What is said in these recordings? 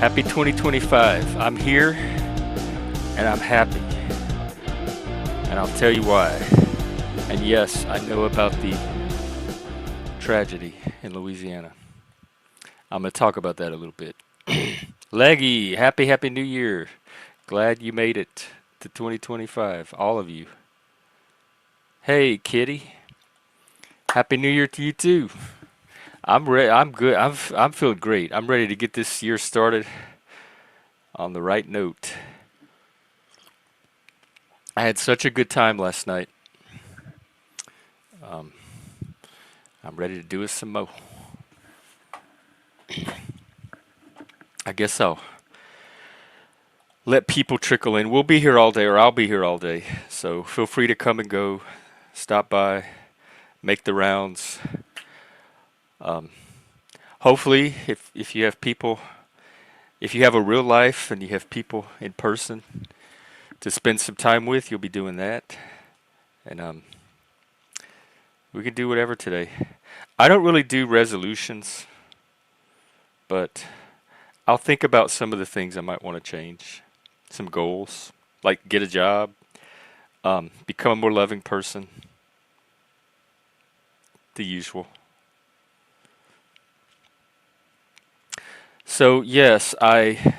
Happy 2025. I'm here and I'm happy. And I'll tell you why. And yes, I know about the tragedy in Louisiana. I'm going to talk about that a little bit. Leggy, happy new year. Glad you made it to 2025, all of you. Hey, Kitty. Happy new year to you too. I'm ready. I'm good. I'm feeling great. I'm ready to get this year started on the right note. I had such a good time last night. Um, I'm ready to do it some more. I guess I'll let people trickle in. We'll be here all day, or I'll be here all day. So feel free to come and go, stop by, make the rounds. Um, hopefully, if you have people, if you have a real life and you have people in person to spend some time with, you'll be doing that. And we can do whatever today. I don't really do resolutions, but I'll think about some of the things I might want to change. Some goals, like get a job, become a more loving person, the usual. So, yes, I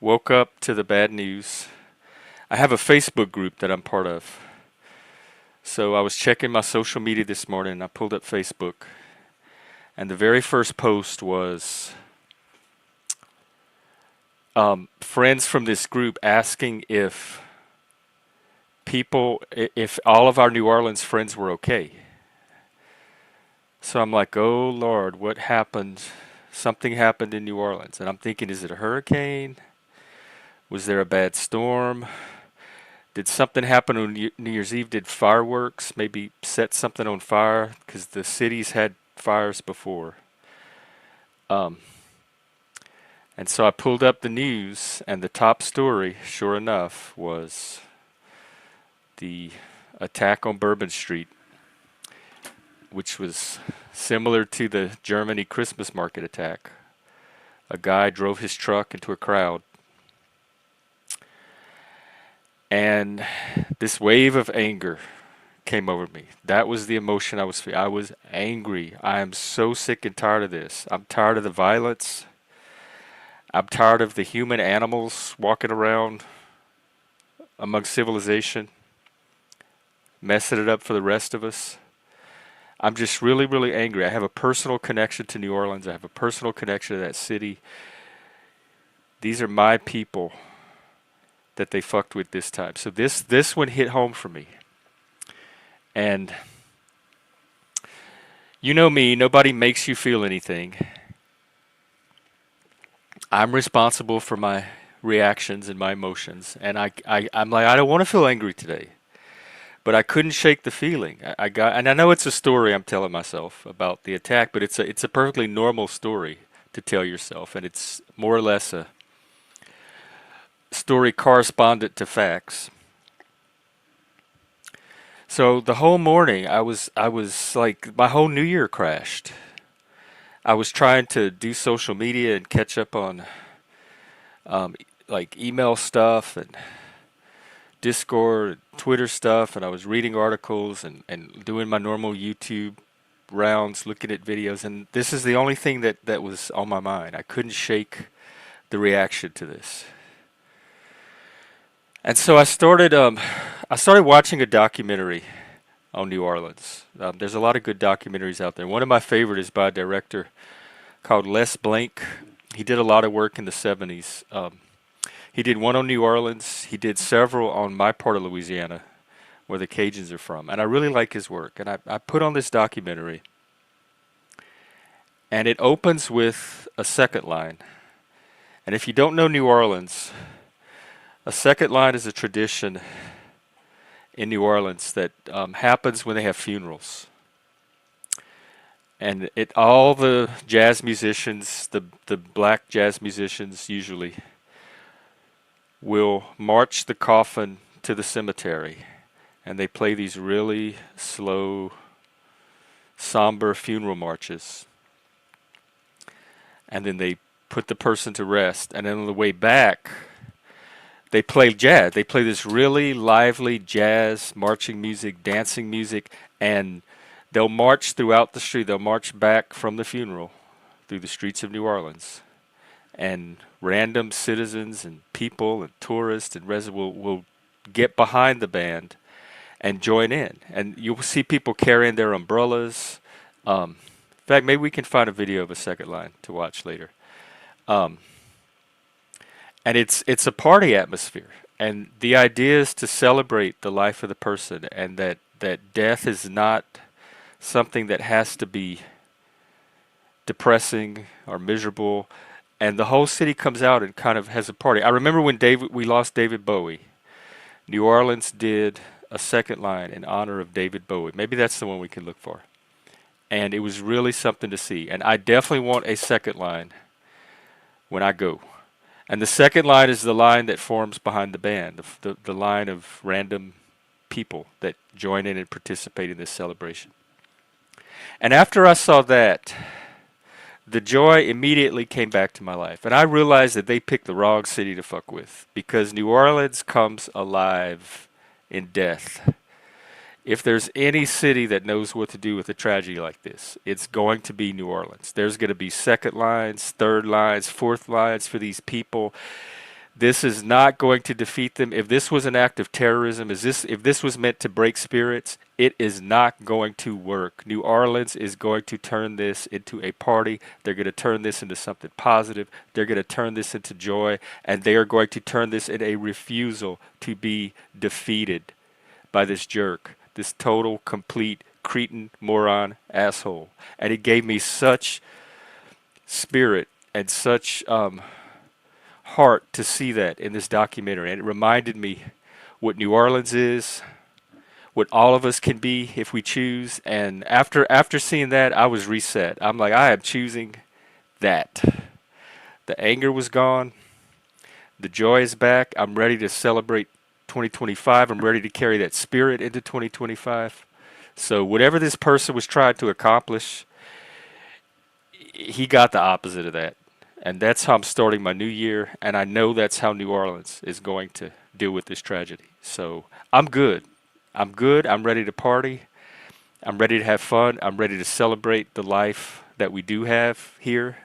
woke up to the bad news. I have a Facebook group that I'm part of. So I was checking my social media this morning and I pulled up Facebook. And the very first post was friends from this group asking if if all of our New Orleans friends were okay. So I'm like, oh Lord, what happened? Something happened in New Orleans. And I'm thinking, is it a hurricane? Was there a bad storm? Did something happen on New Year's Eve? Did fireworks maybe set something on fire? Because the city's had fires before. And so I pulled up the news, and the top story, sure enough, was the attack on Bourbon Street, which was similar to the Germany Christmas market attack. A guy drove his truck into a crowd. And this wave of anger came over me. That was the emotion I was feeling. I was angry. I am so sick and tired of this. I'm tired of the violence. I'm tired of the human animals walking around among civilization, messing it up for the rest of us. I'm just really, really angry. I have a personal connection to New Orleans. I have a personal connection to that city. These are my people that they fucked with this time. So this one hit home for me. And you know me, nobody makes you feel anything. I'm responsible for my reactions and my emotions. And I'm like, I don't want to feel angry today. But I couldn't shake the feeling. And I know it's a story I'm telling myself about the attack, but it's a perfectly normal story to tell yourself, and it's more or less a story correspondent to facts. So the whole morning, I was like, my whole New Year crashed. I was trying to do social media and catch up on like email stuff and Discord, Twitter stuff, and I was reading articles and doing my normal YouTube rounds, looking at videos, and this is the only thing that was on my mind. I couldn't shake the reaction to this. And so I started watching a documentary on New Orleans. There's a lot of good documentaries out there. One of my favorite is by a director called Les Blank. He did a lot of work in the 70s. He did one on New Orleans. He did several on my part of Louisiana, where the Cajuns are from. And I really like his work. And I put on this documentary. And it opens with a second line. And if you don't know New Orleans, a second line is a tradition in New Orleans that happens when they have funerals. And all the jazz musicians, the black jazz musicians usually, will march the coffin to the cemetery. And they play these really slow, somber funeral marches. And then they put the person to rest, and then on the way back, they play jazz. They play this really lively jazz, marching music, dancing music, and they'll march throughout the street. They'll march back from the funeral through the streets of New Orleans, and random citizens and people and tourists and residents will get behind the band and join in. And you'll see people carrying their umbrellas. In fact, maybe we can find a video of a second line to watch later. Um, and it's a party atmosphere. And the idea is to celebrate the life of the person, and that death is not something that has to be depressing or miserable. And the whole city comes out and kind of has a party. I remember when we lost David Bowie. New Orleans did a second line in honor of David Bowie. Maybe that's the one we can look for. And it was really something to see. And I definitely want a second line when I go. And the second line is the line that forms behind the band, the line of random people that join in and participate in this celebration. And after I saw that, the joy immediately came back to my life. And I realized that they picked the wrong city to fuck with, because New Orleans comes alive in death. If there's any city that knows what to do with a tragedy like this, it's going to be New Orleans. There's going to be second lines, third lines, fourth lines for these people. This is not going to defeat them. If this was an act of terrorism, if this was meant to break spirits, it is not going to work. New Orleans is going to turn this into a party. They're going to turn this into something positive. They're going to turn this into joy, and they are going to turn this into a refusal to be defeated by this jerk, this total, complete, cretin, moron, asshole. And it gave me such spirit and such heart to see that in this documentary. And it reminded me what New Orleans is, what all of us can be if we choose. And after seeing that, I was reset. I'm like, I am choosing that. The anger was gone. The joy is back. I'm ready to celebrate 2025. I'm ready to carry that spirit into 2025. So whatever this person was trying to accomplish, he got the opposite of that. And that's how I'm starting my new year. And I know that's how New Orleans is going to deal with this tragedy. So I'm good. I'm good. I'm ready to party. I'm ready to have fun. I'm ready to celebrate the life that we do have here,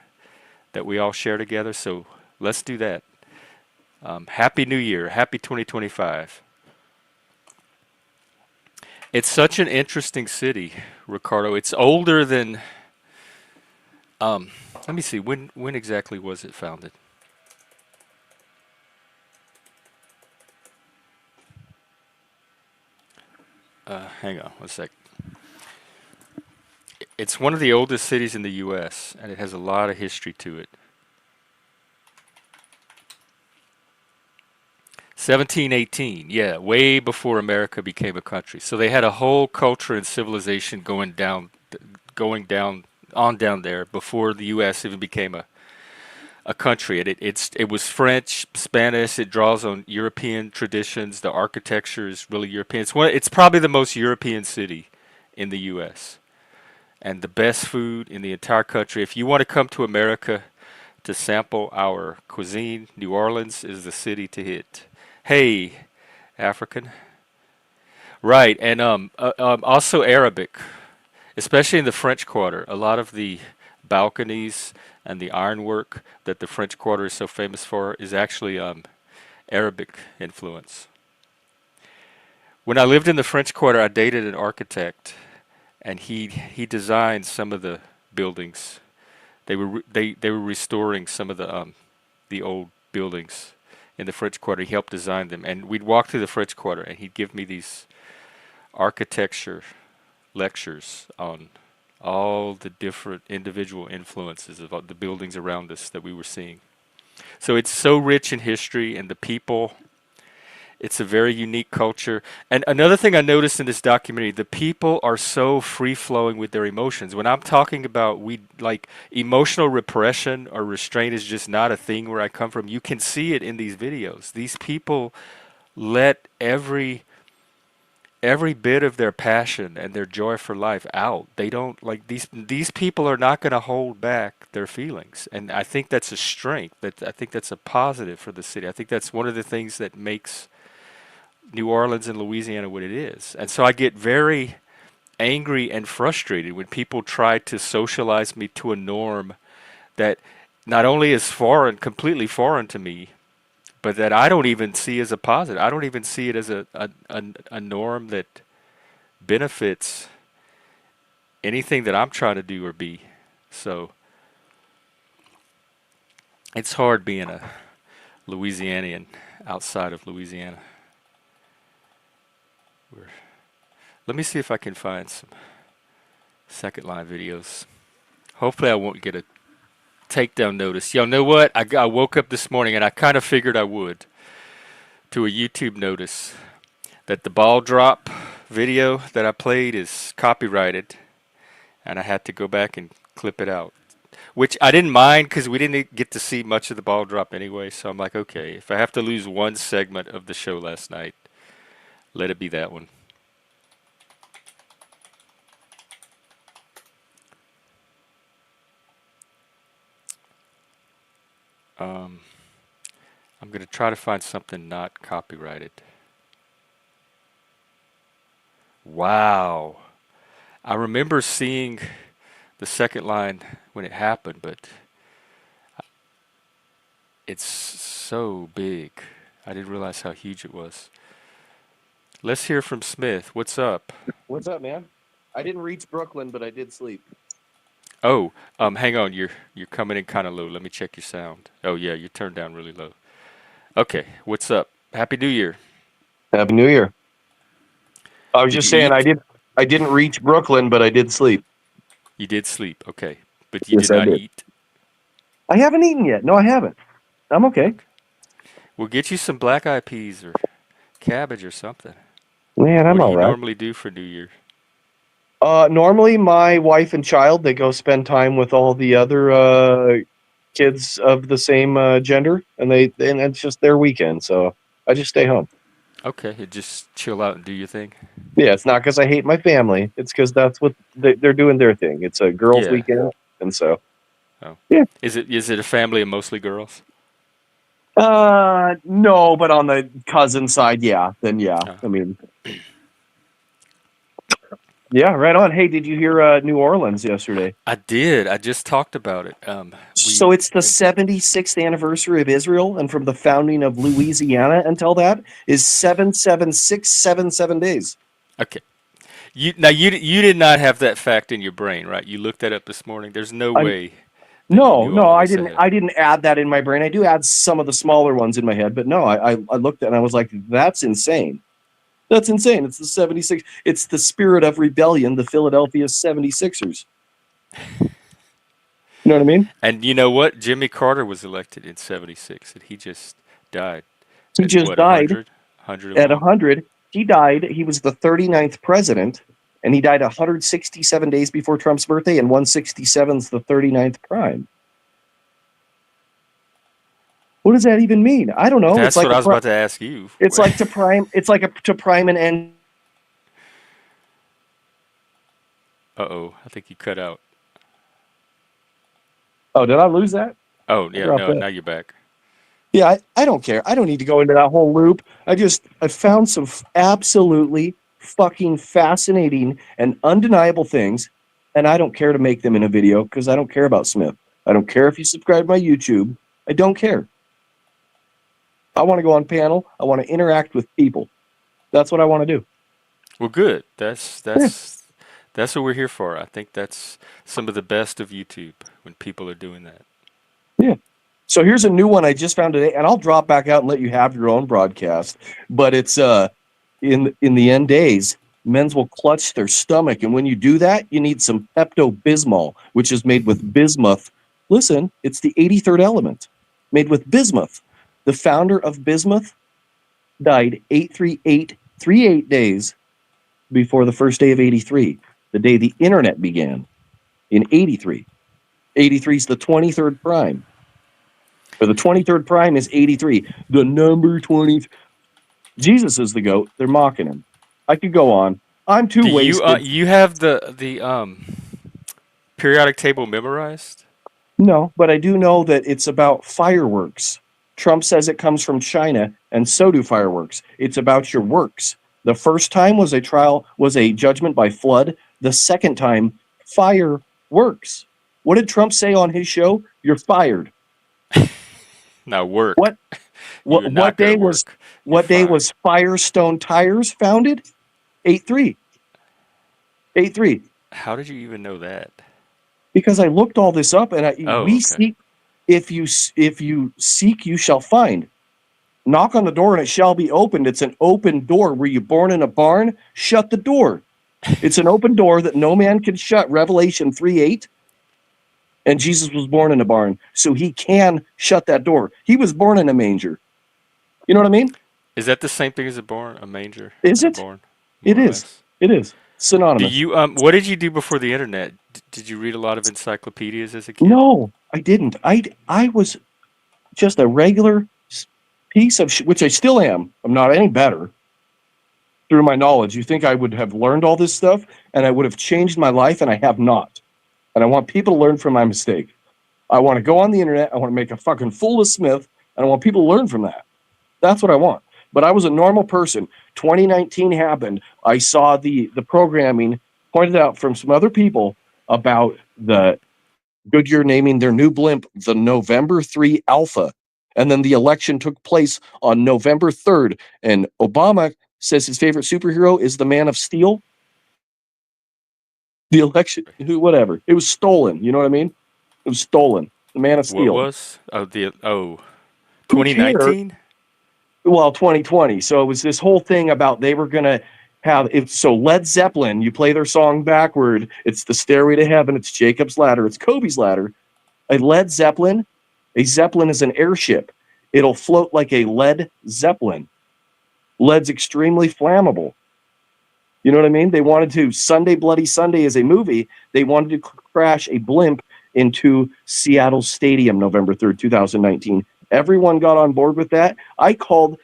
that we all share together. So let's do that. Happy New Year. Happy 2025. It's such an interesting city, Ricardo. It's older than... let me see. When exactly was it founded? Hang on one sec. It's one of the oldest cities in the U.S., and it has a lot of history to it. 1718, yeah, way before America became a country. So they had a whole culture and civilization going down on down there before the U.S. even became a country. And it was French, Spanish. It draws on European traditions. The architecture is really European. It's probably the most European city in the U.S. and the best food in the entire country. If you want to come to America to sample our cuisine, New Orleans is the city to hit. Hey, African. Right, and also Arabic, especially in the French Quarter. A lot of the balconies and the ironwork that the French Quarter is so famous for is actually Arabic influence. When I lived in the French Quarter, I dated an architect, and he designed some of the buildings. They were restoring some of the old buildings in the French Quarter. He helped design them, and we'd walk through the French Quarter, and he'd give me these architecture lectures on all the different individual influences of the buildings around us that we were seeing. So it's so rich in history and the people. It's a very unique culture. And another thing I noticed in this documentary, the people are so free-flowing with their emotions. When I'm talking about emotional repression or restraint is just not a thing where I come from, you can see it in these videos. These people let every every bit of their passion and their joy for life out. They don't like these people are not going to hold back their feelings. And I think that's a strength. That I think that's a positive for the city. I think that's one of the things that makes New Orleans and Louisiana what it is. And so I get very angry and frustrated when people try to socialize me to a norm that not only is foreign, completely foreign to me, but that I don't even see as a positive. I don't even see it as a norm that benefits anything that I'm trying to do or be. So it's hard being a Louisianian outside of Louisiana. We're, let me see if I can find some second line videos. Hopefully I won't get a takedown notice. Y'all know what? I woke up this morning and I kind of figured I would to a YouTube notice that the ball drop video that I played is copyrighted and I had to go back and clip it out. Which I didn't mind because we didn't get to see much of the ball drop anyway. So I'm like, okay, if I have to lose one segment of the show last night, let it be that one. I'm going to try to find something not copyrighted. Wow. I remember seeing the second line when it happened, but it's so big. I didn't realize how huge it was. Let's hear from Smith. What's up? What's up, man? I didn't reach Brooklyn, but I did sleep. Oh, hang on. You're coming in kind of low. Let me check your sound. Oh yeah, you turned down really low. Okay, what's up? Happy New Year. Happy New Year. I was Did just you saying eat? I didn't reach Brooklyn, but I did sleep. You did sleep. Okay, but you Yes, did I not did. eat. I haven't eaten yet. No, I haven't. I'm okay. Okay. We'll get you some black eyed peas or cabbage or something. Man, What I'm do all you right. normally do for New Year? Normally my wife and child, they go spend time with all the other kids of the same gender, and it's just their weekend, so I just stay home. Okay, you just chill out and do your thing. Yeah, it's not because I hate my family. It's because that's what they're doing their thing. It's a girls' Yeah. weekend, and so Oh. yeah. Is it a family of mostly girls? No, but on the cousin side, yeah. Then yeah. Oh. I mean, yeah, right on. Hey, did you hear New Orleans yesterday? I did. I just talked about it. So it's the 76th anniversary of Israel, and from the founding of Louisiana until that is 77677 days. Okay. You did not have that fact in your brain, right? You looked that up this morning. There's no I way that you no, knew all no, of I this didn't. ahead. I didn't add that in my brain. I do add some of the smaller ones in my head, but no, I looked at it and I was like, that's insane. That's insane. It's the 76. It's the spirit of rebellion, the Philadelphia 76ers. You know what I mean? And you know what? Jimmy Carter was elected in '76, and he just died He at just what, died 100, at 101. 100. He died. He was the 39th president, and he died 167 days before Trump's birthday, and 167 is the 39th prime. What does that even mean? I don't know. That's what I was about to ask you. It's like to prime. It's like to prime an end. Uh-oh, I think you cut out. Oh, did I lose that? Oh, I yeah, dropped no, that. now you're back. Yeah, I don't care. I don't need to go into that whole loop. I found some absolutely fucking fascinating and undeniable things, and I don't care to make them in a video because I don't care about Smith. I don't care if you subscribe to my YouTube. I don't care. I want to go on panel. I want to interact with people. That's what I want to do. Well, good. That's Yeah. that's that's what we're here for. I think that's some of the best of YouTube when people are doing that. Yeah. So here's a new one I just found today, and I'll drop back out and let you have your own broadcast. But it's in the end days, men's will clutch their stomach, and when you do that, you need some Pepto Bismol, which is made with bismuth. Listen, it's the 83rd element, made with bismuth. The founder of bismuth died 838 days before the first day of 83, the day the internet began in 83. 83 is the 23rd prime. Or the 23rd prime is 83. The number 20. Jesus is the goat. They're mocking him. I could go on. I'm too Do you wasted. you have the periodic table memorized? No, but I do know that it's about fireworks. Trump says it comes from China, and so do fireworks. It's about your works. The first time was a trial, was a judgment by flood. The second time, fireworks. What did Trump say on his show? You're fired. Now work. What You're what not gonna day was work. You're fired. Firestone Tires founded? 8-3. 8-3. How did you even know that? Because I looked all this up, and Oh, we okay. seek. If you seek, you shall find. Knock on the door and it shall be opened. It's an open door. Were you born in a barn? Shut the door. It's an open door that no man can shut. Revelation 3:8. And Jesus was born in a barn, so he can shut that door. He was born in a manger. You know what I mean? Is that the same thing as a manger Is and a it? barn, It more or is. less? It is. Do Synonymous. you what did you do before the internet? Did you read a lot of encyclopedias as a kid? No, I didn't. I was just a regular piece of which I still am. I'm not any better through my knowledge. You think I would have learned all this stuff and I would have changed my life, and I have not. And I want people to learn from my mistake. I want to go on the internet. I want to make a fucking fool of Smith, and I want people to learn from that. That's what I want. But I was a normal person. 2019 happened. I saw the programming pointed out from some other people about the Goodyear naming their new blimp the November 3 Alpha. And then the election took place on November 3rd. And Obama says his favorite superhero is the Man of Steel. The election, whatever. It was stolen. You know what I mean? It was stolen. The Man of What Steel. was? Oh, Who cares? 2019? Well, 2020. So it was this whole thing about they were going to have it. So Led Zeppelin, you play their song backward. It's the Stairway to Heaven. It's Jacob's Ladder. It's Kobe's Ladder. A Zeppelin is an airship. It'll float like a lead Zeppelin. Lead's extremely flammable. You know what I mean? They wanted to, Sunday Bloody Sunday is a movie. They wanted to crash a blimp into Seattle Stadium November 3rd, 2019. Everyone got on board with that. I called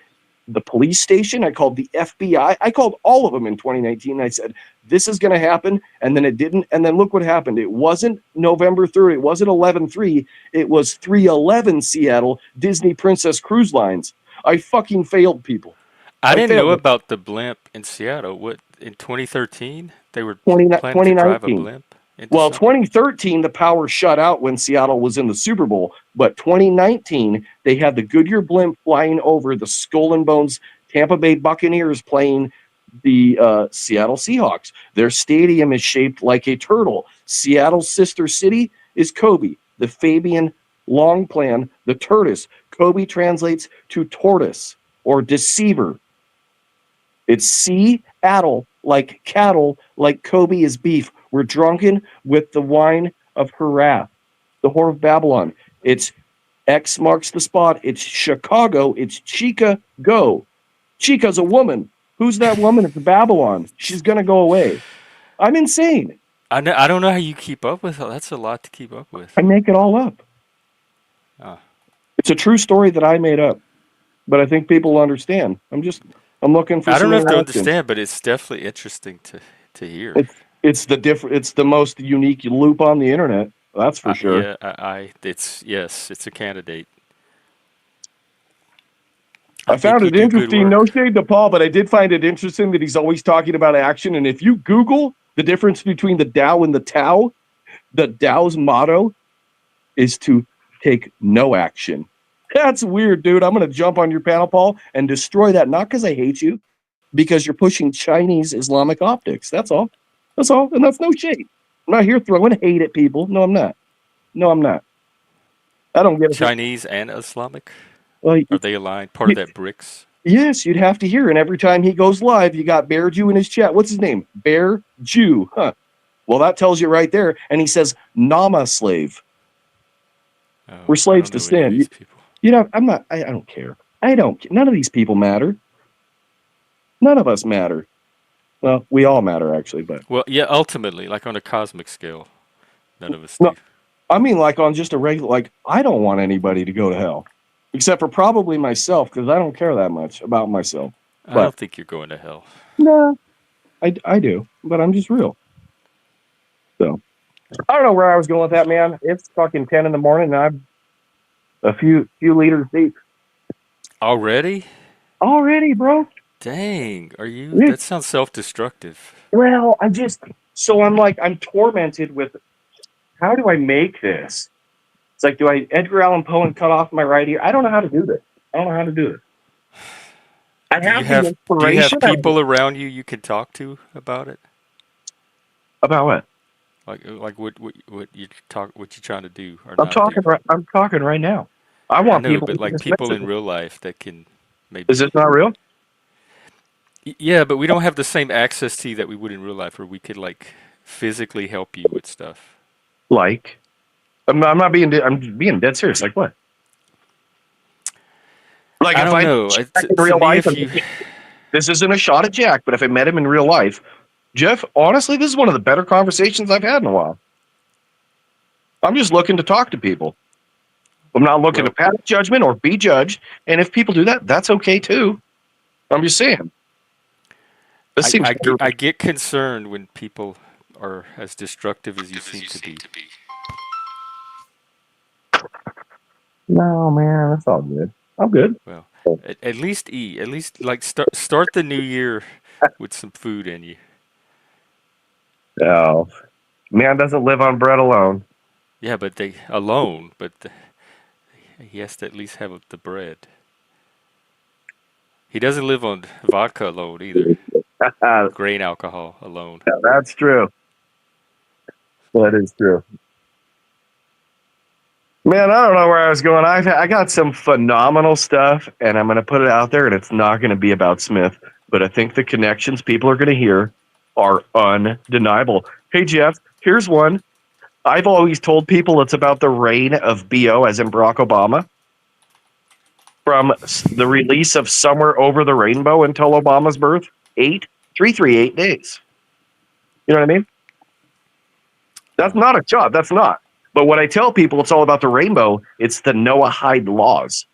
the police station. I called the FBI. I called all of them in 2019. I said, this is going to happen. And then it didn't. And then look what happened. It wasn't November 3rd. It wasn't 11/3. It was 3/11 Seattle Disney Princess Cruise Lines. I fucking failed people. I I didn't know failed it. about the blimp in Seattle. What, in 2013 they were planning to drive a 2019. blimp into Well, something? 2013, the power shut out when Seattle was in the Super Bowl. But 2019, they had the Goodyear blimp flying over the Skull and Bones Tampa Bay Buccaneers playing the Seattle Seahawks. Their stadium is shaped like a turtle. Seattle's sister city is Kobe, the Fabian long plan, the tortoise. Kobe translates to tortoise or deceiver. It's Seattle, like cattle, like Kobe is beef. We're drunken with the wine of her wrath, the whore of Babylon. It's X marks the spot. It's Chicago. It's Chica Go. Chica's a woman. Who's that woman? It's Babylon. She's going to go away. I'm insane. I don't know how you keep up with it. That's a lot to keep up with. I make it all up. Oh. It's a true story that I made up, but I think people will understand. I'm looking for I don't some know if they interaction. understand, but it's definitely interesting to hear. It's the most unique loop on the internet. That's for sure. Yeah, it's yes, it's a candidate. I I think found you it do good interesting. No work. shade to Paul, but I did find it interesting that he's always talking about action. And if you Google the difference between the Tao and the Tao, the Tao's motto is to take no action. That's weird, dude. I'm going to jump on your panel, Paul, and destroy that. Not because I hate you, because you're pushing Chinese Islamic optics. That's all. That's all. And that's no shade. I'm not here throwing hate at people. No, I'm not. No, I'm not. I don't get it. Chinese and Islamic, Well, are they aligned? Part of that BRICS? yes, you'd have to hear. And every time he goes live, you got Bear Jew in his chat. What's his name? Bear Jew. Huh. Well, that tells you right there. And he says, Nama slave. Oh, We're I slaves don't to know any of sin. these people. I'm not, I don't care. None of these people matter. None of us matter. Well, we all matter, actually, but Well, yeah, ultimately, like on a cosmic scale, none of us no, do. I mean, like on just a regular, like, I don't want anybody to go to hell, except for probably myself, because I don't care that much about myself. I But don't think you're going to hell. no, I do, but I'm just real. So I don't know where I was going with that, man. It's fucking 10 in the morning, and I'm a few liters deep Already? already, bro. Dang, are you? It- That sounds self-destructive. Well, I'm like I'm tormented with how do I make this? It's like, do I Edgar Allan Poe and cut off my right ear? I don't know how to do this. I don't know how to do this. I Do you have the have do you inspiration. have people around you you can talk to about it? About what? Like what you trying to do or not do? I'm talking right now. I I want know, people but to like dismiss people it. in real life that can Is maybe. this not real? Yeah, but we don't have the same access to you that we would in real life, where we could like physically help you with stuff. Like, I'm not being. I'm being dead serious. Like what? Like I if don't I met know. Jack in To real me, life, if and you, this isn't a shot at Jack, but if I met him in real life, Jeff, honestly, this is one of the better conversations I've had in a while. I'm just looking to talk to people. I'm not looking to well, pass judgment or be judged. And if people do that, that's okay too. I'm just saying. This seems I get concerned when people are as destructive as you seem to be. no, man, that's all good. I'm good. Well, at least eat. At least like start the new year with some food in you. No, man doesn't live on bread alone. Yeah, but they alone. He has to at least have the bread. He doesn't live on vodka alone either. Grain alcohol alone. That's true. That is true. Man, I don't know where I was going. I got some phenomenal stuff, and I'm going to put it out there, and it's not going to be about Smith, but I think the connections people are going to hear are undeniable. Hey, Jeff, here's one. I've always told people it's about the reign of BO, as in Barack Obama, from the release of Somewhere Over the Rainbow until Obama's birth, 338 days. You know what I mean? That's Oh, not a job. That's not. But when I tell people it's all about the rainbow, it's the Noahide laws.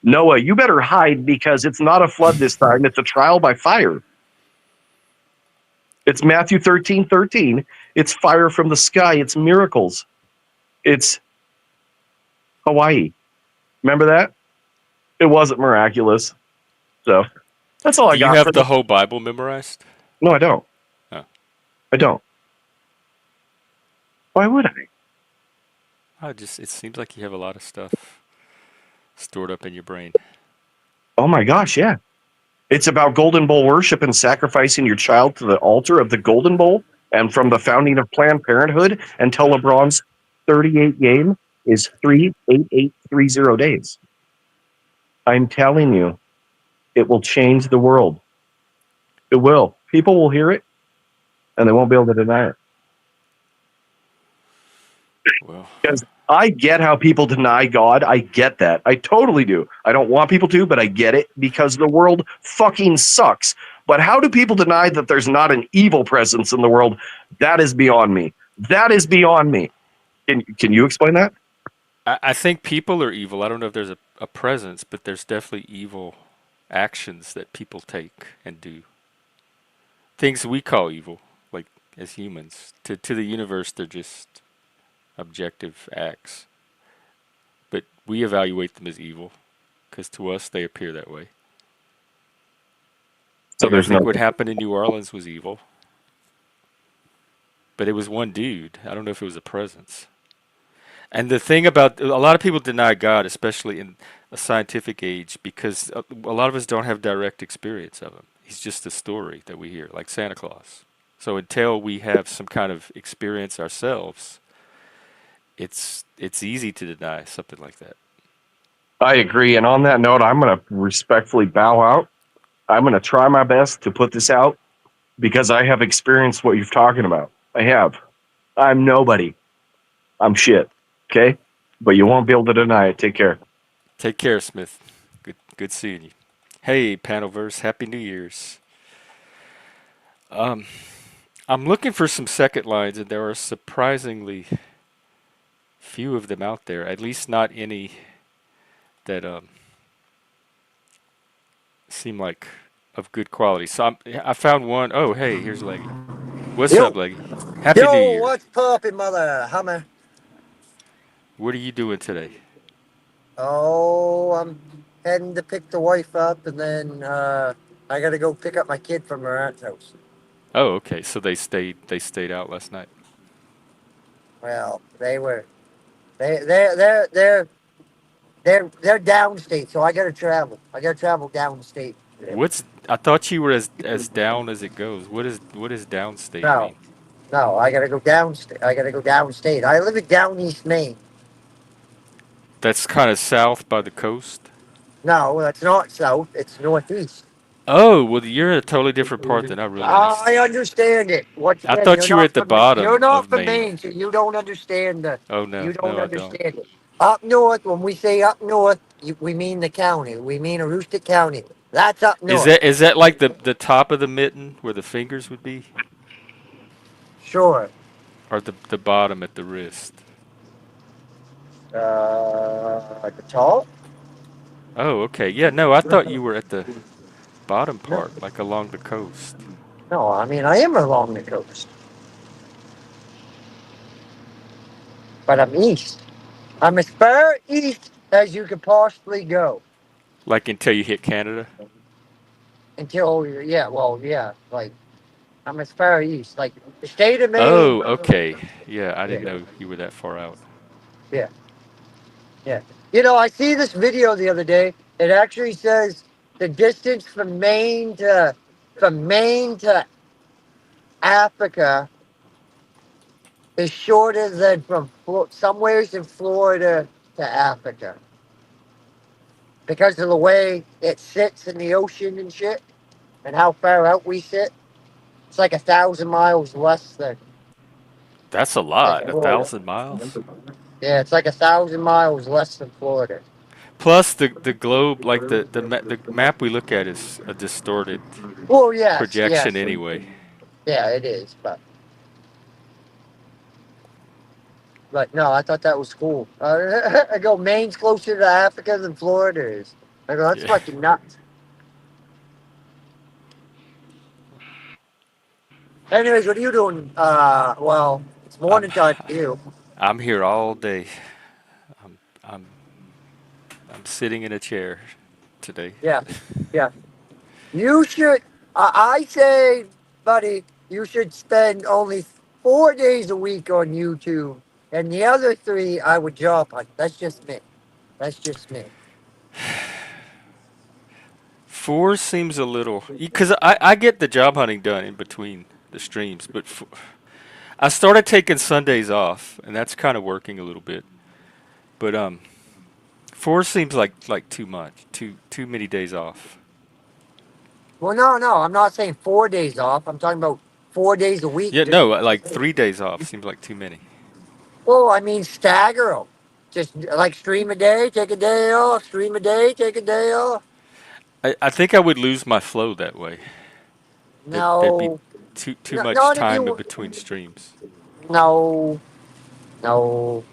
Noah, you better hide because it's not a flood this time. It's a trial by fire. It's Matthew 13:13. It's fire from the sky. It's miracles. It's Hawaii. Remember that? It wasn't miraculous. So that's all I do you got for have the. the whole Bible memorized? No, I don't. Oh, I don't. Why would I? I just it seems like you have a lot of stuff stored up in your brain. Oh my gosh, yeah. It's about Golden Bowl worship and sacrificing your child to the altar of the Golden Bowl. And from the founding of Planned Parenthood until LeBron's 38 game is 38830 days. I'm telling you, it will change the world. It will. People will hear it and they won't be able to deny it. Well, Because I get how people deny God. I get that. I totally do. I don't want people to, but I get it because the world fucking sucks. But how do people deny that there's not an evil presence in the world? That is beyond me. That is beyond me. Can you explain that? I think people are evil. I don't know if there's a presence, but there's definitely evil actions that people take and do. Things we call evil, like as humans. To the universe, they're just objective acts. But we evaluate them as evil because to us they appear that way. So Like I there's no. think what happened in New Orleans was evil, but it was one dude. I don't know if it was a presence. And the thing about a lot of people deny God, especially in a scientific age, because a lot of us don't have direct experience of him. He's just a story that we hear, like Santa Claus. So until we have some kind of experience ourselves, it's easy to deny something like that. I agree. And on that note, I'm going to respectfully bow out. I'm going to try my best to put this out because I have experienced what you're talking about. I have. I'm nobody. I'm shit. Okay? But you won't be able to deny it. Take care. Take care, Smith. Good seeing you. Hey, Panelverse, Happy New Year's. Um, I'm looking for some second lines, and there are surprisingly few of them out there. At least not any that seem like of good quality. So I found one. Oh, hey, here's Leggy. What's Yo, up, Leggy? Happy New yo, Year. what's poppin', mother hummer? What are you doing today? Oh, I'm heading to pick the wife up, and then I gotta go pick up my kid from her aunt's house. Oh, okay. So they stayed out last night. Well, they're downstate, so I gotta travel. I gotta travel downstate. What's I thought you were as down as it goes. What does downstate No, mean? no, I gotta go downstate. I gotta go downstate. I live in down east Maine. That's kind of south by the coast. No, that's not south. It's northeast. Oh, well, you're in a totally different part than I realized. I understand it. Once I again, thought you were at the you're bottom not of from Maine. Maine, so you don't understand the Oh you no, don't no, I don't. understand it. Up north, when we say up north, we mean the county. We mean Aroostook County. That's up Is north. that like the top of the mitten where the fingers would be, Sure. or the bottom at the wrist? The tall? Oh, okay. Yeah, no, I thought you were at the bottom No, part, like along the coast. no. I mean, I am along the coast, but I'm east. I'm as far east as you could possibly go Like until you hit Canada? until yeah, well, yeah, like I'm as far east, like the state of Maine. Oh, okay. Yeah, I didn't Yeah, know you were that far out. yeah. Yeah. I see this video the other day. It actually says the distance from Maine to Africa is shorter than from somewheres in Florida to Africa because of the way it sits in the ocean and shit, and how far out we sit. It's like 1,000 miles less That's a than lot, a Florida. thousand miles. Yeah, it's like 1,000 miles less than Florida. Plus the globe, like the map we look at is a distorted Well, yes, projection yes, anyway. yeah, it is, but no, I thought that was cool. I go, Maine's closer to Africa than Florida is. I go, that's Yeah. fucking nuts. Anyways, what are you doing? Well, it's I'm morning time for you. I'm here all day. I'm I'm I'm sitting in a chair today. Yeah, yeah. You should, I say, buddy, you should spend only 4 days a week on YouTube, and the other three I would job hunt. That's just me. That's just me. Four seems a little because I get the job hunting done in between the streams, but I started taking Sundays off, and that's kind of working a little bit. But four seems like too much, too many days off. Well, no, no, I'm not saying 4 days off. I'm talking about 4 days a week. Yeah, Just no, like 3 days off seems like too many. Well, I mean, stagger them. Just like stream a day, take a day off. Stream a day, take a day off. I think I would lose my flow that way. There'd be No, too no, much not if time in you. between streams. No, no,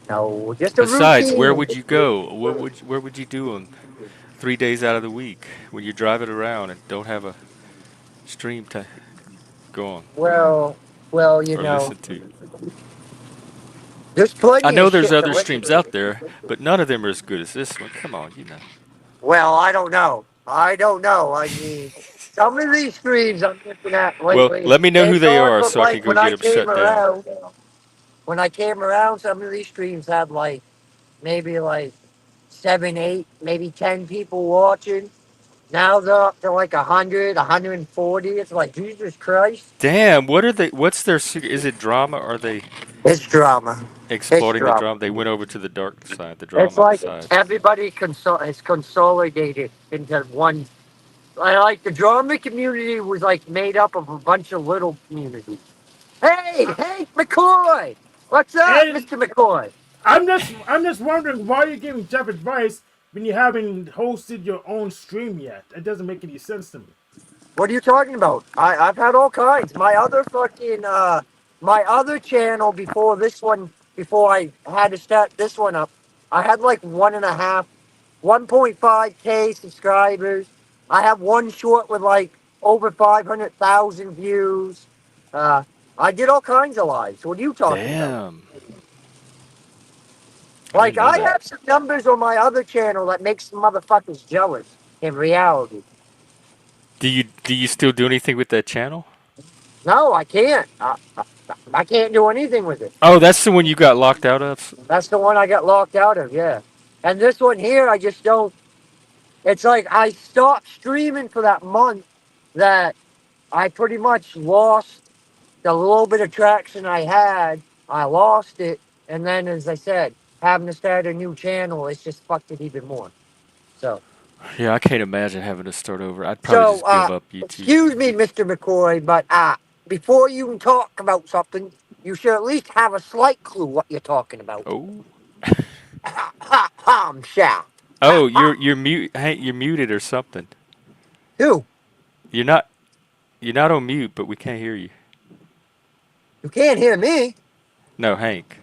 no. Just a Besides, where routine. would you go? Where would you do on 3 days out of the week when you're driving around and don't have a stream to go on Well, well, or listen to? there's I plenty of know there's shit to other listen streams out to. there, but none of them are as good as this one. Come on, you know. Well, I don't know. I don't know. I mean, some of these streams I'm looking at Well, lately, let me know they've who they gone are from so I can like go when get I them came shut down. around. When I came around, some of these streams had like maybe like seven, eight, maybe 10 people watching. Now they're up to like 100, 140. It's like Jesus Christ. Damn, what are they? What's their secret? Is it drama? Or are they It's drama. It's exploiting the drama. drama? They went over to the dark side, the It's drama like side. everybody is consolidated into one. I like the drama community was like made up of a bunch of little communities. Hey, Hank McCoy, what's up, And Mr. McCoy? I'm just wondering why you're giving Jeff advice when you haven't hosted your own stream yet. It doesn't make any sense to me. What are you talking about? I've had all kinds. My other channel before this one, before I had to start this one up, I had like 1.5K subscribers. I have one short with like over 500,000 views. Uh, I did all kinds of lives. What are you talking about? Damn. I Like, didn't know I that. have some numbers on my other channel that makes some motherfuckers jealous in reality. Do you still do anything with that channel? No, I can't. I can't do anything with it. Oh, that's the one you got locked out of? That's the one I got locked out of, yeah. And this one here, I just don't. It's like I stopped streaming for that month that I pretty much lost the little bit of traction I had. I lost it. And then, as I said, having to start a new channel, it's just fucked it even more. So. Yeah, I can't imagine having to start over. I'd probably So, just give up YouTube. excuse me, Mr. McCoy, but before you can talk about something, you should at least have a slight clue what you're talking about. Oh. Ha ha ha! Shaft. Ha Oh, ha. you're mute. Hey, you're muted or something. Who? You're not you're not on mute, but we can't hear you. You can't hear me. No, Hank.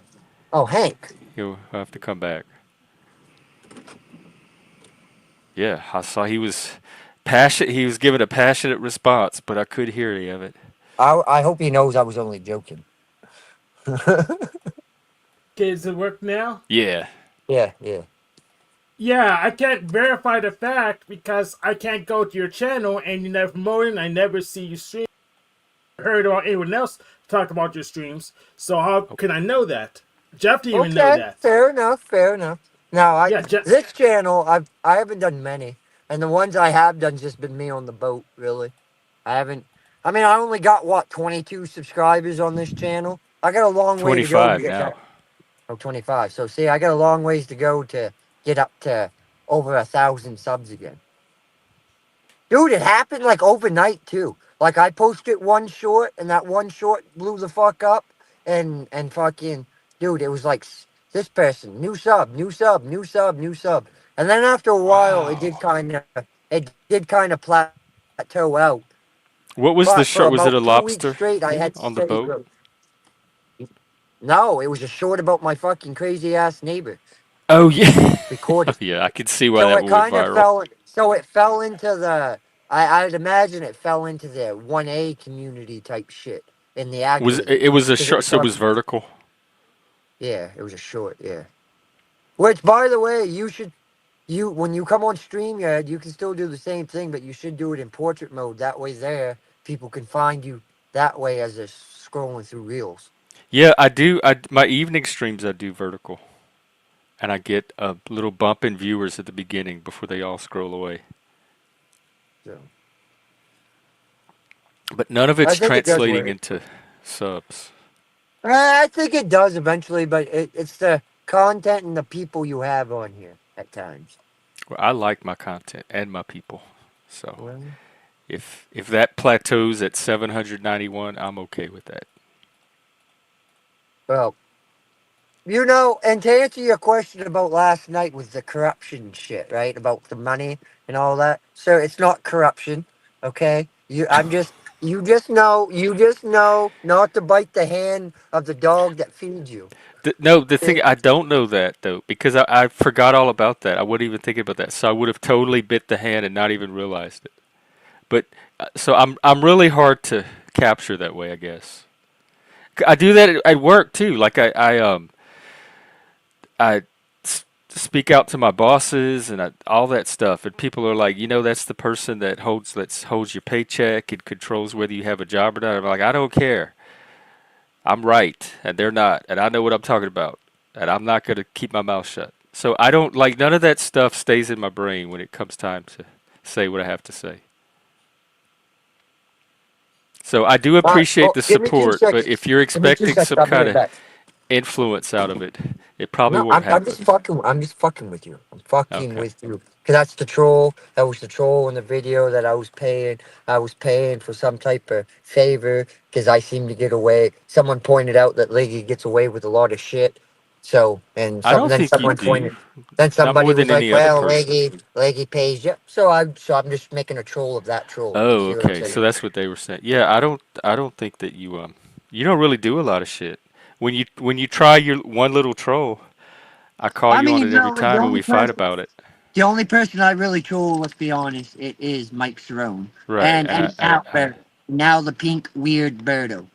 Oh, Hank. You'll have to come back. Yeah, I saw he was passionate. He was giving a passionate response, but I could hear any of it. I hope he knows I was only joking. Okay, does it work now? Yeah. Yeah, yeah. Yeah, I can't verify the fact because I can't go to your channel and you never promote it. I never see you stream. Heard or anyone else talk about your streams. So how can I know that? Jeff didn't even know Okay, that. fair enough, fair enough. Now, Yeah, Jeff. this channel, I haven't done many, and the ones I have done just been me on the boat. Really, I haven't. I mean, I only got what 22 subscribers on this channel. I got a long way to go to 25 get now. that. Oh, 25. So see, I got a long ways to go to get up to over 1,000 subs again. Dude, it happened like overnight too. Like I posted one short, and that one short blew the fuck up, and fucking dude, it was like this person, new sub, new sub, new sub, new sub, and then after a while, Wow. it did kind of plateau out. What was the But for short? Was it about a 2 weeks lobster straight, I had on the steady boat? growth. No, it was a short about my fucking crazy ass neighbor Oh yeah. Oh recording. yeah, I can see why So that it one went kind of viral. fell. So it fell into the. I'd imagine it fell into the 1A community type shit in the Was algorithm it was a because it short? was So it was talking. vertical. Yeah, it was a short. Yeah. Which, by the way, you should. You when you come on StreamYard, you can still do the same thing, but you should do it in portrait mode. That way, there people can find you that way as they're scrolling through reels. Yeah, I do. My evening streams I do vertical, and I get a little bump in viewers at the beginning before they all scroll away. So But none of I it's think it does translating work. into subs. I think it does eventually, but it's the content and the people you have on here at times. Well, I like my content and my people. So Well, if that plateaus at 791, I'm okay with that. well, and to answer your question about last night with the corruption shit, right? About the money and all that. So it's not corruption, okay? You just know not to bite the hand of the dog that feeds you. No, the thing Okay? I don't know that though because I forgot all about that. I wasn't even thinking about that, so I would have totally bit the hand and not even realized it. But so I'm really hard to capture that way, I guess. I do that at work too. Like I speak out to my bosses and all that stuff, and people are like, that's the person that holds your paycheck and controls whether you have a job or not. I'm like, I don't care. I'm right, and they're not, and I know what I'm talking about, and I'm not gonna keep my mouth shut. So I don't like none of that stuff stays in my brain when it comes time to say what I have to say. So I do All right, appreciate well, the give me two support, but if seconds. you're Give me two expecting seconds. some I'll be kind right of back. influence out of it, it probably No, won't I'm just happen. fucking. I'm just fucking with you. I'm fucking Okay. with you. Cause that's the troll. That was the troll in the video that I was paying. I was paying for some type of favor because I seem to get away. Someone pointed out that Leggy gets away with a lot of shit. So and I some don't then think you someone do. pointed. Then Not more somebody was than like, any other "Well, person. Leggy pays you." So I'm just making a troll of that troll. You Oh, see what I'm okay. So saying? that's what they were saying. Yeah, I don't think that you don't really do a lot of shit. When you try your one little troll, I call I you on mean, it every no, the time and only we fight person about it. The only person I really troll, let's be honest, it is Mike Cerrone. Right. And now, now the pink weird birdo.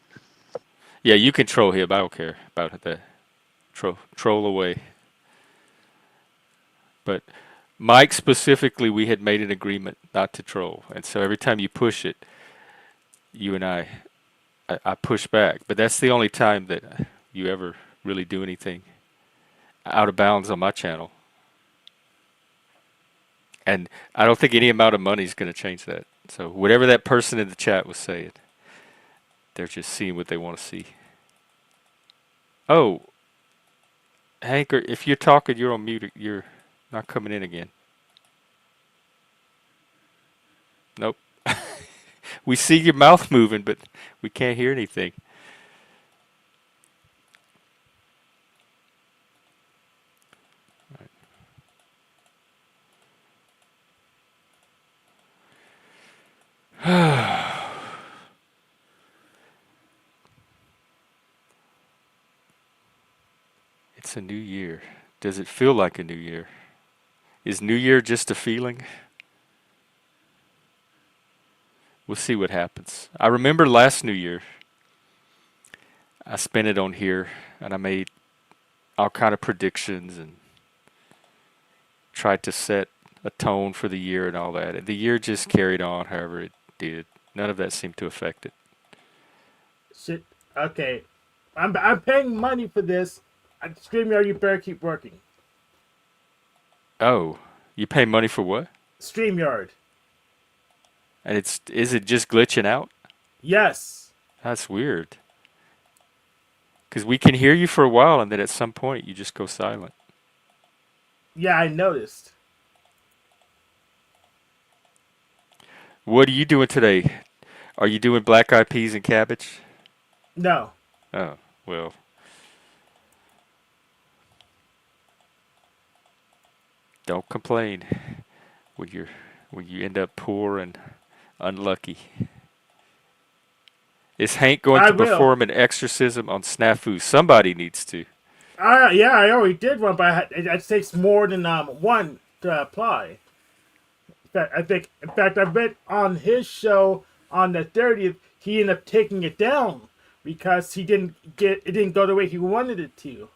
Yeah, you can troll him. I don't care about that. Troll away. But Mike specifically, we had made an agreement not to troll, and so every time you push it, you and I push back. But that's the only time that you ever really do anything out of bounds on my channel. And I don't think any amount of money is going to change that. So whatever that person in the chat was saying, they're just seeing what they want to see. Oh, Hank, if you're talking, you're on mute. You're not coming in again. Nope. We see your mouth moving, but we can't hear anything. It's a new year. Does it feel like a new year? Is New Year just a feeling? We'll see what happens. I remember last New Year, I spent it on here, and I made all kind of predictions and tried to set a tone for the year and all that. And the year just carried on however it did. None of that seemed to affect it. Shit. Okay. I'm paying money for this. StreamYard, you better keep working. Oh, you pay money for what? StreamYard. And is it just glitching out? Yes. That's weird. Because we can hear you for a while, and then at some point you just go silent. Yeah, I noticed. What are you doing today? Are you doing black eyed peas and cabbage? No. Oh, well. Don't complain when you end up poor and unlucky. Is Hank going I to will. perform an exorcism on Snafu? Somebody needs to. Yeah, I already did one, but it takes more than one to apply. In fact, I read on his show on the 30th, he ended up taking it down because it didn't go the way he wanted it to.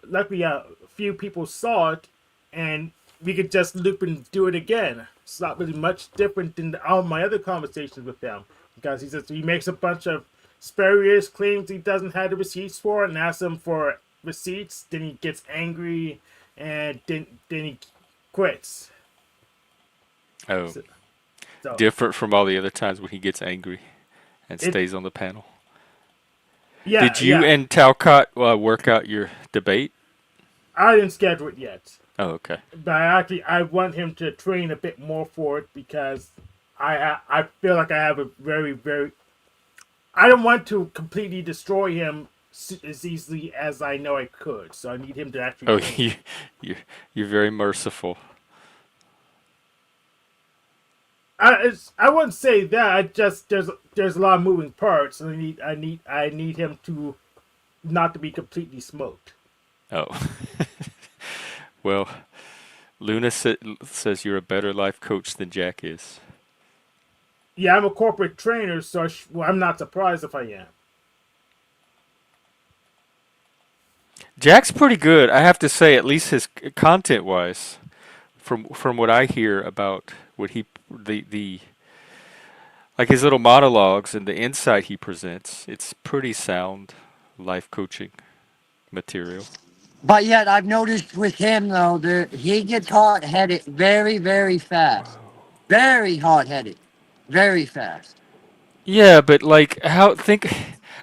Luckily, a few people saw it, and we could just loop and do it again. It's not really much different than all my other conversations with them because he makes a bunch of spurious claims he doesn't have the receipts for, and asks them for receipts. Then he gets angry, and then he quits. Oh, So different from all the other times when he gets angry and stays on the panel. yeah, Did you yeah. and Talcott work out your debate? I didn't schedule it yet, Oh, okay. but I want him to train a bit more for it because I feel like I have a very I don't want to completely destroy him as easily as I know I could. So I need him to actually Oh, train. you're very merciful. I wouldn't say that. I just there's a lot of moving parts, and I need him to not to be completely smoked. Oh, well, Luna says you're a better life coach than Jack is. Yeah, I'm a corporate trainer, so I'm not surprised if I am. Jack's pretty good, I have to say, at least his content wise. From what I hear about what the like his little monologues and the insight he presents, it's pretty sound life coaching material. But yet, I've noticed with him though, he gets hot headed very fast, very hot headed, very fast. Yeah, but like how think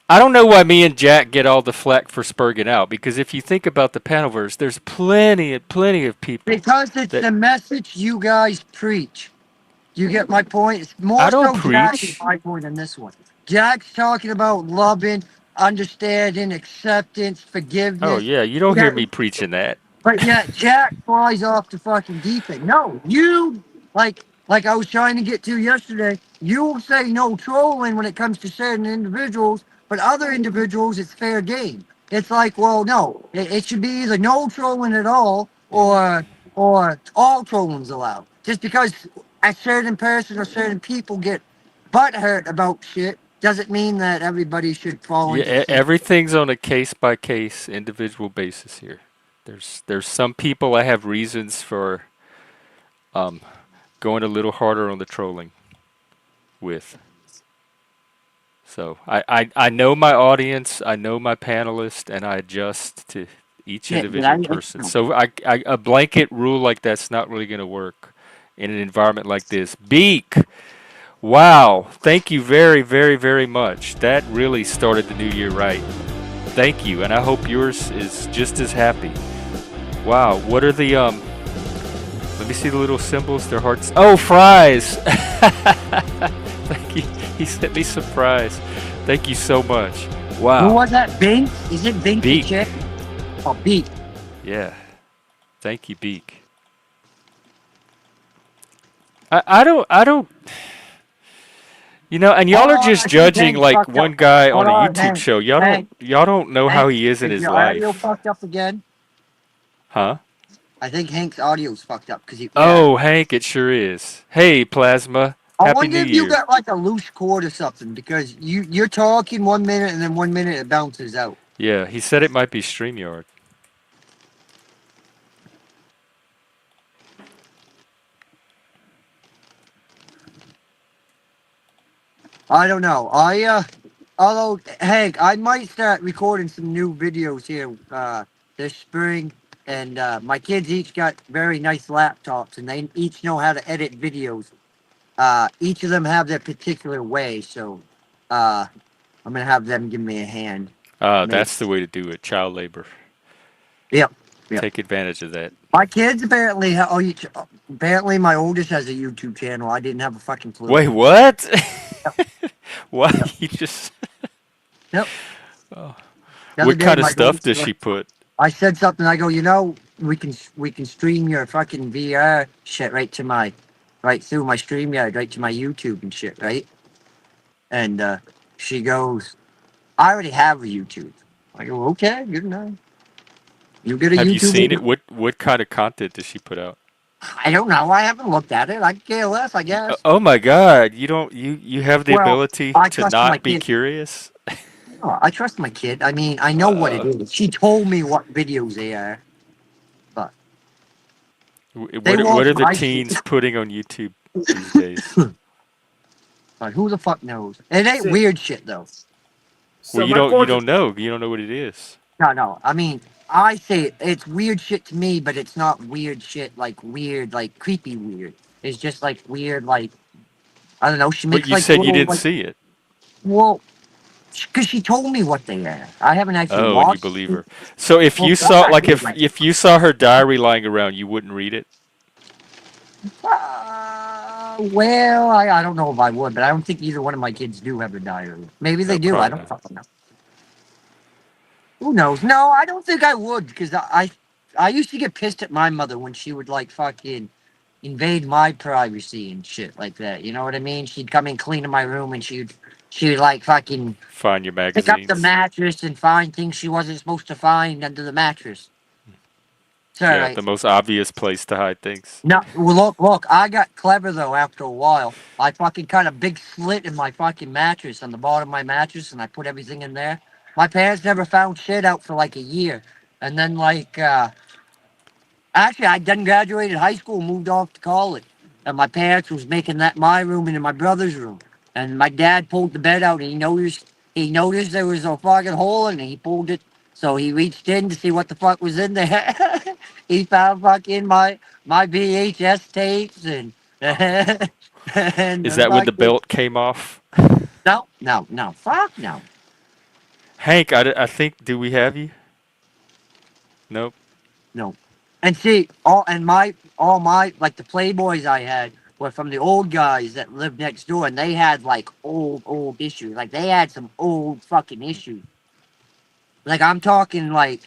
I don't know why me and Jack get all the flack for spurging out because if you think about the panelverse, there's plenty of people Because it's that the message you guys preach. You get my point? It's I more don't so Jack is preach. my point in this one. Jack's talking about loving, understanding, acceptance, Oh forgiveness. yeah, you don't hear Yeah, me preaching that. but yet Jack flies off the fucking deep end. No, you like I was trying to get to yesterday. You say no trolling when it comes to certain individuals, but other individuals it's fair game. It's like, well, no, it should be either no trolling at all, Mhm. or all trolling's allowed. Just because a certain person or certain people get butt hurt about shit doesn't mean that everybody should fall into the Yeah, same. everything's on a case by case, individual basis here. There's some people I have reasons for um going a little harder on the trolling with. So I know my audience, I know my panelists, and I adjust to each Yeah, but individual person. So a blanket rule like that's not really going to work in an environment like this. Beak, wow, thank you very, very, very much. That really started the new year right. Thank you, and I hope yours is just as happy. Wow, what are the Let me see the little symbols. Their hearts. Oh, fries! Thank you. He sent me some fries. Thank you so much. who Wow. was that? Bink? Is it Bink the Beak. chick? Oh, Beak. Yeah. Thank you, Beak. I don't. And Hold y'all are on, just I think judging Hank's like fucked one up. guy Hold on a on, YouTube Hank. show. Y'all don't know how Hank, he is in is his your audio life, fucked up again? huh? I think Hank's audio's fucked up because yeah. Oh, Hank, it sure is. Hey, Plasma. I Happy wonder New if you Year. got like a loose cord or something because you're talking 1 minute and then 1 minute it bounces out. Yeah, he said it might be StreamYard. I don't know. Although Hank, I might start recording some new videos here this spring, and my kids each got very nice laptops, and they each know how to edit videos. Each of them have their particular way, so uh, I'm gonna have them give me a hand. Maybe. That's the way to do it. Child labor. Yep. Yep. Take advantage of that. My kids apparently. Apparently my oldest has a YouTube channel. I didn't have a fucking clue. Wait, what? Yep. Why Yep. you just? Yep. Oh. The other What day, kind of my stuff oldest. does she put? I said something. I go, we can stream your fucking VR shit right through my StreamYard, right to my YouTube and shit, right? And she goes, I already have a YouTube. I go, okay, good enough. You get a Have you seen it? YouTube? What kind of content does she put out? I don't know. I haven't looked at it. I care less, I guess. Oh my God! You don't you have the Well, ability I to trust my not be kid. curious? Oh, I trust my kid. I mean, I know what it Uh, is. She told me what videos they are, but they what watch are the my shit. teens putting on YouTube these days? But who the fuck knows? It ain't See, weird shit though. Well, so you my don't you point is, don't know. You don't know what it is. No, no. I mean, I say it's weird shit to me, but it's not weird shit like weird, like creepy weird. It's just like weird, like I don't know. She But makes you like said you little didn't like see it. well, because she told me what they are. I haven't actually Oh, and you watched. believe her. So if Well, you God, saw I like do, if you saw her diary lying around, you wouldn't read it. well, I don't know if I would, but I don't think either one of my kids do have a diary. Maybe they No, do. I probably don't not. fucking know. Who knows? No, I don't think I would because I used to get pissed at my mother when she would like fucking invade my privacy and shit like that. You know what I mean? She'd come and clean in my room and she'd like fucking Find your pick up the magazines. mattress and find things she wasn't supposed to find under the mattress. It's all Yeah, right. the most obvious place to hide things. No, well, look. I got clever though. After a while, I fucking cut a big slit in my fucking mattress on the bottom of my mattress, and I put everything in there. My parents never found shit out for like a year, and then actually, I done graduated high school, moved off to college, and my parents was making that my room into my brother's room. And my dad pulled the bed out, and he noticed there was a fucking hole in it. He pulled it, so he reached in to see what the fuck was in there. He found fucking my VHS tapes and and Is the that when the fucking belt came off? no, fuck no. Hank, I think, do we have you? Nope. No. And see, all my like the Playboys I had were from the old guys that lived next door, and they had like old issues. Like they had some old fucking issues. Like I'm talking like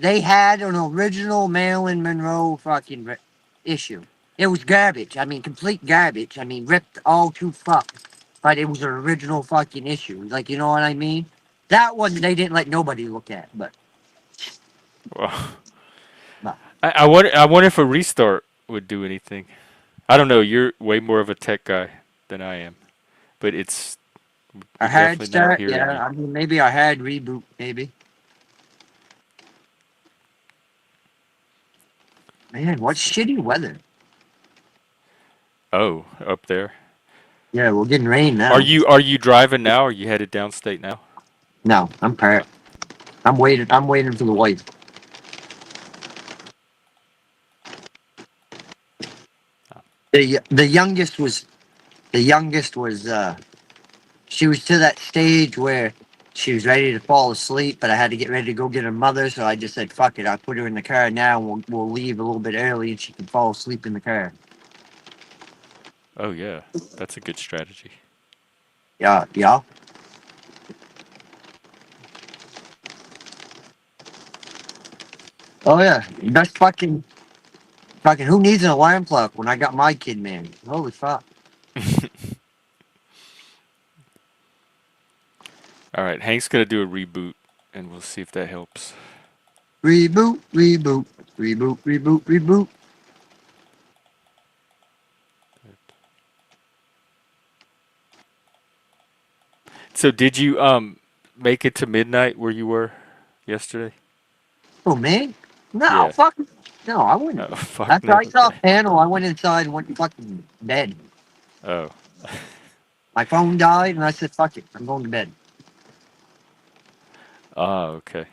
they had an original Marilyn Monroe fucking issue. It was garbage. I mean, complete garbage. I mean, ripped all to fuck. But it was an original fucking issue. Like you know what I mean? That one they didn't let nobody look at, but. Well, No. I wonder if a restart would do anything. I don't know. You're way more of a tech guy than I am, but A we're hard definitely not start, hearing you. yeah. I mean, maybe a hard reboot, maybe. Man, what So, shitty weather. oh, up there. Yeah, we're getting rain Are now. you driving now? Or are you headed downstate now? No, I'm part. I'm waiting. I'm waiting for the wife. The youngest was she was to that stage where she was ready to fall asleep, but I had to get ready to go get her mother, so I just said, "Fuck it." I put her in the car now, and we'll leave a little bit early, and she can fall asleep in the car. Oh yeah, that's a good strategy. Yeah, yeah. Oh yeah, best fucking. Who needs an alarm clock when I got my kid, man? Holy fuck. All right, Hank's gonna do a reboot, and we'll see if that helps. Reboot, reboot, reboot, reboot, reboot. So did you make it to midnight where you were yesterday? Oh man, no, Yeah. fuck, no, I wouldn't. Oh fuck After no. I saw a Okay. panel, I went inside and went to fucking bed. Oh. My phone died, and I said, "Fuck it, I'm going to bed." Ah, okay.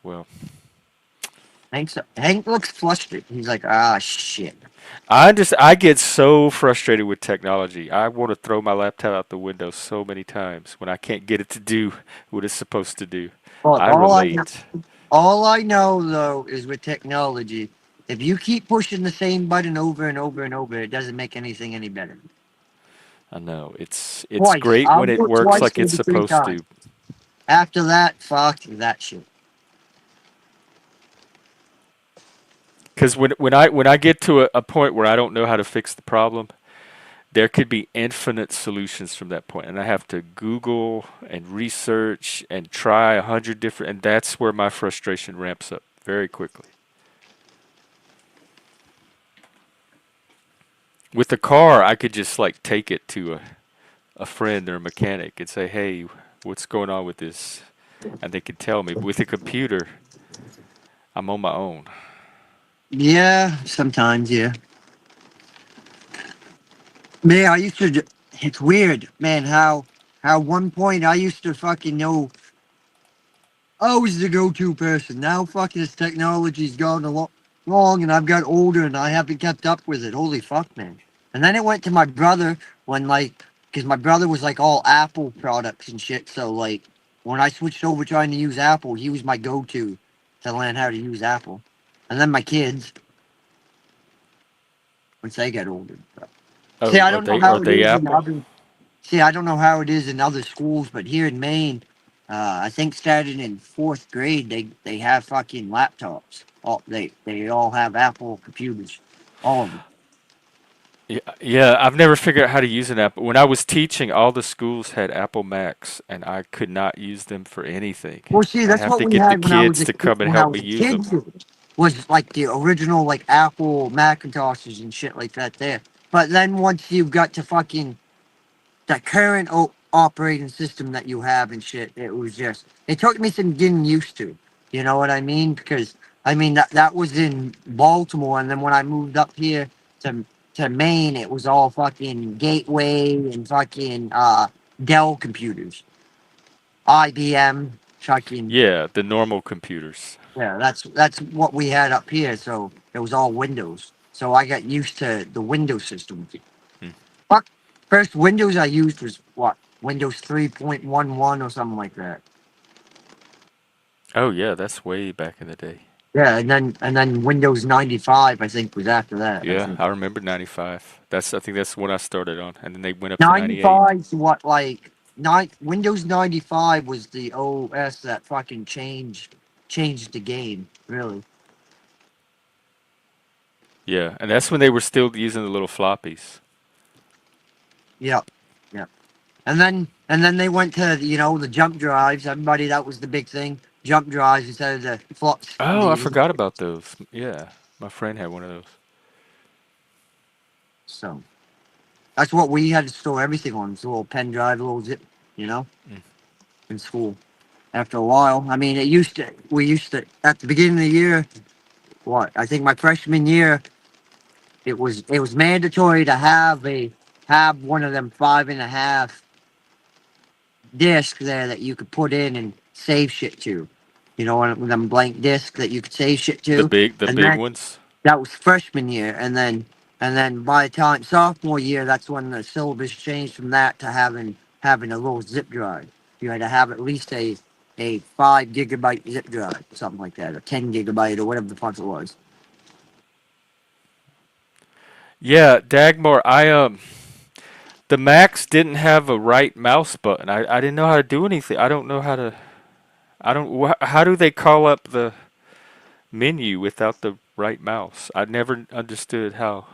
Well, Hank looks flustered. He's like, "Ah, shit." I get so frustrated with technology. I want to throw my laptop out the window so many times when I can't get it to do what it's supposed to do. Well, I relate. all I know though is with technology, if you keep pushing the same button over and over and over, it doesn't make anything any better. I know. It's Twice, great I'll when do it it works twice, like it's maybe three supposed times. to. After that, fuck that shit. Because when I get to a point where I don't know how to fix the problem, there could be infinite solutions from that point, and I have to Google and research and try 100 different, and that's where my frustration ramps up very quickly. With the car, I could just like take it to a friend or a mechanic and say, "Hey, what's going on with this?" And they could tell me. But with a computer, I'm on my own. Yeah, sometimes, yeah. Man, it's weird, man. How one point I used to fucking know I was the go-to person. Now fucking this technology's gone long, and I've got older, and I haven't kept up with it. Holy fuck, man! And then it went to my brother when because my brother was like all Apple products and shit. So like, when I switched over trying to use Apple, he was my go-to to learn how to use Apple. And then my kids, once they get older. See, Oh, I are don't know they are how it they is in Apple? other. See, I don't know how it is in other schools, but here in Maine, I think starting in fourth grade, they have fucking laptops. They all have Apple computers, all of them. Yeah, yeah. I've never figured out how to use an Apple. When I was teaching, all the schools had Apple Macs, and I could not use them for anything. Well, see, I'd that's have what to we get the had when I was kids a to come and when I help me was a use kid. them. Too, was like the original like Apple Macintoshes and shit like that there. But then once you got to fucking the current operating system that you have and shit, it took me some getting used to. You know what I mean? Because I mean that was in Baltimore, and then when I moved up here to to Maine, it was all fucking Gateway and fucking Dell computers, IBM, fucking Yeah, the normal computers. yeah. That's what we had up here. So it was all Windows. So I got used to the Windows system. Hmm. Fuck. First Windows I used was what? Windows 3.11 or something like that. Oh yeah, that's way back in the day. Yeah, and then Windows 95 I think was after that, I Yeah, think. I remember 95. I think that's when I started on, and then they went up to 98. 95 's what like Windows 95 was the OS that fucking changed the game, really. Yeah, and that's when they were still using the little floppies. Yep. Yep. And then And then they went to, the jump drives. Everybody, that was the big thing. Jump drives instead of the flops. Oh, I forgot about those. Yeah, my friend had one of those. So that's what we had to store everything on. It's a little pen drive, a little zip, you know, Mm. in school. After a while, I mean, we used to, at the beginning of the year, what, I think my freshman year, it was mandatory to have one of them 5.5 discs there that you could put in and save shit to. One of them blank discs that you could save shit to. The And big then ones. that was freshman year, and then by the time sophomore year, that's when the syllabus changed from that to having a little zip drive. You had to have at least a 5 gigabyte zip drive, something like that, or 10 gigabyte, or whatever the fuck it was. Yeah, Dagmar. The Macs didn't have a right mouse button. I didn't know how to do anything. I don't know how to. I don't. How do they call up the menu without the right mouse? I never understood how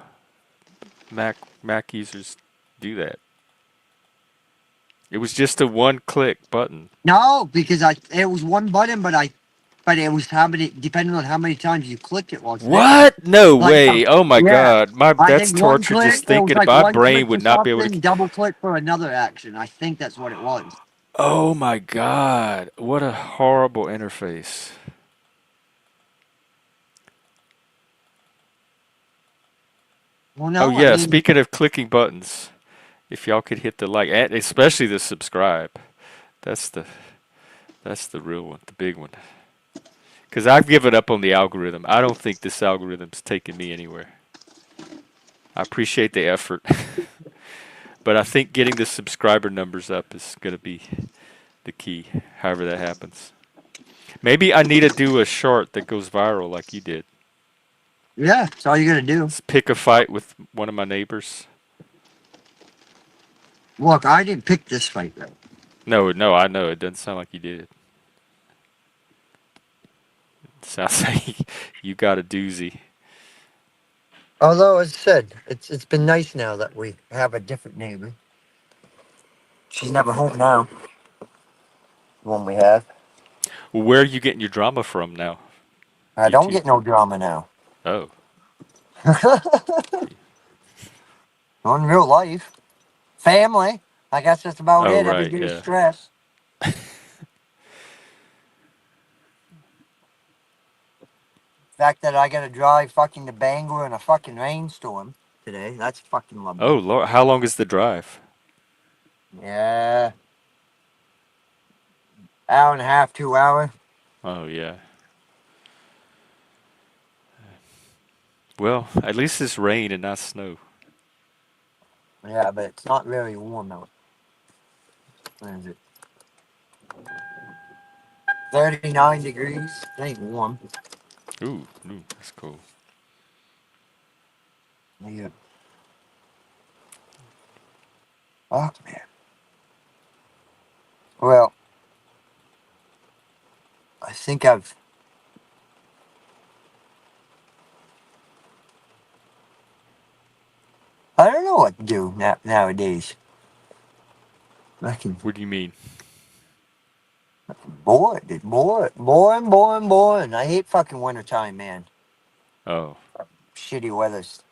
Mac users do that. It was just a one click button. No, because it was one button, but it was how many, depending on how many times you clicked it while it's there. What? No Like, way. Oh my yeah, god. My I that's think one torture click. just It was thinking like my one brain click for would not be able something, to. double click for another action. I think that's what it was. Oh my god. What a horrible interface. Well, Oh no, I yeah, mean, speaking of clicking buttons, if y'all could hit the like and especially the subscribe. That's the that's the real one, the big one. Cuz I've given up on the algorithm. I don't think this algorithm's taking me anywhere. I appreciate the effort, but I think getting the subscriber numbers up is going to be the key, however that happens. Maybe I need to do a short that goes viral like you did. yeah, that's all you gotta do. Just pick a fight with one of my neighbors. Look, I didn't pick this fight though. No, no, I know it doesn't sound like you did. It sounds like you got a doozy. Although, as I said, it's been nice now that we have a different neighbor. She's never home now. The one we have. Well, where are you getting your drama from now? I You don't two. get no drama now. Oh, Not in real life. Family. I guess that's about oh it. Every right, day yeah. stress. Fact that I gotta drive fucking to Bangor in a fucking rainstorm today. That's fucking Oh lovely. Lord, how long is the drive? Yeah. Hour and a half, 2 hour. Oh yeah. Well, at least it's rain and not snow. Yeah, but it's not very warm out. What is it? 39 degrees. It ain't warm. Ooh, that's cool. Yeah. Fuck, man. Well, I think I don't know what to do nowadays. Fucking What do you mean? bored. It's boring. I hate fucking wintertime, man. Oh, Shitty weather's.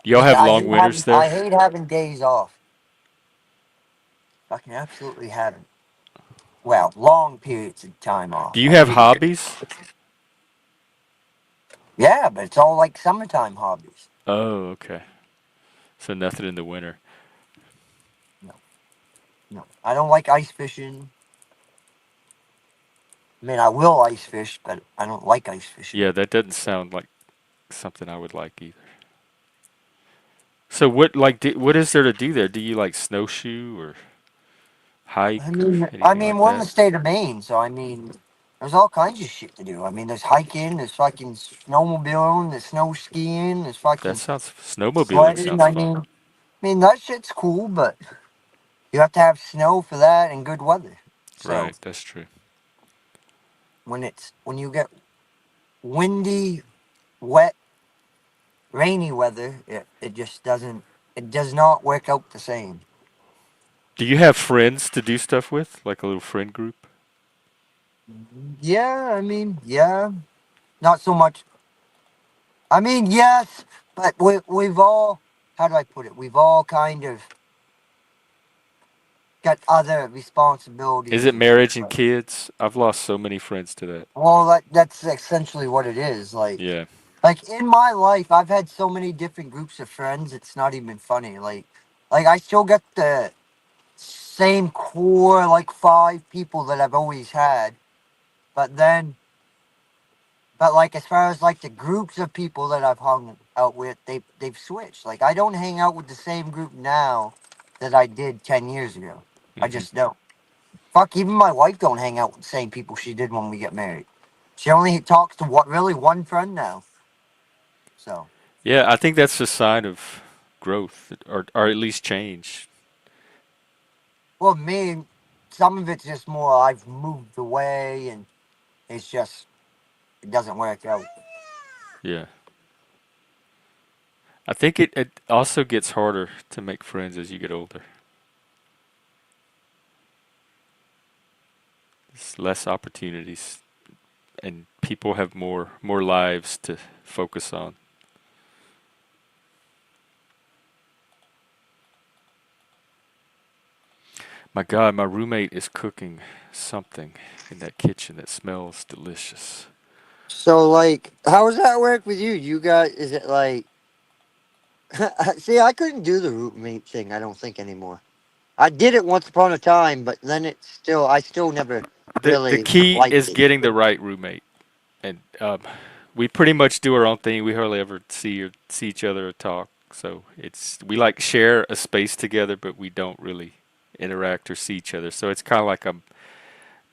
do y'all have I long hate winters having there? I hate having days off. Fucking absolutely having. Well, long periods of time Do off. you I have hate it. hobbies? Yeah, but it's all like summertime hobbies. Oh, okay. So nothing in the winter. No, no. I don't like ice fishing. I mean, I will ice fish, but I don't like ice fishing. Yeah, that doesn't sound like something I would like either. So what is there to do there? Do you like snowshoe or I hike or mean, I anything mean, like we're in the that? state of Maine, so I mean, there's all kinds of shit to do. I mean, there's hiking, there's fucking snowmobiling, there's snow skiing, there's That fucking sounds snowmobiling sledding. sounds I fun. mean, that shit's cool, but you have to have snow for that and good weather. So Right, that's true. when you get windy, wet, rainy weather, it just doesn't, it does not work out the same. Do you have friends to do stuff with, like a little friend group? Yeah, I mean, yeah, not so much. I mean, yes, but we've all, how do I put it? We've all kind of got other Is responsibilities it and shit. marriage and kids? I've lost so many friends to that. Well, that's essentially what it is. Yeah. Like in my life, I've had so many different groups of friends. It's not even funny. Like I still get the same core, like 5 people that I've always had. But then, but like as far as like the groups of people that I've hung out with, they've switched. Like I don't hang out with the same group now that I did 10 years ago. I Hmm. just don't. Fuck, even my wife don't hang out with the same people she did when we get married. She only talks to what really one friend now. So, Yeah, I think that's a sign of growth, or at least change. well, me, some of it's just more I've moved away and it's just it doesn't work out. Yeah. I think it also gets harder to make friends as you get older. There's less opportunities, and people have more lives to focus on. My God, my roommate is cooking something in that kitchen that smells delicious. So, like, how does that work with you? You got is it like? See, I couldn't do the roommate thing. I don't think anymore. I did it once upon a time, but then I still never The really key liked is it. getting the right roommate, and we pretty much do our own thing. We hardly ever see each other or talk. So it's we like share a space together, but we don't really interact or see each other. So it's kind of like I'm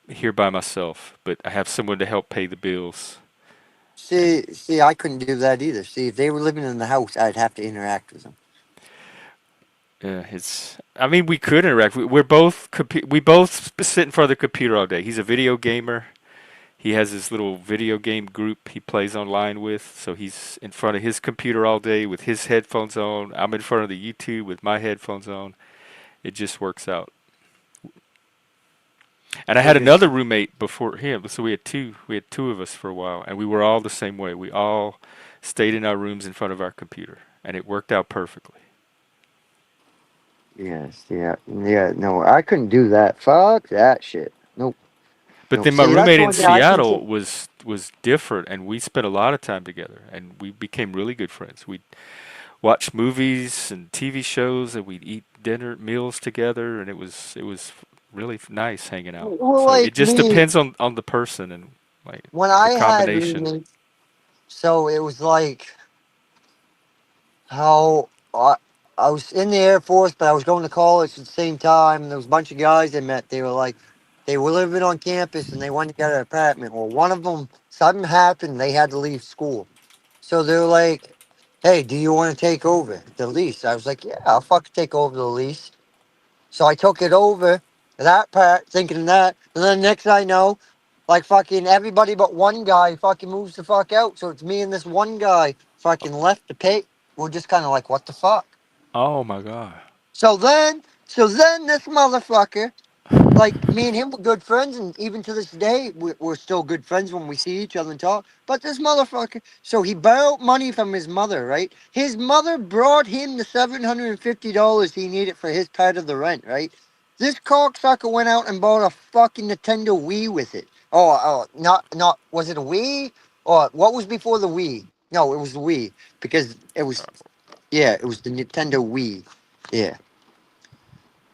here by myself, but I have someone to help pay the bills. And See, I couldn't do that either. See, if they were living in the house, I'd have to interact with them. it's. I mean, we could interact. We're both we both sit in front of the computer all day. He's a video gamer. He has his little video game group he plays online with. So he's in front of his computer all day with his headphones on. I'm in front of the YouTube with my headphones on. It just works out. And I So had just another roommate before him. So we had two of us for a while, and we were all the same way. We all stayed in our rooms in front of our computer, and it worked out perfectly. yes, yeah, yeah. No, I couldn't do that. Fuck that shit. Nope, But nope. then my See, that's roommate in one thing I can say. Seattle was different, and we spent a lot of time together, and we became really good friends. We'd watch movies and TV shows, and we'd eat dinner meals together, and it was really nice hanging out. Well, So it like just me, depends on the person and like when the I had combination. roommates, so it was like how I was in the Air Force, but I was going to college at the same time. And there was a bunch of guys I met. They were like, they were living on campus and they wanted to get an apartment. Well, one of them, something happened. They had to leave school. So they're like, hey, do you want to take over the lease? I was like, yeah, I'll fucking take over the lease. So I took it over, that part, thinking that. And then next I know, like fucking everybody but one guy fucking moves the fuck out. So it's me and this one guy fucking left to pay. We're just kind of like, what the fuck? Oh my God. So then this motherfucker, like me and him were good friends, and even to this day, we're still good friends when we see each other and talk. But this motherfucker, so he borrowed money from his mother, right? His mother brought him the $750 he needed for his part of the rent, right? This cocksucker went out and bought a fucking Nintendo Wii with it. Oh, not was it a Wii or what was before the Wii? No, it was the Wii because it was yeah, it was the Nintendo Wii. Yeah.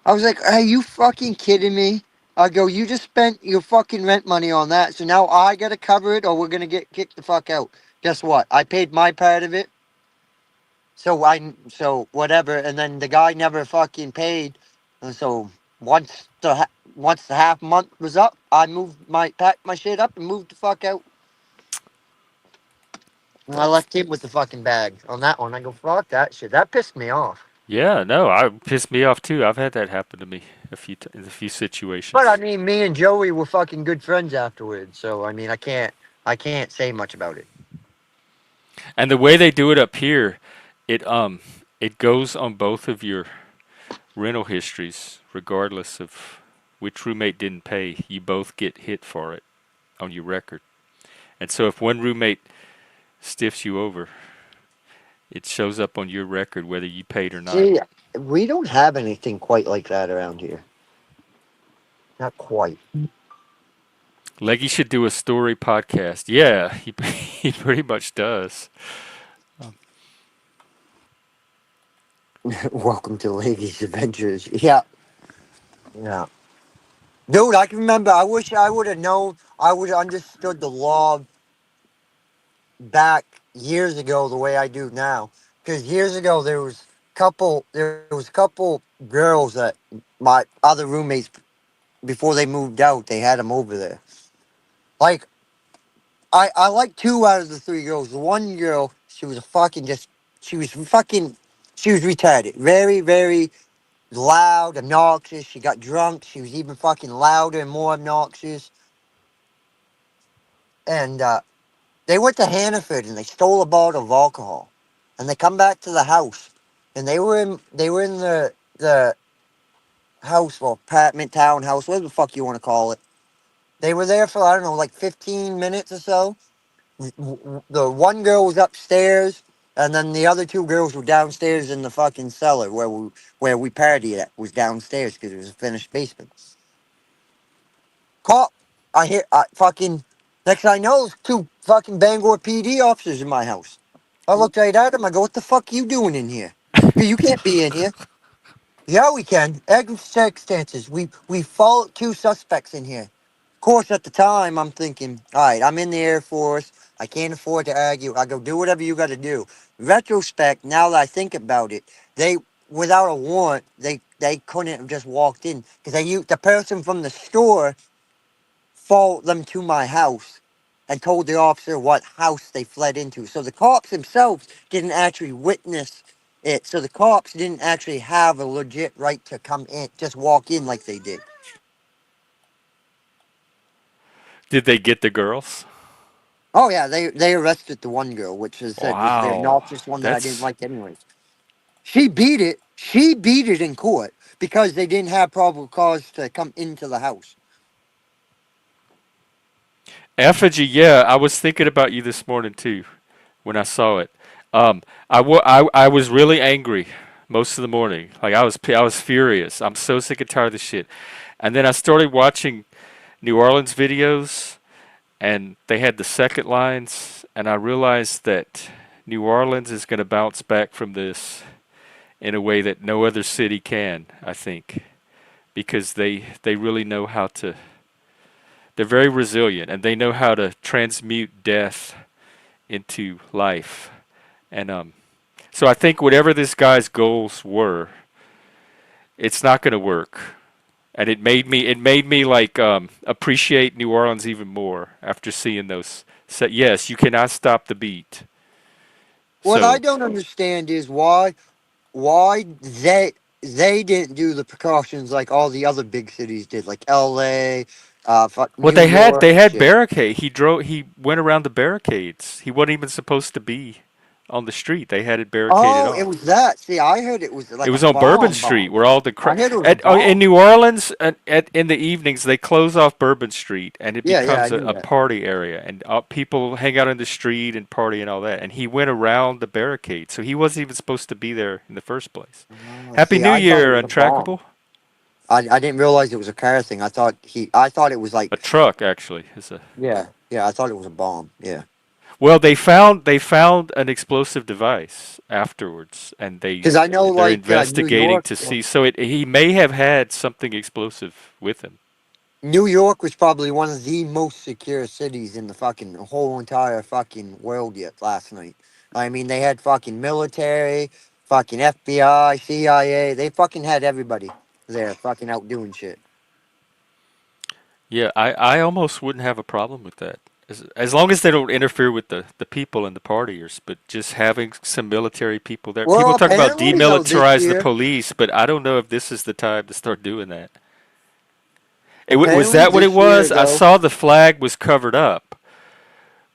I was like, are you fucking kidding me? I go, you just spent your fucking rent money on that, so now I gotta cover it or we're gonna get kicked the fuck out. Guess what? I paid my part of it, so whatever, and then the guy never fucking paid. And so once the half month was up, I packed my shit up and moved the fuck out. And I That's left him with the fucking bag on that one. I go, fuck that shit. That pissed me off. Yeah, no, I pissed me off too. I've had that happen to me in a few But I situations. mean, me and Joey were fucking good friends afterwards. So I mean, I can't say much about it. And the way they do it up here, it it goes on both of your rental histories. regardless of which roommate didn't pay. You both get hit for it on your record. And so if one roommate stiffs you over, it shows up on your record whether you paid or not. See, we don't have anything quite like that around here. Not quite. Leggy should do a story podcast. Yeah, he he pretty much does. Welcome to Ladies Adventures. Yeah, yeah. Dude, I can remember. I wish I would have known. I would have understood the law back years ago the way I do now. Because years ago there was a couple girls that my other roommates before they moved out they had them over there. Like I like two out of the three girls. The one girl she was a fucking just she was fucking she was retarded. Very very loud, obnoxious. She got drunk. She was even fucking louder and more obnoxious. And they went to Hannaford and they stole a bottle of alcohol, and they come back to the house, and they were in the house, well, apartment, townhouse, whatever the fuck you want to call it. They were there for I don't know, like 15 minutes or so. The one girl was upstairs, and then the other two girls were downstairs in the fucking cellar where we partied at was downstairs because it was a finished basement. Call. I hear. I fucking. Next thing I know, there's two fucking Bangor PD officers in my house. I looked right at them. I go, "What the fuck you doing in here? You can't be in here." Yeah, we can. Egg circumstances. We followed two suspects in here. Of course, at the time, I'm thinking, all right, I'm in the Air Force. I can't afford to argue. I go, do whatever you got to do. Retrospect, now that I think about it, they, without a warrant, they couldn't have just walked in because the person from the store followed them to my house and told the officer what house they fled into. So the cops themselves didn't actually witness it. So the cops didn't actually have a legit right to come in, just walk in like they did. Did they get the girls? Oh yeah, they arrested the one girl, which I said was the Wow, obnoxious one that I didn't that's like anyways. She beat it. She beat it in court because they didn't have probable cause to come into the house. effigy. Yeah, I was thinking about you this morning too when I saw it. I was really angry most of the morning. Like I was furious. I'm so sick and tired of this shit. And then I started watching New Orleans videos, and they had the second lines, and I realized that New Orleans is going to bounce back from this in a way that no other city can, I think, because they really know how to. They're very resilient, and they know how to transmute death into life. And so I think whatever this guy's goals were, it's not going to work. And it made me like appreciate New Orleans even more after seeing those. Yes, you cannot stop the beat. What I So don't understand is why they didn't do the precautions like all the other big cities did, like L.A., fuck well, New York they and had shit. barricade. He went around the barricades. He wasn't even supposed to be on the street. They had it barricaded Oh, it off. was that. See, I heard it was It like a was on Bourbon bomb Street bomb. where all the I heard it was a in bomb. New Orleans in the evenings they close off Bourbon Street and it Yeah, yeah, I becomes knew a that. party area and people hang out in the street and party and all that. And he went around the barricade, so he wasn't even supposed to be there in the first place. Happy See, New I thought it Year, was a bomb. Untrackable. I didn't realize it was a car thing. I thought it was A like, truck actually is a. yeah, I thought it was a bomb. Yeah. Well, they found an explosive device afterwards, and Because I know they're like New investigating York, to see. So he may have had something explosive with him. New York was probably one of the most secure cities in the fucking whole entire fucking world yet last night. I mean, they had fucking military, fucking FBI, CIA. They fucking had everybody there fucking out doing shit. Yeah, I almost wouldn't have a problem with that. As long as they don't interfere with the people and the partiers, but just having some military people there. Well, People talk about apparently though this demilitarize the year, police, but I don't know if this is the time to start doing that. Was apparently that what it this year was? I though, saw the flag was covered up,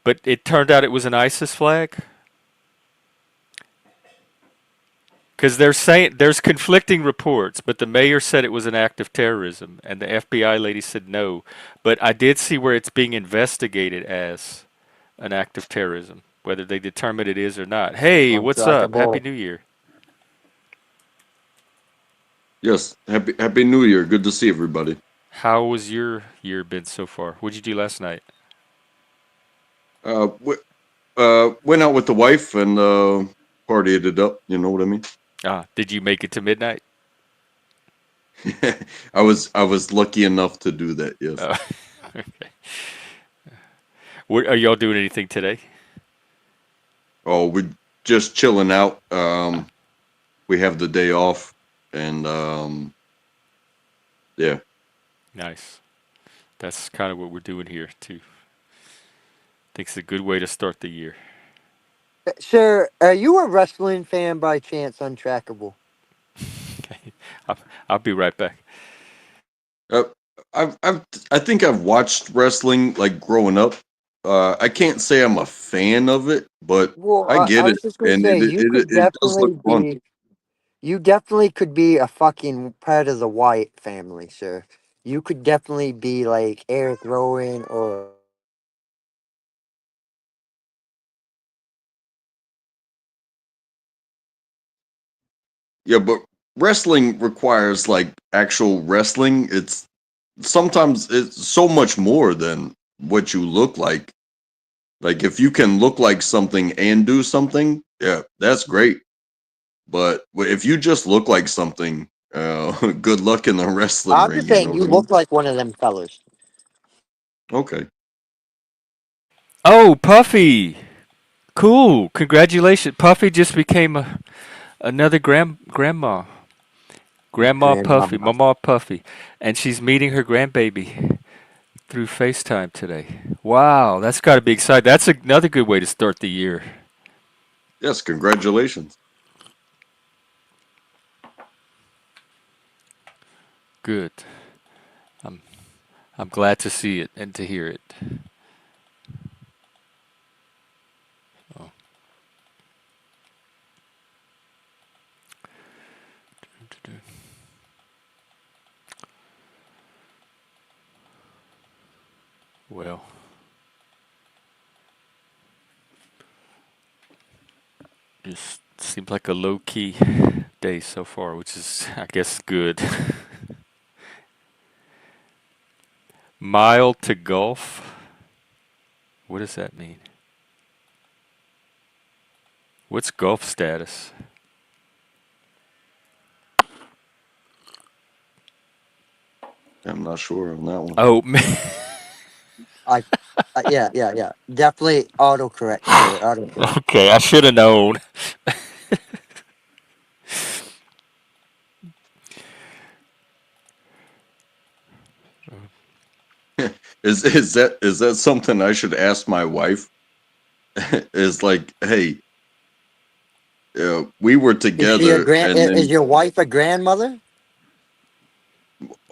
but it turned out it was an ISIS flag. Because they're saying there's conflicting reports, but the mayor said it was an act of terrorism, and the FBI lady said no. But I did see where it's being investigated as an act of terrorism, whether they determine it is or not. Hey, what's up? Happy Untrackable. New Year. Yes, Happy New Year. Good to see everybody. How was your year been so far? What'd you do last night? Uh, w- went out with the wife and partied it up. You know what I mean? Ah, did you make it to midnight? I was lucky enough to do that. Yes. Uh, okay. What, are y'all doing anything today? Oh, we're just chilling out. We have the day off, and yeah. Nice. That's kind of what we're doing here too. Think it's a good way to start the year. Sir, are you a wrestling fan by chance, Untrackable? Okay. I'll, I'll be right back. Uh, I think I've watched wrestling like growing up. I can't say I'm a fan of it, but Well, I I get it, was just gonna and say you could it does look definitely fun. be. You definitely could be a fucking part of the White family, sir. You could definitely be like Eric Rowan or Yeah, but wrestling requires like actual wrestling. It's sometimes it's so much more than what you look like. Like if you can look like something and do something, yeah, that's great. But if you just look like something, good luck in the wrestling I'm just ring. You saying know you what I mean? look like one of them fellas. Okay. Oh, Puffy! Cool. Congratulations. Puffy just became another grandma. Grandma Puffy, Grandmama. Mama Puffy. And she's meeting her grandbaby through FaceTime today. Wow, that's got to be exciting. That's another good way to start the year. Yes, congratulations. Good. I'm I'm glad to see it and to hear it. Oh. Well, just seems like a low key day so far, which is, I guess, good. Mild to Gulf. What does that mean? What's Gulf status? I'm not sure on that one. Oh, man. I, yeah. Definitely autocorrect, sir. Autocorrect. Okay, I should have known. Is that something I should ask my wife? Is like, hey, we were Is she a together, and is then your wife a grandmother?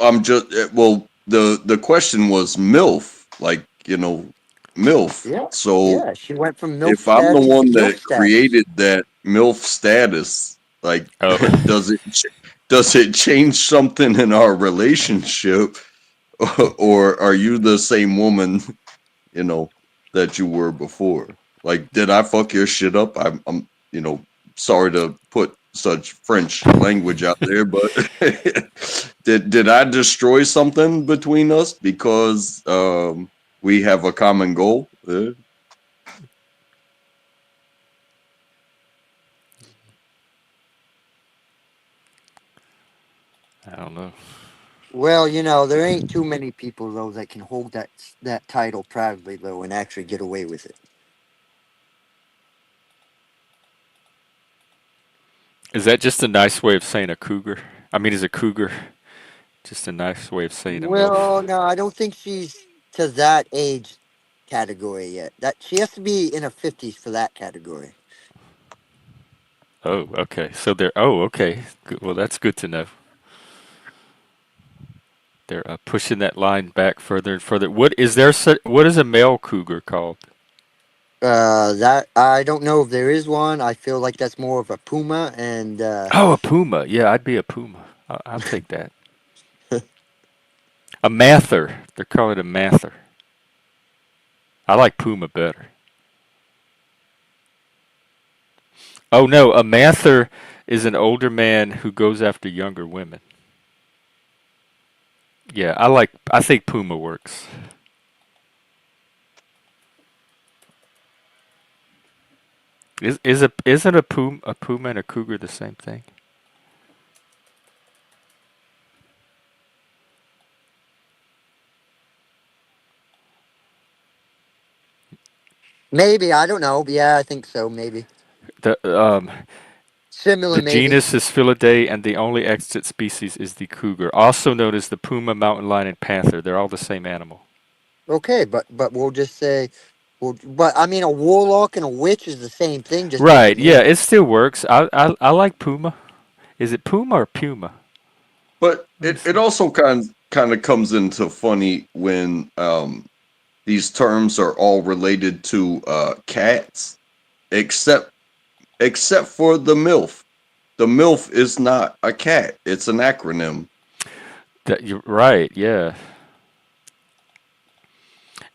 I'm just well, the question was MILF, like MILF. Yeah. So Yeah, she went from milk if I'm the status to one guilt that status. created that MILF status, like, Oh, does it change something in our relationship, or are you the same woman, you know, that you were before? Like, did I fuck your shit up? I'm sorry to put such French language out there, but did I destroy something between us because we have a common goal? I don't know. Well, there ain't too many people though that can hold that title proudly though and actually get away with it. Is that just a nice way of saying a cougar? I mean, is a cougar just a nice way of saying a MILF? Well, no, I don't think she's to that age category yet. That she has to be in her 50s for that category. Oh, okay. So they're, oh, okay. Good. Well, that's good to know. They're pushing that line back further and further. What is there? What is a male cougar called? That I don't know if there is one. I feel like that's more of a puma, and Oh, a puma. Yeah, I'd be a puma. I'll take that. A mather. They're calling it a mather. I like puma better. Oh no, a mather is an older man who goes after younger women. Yeah, I think puma works. Isn't a puma and a cougar the same thing? maybe I don't know. Yeah, I think so. Maybe The similar. the Maybe. genus is Felidae and the only extant species is the cougar, also known as the puma, mountain lion, and panther. They're all the same animal. Okay, but we'll just say, well, but I mean, a warlock and a witch is the same thing, just Right, different yeah, names. it still works. I like puma. Is it puma or puma? But Let me it see. also kind of comes into funny when these terms are all related to cats, except except for the MILF. The MILF is not a cat; it's an acronym. That you're right, yeah.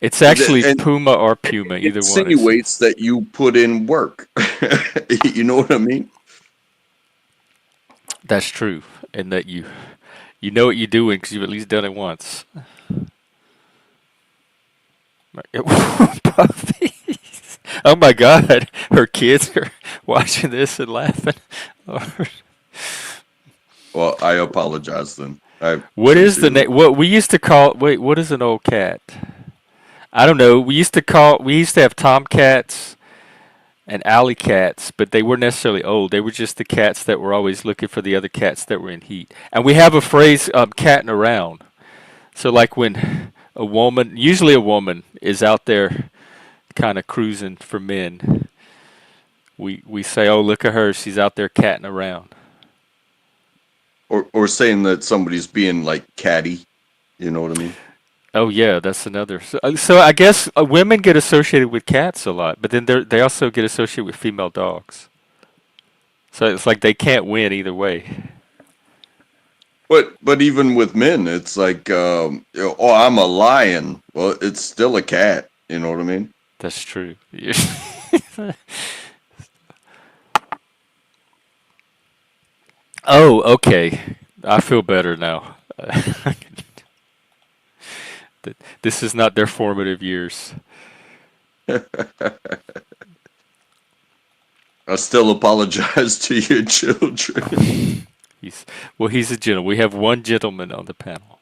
It's And actually and puma or it puma, either one is. insinuates that you put in work. You know what I mean? That's true, and that you know what you're doing because you've at least done it once. Puppies. Oh my God, her kids are watching this and laughing. Well, I apologize then. I What is the sincerely. name? What we used to call? Wait, what is an old cat? I don't know. We used to have tomcats and alley cats, but they weren't necessarily old. They were just the cats that were always looking for the other cats that were in heat. And we have a phrase, catting around. So like when a woman, usually a woman, is out there kind of cruising for men, we say, "Oh, look at her, she's out there catting around." Or saying that somebody's being like catty. You know what I mean? Oh yeah, that's another. So I guess women get associated with cats a lot, but then they also get associated with female dogs. So it's like they can't win either way. But even with men, it's like, oh, I'm a lion. Well, it's still a cat. You know what I mean? That's true. Oh, okay. I feel better now. This is not their formative years. I still apologize to your children. He's he's a gentleman. We have one gentleman on the panel.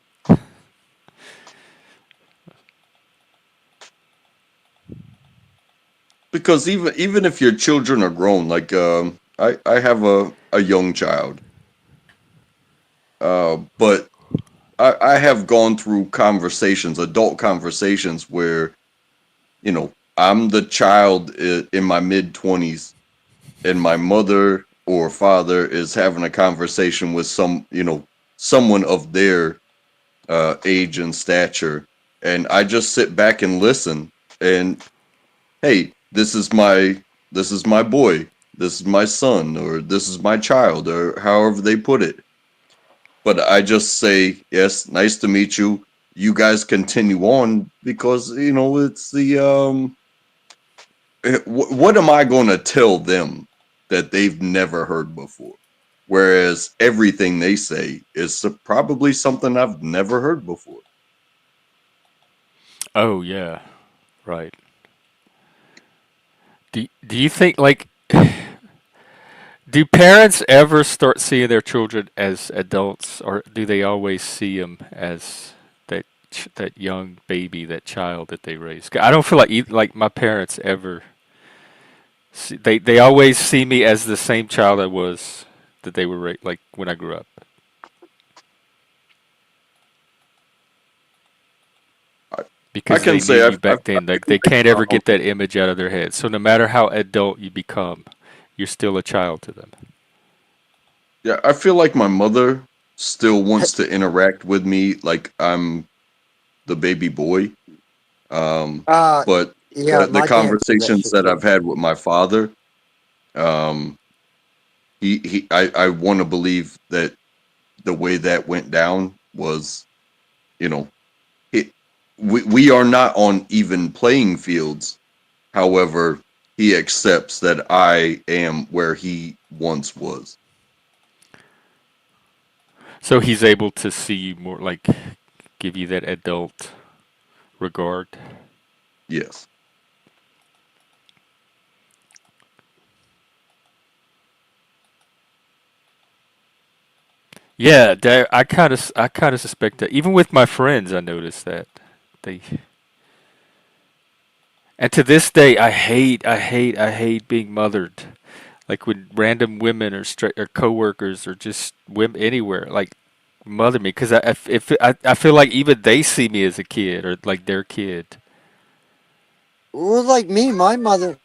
Because even if your children are grown, like I have a young child, but I have gone through conversations, adult conversations, where I'm the child in my mid 20s, and my mother or father is having a conversation with someone of their age and stature, and I just sit back and listen. And hey, this is my boy, this is my son, or this is my child, or however they put it. But I just say, yes, nice to meet you. You guys continue on, because it's the what am I going to tell them that they've never heard before? Whereas everything they say is probably something I've never heard before. Oh yeah, right. Do you think like do parents ever start seeing their children as adults, or do they always see them as that young baby, that child that they raised? I don't feel like like my parents ever. They always see me as the same child I was that they were like when I grew up, I, I because can they knew say you I've back then. I Like feel they like can't ever get that image out of their head. So no matter how adult you become, you're still a child to them. yeah, I feel like my mother still wants to interact with me like I'm the baby boy. Um, Uh, but Yeah, The my parents did that conversations shit that too. I've had with my father, um, I want to believe that the way that went down was, you know, it, we are not on even playing fields. However, he accepts that I am where he once was. So he's able to see you more, like give you that adult regard. Yes. Yeah, I kind of suspect that. Even with my friends, I noticed that they. And to this day, I hate being mothered. Like when random women or coworkers or just women anywhere like mother me because I feel like even they see me as a kid or like their kid. Well, like me, my mother,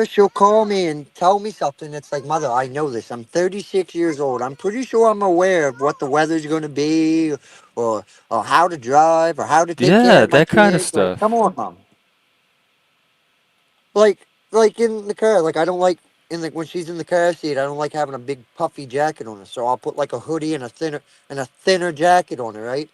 she'll call me and tell me something. It's like, mother, I know this. I'm 36 years old. I'm pretty sure I'm aware of what the weather's going to be, or how to drive, or how to take care Yeah, of my that kind of kids. Like, come stuff. on, mom. Like in the car. Like I don't like in the when she's in the car seat. I don't like having a big puffy jacket on her. So I'll put like a hoodie and a thinner jacket on her. Right,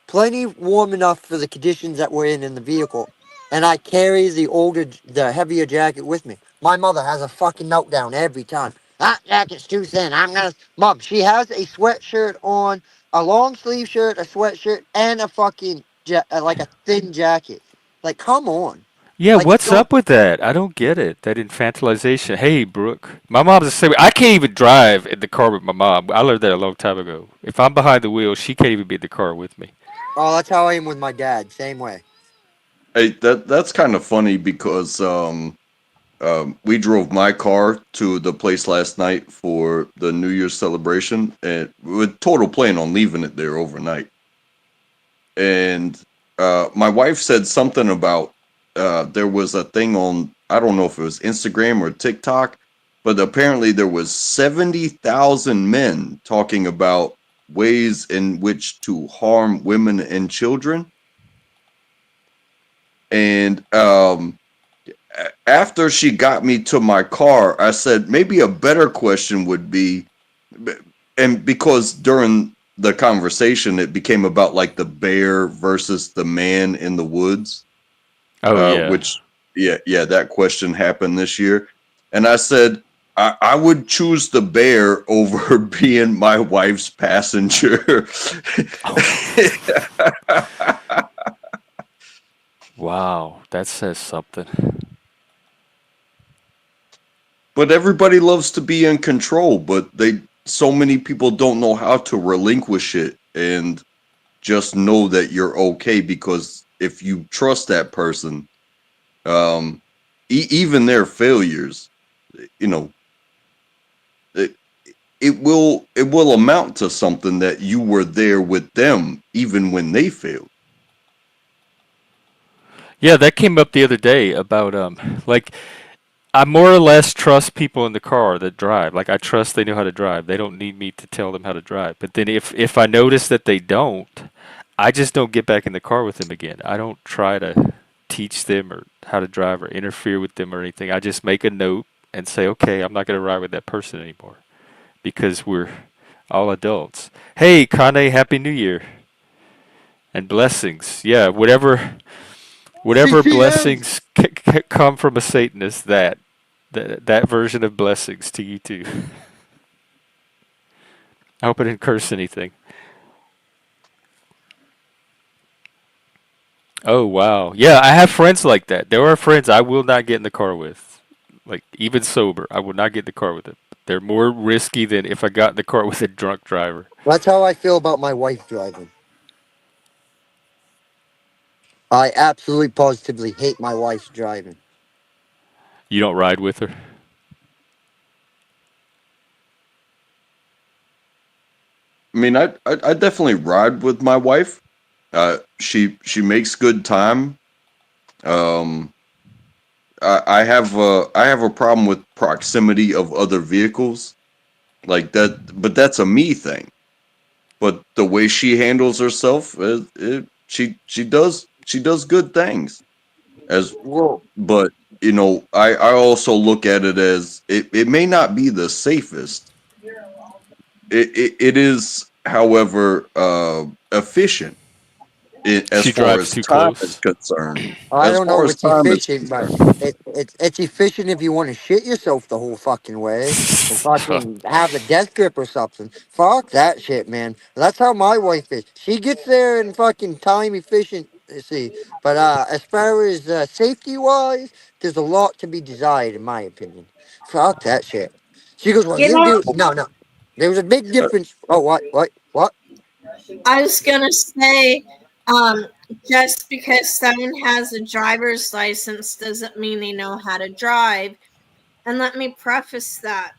plenty warm enough for the conditions that we're in the vehicle, and I carry the heavier jacket with me. My mother has a fucking meltdown every time. That jacket's too thin. I'm gonna, mom. She has a sweatshirt on, a long sleeve shirt, a sweatshirt, and a fucking like a thin jacket. Like, come on. Yeah, Like, what's don't. up with that? I don't get it. That infantilization. Hey, Brooke, my mom's the same. I can't even drive in the car with my mom. I learned that a long time ago. If I'm behind the wheel, she can't even be in the car with me. Oh, that's how I am with my dad. Same way. Hey, that's kind of funny because we drove my car to the place last night for the New Year's celebration, and with total plan on leaving it there overnight. And my wife said something about there was a thing on, I don't know if it was Instagram or TikTok, but apparently there was 70,000 men talking about ways in which to harm women and children. And after she got me to my car, I said maybe a better question would be, and because during the conversation it became about like the bear versus the man in the woods, Oh yeah. which yeah, that question happened this year, and I said I would choose the bear over being my wife's passenger. Wow, that says something. But everybody loves to be in control, but they so many people don't know how to relinquish it and just know that you're okay, because if you trust that person, um even their failures, you know, it, it will amount to something that you were there with them even when they failed. Yeah, that came up the other day about like I more or less trust people in the car that drive. Like I trust they know how to drive. They don't need me to tell them how to drive. But then if I notice that they don't, I just don't get back in the car with them again. I don't try to teach them or how to drive or interfere with them or anything. I just make a note and say, "Okay, I'm not going to ride with that person anymore because we're all adults." Hey, Kane, happy New Year and blessings. Yeah, whatever CCMs. blessings come from a Satanist, that version of blessings to you too. I hope I didn't curse anything. Oh wow, yeah, I have friends like that. There are friends I will not get in the car with, like even sober. I will not get in the car with them. They're more risky than if I got in the car with a drunk driver. That's how I feel about my wife driving. I absolutely positively hate my wife's driving. You don't ride with her. I mean, I definitely ride with my wife. She makes good time. um I have a problem with proximity of other vehicles like that, but that's a me thing. But the way she handles herself, she does good things. as Whoa. but I also look at it as it may not be the safest. It is, however, efficient as She far drives as too time is close. concerned. I As don't know far if as it's time is efficient, but concerned. it's efficient if you want to shit yourself the whole fucking way and fucking have a death grip or something. Fuck that shit, man. That's how my wife is. She gets there in fucking time efficient. You see, but as far as safety wise, there's a lot to be desired, in my opinion. Fuck that shit. She goes, "Well, You you know, do." No, no. There was a big Uh, difference. Oh, what? I was gonna say, um, just because someone has a driver's license doesn't mean they know how to drive. And let me preface that.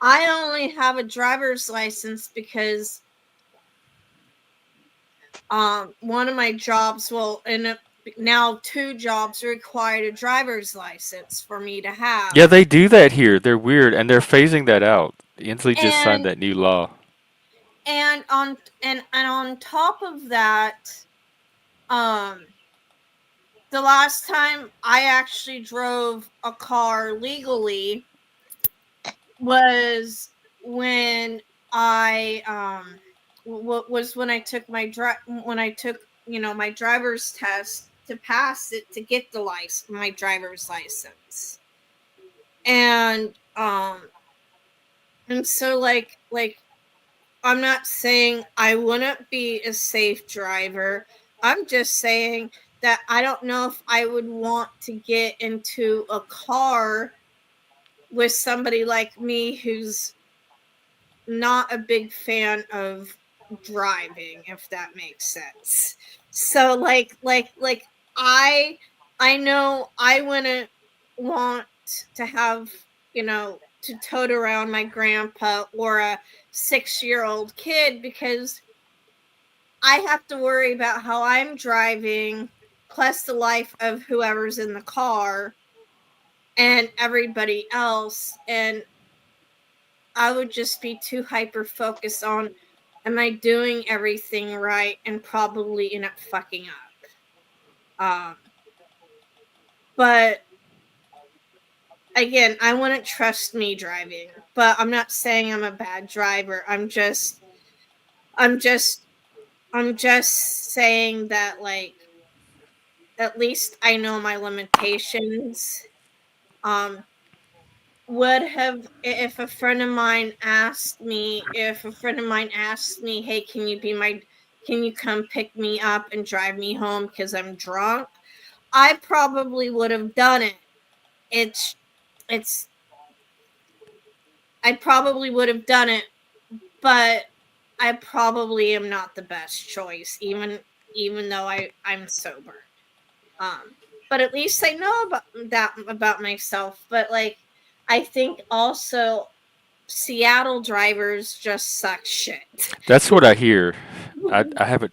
I only have a driver's license because one of my jobs will now two jobs required a driver's license for me to Yeah, have. they do that here. They're weird, and they're phasing that out. Inslee just signed And that new law. on top of that, um the last time I actually drove a car legally was when I was when I took my driver's test to pass it to get my driver's license. And so I'm not saying I wouldn't be a safe driver. I'm just saying that I don't know if I would want to get into a car with somebody like me who's not a big fan of driving, if that makes sense. So I I know I wouldn't want to have, to tote around my grandpa or a 6-year-old kid, because I have to worry about how I'm driving, plus the life of whoever's in the car and everybody else. And I would just be too hyper focused on, am I doing everything right, and probably end up fucking up. But again, I wouldn't trust me driving. But I'm not saying I'm a bad driver. I'm just I'm just saying that, like, at least I know my limitations. Um would have if a friend of mine asked me if a friend of mine asked me, "Hey, can you come pick me up and drive me home because I'm drunk?" I probably would have done it. It's it's I probably would have done it, but I probably am not the best choice, even though I'm sober. Um, but at least I know about myself. But like, I think also Seattle drivers just suck shit. That's what I hear. I haven't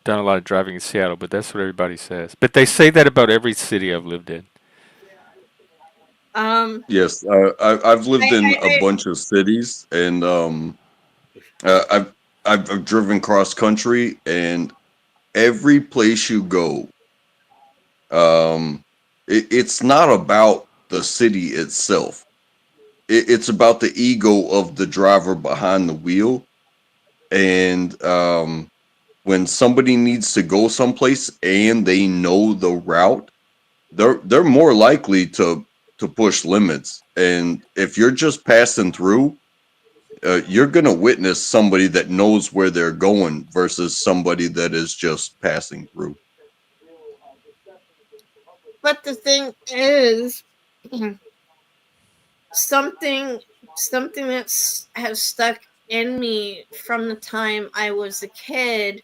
done a lot of driving in Seattle, but that's what everybody says. But they say that about every city I've lived in. um, yes, I've lived in a I bunch of cities, and uh, I've I've driven cross country, and every place you go, um, it's not about the city itself. It's about the ego of the driver behind the wheel, and when somebody needs to go someplace and they know the route, they're more likely to push limits. And if you're just passing through, you're gonna witness somebody that knows where they're going versus somebody that is just passing through. but the thing is, something something has stuck in me from the time I was a kid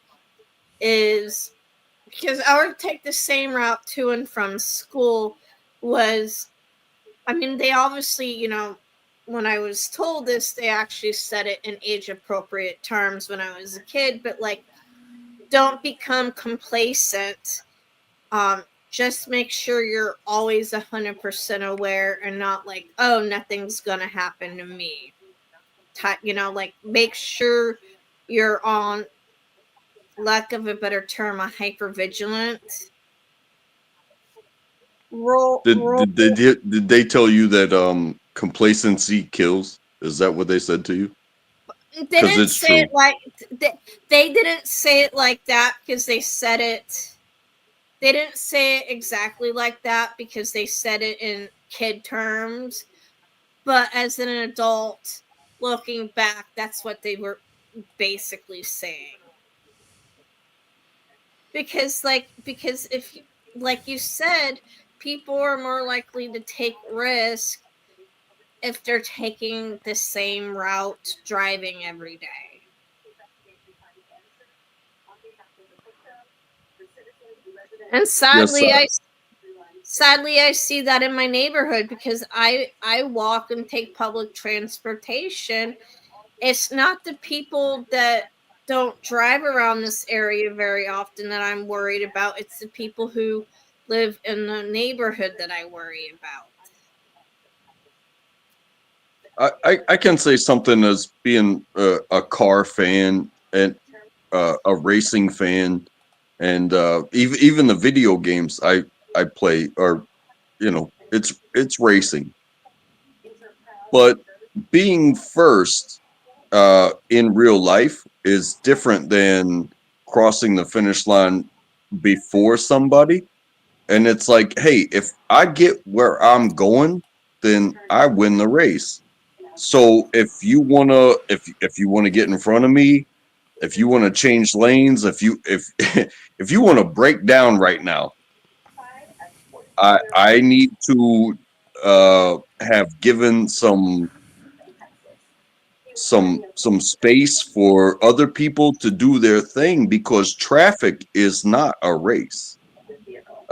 is because I would take the same route to and from school. Was I mean, they obviously, when I was told this, they actually said it in age appropriate terms when I was a kid, but like, don't become complacent. Just make sure you're always 100% aware and not like, oh, nothing's gonna happen to me. Like, make sure you're on, lack of a better term, a hyper vigilant. roll, Did roll. did they tell you that complacency kills? Is that what they said to you? They Because didn't it's say it true. like they didn't say it like that because they said it. They didn't say it exactly like that because they said it in kid terms. But as an adult, looking back, that's what they were basically saying. Because if like you said, people are more likely to take risk if they're taking the same route driving every day. And Yes, sadly I see that in my neighborhood because I walk and take public transportation. It's not the people that don't drive around this area very often that I'm worried about. It's the people who live in the neighborhood that I worry about. I can say something as being a car fan and a racing fan, and even the video games I play are, it's racing. But being first in real life is different than crossing the finish line before somebody. And it's like, hey, if I get where I'm going, then I win the race. So if you wanna get in front of me, if you want to change lanes, if if you want to break down right now, I need to have given some space for other people to do their thing because traffic is not a race.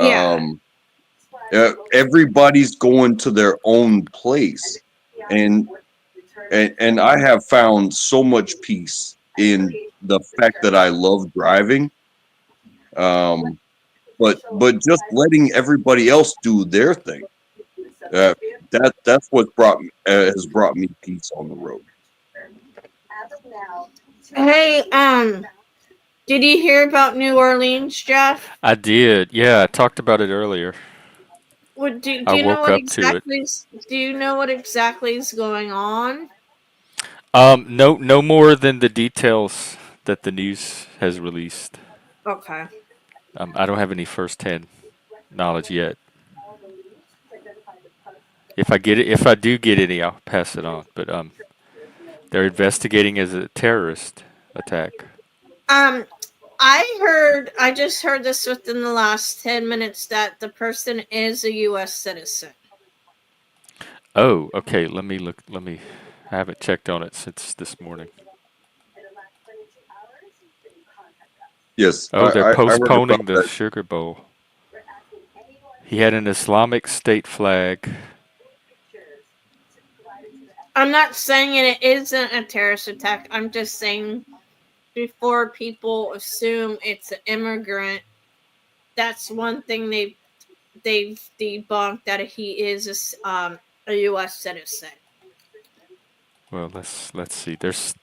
Yeah. Um, everybody's going to their own place, and and I have found so much peace in the fact that I love driving. Um, but just letting everybody else do their thing. Uh, that's what has brought me peace on the road. Hey, did you hear about New Orleans, Jeff? I did. Yeah, I talked about it earlier. What do I you know woke what up to it. exactly do you know what exactly is going on? No more than the details that the news has released. Okay. I don't have any first-hand knowledge yet. If I do get any, I'll pass it on. But they're investigating as a terrorist attack. Um, I just heard this within the last 10 minutes that the person is a US citizen. Oh, okay. Let me look. I haven't checked on it since this morning. Yes, Oh, they're I heard about postponing the that. Sugar Bowl. He had an Islamic State flag. I'm not saying it isn't a terrorist attack. I'm just saying before people assume it's an immigrant, that's one thing they've debunked that he is a U.S. citizen. Well, let's see. There's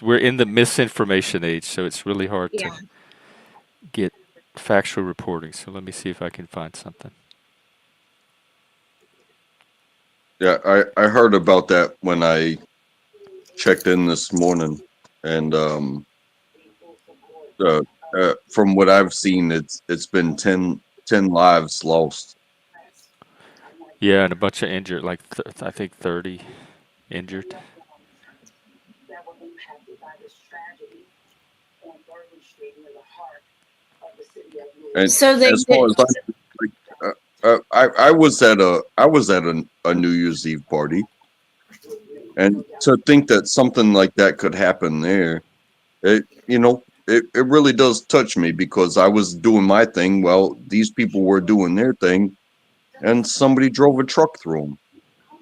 we're in the misinformation age, so it's really hard Yeah. to get factual reporting. So let me see if I can find something. Yeah, I heard about that when I checked in this morning, and uh, from what I've seen, it's been 10 lives lost. Yeah, and a bunch of injured, like I think 30 injured. And So they as far did. as I was at a New Year's Eve party, and to think that something like that could happen there, it really does touch me because I was doing my thing while these people were doing their thing, and somebody drove a truck through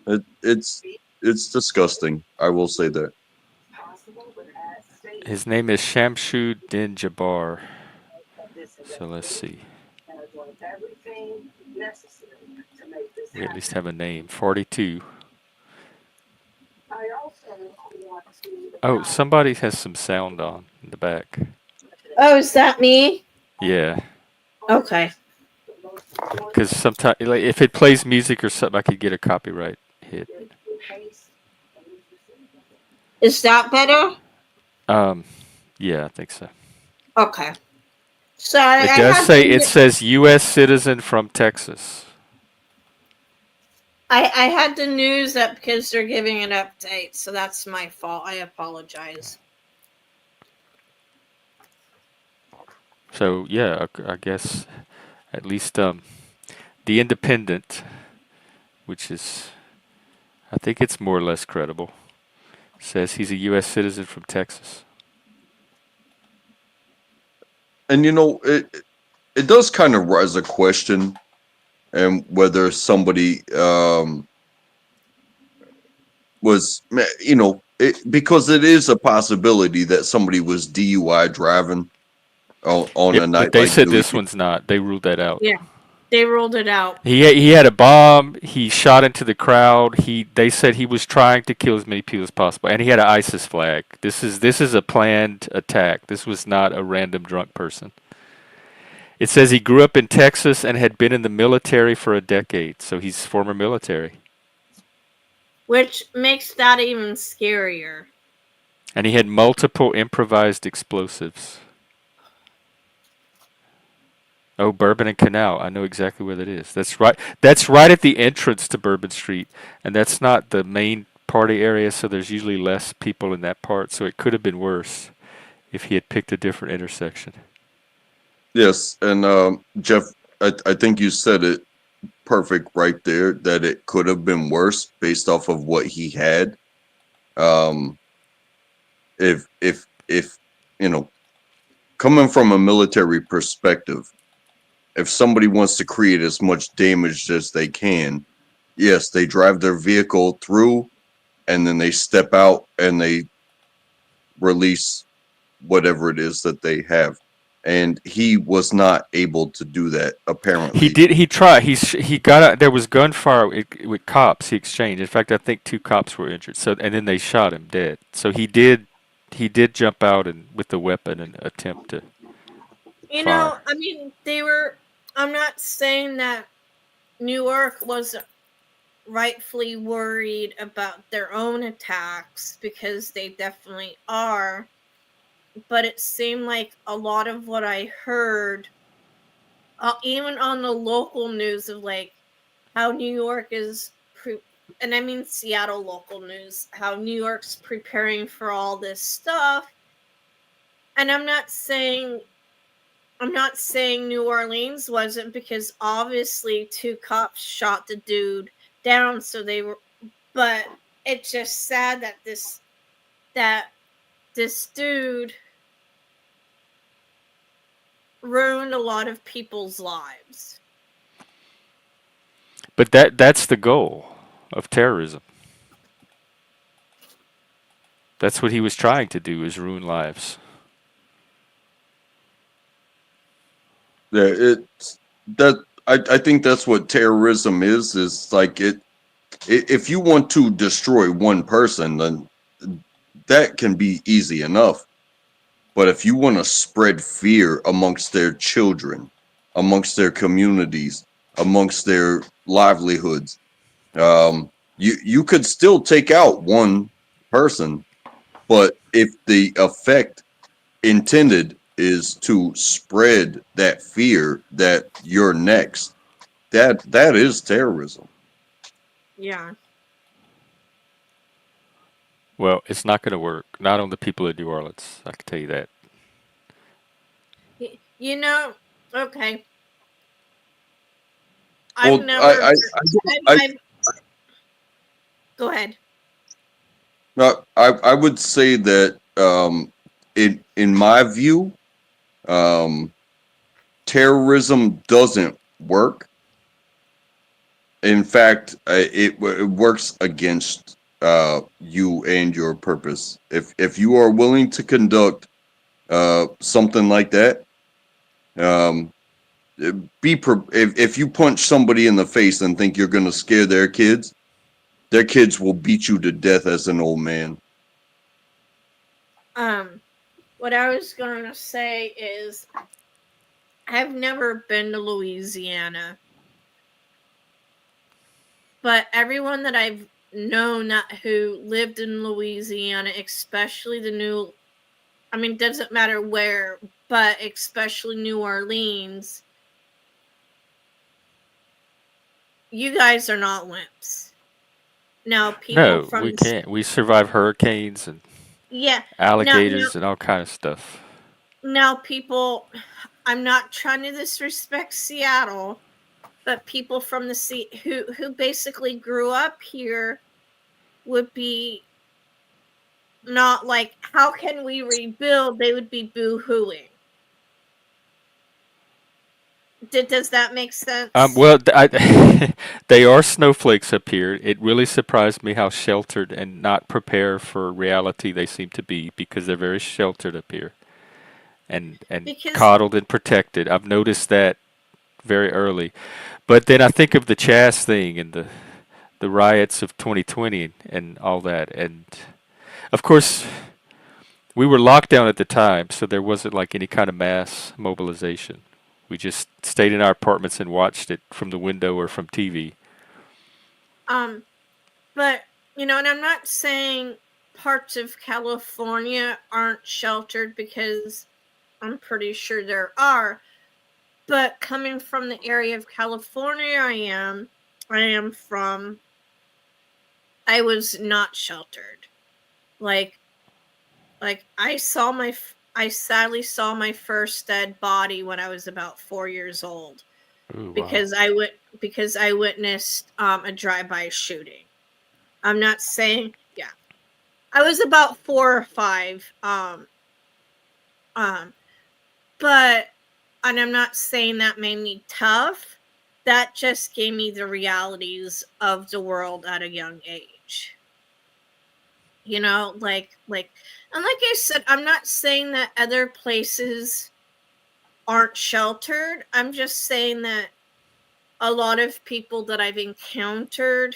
them. It's disgusting. I will say that. His name is Shamshu Din Jabbar. So let's see. We at least have a name. 42. Oh, somebody has some sound on in the back. Oh, is that me? Yeah. Okay. Because sometimes, like, if it plays music or something, I could get a copyright hit. Is that better? Um, yeah, I think so. Okay. So It I does had say, it the says U.S. citizen from Texas. I had the news up because they're giving an update, so that's my fault. I apologize. So yeah, I guess at least the Independent, which is, I think it's more or less credible, says he's a U.S. citizen from Texas. And it does kind of raise a question, and whether somebody was, because it is a possibility that somebody was DUI driving on Yep, a but night they like said New this Year. one's not. They ruled that out. Yeah, they ruled it out. He had a bomb. He shot into the crowd. They said he was trying to kill as many people as possible, and he had an ISIS flag. This is a planned attack. This was not a random drunk person. It says he grew up in Texas and had been in the military for a decade, so he's former military. Which makes that even scarier. And he had multiple improvised explosives. Oh, Bourbon and Canal. I know exactly where that is. That's right. That's right at the entrance to Bourbon Street, and that's not the main party area, so there's usually less people in that part. So it could have been worse if he had picked a different intersection. Yes, and Jeff, I think you said it perfect right there, that it could have been worse based off of what he had. Um, if coming from a military perspective, if somebody wants to create as much damage as they can, yes, they drive their vehicle through, and then they step out and they release whatever it is that they have. And he was not able to do that, He apparently. did. He tried. He got. There was gunfire with cops. He exchanged. In fact, I think 2 cops were injured. So and then they shot him dead. So he did. He did jump out and with the weapon and attempt to fire. I mean, they were. I'm not saying that Newark wasn't rightfully worried about their own attacks, because they definitely are. But it seemed like a lot of what I heard, even on the local news, of like how New York is, and I mean Seattle local news, how New York's preparing for all this stuff. And I'm not saying New Orleans wasn't, because obviously 2 cops shot the dude down, so they were. But it's just sad that this dude ruined a lot of people's lives. But that's the goal of terrorism. That's what he was trying to do, is ruin lives. Yeah, I think that's what terrorism is like if you want to destroy one person, then that can be easy enough. But if you want to spread fear amongst their children, amongst their communities, amongst their livelihoods, you could still take out one person, but if the effect intended is to spread that fear that you're next, that is terrorism. Yeah. Well, it's not going to work. Not on the people of New Orleans. I can tell you that. You know, okay. I've Well, never. I, I've Go ahead. I would say that in my view, um, terrorism doesn't work. In fact, it works against you and your purpose. If you are willing to conduct something like that, um, if you punch somebody in the face and think you're going to scare their kids will beat you to death as an old man. What I was going to say is, I've never been to Louisiana, but everyone that I've known that who lived in Louisiana, especially the New, I mean, doesn't matter where, but especially New Orleans, you guys are not wimps. Now, people No, from we the, can't. We survive hurricanes and yeah, now, alligators and all kind of stuff. now, people, I'm not trying to disrespect Seattle, but people from the sea who basically grew up here would be not like, how can we rebuild? They would be boo-hooing. Does that make sense? Well, they are snowflakes up here. It really surprised me how sheltered and not prepared for reality they seem to be because they're very sheltered up here and Because coddled and protected. I've noticed that very early. But then I think of the Chas thing and the riots of 2020 and all that. And of course, we were locked down at the time, so there wasn't like any kind of mass mobilization. We just stayed in our apartments and watched it from the window or from TV. um but and I'm not saying parts of California aren't sheltered, because I'm pretty sure there are. But coming from the area of California I am from, I was not sheltered. Like I sadly saw my first dead body when I was about 4 years old, Ooh, wow. because I witnessed a drive-by shooting. I'm not saying, yeah. I was about 4 or 5, um but, and I'm not saying that made me tough. That just gave me the realities of the world at a young age. And like I said, I'm not saying that other places aren't sheltered. I'm just saying that a lot of people that I've encountered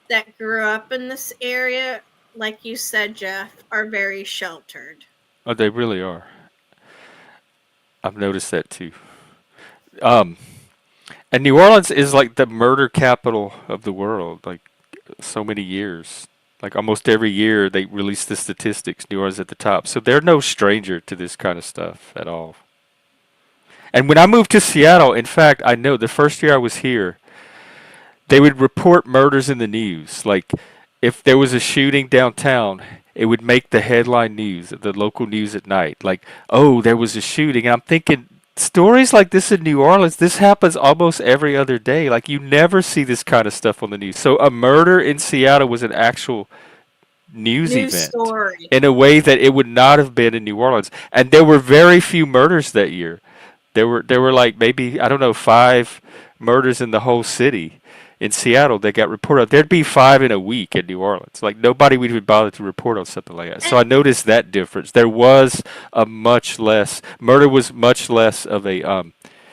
that grew up in this area, like you said, Jeff, are very sheltered. Oh, they really are. I've noticed that too. Um, and New Orleans is like the murder capital of the world. Like so many years. Like almost every year they release the statistics. New Orleans at the top. So they're no stranger to this kind of stuff at all. And when I moved to Seattle, in fact, I know the first year I was here, they would report murders in the news. Like if there was a shooting downtown, it would make the headline news, the local news at night. Like, oh, there was a shooting. And I'm thinking, stories like this in New Orleans, this happens almost every other day. Like you never see this kind of stuff on the news. So a murder in Seattle was an actual news News event story. in a way that it would not have been in New Orleans. And there were very few murders that year. There were like maybe I don't know 5 murders in the whole city. In Seattle, that got reported. There'd be 5 in a week in New Orleans. Like nobody would even bother to report on something like that. So And I noticed that difference. There was a much less murder was much less of a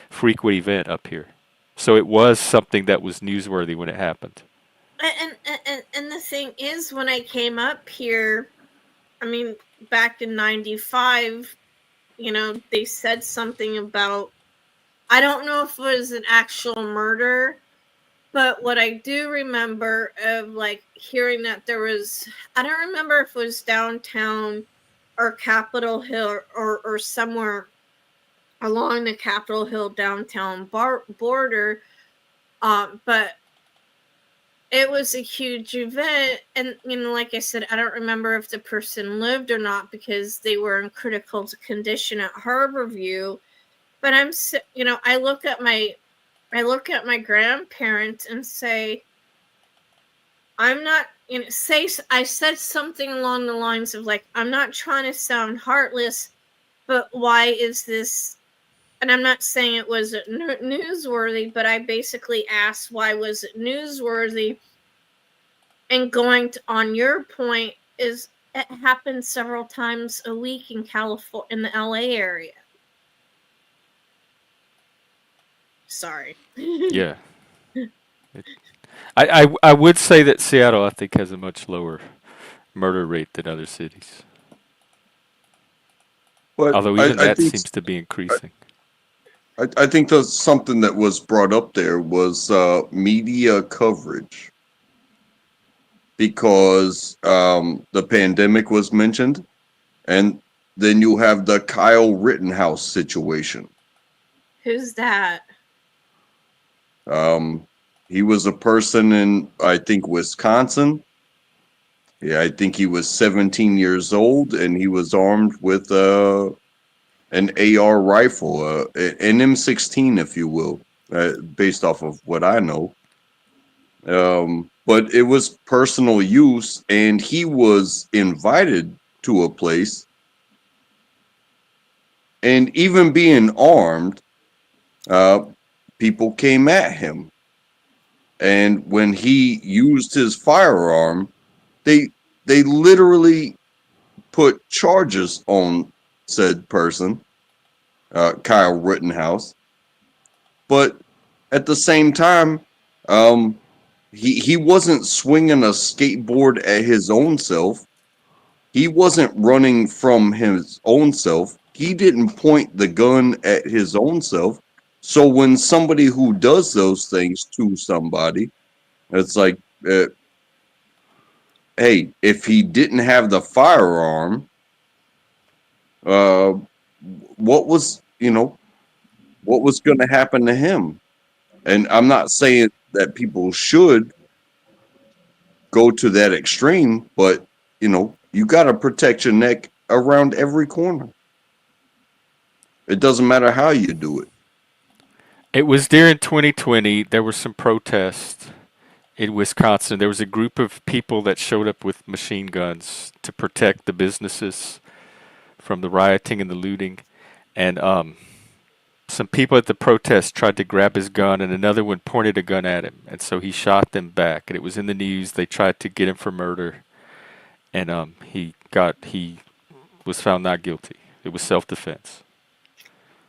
frequent event up here. So it was something that was newsworthy when it happened. and the thing is, when I came up here, I mean, back in '95, they said something about, I don't know if it was an actual murder, but what I do remember of like hearing that there was, I don't remember if it was downtown or Capitol Hill, or somewhere along the Capitol Hill downtown border, but it was a huge event. And like I said, I don't remember if the person lived or not, because they were in critical condition at Harborview. But I look at my grandparents and say, I'm not, say, I said something along the lines of like, I'm not trying to sound heartless, but why is this? And I'm not saying it was newsworthy, but I basically asked, why was it newsworthy? And going to, on your point, is it happens several times a week in California, in the LA area. Sorry. Yeah. It, I would say that Seattle, I think, has a much lower murder rate than other cities. But Although even I that think seems to be increasing. I think that's something that was brought up there was media coverage because the pandemic was mentioned, and then you have the Kyle Rittenhouse situation. Who's that? Um, he was a person in, I think, Wisconsin. Yeah, I think he was 17 years old, and he was armed with an AR rifle, an M16, if you will, based off of what I know. But it was personal use, and he was invited to a place, and even being armed, uh, people came at him. And when he used his firearm, they they literally put charges on said person, Kyle Rittenhouse. But at the same time, um, he wasn't swinging a skateboard at his own self. He wasn't running from his own self. He didn't point the gun at his own self. So when somebody who does those things to somebody, it's like, uh, hey, if he didn't have the firearm, uh, what was what was going to happen to him? And I'm not saying that people should go to that extreme, but you got to protect your neck around every corner. It doesn't matter how you do it. It was during 2020. There were some protests in Wisconsin. There was a group of people that showed up with machine guns to protect the businesses from the rioting and the looting. And some people at the protest tried to grab his gun, and another one pointed a gun at him. And so he shot them back. And it was in the news. They tried to get him for murder, and he was found not guilty. It was self-defense.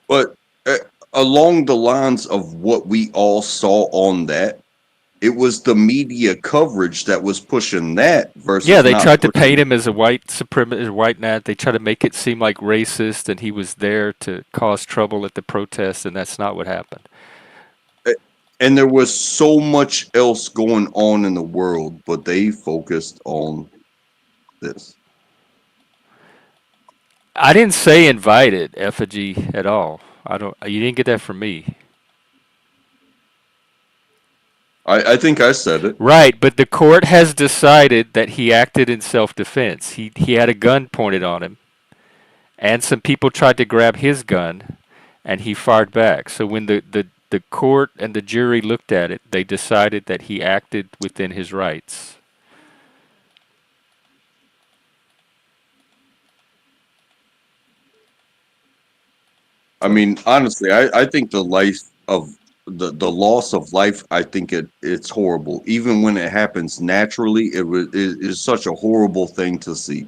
But uh, along the lines of what we all saw on that, it was the media coverage that was pushing that Yeah, versus they not tried to paint pushing. him as a white supremacist, white nat. They tried to make it seem like racist, and he was there to cause trouble at the protest, and that's not what happened. uh, And there was so much else going on in the world, but they focused on this. I didn't say invited effigy at all. I don't. You didn't get that from me. I think I said it. Right, but the court has decided that he acted in self-defense. He had a gun pointed on him, and some people tried to grab his gun, and he fired back. So when the court and the jury looked at it, they decided that he acted within his rights. I So mean, honestly, I think the life of the loss of life, I think it's horrible. Even when it happens naturally, it is such a horrible thing to see.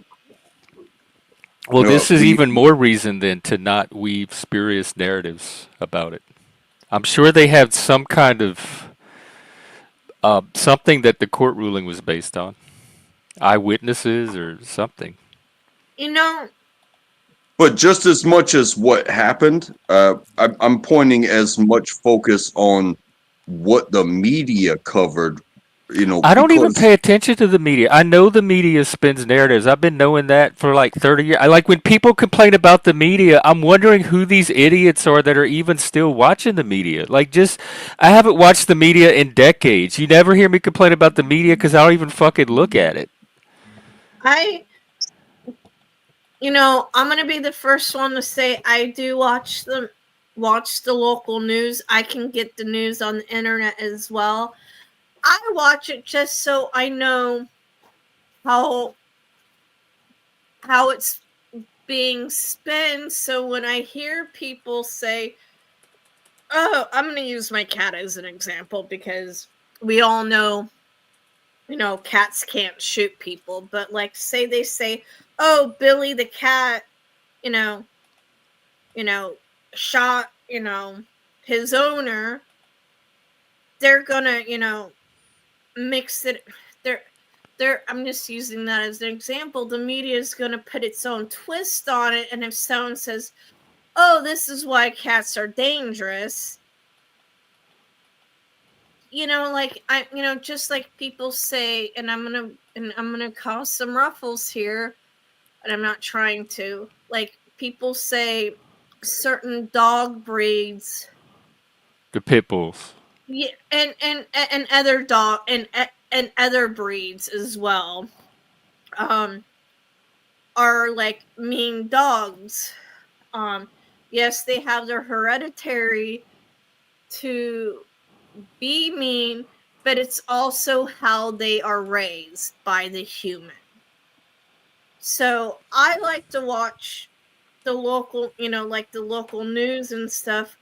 well, this is We even more reason then to not weave spurious narratives about it. I'm sure they had some kind of something that the court ruling was based on, eyewitnesses or something. You know, But just as much as what happened, I'm pointing as much focus on what the media covered. I don't even Because pay attention to the media. I know the media spins narratives. I've been knowing that for like 30 years. I like when people complain about the media, I'm wondering who these idiots are that are even still watching the media. Like just I haven't watched the media in decades. You never hear me complain about the media cuz I don't even fucking look at it. I, I'm gonna be the first one to say I do watch the local news. I can get the news on the internet as well. I watch it just so I know how how it's being spent. So when I hear people say, "Oh, I'm going to use my cat as an example because we all know, cats can't shoot people." But like, say they say, "Oh, Billy the cat, you know, you know, shot, his owner." They're gonna, mix it. They're. I'm just using that as an example. The media is gonna put its own twist on it, and if someone says, oh, this is why cats are dangerous. Like just like people say, and I'm gonna cause some ruffles here, and I'm not trying to. Like people say, certain dog breeds, The pit bulls. yeah, and other dog and other breeds as well, um, are like mean dogs. Um, yes, they have their hereditary to be mean, but it's also how they are raised by the human. So I like to watch the local, like the local news and stuff.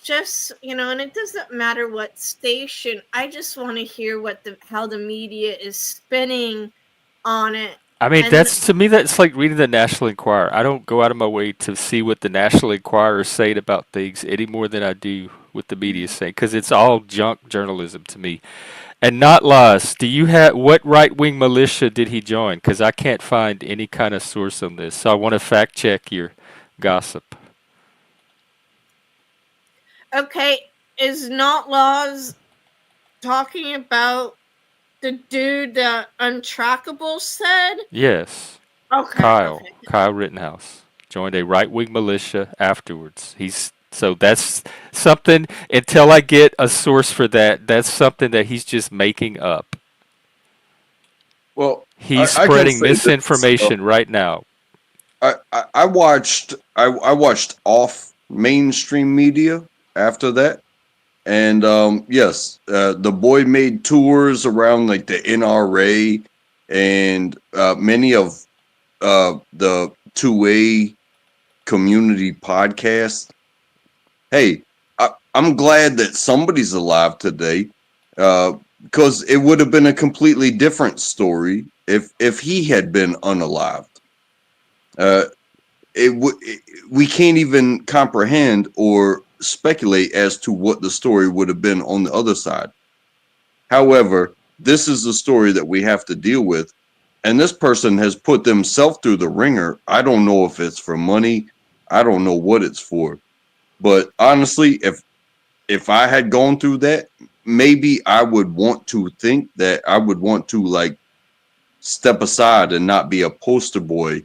Just and it doesn't matter what station. I just want to hear how the media is spinning on it, I mean, and that's to me that's like reading the National Enquirer. I don't go out of my way to see what the National Enquirer is saying about things any more than I do what the media is saying because it's all junk journalism to me. And not lies. Do you have what right wing militia did he join? Because I can't find any kind of source on this. So I want to fact check your gossip. okay, is not laws talking about the dude that Untrackable said? Yes, Okay, Kyle Rittenhouse joined a right wing militia afterwards. He's so that's something. Until I get a source for that, that's something that he's just making up. Well, He's I can spreading say this. misinformation right now. I watched off mainstream media after that, and yes, the boy made tours around like the NRA and many of the 2A community podcasts. Hey, I'm glad that somebody's alive today, because it would have been a completely different story if he had been unalived. Uh, we can't even comprehend or speculate as to what the story would have been on the other side. However, this is the story that we have to deal with, and this person has put themselves through the ringer. I don't know if it's for money. I don't know what it's for. But honestly, if I had gone through that, maybe I would want to think that I would want to like step aside and not be a poster boy,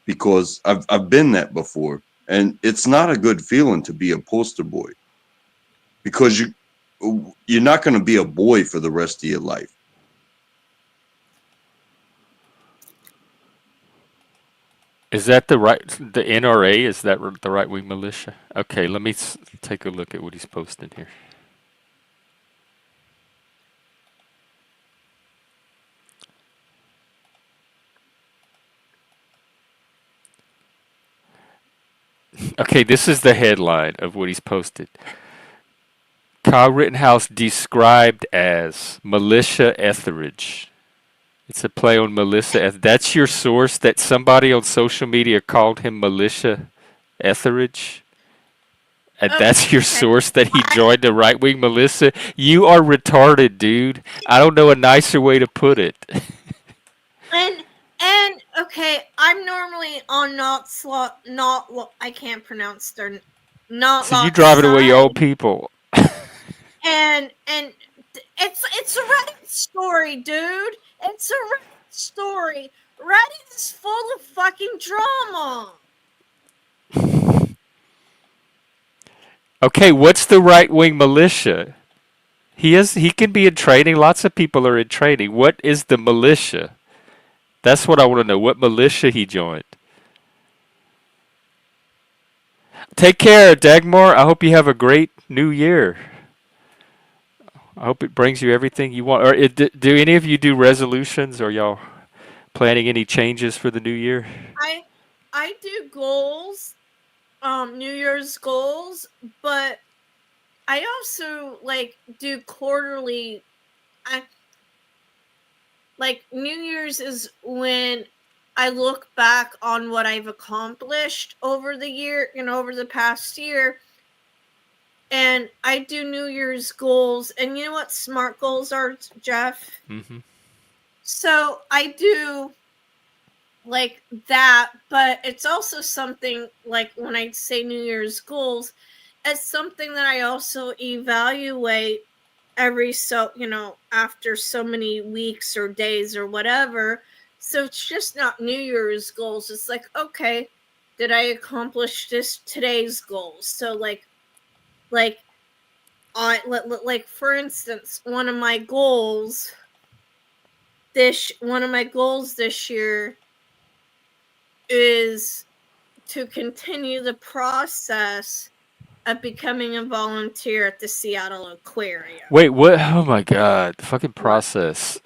because I've been that before, and it's not a good feeling to be a poster boy, because you're not going to be a boy for the rest of your life. Is that the NRA? Is that the right wing militia? Okay, let me take a look at what he's posting here. Okay, this is the headline of what he's posted. Kyle Rittenhouse described as militia Etheridge. It's a play on Melissa. That's your source that somebody on social media called him militia Etheridge? And that's your okay. source that he joined the right wing militia? You are retarded, dude. I don't know a nicer way to put it. And okay, I'm normally on I can't pronounce their not So you lot driving away your side, own people. and it's a Reddit story, dude. It's a Reddit story. Reddit is full of fucking drama. Okay, what's the right wing militia? He can be in training. Lots of people are in training. What is the militia? That's what I want to know. What militia he joined? Take care, Dagmar. I hope you have a great new year. I hope it brings you everything you want. Or do any of you do resolutions? Or y'all planning any changes for the new year? I I do goals, New Year's goals, but I also like do quarterly. I like New Year's is when I look back on what I've accomplished over the year, over the past year. And I do New Year's goals. And you know what SMART goals are, Jeff? Mm-hmm. So I do like that, but it's also something like when I say New Year's goals, it's something that I also evaluate every after so many weeks or days or whatever. So it's just not New Year's goals. It's like, okay, did I accomplish today's goals? So like like for instance, one of my goals this year is to continue the process of becoming a volunteer at the Seattle Aquarium. Wait, what? Oh my God! Fucking What? process.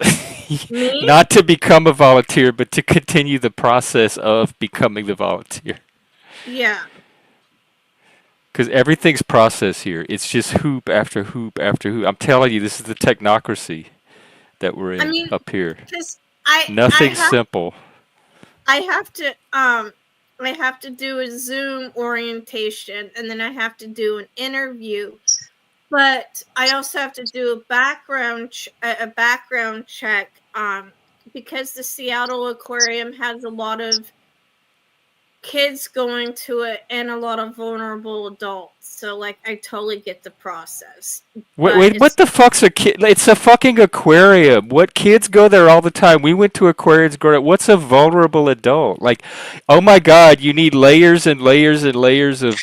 Me? Not to become a volunteer, but to continue the process of becoming the volunteer. Yeah. Because everything's process here. It's just hoop after hoop after hoop. I'm telling you, this is the technocracy that we're I in mean, up here. because I Nothing's have simple. I have to I have to do a Zoom orientation, and then I have to do an interview. But I also have to do a background check because the Seattle Aquarium has a lot of kids going to it and a lot of vulnerable adults. So like I totally get the process. But Wait, what it's the fuck's a kid? It's a fucking aquarium. What kids go there all the time? We went to aquariums growing up. What's a vulnerable adult? Like, oh my God, you need layers and layers and layers of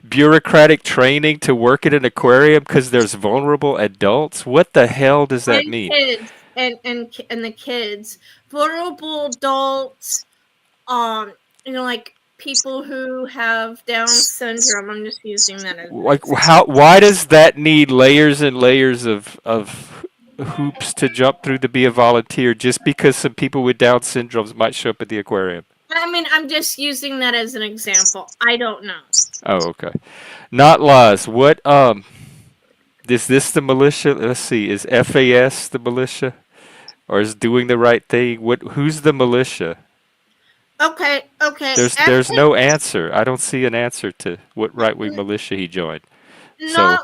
bureaucratic training to work at an aquarium because there's vulnerable adults? What the hell does that and mean? kids and the kids, vulnerable adults, like people who have Down syndrome. I'm just using that as an Like, example. how? Why does that need layers and layers of hoops to jump through to be a volunteer just because some people with Down syndromes might show up at the aquarium? I mean, I'm just using that as an example. I don't know. Oh, okay. Not laws. What is this the militia? Let's see. Is FAS the militia, or is doing the right thing? What? Who's the militia? Okay. There's no answer. I don't see an answer to what right wing militia he joined. So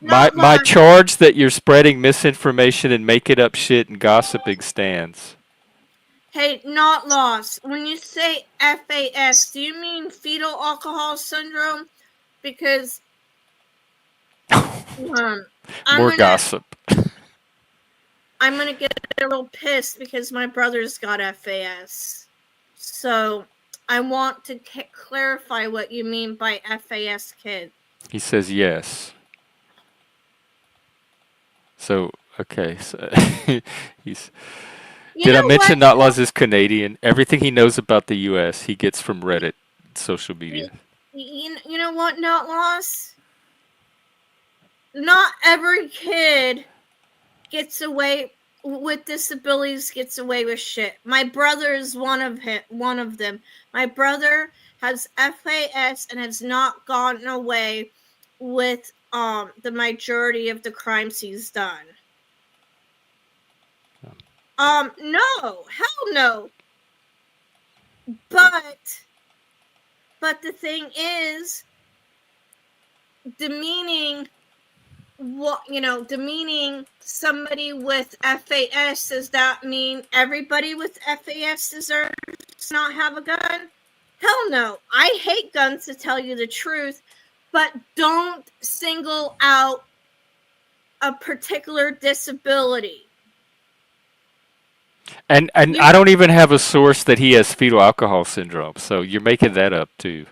my Not charge that you're spreading misinformation and making up shit and gossiping stands. Hey, not lost. When you say FAS, do you mean fetal alcohol syndrome? Because I'm More gonna gossip. I'm gonna get a little pissed because my brother's got FAS. So I want to clarify what you mean by FAS kid. He says yes. So okay. So he's. You Did I know what? mention Notlaws is Canadian? Everything he knows about the U.S. he gets from Reddit, social media. You know what? Not lost. Not every kid gets away with disabilities gets away with shit. My brother is one of them. My brother has FAS and has not gotten away with the majority of the crimes he's done. No, hell no. But the thing is, demeaning somebody with FAS, does that mean everybody with FAS deserves to not have a gun? Hell no. I hate guns, to tell you the truth, but don't single out a particular disability. And I don't even have a source that he has fetal alcohol syndrome. So you're making that up too.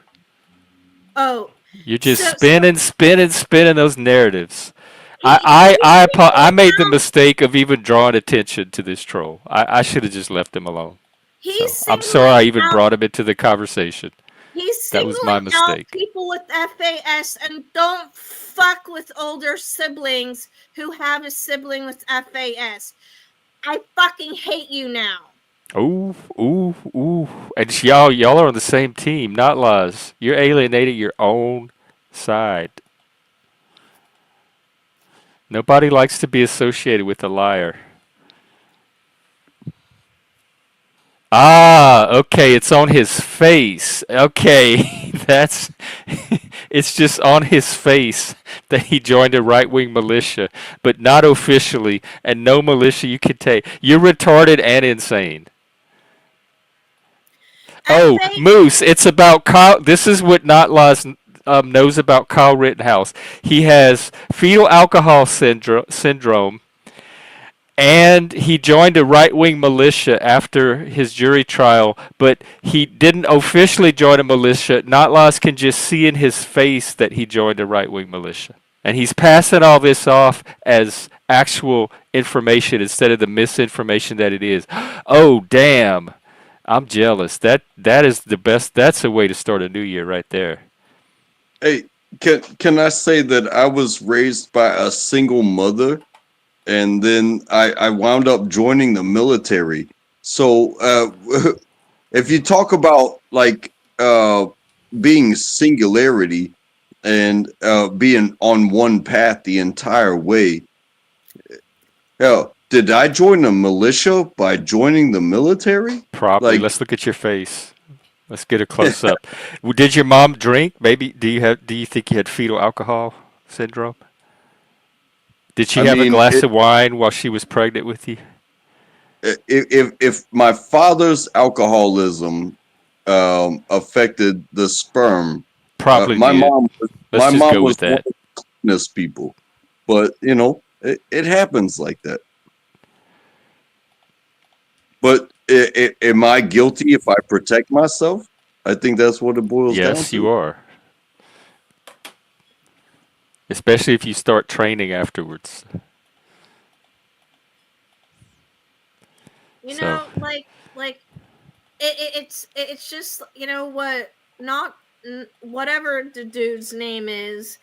Oh, You're just spinning those narratives. I made the mistake of even drawing attention to this troll. I should have just left him alone. So I'm sorry I even brought him into the conversation. He's That was my singling out mistake. people with FAS, and don't fuck with older siblings who have a sibling with FAS. I fucking hate you now. Ooh. And y'all are on the same team, not laws. You're alienating your own side. Nobody likes to be associated with a liar. Ah, okay, it's on his face. Okay, that's it's just on his face that he joined a right-wing militia, but not officially, and no militia you can take. You're retarded and insane. and Oh, they, Moose, it's about Kyle. This is what Not Laws knows about Kyle Rittenhouse. He has fetal alcohol syndrome, and he joined a right wing militia after his jury trial, but he didn't officially join a militia. Not Laws can just see in his face that he joined a right wing militia. And he's passing all this off as actual information instead of the misinformation that it is. Oh, damn. I'm jealous. That is the best. That's a way to start a new year right there. Hey, can I say that I was raised by a single mother, and then I wound up joining the military. So if you talk about like being singularity and being on one path the entire way, hell, did I join a militia by joining the military? Probably. Like, Let's look at your face. Let's get a close up. Did your mom drink? Maybe do you think you had fetal alcohol syndrome? Did she I have a mean, glass of wine while she was pregnant with you? if my father's alcoholism affected the sperm, Probably my did. Let's my just mom go was with one that. of the cleanest people, but you know it happens like that. But am I guilty if I protect myself? I think that's what it boils down Yes, you to. are. Especially if you start training afterwards. you So, know, like it's just, you know what, not whatever the dude's name is.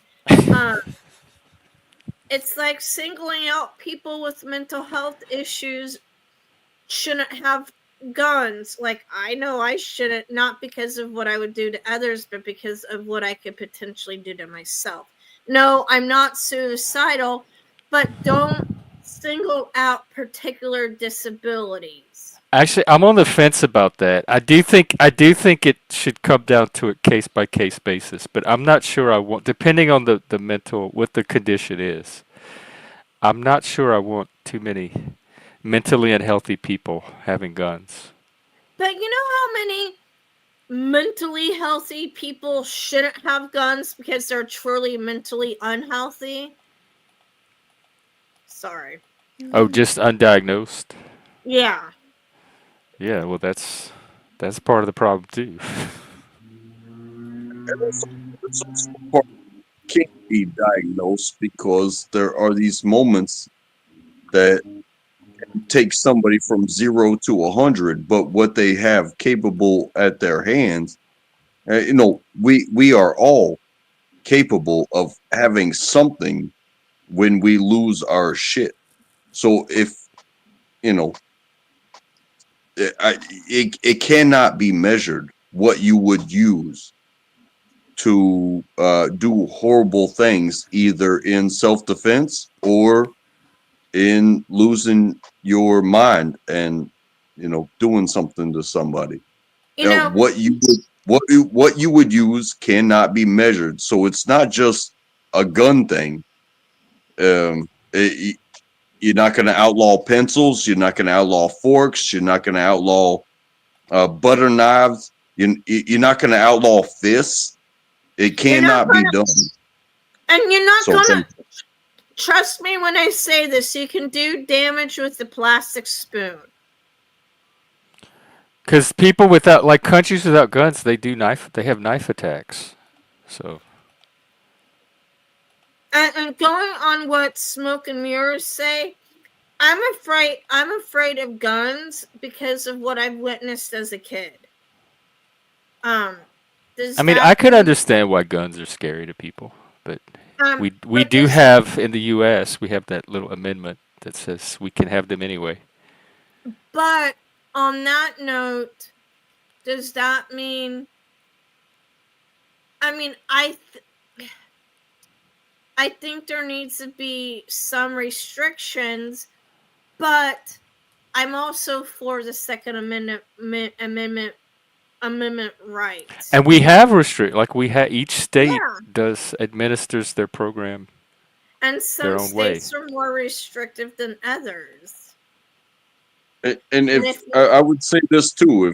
Um, it's like singling out people with mental health issues shouldn't have guns. Like, I know I shouldn't, not because of what I would do to others, but because of what I could potentially do to myself. No, I'm not suicidal, but don't single out particular disabilities. actually, I'm on the fence about that. I do think it should come down to a case by case basis, but I'm not sure I want depending on the mental what the condition is. I'm not sure I want too many mentally unhealthy people having guns. But you know how many mentally healthy people shouldn't have guns because they're truly mentally unhealthy? Sorry. Oh, just undiagnosed. Yeah. Yeah, well that's part of the problem too. It's also part can't be diagnosed because there are these moments that take somebody from 0 to 100, but what they have capable at their hands, we are all capable of having something when we lose our shit. So if you know, it cannot be measured what you would use to do horrible things, either in self-defense or in losing your mind and doing something to somebody. You know, What you would use cannot be measured. So it's not just a gun thing. You're not going to outlaw pencils. You're not going to outlaw forks. You're not going to outlaw butter knives. You're not going to outlaw fists. It you're not cannot be gonna, done. and you're not So gonna trust me when I say this. You can do damage with the plastic spoon. Because people without, like countries without guns, they have knife attacks. So, And going on what Smoke and Mirrors say, I'm afraid of guns because of what I've witnessed as a kid. Um, I does mean, that I could mean understand why guns are scary to people, but we but do does have in the U.S. we have that little amendment that says we can have them anyway. but on that note, does that mean I mean I think there needs to be some restrictions, but I'm also for the Second Amendment rights. And we have like we have each state Yeah, does administers their program and their some own way. states are more restrictive than others. And And if if I would say this too,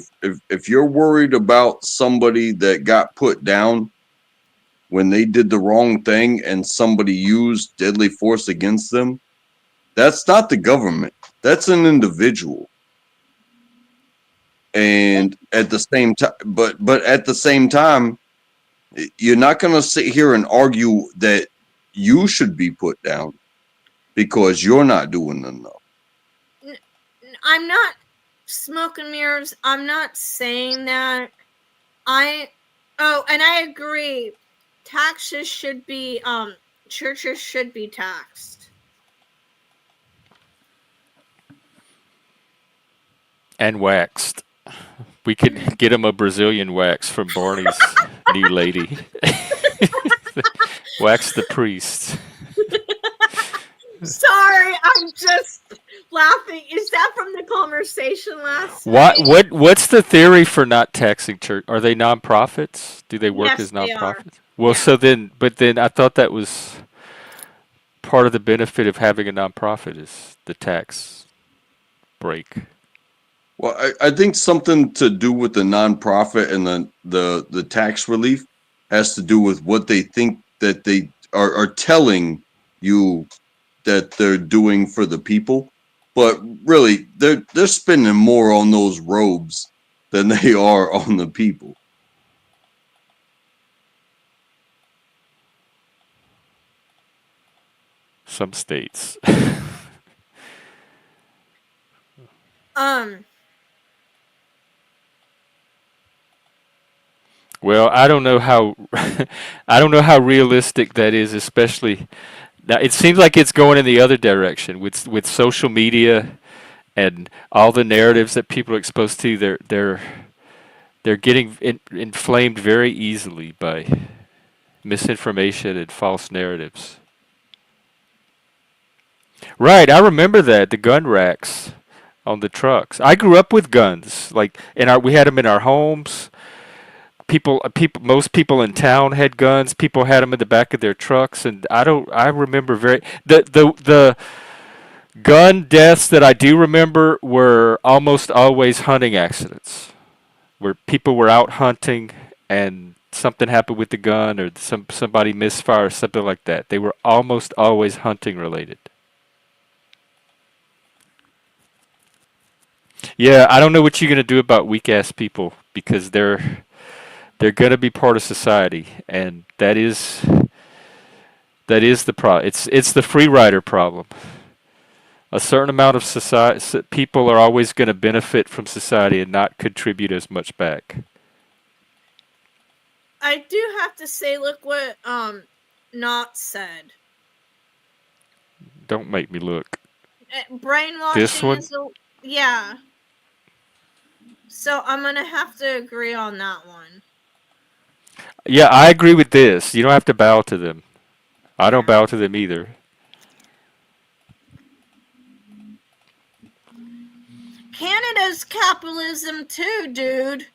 if you're worried about somebody that got put down when they did the wrong thing and somebody used deadly force against them, that's not the government. That's an individual. And at the same time, but at the same time, you're not going to sit here and argue that you should be put down because you're not doing enough. I'm not smoke and mirrors. I'm not saying that. And I agree. Taxes should be churches should be taxed. And waxed. We could get him a Brazilian wax from Barney's new lady. Wax the priest. Sorry, I'm just laughing. Is that from the conversation last What night? what what's the theory for not taxing church? Are they nonprofits? Do they work Yes, as they are. nonprofits? Well, Yeah. so then I thought that was part of the benefit of having a nonprofit is the tax break. Well, I think something to do with the nonprofit and the tax relief has to do with what they think that they are telling you that they're doing for the people. But really, they're spending more on those robes than they are on the people. Some states. Um. Well, I don't know how I don't know how realistic that is, especially now. It seems like it's going in the other direction with social media and all the narratives that people are exposed to. They're getting inflamed very easily by misinformation and false narratives. Right, I remember that the gun racks on the trucks. I grew up with guns. Like we had them in our homes. Most people in town had guns. People had them in the back of their trucks, and I remember the gun deaths that I do remember were almost always hunting accidents, where people were out hunting and something happened with the gun or somebody misfire or something like that. They were almost always hunting related. Yeah, I don't know what you're gonna do about weak ass people because they're gonna be part of society, and that is the problem. It's the free rider problem. A certain amount of society people are always going to benefit from society and not contribute as much back. I do have to say, look what Not said. Don't make me look. This Brainwashing one? is yeah. So I'm gonna have to agree on that one. Yeah, I agree with this. You don't have to bow to them. I don't Yeah. bow to them either. Canada's capitalism too, dude.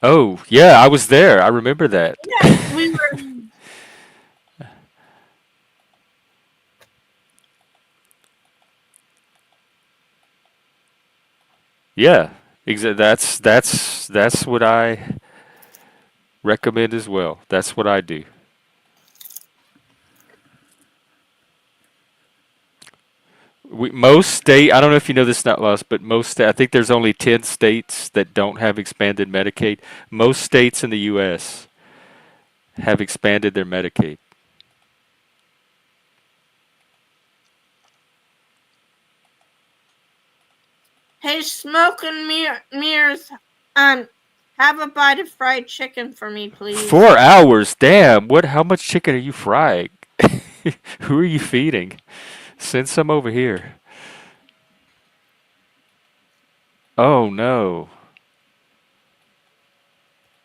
Oh, yeah, I was there. I remember that. Yeah, we were. Yeah, that's what I recommend as well. That's what I do. Most state, I don't know if you know this, not lost, but I think there's only 10 states that don't have expanded Medicaid. Most states in the U.S. have expanded their Medicaid. Hey, smoke and mirrors. Have a bite of fried chicken for me, please. 4 hours, damn! How much chicken are you frying? Who are you feeding? Send some over here. Oh no,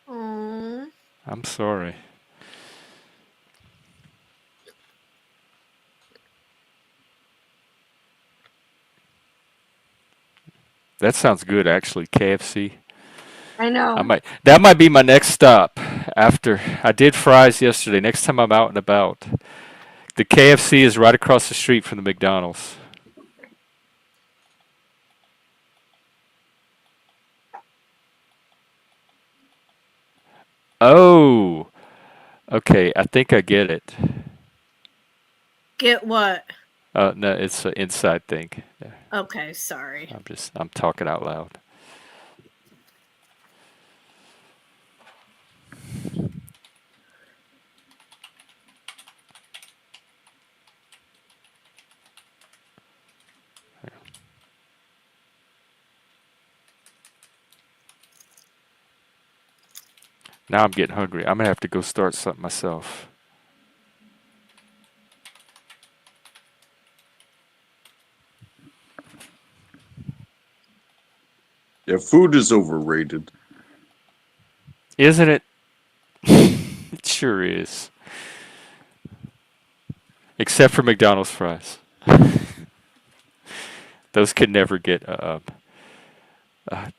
Aww. I'm sorry. That sounds good, actually. KFC. I know. That might be my next stop after I did fries yesterday. Next time I'm out and about, the KFC is right across the street from the McDonald's. Oh, okay. I think I get it. Get what? No, it's an inside thing. Yeah, Okay, sorry. I'm talking out loud. Now I'm getting hungry. I'm gonna have to go start something myself. Yeah, food is overrated. Isn't it? It sure is. Except for McDonald's fries. Those could never get those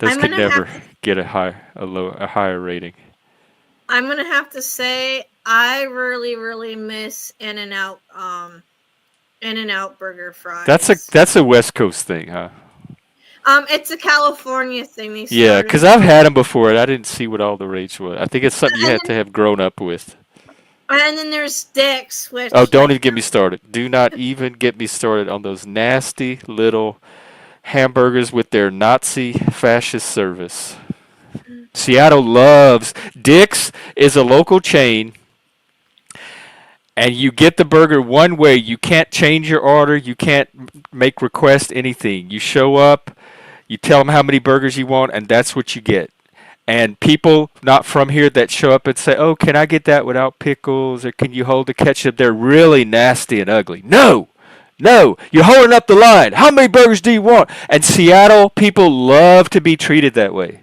I'm could gonna have never get a higher rating. I'm gonna have to say I really, really miss In-N-Out burger fries. That's a West Coast thing, huh? It's a California thing. They Yeah, started 'cause I've had them before and I didn't see what all the rage was. I think it's something you and had to have grown up with. then there's Dick's, Oh, which don't like even get me started. Do not even get me started on those nasty little hamburgers with their Nazi fascist service. Seattle loves Dick's is a local chain and you get the burger one way. You can't change your order, you can't make request anything. You show up, you tell them how many burgers you want and that's what you get. And people not from here that show up and say, "Oh, can I get that without pickles or can you hold the ketchup?" They're really nasty and ugly. No. No, you're holding up the line. How many burgers do you want? And Seattle people love to be treated that way.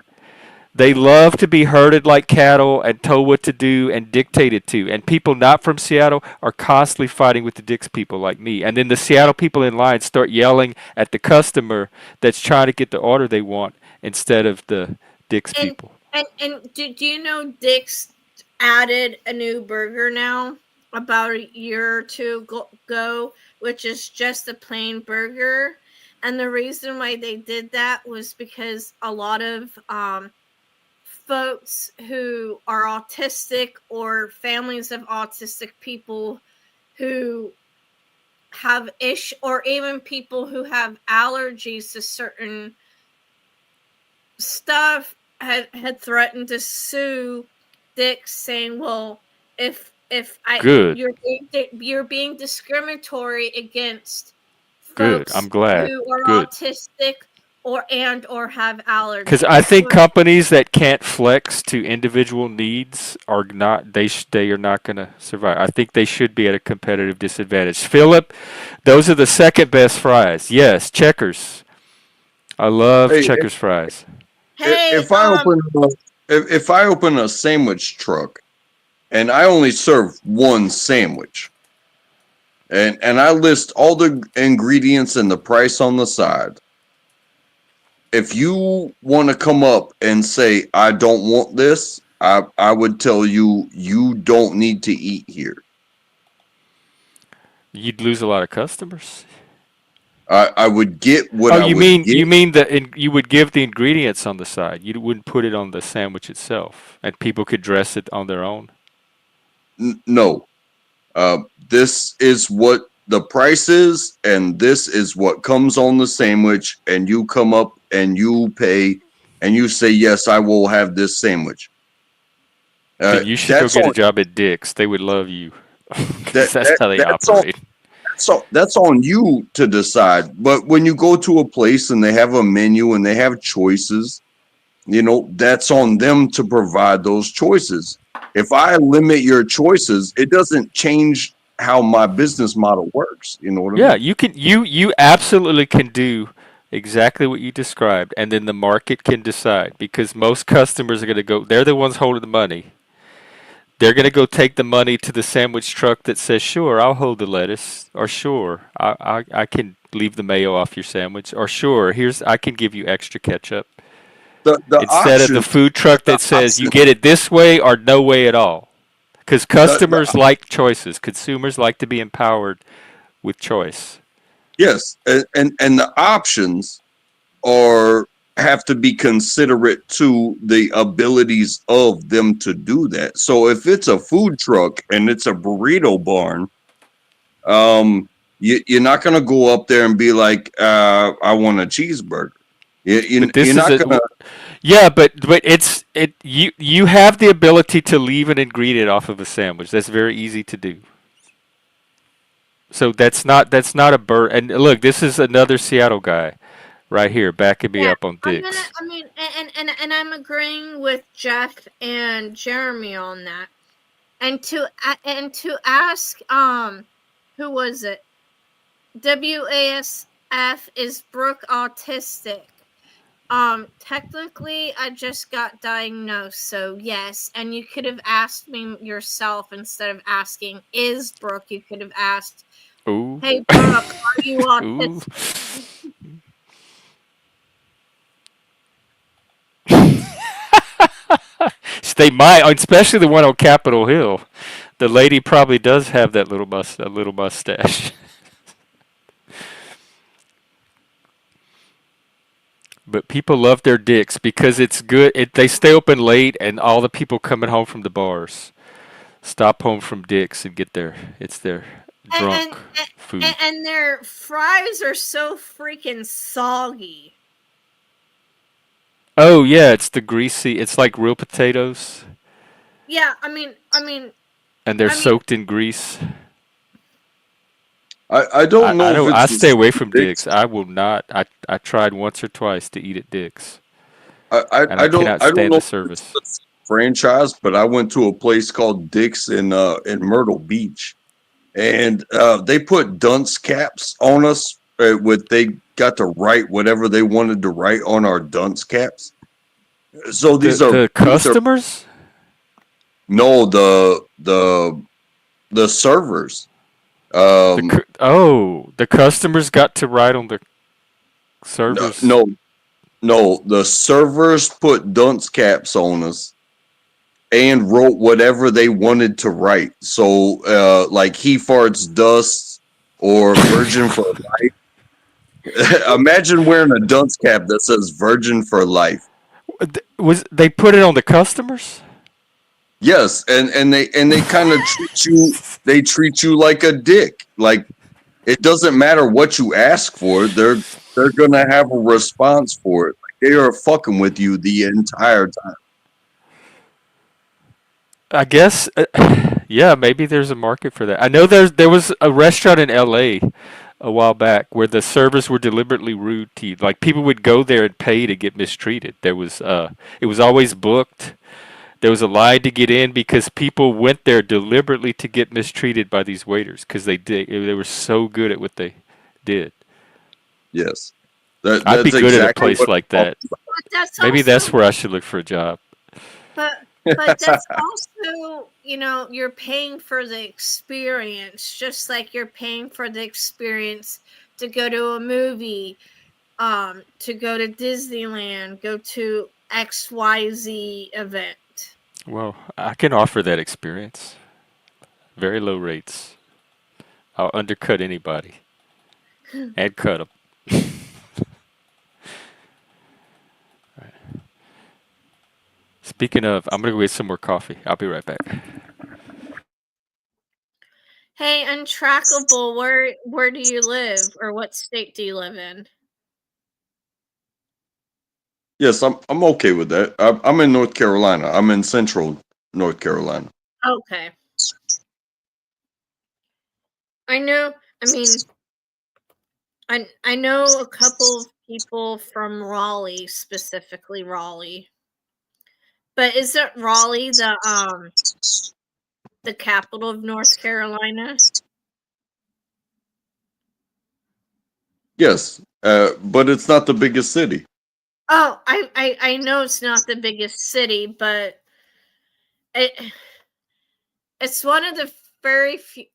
They love to be herded like cattle and told what to do and dictated to. And people not from Seattle are constantly fighting with the Dix people like me. And then the Seattle people in line start yelling at the customer that's trying to get the order they want instead of the Dix and people. do you know Dick's added a new burger now about a year or two ago, which is just a plain burger. And the reason why they did that was because a lot of folks who are autistic or families of autistic people who have or even people who have allergies to certain stuff had threatened to sue Dick, saying, "Well, if I Good. you're being discriminatory against Good. folks I'm glad. who are Good. autistic or have Because I allergies." think companies that can't flex to individual needs are not they are not going to survive. I think they should be at a competitive disadvantage. Philip, those are the second best fries. Yes, Checkers. I love Hey, Checkers fries. Hey, if I open a sandwich truck and I only serve one sandwich, and I list all the ingredients and the price on the side, if you want to come up and say I don't want this, I would tell you you don't need to eat here. You'd lose a lot of customers. I would get what Oh, I would get. you mean you would give the ingredients on the side. You wouldn't put it on the sandwich itself, and people could dress it on their own. No, this is what the price is, and this is what comes on the sandwich. And you come up and you pay, and you say yes, I will have this sandwich. Then you should go That's get a on job at Dick's. They would love you. 'Cause that, that's that how they that's on operate. that's on you to decide. But when you go to a place and they have a menu and they have choices, that's on them to provide those choices. If I limit your choices, it doesn't change how my business model works. You know what I Yeah, mean? you absolutely can do exactly what you described, and then the market can decide because most customers are going to go. They're the ones holding the money. They're going to go take the money to the sandwich truck that says, "Sure, I'll hold the lettuce," or "Sure, I can leave the mayo off your sandwich," or "Sure, I can give you extra ketchup." the instead of the options, food truck the that says you options, get it this way or no way at all. Because the customers like choices. Consumers like to be empowered with choice. yes, and the options are have to be considerate to the abilities of them to do that. So if it's a food truck and it's a burrito barn, you're not gonna go up there and be like, I want a cheeseburger. But You're this is not a gonna. yeah, but you have the ability to leave an ingredient off of a sandwich. That's very easy to do. So that's not a bird. And look, this is another Seattle guy right here backing me Yeah, up on I'm gonna. dicks. I mean, and I'm agreeing with Jeff and Jeremy on that. And to ask, who was it? WASF, is Brooke autistic? Technically, I just got diagnosed, so yes. And you could have asked me yourself instead of asking, is Brooke? You could have asked, Ooh. hey, Brooke, are you Ooh. autistic? They might, especially the one on Capitol Hill. The lady probably does have that a little mustache. But people love their dicks because it's good. They stay open late, and all the people coming home from the bars stop home from dicks and get their drunk And, food. and their fries are so freaking soggy. Oh yeah, it's the greasy. It's like real potatoes, Yeah, I mean, I mean, and they're I mean, soaked in grease. I don't I know if don't. I it's the stay away same from dicks. dicks. I will not. I tried once or twice to eat at Dick's, and I cannot I don't stand know the if it's service. the same franchise, but I went to a place called Dick's in Myrtle Beach, and they put dunce caps on us. With they got to write whatever they wanted to write on our dunce caps. So The these are customers, no the servers. Um, the customers got to write on the no, servers. no, no, the servers put dunce caps on us and wrote whatever they wanted to write. So, like he farts dust or virgin for life. Imagine wearing a dunce cap that says virgin for life. Was they put it on the customers? Yes, and they kind of treat you like a dick. Like it doesn't matter what you ask for, they're gonna have a response for it. Like, they are fucking with you the entire time. I guess, yeah, maybe there's a market for that. I know there was a restaurant in L.A. a while back where the servers were deliberately rude to you. Like people would go there and pay to get mistreated. It was always booked. There was a line to get in because people went there deliberately to get mistreated by these waiters because they were so good at what they did. Yes. I'd be That's good at a exactly place what like I'm that. but that's Maybe that's also, where I should look for a job. but but that's also, you're paying for the experience, just like you're paying for the experience to go to a movie, to go to Disneyland, go to XYZ event. Well, I can offer that experience. Very low rates. I'll undercut anybody and cut them. Speaking of, I'm gonna go get some more coffee. I'll be right back. Hey, Untrackable, where do you live, or what state do you live in? Yes, I'm okay with that. I'm in North Carolina. I'm in Central North Carolina. Okay. I know, I mean, I know a couple of people from Raleigh, specifically Raleigh. But isn't Raleigh the capital of North Carolina? Yes, but it's not the biggest city. Oh, I know it's not the biggest city, but it it's one of the very few.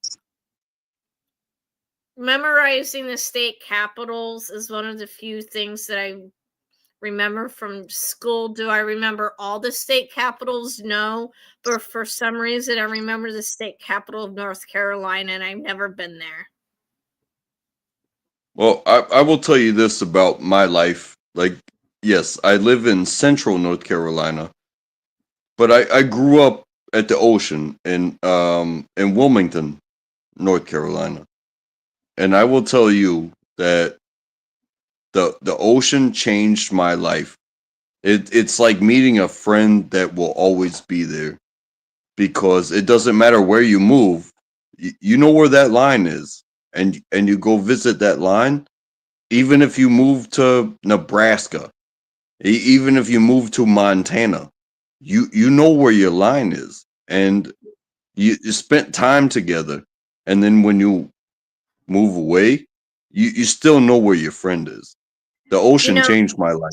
Memorizing the state capitals is one of the few things that I remember from school. Do I remember all the state capitals? No. But for some reason, I remember the state capital of North Carolina, and I've never been there. Well, I will tell you this about my life. Like, yes, I live in central North Carolina, but I grew up at the ocean in Wilmington, North Carolina. And I will tell you that the ocean changed my life. It's like meeting a friend that will always be there because it doesn't matter where you move, you know where that line is, and you go visit that line. Even if you move to Nebraska, even if you move to Montana, you know where your line is, and you spent time together, and then when you move away, you still know where your friend is. The You ocean know, changed my life.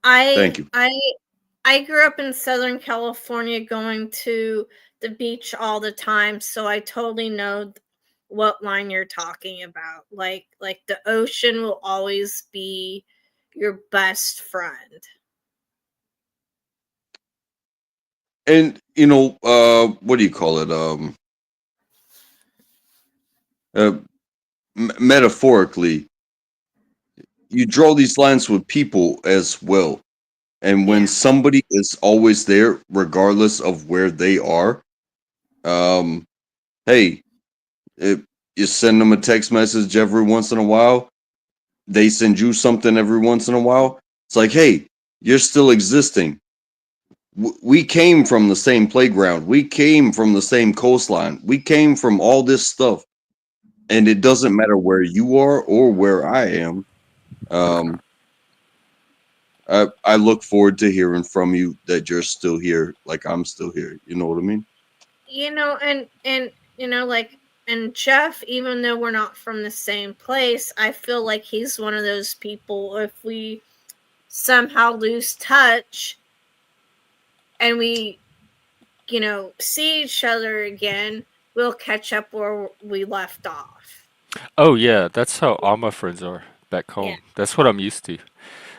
I Thank you. I I grew up in Southern California going to the beach all the time, so I totally know what line you're talking about. Like the ocean will always be your best friend. And what do you call it? Uh, Metaphorically, you draw these lines with people as well. And when Yeah. somebody is always there, regardless of where they are, um, hey, if you send them a text message every once in a while, they send you something every once in a while. It's like, hey, you're still existing. We came from the same playground. We came from the same coastline. We came from all this stuff. And it doesn't matter where you are or where I am. Um, I look forward to hearing from you that you're still here, like I'm still here. You know what I mean? And like, and Jeff, even though we're not from the same place, I feel like he's one of those people, if we somehow lose touch and we see each other again, we'll catch up where we left off. Oh yeah, that's how all my friends are back Yeah. home. That's what I'm used to.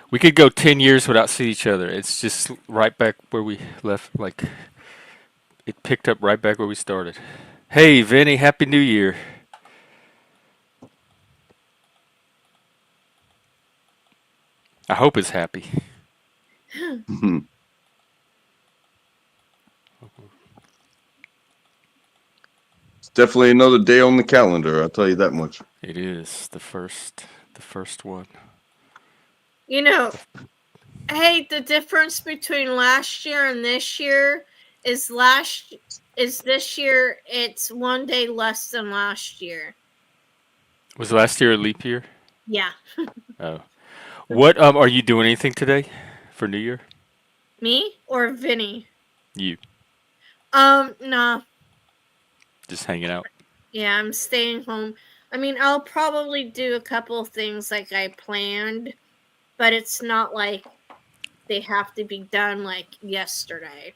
We could go 10 years without seeing each other. It's just right back where we left. Like it picked up right back where we started. Hey, Vinny, Happy New Year. I hope it's happy. It's definitely another day on the calendar. I'll tell you that much. It is the first one. You know, hey, the difference between last year and this year is this year it's one day less than last year. Was last year a leap year? Yeah. Oh. What are you doing anything today for New Year? Me or Vinny? You No. just hanging out. Yeah, I'm staying home. I mean, I'll probably do a couple of things like I planned, but it's not like they have to be done like yesterday.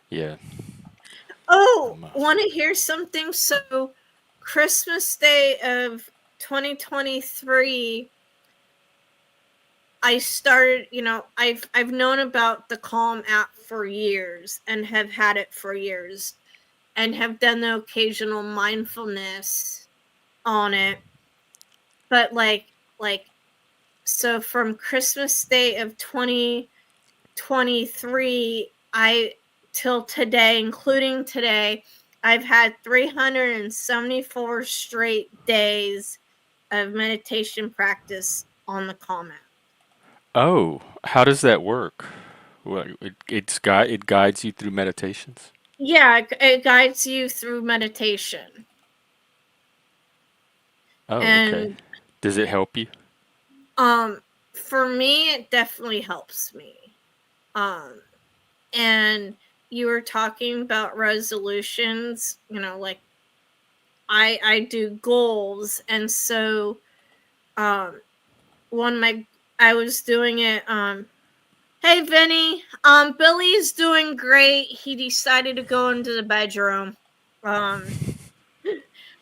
Yeah. Oh, I'm, want to hear something? So, Christmas Day of 2023, I started, I've known about the Calm app for years and have had it for years and have done the occasional mindfulness on it. But so from Christmas Day of 2023, I till today, including today, I've had 374 straight days of meditation practice on the Calm app. oh, how does that work? What it guides you through meditations. Yeah, it guides you through meditation. Oh, okay. And Does it help you? for me it definitely helps me. Um and you were talking about resolutions, like I do goals, and so one of my I was doing it. Hey Vinny, Billy's doing great. He decided to go into the bedroom. Um,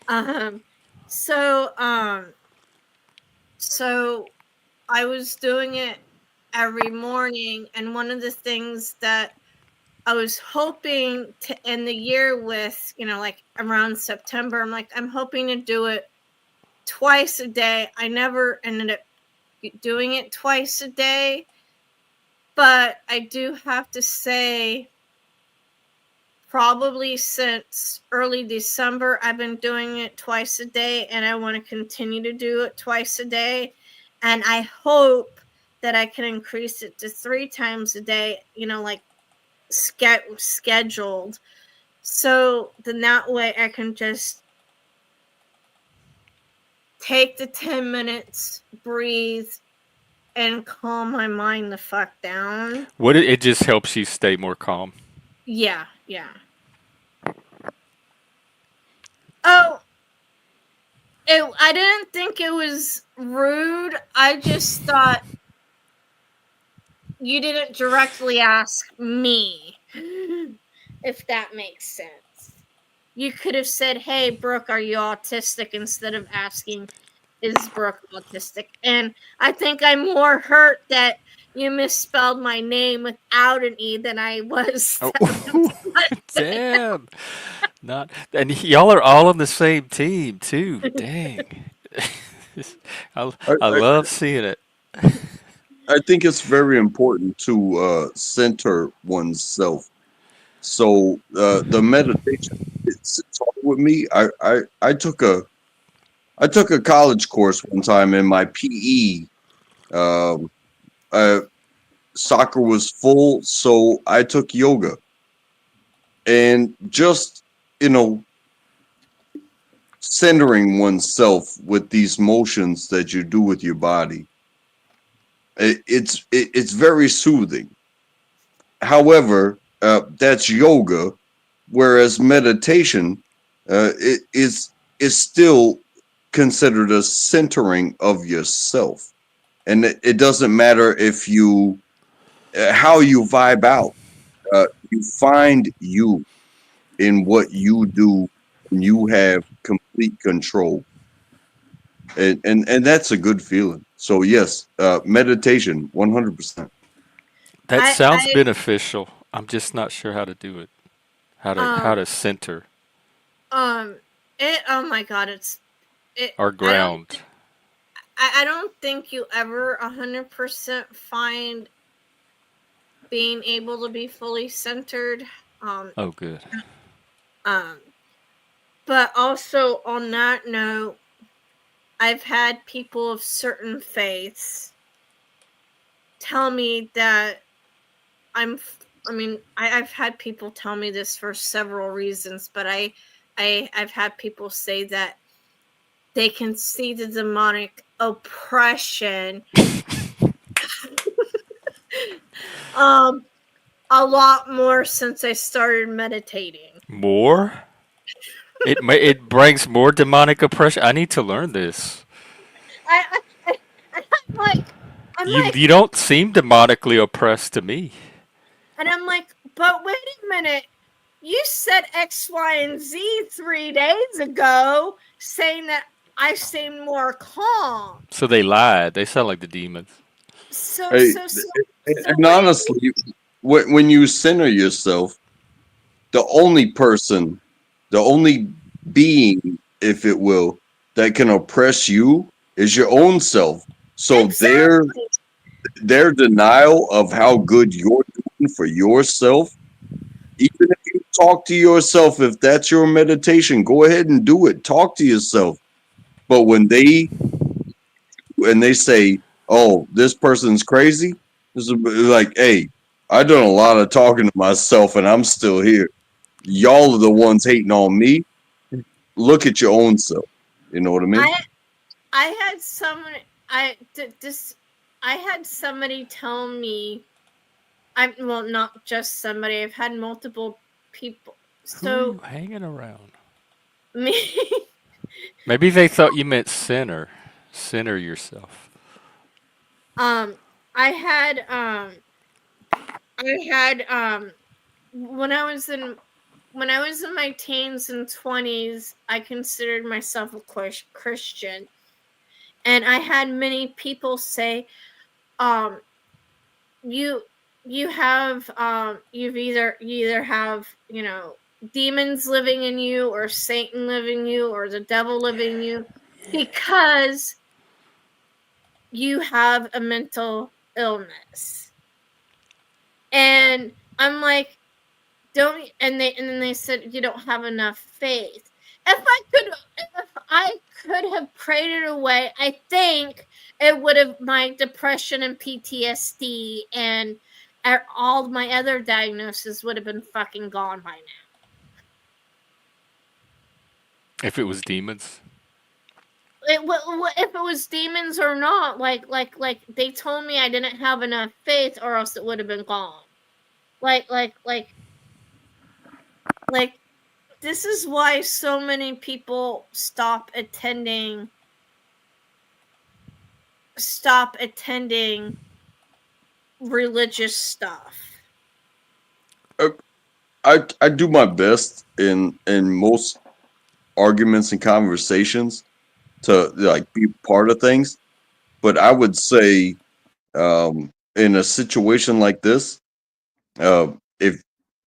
um, so so I was doing it every morning, and one of the things that I was hoping to end the year with, like around September, I'm hoping to do it twice a day. I never ended up doing it twice a day, but I do have to say, probably since early December, I've been doing it twice a day, and I want to continue to do it twice a day. And I hope that I can increase it to 3 times a day, like scheduled. So then that way I can just take the 10 minutes, breathe, and calm my mind the fuck down. It just helps you stay more calm. Yeah, yeah. Oh, I didn't think it was rude. I just thought you didn't directly ask me, if that makes sense. You could have said, "Hey, Brooke, are you autistic?" instead of asking, "Is Brooke autistic?" And I think I'm more hurt that you misspelled my name without an E than I was. Oh, damn! Not and y'all are all on the same team too. Dang! I I, I I, love seeing it. I think it's very important to center oneself. So the meditation, it's hard with me. I took a college course one time in my PE. Um, uh, Soccer was full, so I took yoga, and just you know centering oneself with these motions that you do with your body. It's very soothing. However, that's yoga, whereas meditation is still considered a centering of yourself, and it doesn't matter if you how you vibe out. You find you in what you do, and you have complete control, and that's a good feeling. So yes, meditation, 100%. That sounds I beneficial. I'm just not sure how to do it. How um to center um it oh my god, it our I don't ground. I don't think you ever 100% find being able to be fully centered. Um Oh, good. um but also on that note, I've had people of certain faiths tell me that I've had people tell me this for several reasons, but I've had people say that they can see the demonic oppression um a lot more since I started meditating. More? It brings more demonic oppression. I need to learn this. I'm like, I'm You like, don't seem demonically oppressed to me. I'm like, but wait a minute. You said X, Y, and Z 3 days ago, saying that I seem more calm. So they lied. They sound like the demons. So, Hey, so, so, so, and what do you? honestly, when you center yourself, the only person, the only being, if it will, that can oppress you is your own self. So Exactly. their denial of how good you're doing for yourself, even if you talk to yourself, if that's your meditation, go ahead and do it. Talk to yourself. But when they say, "Oh, this person's crazy," this is like, "Hey, I done a lot of talking to myself, and I'm still here. Y'all are the ones hating on me. Look at your own self." You know what I mean? I I had someone this I had somebody tell me, not just somebody. I've had multiple people. Who are you So hanging around? me Maybe they thought you meant center. Center yourself. um I had I had when I was in my teens and 20s, I considered myself a Christian. And I had many people say, um, you have you either have, you know, demons living in you, or Satan living in you, or the devil living in you, because you have a mental illness. And I'm like, don't, and then they said you don't have enough faith. If I could have prayed it away, I think it would have, my depression and PTSD and all my other diagnoses would have been fucking gone by now. If it was demons. If it was demons or not, like they told me I didn't have enough faith, or else it would have been gone. Like like like like this is why so many people stop attending religious stuff. Uh, I do my best in most arguments and conversations to like be part of things, but I would say in a situation like this, uh,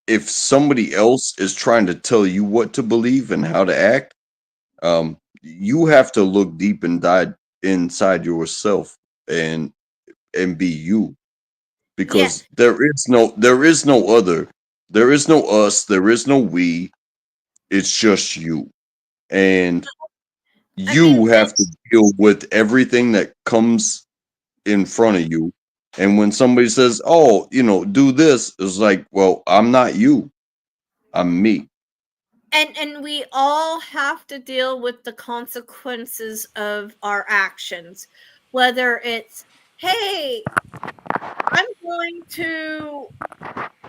if somebody else is trying to tell you what to believe and how to act, you have to look deep and dive inside yourself and be you, Yeah, because there is no other, there is no us, there is no we, it's just you, and I mean, you have to deal with everything that comes in front of you. And when somebody says, oh, do this, it's like, well, I'm not you, I'm me. and we all have to deal with the consequences of our actions, whether it's, hey, I'm going to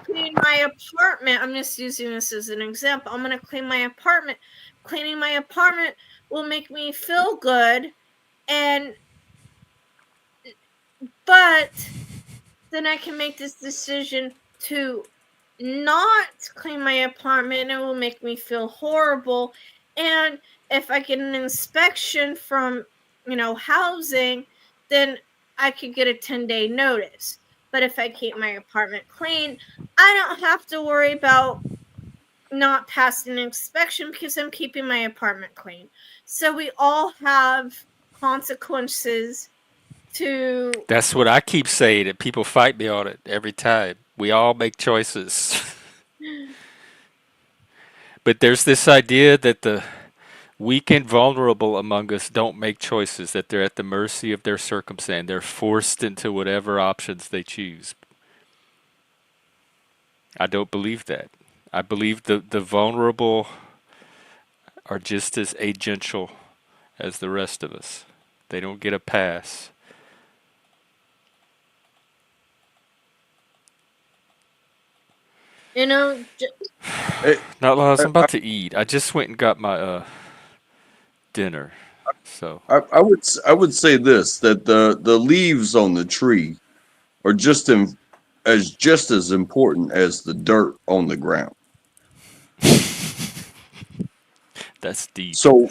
clean my apartment. I'm just using this as an example. I'm going to clean my apartment. Cleaning my apartment will make me feel good, and but then I can make this decision to not clean my apartment, and it will make me feel horrible. And if I get an inspection from, housing, then I could get a 10-day notice. But if I keep my apartment clean, I don't have to worry about not passing an inspection because I'm keeping my apartment clean. So we all have consequences to. That's what I keep saying, and people fight me on it every time. We all make choices. But there's this idea that the weak and vulnerable among us don't make choices, that they're at the mercy of their circumstance. They're forced into whatever options they choose. I don't believe that. I believe the vulnerable are just as agential as the rest of us. They don't get a pass. You know, Eh, Not Laws, I, I'm about to eat. I just went and got my dinner. So I would say this, that the leaves on the tree are just as important as the dirt on the ground. that's deep. So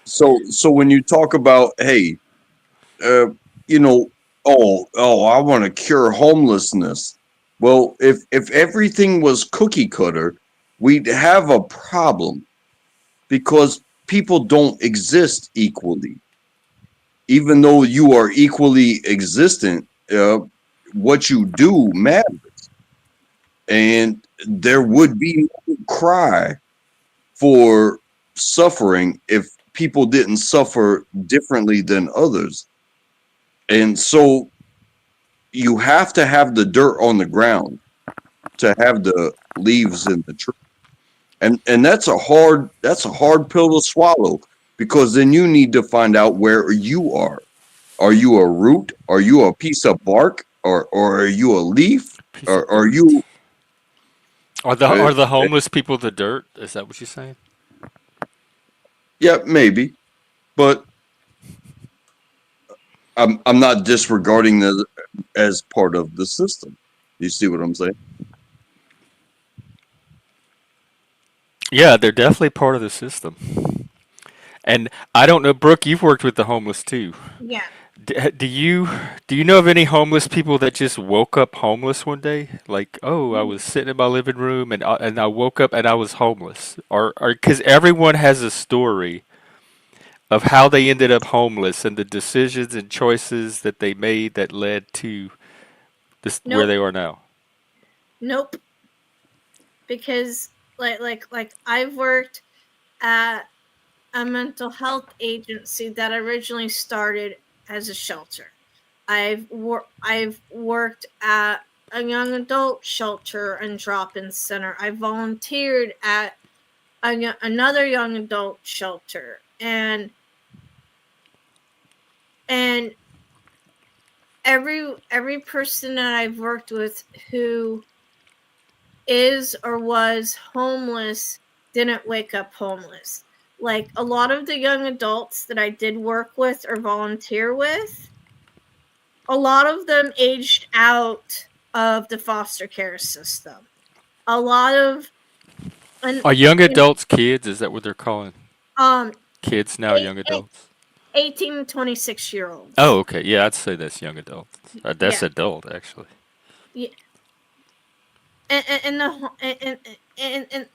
so when you talk about, hey, uh, you know, oh, I want to cure homelessness. Well, if everything was cookie cutter, we'd have a problem, because people don't exist equally. Even though you are equally existent, what you do matters, and there would be no cry for suffering if people didn't suffer differently than others. And so you have to have the dirt on the ground to have the leaves in the tree. And that's a hard pill to swallow, because then you need to find out where you are. Are you a root? Are you a piece of bark? Or are you a leaf? Piece Or of are dirt. you Are the uh, are the homeless people the dirt? Is that what you're saying? yeah, maybe, but I'm not disregarding that as part of the system. You see what I'm saying? Yeah, they're definitely part of the system. And I don't know, Brooke, you've worked with the homeless too. Yeah. Do you know of any homeless people that just woke up homeless one day? Like, oh, I was sitting in my living room and I woke up and I was homeless. Or because everyone has a story of how they ended up homeless and the decisions and choices that they made that led to this where Nope. they are now. Nope. Because I've worked at a mental health agency that originally started as a shelter. I've worked at a young adult shelter and drop-in center. I volunteered at another young adult shelter, and every person that I've worked with who is or was homeless didn't wake up homeless. Like a lot of the young adults that I did work with or volunteer with, a lot of them aged out of the foster care system. A lot of and Are young adults kids? Is that what they're calling um kids now? eight, Young adults? 18 to 26-year-olds. Oh, okay. Yeah, I'd say that's young adults. That's Yeah. adult, actually. Yeah. In the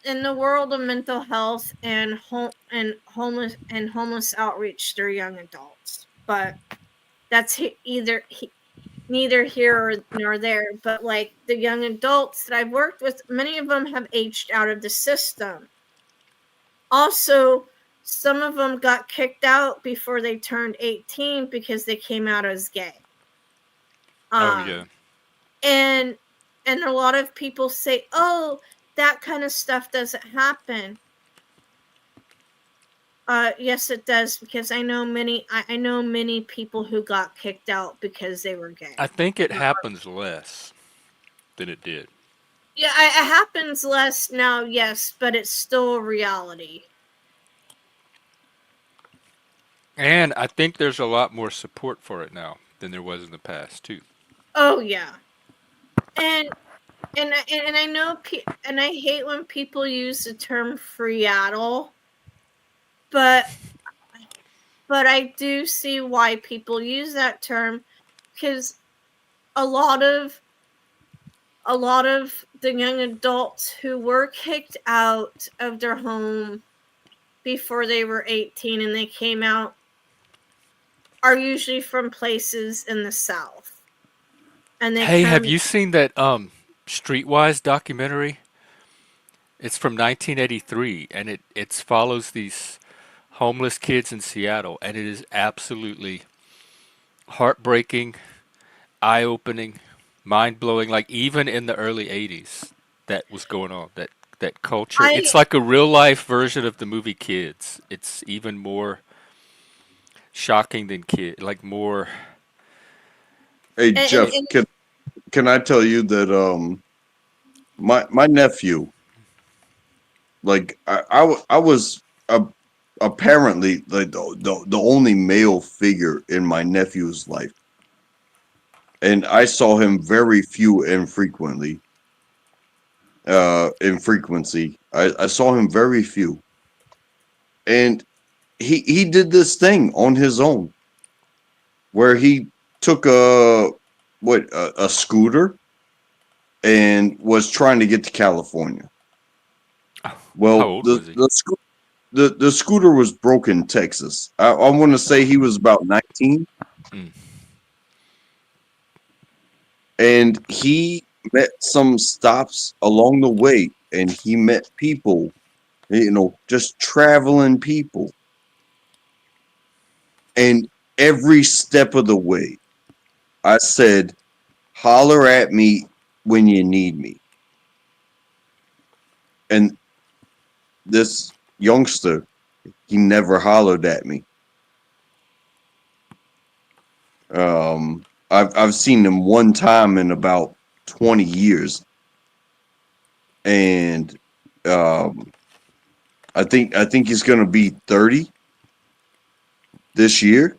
in the world of mental health and homeless outreach, they're young adults, but that's neither here nor there. But like the young adults that I've worked with, many of them have aged out of the system. Also, some of them got kicked out before they turned 18 because they came out as gay. Oh, yeah. Um, and a lot of people say, "Oh, that kind of stuff doesn't happen." Yes, it does, because I know many people who got kicked out because they were I gay. think it happens less than it did. Yeah, it happens less now, yes, but it's still a reality. And I think there's a lot more support for it now than there was in the past, too. Oh yeah, and I know and I hate when people use the term "freeadle," but I do see why people use that term, because a lot of the young adults who were kicked out of their home before they were 18 and they came out are usually from places in the South. And they Hey, have come, you seen that Streetwise documentary? It's from 1983 and it follows these homeless kids in Seattle and it is absolutely heartbreaking, eye-opening, mind-blowing like even in the early 80s that was going on. That culture. I It's like a real-life version of the movie Kids. It's even more shocking than Kid, like more. Hey Jeff, and can I tell you that my nephew, like I was apparently like the only male figure in my nephew's life, and I saw him very few and frequently. In frequency, I saw him very few, and he did this thing on his own where he took a scooter and was trying to get to California. How Well, old was he? the scooter was broken in Texas. I want to say he was about 19, Mm. and he met some stops along the way, and he met people, just traveling people, and every step of the way, I said, "Holler at me when you need me." And this youngster, he never hollered at me. I've seen him one time in about 20 years, and um, I think he's gonna be 30 this year.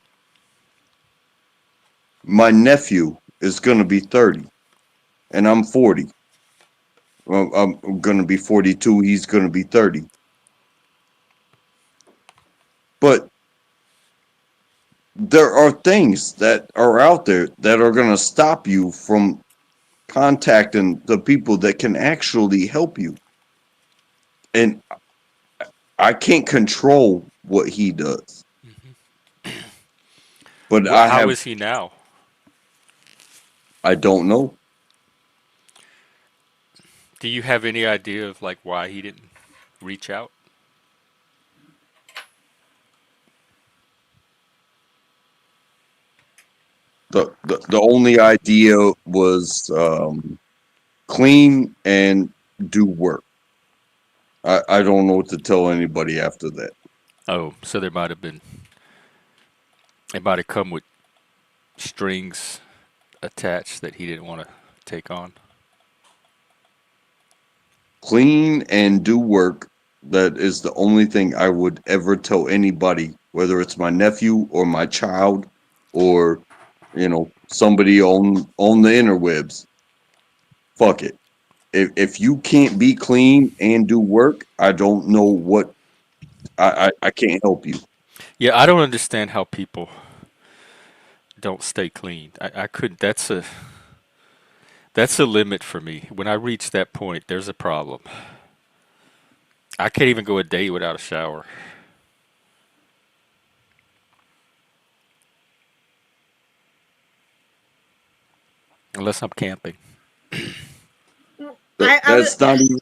My nephew is gonna be 30, and I'm 40. Well, I'm gonna be 42. He's gonna be 30. But there are things that are out there that are going to stop you from contacting the people that can actually help you. And I can't control what he does, but How is he now? I don't know. Do you have any idea of like why he didn't reach out? The only idea was clean and do work. I don't know what to tell anybody after that. Oh, so there might have been. It might have come with strings attached that he didn't want to take on. Clean and do work. That is the only thing I would ever tell anybody, whether it's my nephew or my child or somebody on the interwebs. Fuck it. If you can't be clean and do work, I don't know what I can't help you. Yeah, I don't understand how people don't stay clean. I couldn't. That's a limit for me. When I reach that point, there's a problem. I can't even go a day without a shower unless I'm camping. That, I was that's not even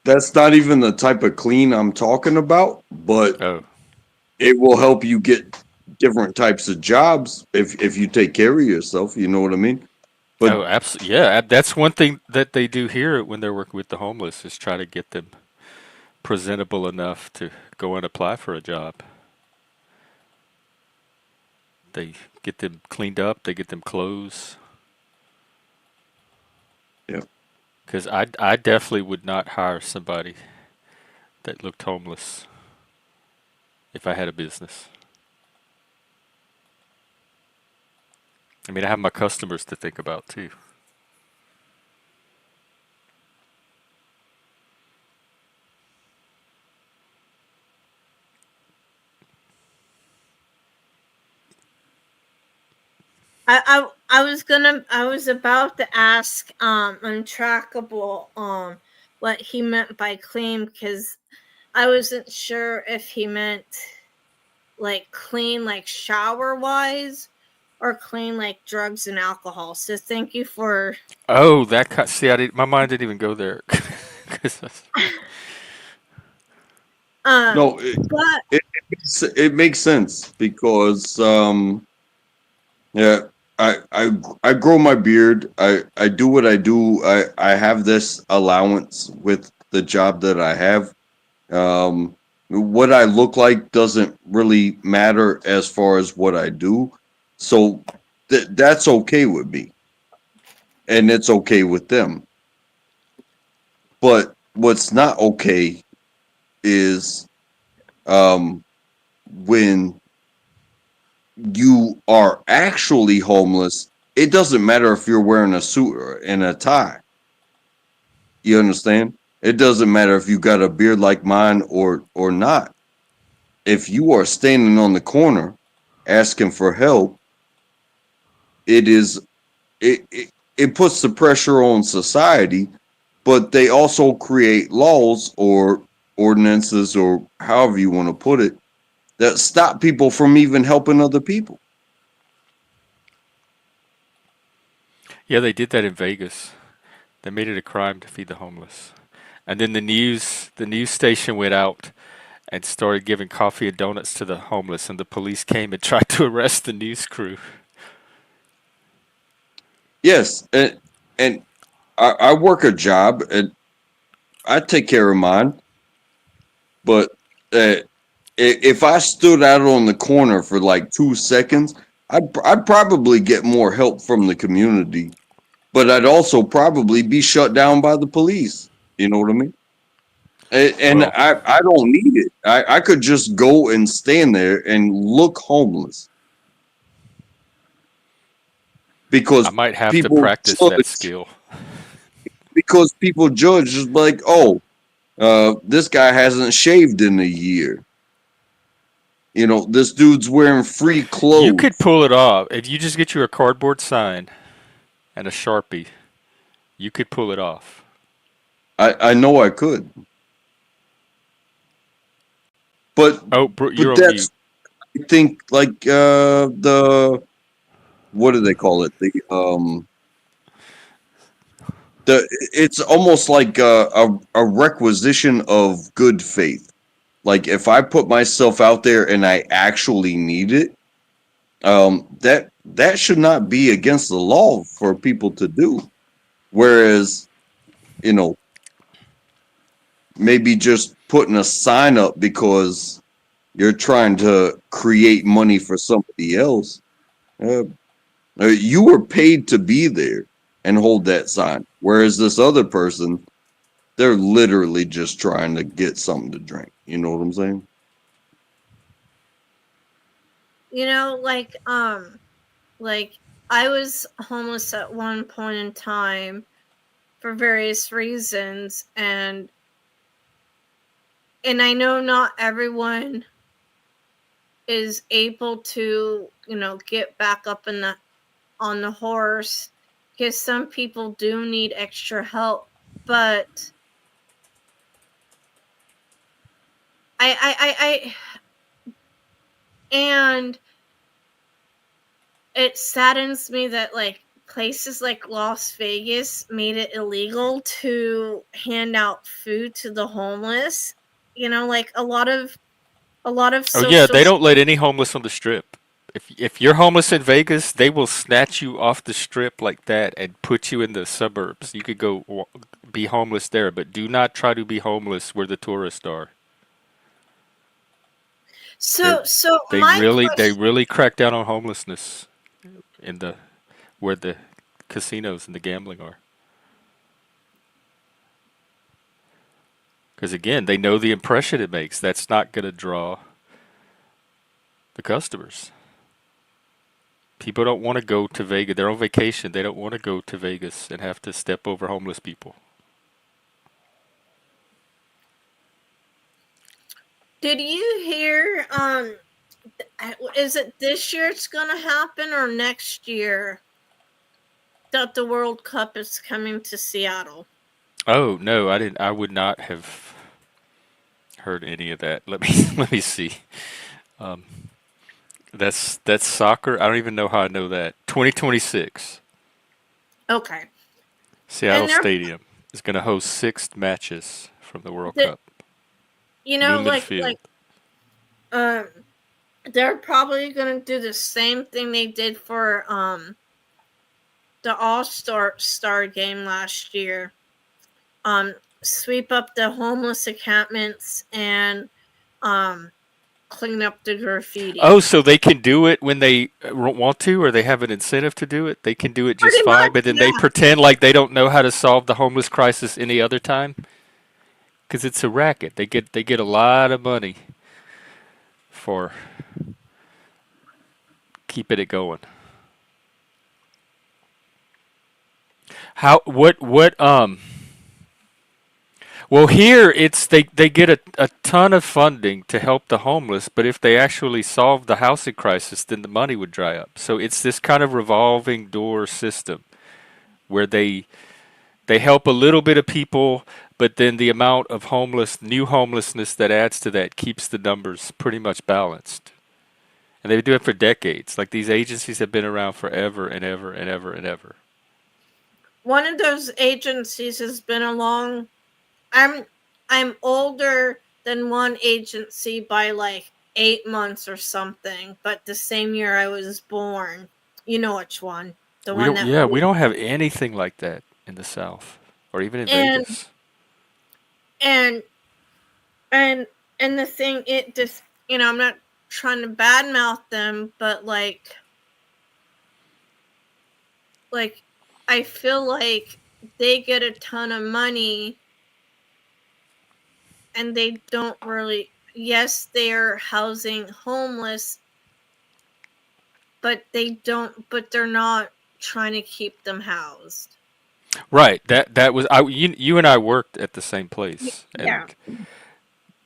that's not even the type of clean I'm talking about, but Oh, it will help you get different types of jobs if you take care of yourself, you know what I mean? But oh, absolutely. Yeah, that's one thing that they do here when they're working with the homeless is try to get them presentable enough to go and apply for a job. They get them cleaned up. They get them clothes. yeah, Because I definitely would not hire somebody that looked homeless if I had a business. I mean, I have my customers to think about too. I was about to ask untrackable what he meant by clean, because I wasn't sure if he meant like clean like shower wise or clean like drugs and alcohol. So thank you for Oh, see, my mind didn't even go there. 'Cause no, but it makes sense because yeah, I grow my beard. I do what I do. I have this allowance with the job that I have. What I look like doesn't really matter as far as what I do. So that's okay with me, and it's okay with them. But what's not okay is um, when you are actually homeless. It doesn't matter if you're wearing a suit and a tie. You understand? It doesn't matter if you got a beard like mine or not. If you are standing on the corner asking for help, it is it puts the pressure on society, but they also create laws or ordinances or however you want to put it that stop people from even helping other people. yeah, they did that in Vegas. They made it a crime to feed the homeless. And then the news station went out and started giving coffee and donuts to the homeless, and the police came and tried to arrest the news crew. Yes, and I work a job and I take care of mine, but if I stood out on the corner for like 2 seconds, I'd probably get more help from the community, but I'd also probably be shut down by the police. You know what I mean? And Well, I don't need it. I could just go and stand there and look homeless I because might have to people practice that judge skill. just like, oh, this guy hasn't shaved in a year. This dude's wearing free You could clothes. pull it off if you just get you a cardboard sign and a Sharpie. You could pull it off. I know I could, but Oh, Brooke, you're but on mute. that's I think like the what do they call it? The it's almost like a requisition of good faith. Like if I put myself out there and I actually need it, that should not be against the law for people to do. Whereas, you know, maybe just putting a sign up because you're trying to create money for somebody else. Uh, you were paid to be there and hold that sign. Whereas this other person, they're literally just trying to get something to drink. You know what I'm saying? Like I was homeless at one point in time for various reasons, and I know not everyone is able to, get back up on the horse, because some people do need extra help. But I and it saddens me that like places like Las Vegas made it illegal to hand out food to the homeless. Like a lot of Oh yeah, social. they don't let any homeless on the strip. If you're homeless in Vegas, they will snatch you off the strip like that and put you in the suburbs. You could go be homeless there, but do not try to be homeless where the tourists are. They're, So they my really they question. really crack down on homelessness in the where the casinos and the gambling are. Because again, they know the impression it makes. That's not going to draw the customers. People don't want to go to Vegas. They're on vacation. They don't want to go to Vegas and have to step over homeless people. Did you hear? Is it this year it's gonna happen or next year that the World Cup is coming to Seattle? Oh no, I didn't. I would not have heard any of that. Let me let me see. Um, that's soccer. I don't even know how I know that. 2026, Okay, Seattle and Stadium is going to host six matches from the World the, Cup. you know, Newman like Field. um, they're probably gonna do the same thing they did for the All Star game last year. Um, Sweep up the homeless encampments and um clean up the Oh, graffiti. so they can do it when they want to, or they have an incentive to do it. They can do it just Pretty fine, much, but then they yeah. pretend like they don't know how to solve the homeless crisis any other time because it's a racket. They get a lot of money for keeping it going. How what. Well, here it's they get a ton of funding to help the homeless, but if they actually solve the housing crisis, then the money would dry up. So it's this kind of revolving door system where they help a little bit of people, but then the amount of new homelessness that adds to that keeps the numbers pretty much balanced. And they do it for decades. Like these agencies have been around forever and ever and ever and ever. One of those agencies has been along. I'm older than one agency by like 8 months or something, but the same year I was born. You know which one? The We one don't that yeah, we moved. don't have anything like that in the South or even in And Vegas. and and and the thing, it just, I'm not trying to badmouth them, but like I feel like they get a ton of money and they don't really, yes, they're housing homeless, but they're not trying to keep them housed. Right. That was you and I worked at the same place, Yeah. and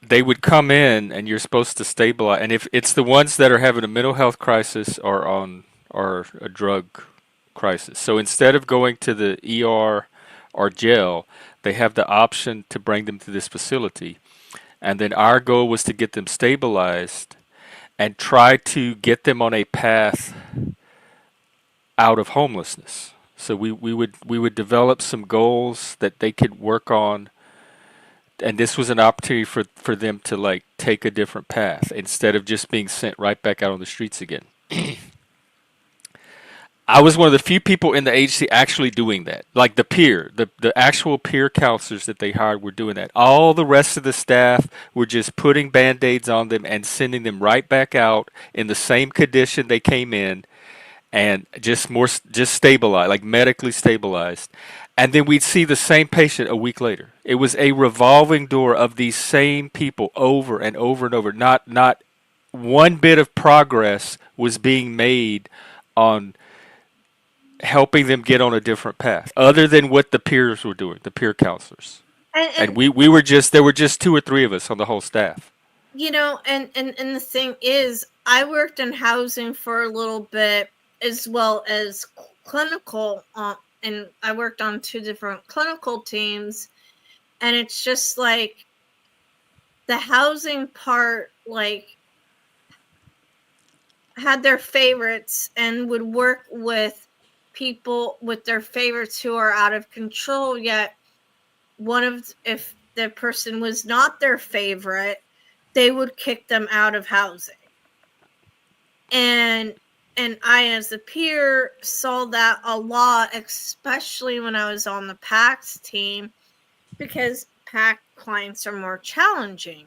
they would come in and you're supposed to stabilize, and if it's the ones that are having a mental health crisis or a drug crisis. So instead of going to the ER or jail, they have the option to bring them to this facility. And then our goal was to get them stabilized and try to get them on a path out of homelessness. So we would develop some goals that they could work on, and this was an opportunity for them to like take a different path instead of just being sent right back out on the streets again. I was one of the few people in the agency actually doing that. Like the actual peer counselors that they hired were doing that. All the rest of the staff were just putting band-aids on them and sending them right back out in the same condition they came in, and just stabilized, like medically stabilized. And then we'd see the same patient a week later. It was a revolving door of these same people over and over and over. Not one bit of progress was being made on helping them get on a different path, other than what the peers were doing, the peer counselors. And And we were just there were just two or three of us on the whole staff. and the thing is, I worked in housing for a little bit as well as clinical, and I worked on 2 different clinical teams, and it's just like the housing part, like, had their favorites and would work with people with their favorites who are out of control, yet if the person was not their favorite, they would kick them out of housing. And I, as a peer, saw that a lot, especially when I was on the PACS team, because PAC clients are more challenging,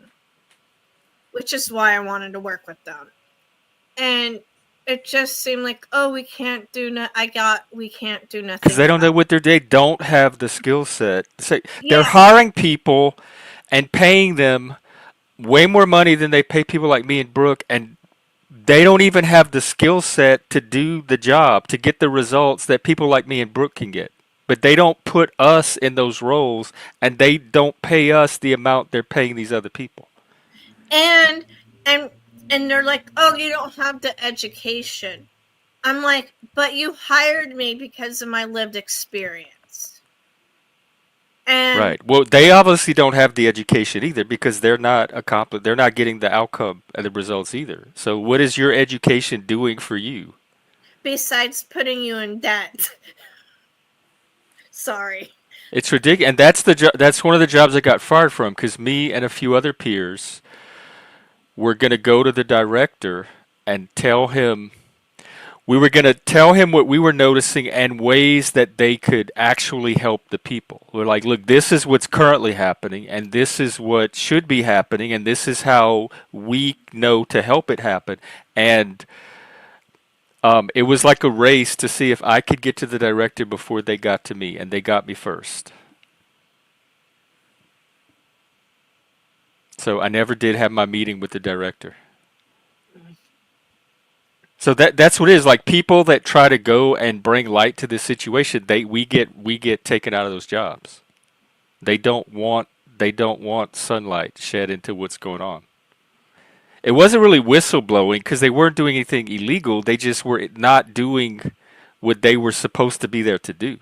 which is why I wanted to work with them. And it just seemed like, oh, we can't do we can't do nothing. Because they don't know what they don't have the skill set. They're Yeah. hiring people and paying them way more money than they pay people like me and Brooke, and they don't even have the skill set to do the job, to get the results that people like me and Brooke can get. But they don't put us in those roles, and they don't pay us the amount they're paying these other people. And they're like, oh, you don't have the education. I'm like, but you hired me because of my lived experience. And Right. Well, they obviously don't have the education either, because they're not getting the outcome and the results either. So what is your education doing for you? besides putting you in debt. Sorry. It's ridiculous, and that's one of the jobs I got fired from, because me and a few other peers were going to go to the director and tell him what we were noticing and ways that they could actually help the people. We're like, look, this is what's currently happening, and this is what should be happening, and this is how we know to help it happen. And it was like a race to see if I could get to the director before they got to me, and they got me first. So I never did have my meeting with the director. So that's what it is. Like, people that try to go and bring light to this situation, we get taken out of those jobs. They don't want sunlight shed into what's going on. It wasn't really whistleblowing, because they weren't doing anything illegal. They just were not doing what they were supposed to be there to do.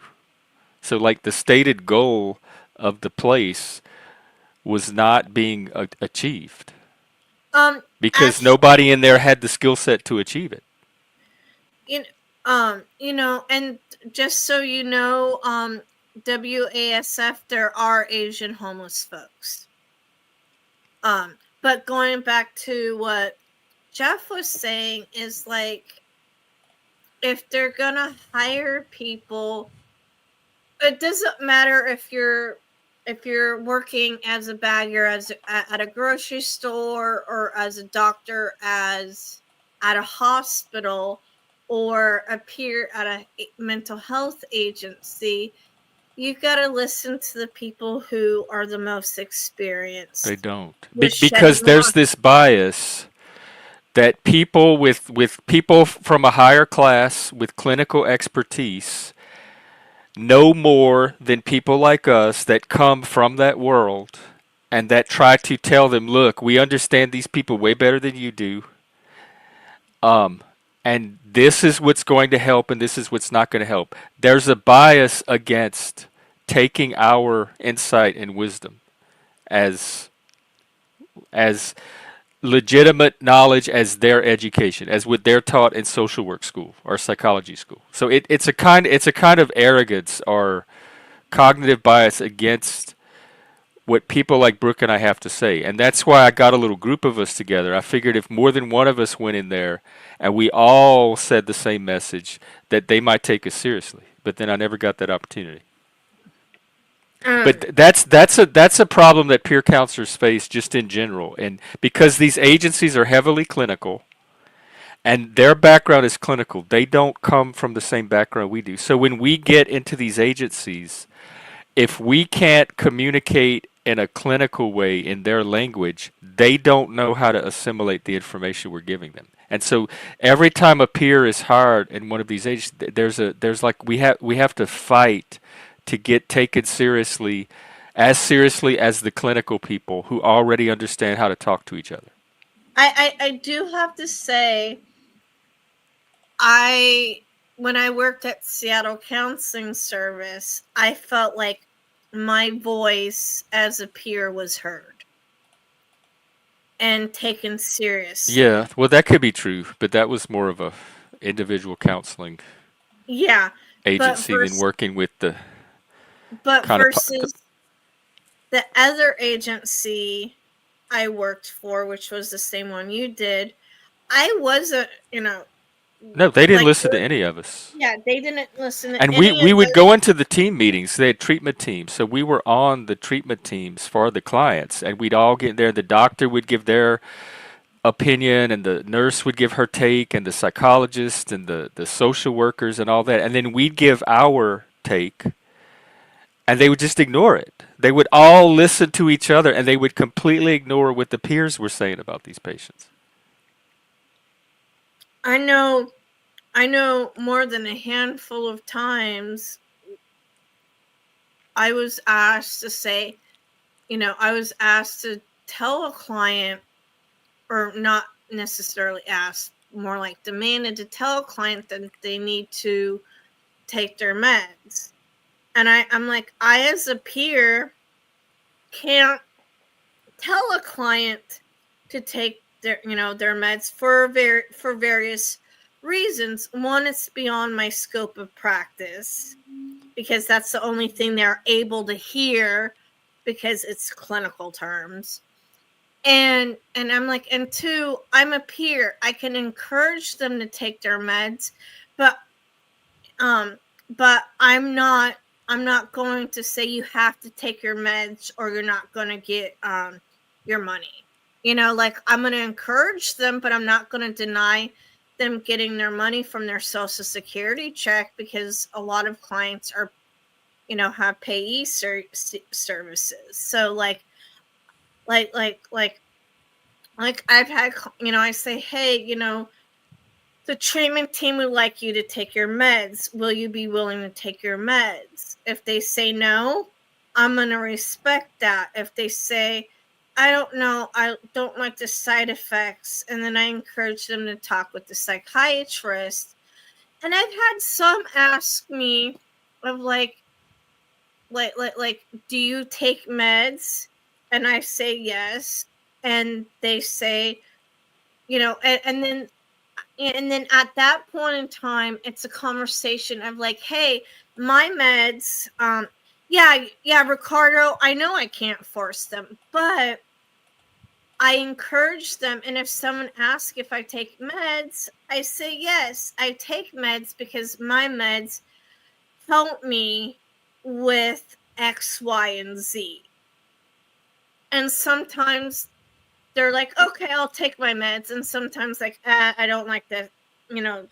So, like, the stated goal of the place was not being achieved, because Actually, nobody in there had the skill set to achieve it. And just so you know, WASF, there are Asian homeless folks. But going back to what Jeff was saying is, like, if they're gonna hire people, it doesn't matter if you're working as a bagger at a grocery store, or as a doctor at a hospital, or a peer at a mental health agency. You've got to listen to the people who are the most experienced. They don't, with because shedding there's light. this bias that people with people from a higher class with clinical expertise know more than people like us that come from that world and that try to tell them, look, we understand these people way better than you do. Um, and this is what's going to help, and this is what's not going to help. There's a bias against taking our insight and wisdom as as legitimate knowledge as their education, as what they're taught in social work school or psychology school. So it's a kind of arrogance or cognitive bias against what people like Brooke and I have to say. And that's why I got a little group of us together. I figured if more than one of us went in there and we all said the same message, that they might take us seriously. But then I never got that opportunity. But Um, that's a problem that peer counselors face just in general, and because these agencies are heavily clinical, and their background is clinical, they don't come from the same background we do. So when we get into these agencies, if we can't communicate in a clinical way in their language, they don't know how to assimilate the information we're giving them. And so every time a peer is hired in one of these agencies, there's like we have to fight to get taken seriously as the clinical people who already understand how to talk to each other. I do have to say, I when I worked at Seattle Counseling Service, I felt like my voice as a peer was heard and taken seriously. Yeah, well, that could be true, but that was more of a individual counseling Yeah, but agency than vers- working with the but kind of versus the other agency I worked for, which was the same one you did, I wasn't, no, they didn't like, listen to any of us. yeah, they didn't listen to And we, any of we would those. go into the team meetings. They had treatment teams. So we were on the treatment teams for the clients. And we'd all get there. The doctor would give their opinion, and the nurse would give her take, and the psychologist, and the social workers, and all that. And then we'd give our take, and they would just ignore it. They would all listen to each other, and they would completely ignore what the peers were saying about these patients. I know, I know more than a handful of times I was asked to say, I was asked to tell a client, or not necessarily asked, more like demanded to tell a client that they need to take their meds. And I'm like, I as a peer can't tell a client to take their meds for various reasons. One, it's beyond my scope of practice because that's the only thing they're able to hear because it's clinical terms. And I'm like, and two, I'm a peer. I can encourage them to take their meds, but um but I'm not going to say you have to take your meds or you're not going to get your money. Like, I'm going to encourage them, but I'm not going to deny them getting their money from their social security check, because a lot of clients are, have payee services. So like like like like I've had, I say, hey, the treatment team would like you to take your meds. Will you be willing to take your meds? If they say no, I'm going to respect that. If they say, I don't know, I don't like the side effects, and then I encourage them to talk with the psychiatrist. And I've had some ask me of do you take meds? And I say yes. And they say, and then at that point in time, it's a conversation of like, hey, my meds, yeah, Ricardo, I know I can't force them, but I encourage them. And if someone asks if I take meds, I say yes, I take meds because my meds help me with X, Y, and Z. And sometimes they're like, okay, I'll take my meds. And sometimes like, I don't like the, you know,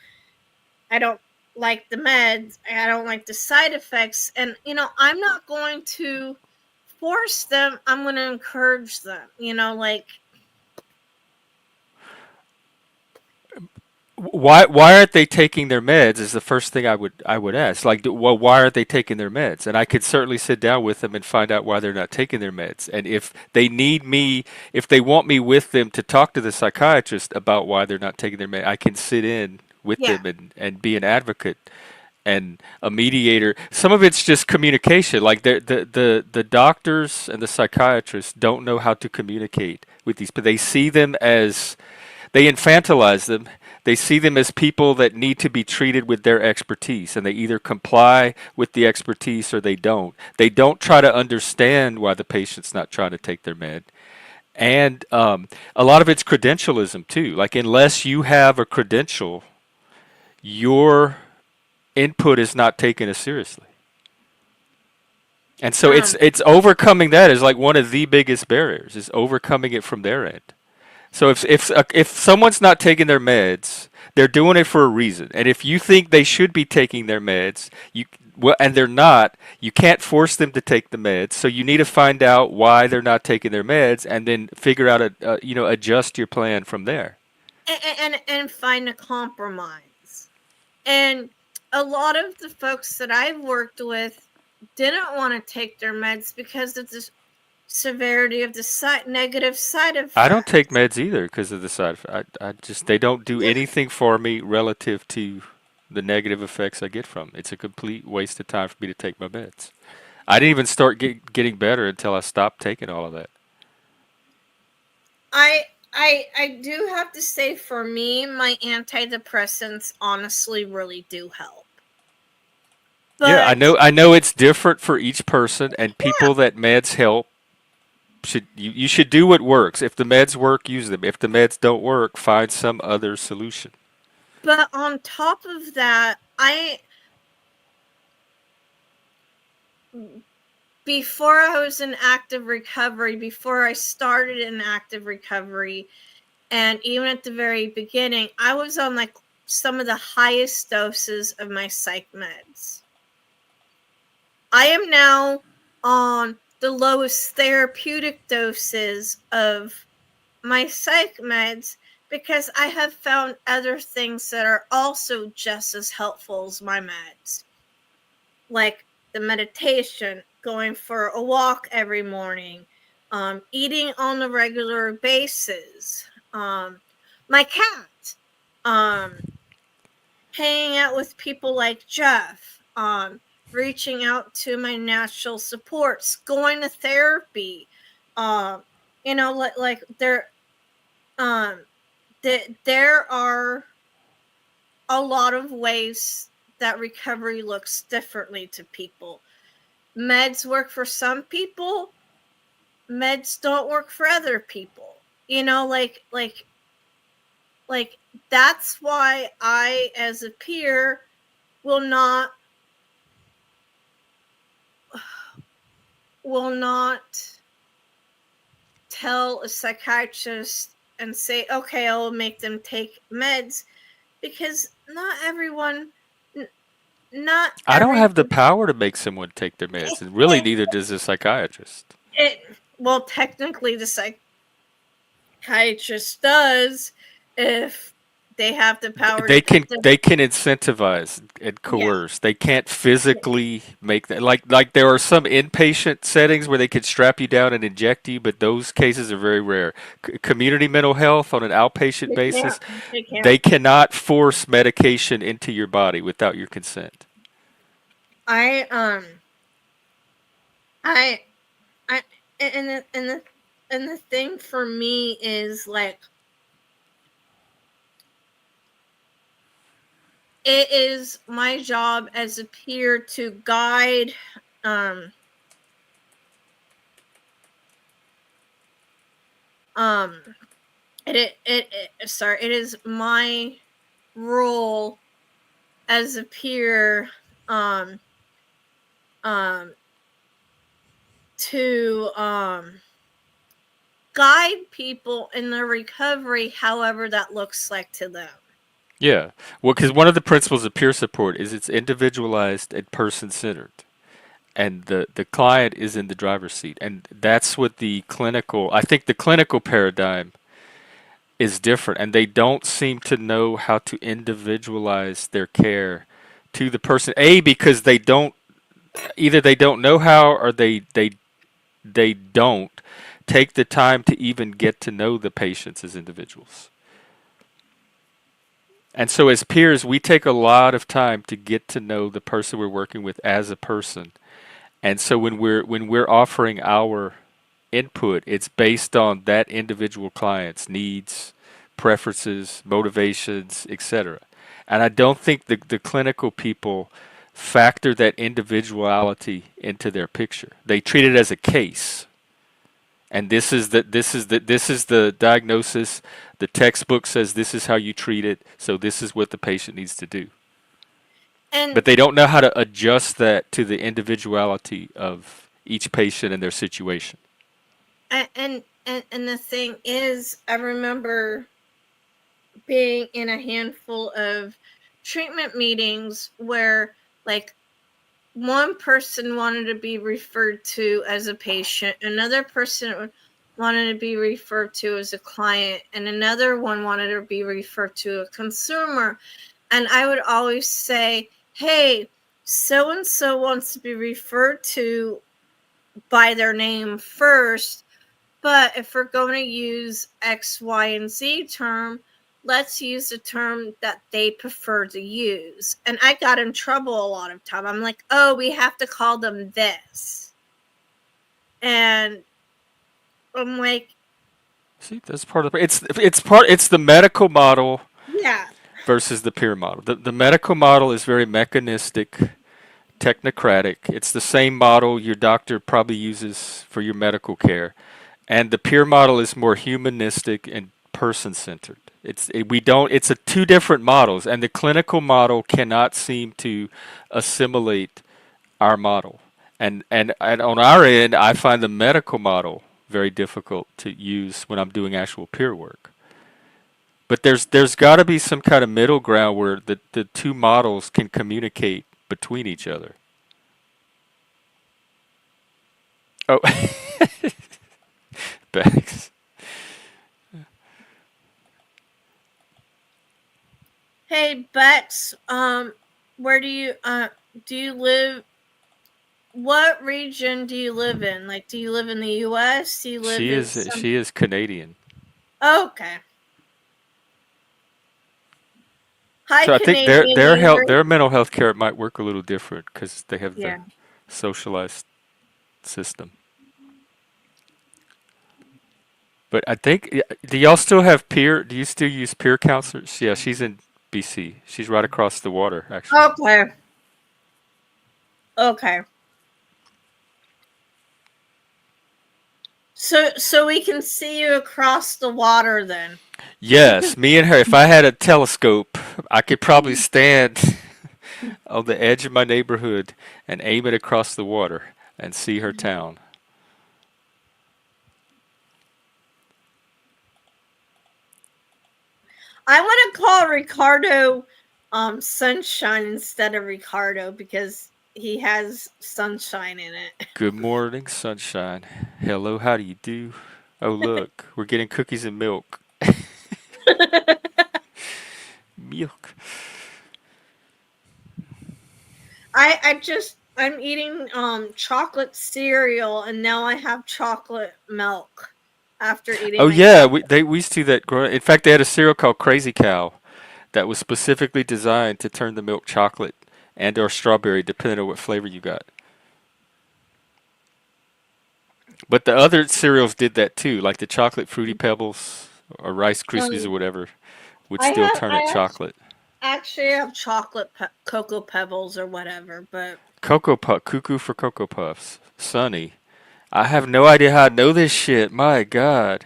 I don't like the meds. I don't like the side effects. And, I'm not going to force them. I'm going to encourage them, like, why aren't they taking their meds is the first thing I would ask. Like, well, why aren't they taking their meds? And I could certainly sit down with them and find out why they're not taking their meds. And if they need me, if they want me with them to talk to the psychiatrist about why they're not taking their meds, I can sit in with Yeah. them and be an advocate and a mediator. Some of it's just communication. Like the doctors and the psychiatrists don't know how to communicate with these, but they see them as they infantilize them. They see them as people that need to be treated with their expertise, and they either comply with the expertise or they don't. They don't try to understand why the patient's not trying to take their med. And a lot of it's credentialism too. Like, unless you have a credential, your input is not taken as seriously. And so it's Um. it's overcoming that is like one of the biggest barriers is overcoming it from their end. So if someone's not taking their meds, they're doing it for a reason. And if you think they should be taking their meds, and they're not, you can't force them to take the meds. So you need to find out why they're not taking their meds, and then figure out adjust your plan from there. And find a compromise. And a lot of the folks that I've worked with didn't want to take their meds because of the severity of the negative side effects. I don't take meds either because of the side effect. I just they don't do anything for me relative to the negative effects I get from 'em. It's a complete waste of time for me to take my meds. I didn't even start getting better until I stopped taking all of that. I do have to say, for me, my antidepressants honestly really do help. Yeah, I But know. I know it's different for each person, and yeah, people that meds help you should do what works. If the meds work, use them. If the meds don't work, find some other solution. but on top of that, before I was in active recovery, before I started in active recovery, and even at the very beginning, I was on like some of the highest doses of my psych meds. I am now on the lowest therapeutic doses of my psych meds because I have found other things that are also just as helpful as my meds, like the meditation, going for a walk every morning, eating on a regular basis, my cat, hanging out with people like Jeff, reaching out to my natural supports, going to therapy, like there are a lot of ways that recovery looks differently to people. Meds work for some people, meds don't work for other people. Like that's why I, as a peer, will not tell a psychiatrist and say, okay, I'll make them take meds, because not I don't have the everyone. power to make someone take their meds, and really it, neither does a psychiatrist. well, technically the psychiatrist does, if they have the power to They take can the. they can incentivize and Yeah. coerce. They can't physically make that. Like there are some inpatient settings where they could strap you down and inject you, but those cases are very rare. Community mental health on an outpatient They basis, can't. They can't. they cannot force medication into your body without your consent. I I I and the thing for me is, like, it is my job as a peer to guide um um it is my role as a peer um um to guide people in their recovery, however that looks like to them. Yeah. Well, because one of the principles of peer support is it's individualized and person centered. And the client is in the driver's seat. And that's what I think the clinical paradigm is different, and they don't seem to know how to individualize their care to the person. A, because they don't, either they don't know how, or they don't take the time to even get to know the patients as individuals. And so as peers, we take a lot of time to get to know the person we're working with as a person. And so when we're offering our input, it's based on that individual client's needs, preferences, motivations, etc. And I don't think the clinical people factor that individuality into their picture. They treat it as a case. And this is the diagnosis. The textbook says this is how you treat it, so this is what the patient needs to do. And But they don't know how to adjust that to the individuality of each patient and their situation. and the thing is, I remember being in a handful of treatment meetings where, like, one person wanted to be referred to as a patient, another person wanted to be referred to as a client, and another one wanted to be referred to a consumer. And I would always say, hey, so and so wants to be referred to by their name first, but if we're going to use X, Y, and Z term, let's use the term that they prefer to use. And I got in trouble a lot of time. I'm like, oh, we have to call them this. And I'm like, See, that's part of the. It's the medical model yeah. versus the peer model. The medical model is very mechanistic, technocratic. It's the same model your doctor probably uses for your medical care, and the peer model is more humanistic and person-centered. It's a two different models, and the clinical model cannot seem to assimilate our model. And on our end, I find the medical model very difficult to use when I'm doing actual peer work. But there's got to be some kind of middle ground where the two models can communicate between each other. Oh, Bex. Hey, Bex, where do you live? What region do you live in? Like, do you live in the U.S.? Do you live in some? She is Canadian. Okay. Hi, So I think Canadian neighbor. their mental health care might work a little different because they have the Yeah. socialized system. But I think do y'all still have peer? Do you still use peer counselors? Yeah, she's in BC. She's right across the water, actually. Okay. Okay. So we can see you across the water then. Yes, me and her. If I had a telescope, I could probably stand on the edge of my neighborhood and aim it across the water and see her town. I want to call Ricardo Sunshine instead of Ricardo because he has sunshine in it. Good morning, sunshine. Hello, how do you do? Oh, look, we're getting cookies and milk. Milk. I'm eating chocolate cereal and now I have chocolate milk after eating Oh my yeah, chocolate. we used to do that. In fact, they had a cereal called Crazy Cow that was specifically designed to turn the milk chocolate and or strawberry, depending on what flavor you got. But the other cereals did that too, like the chocolate Fruity Pebbles or Rice Krispies or Um, whatever, would still turn it chocolate. actually have cocoa pebbles or whatever, but Cocoa Puff, cuckoo for Cocoa Puffs. Sunny. I have no idea how I know this shit. My God.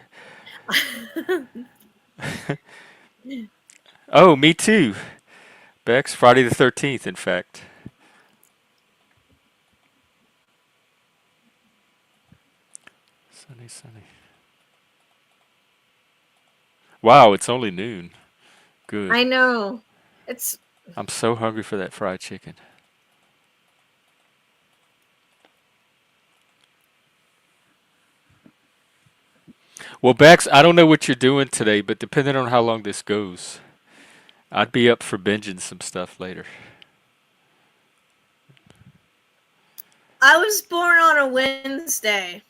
Oh, me too. Bex, Friday the 13th, in fact. Sunny, sunny. Wow, it's only noon. Good. I know. It's I'm so hungry for that fried chicken. Well, Bax, I don't know what you're doing today, but depending on how long this goes, I'd be up for binging some stuff later. I was born on a Wednesday.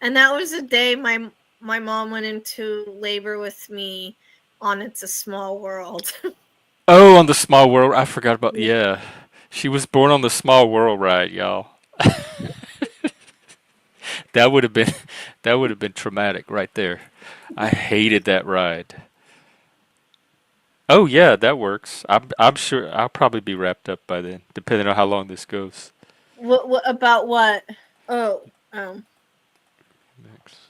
And that was the day my mom went into labor with me on It's a Small World. Oh, on the Small World, I forgot about. Yeah, she was born on the Small World ride, y'all. That would have been that would have been traumatic right there. I hated that ride. Oh yeah, that works. I'm sure I'll probably be wrapped up by then, depending on how long this goes. What about what? Oh, Next.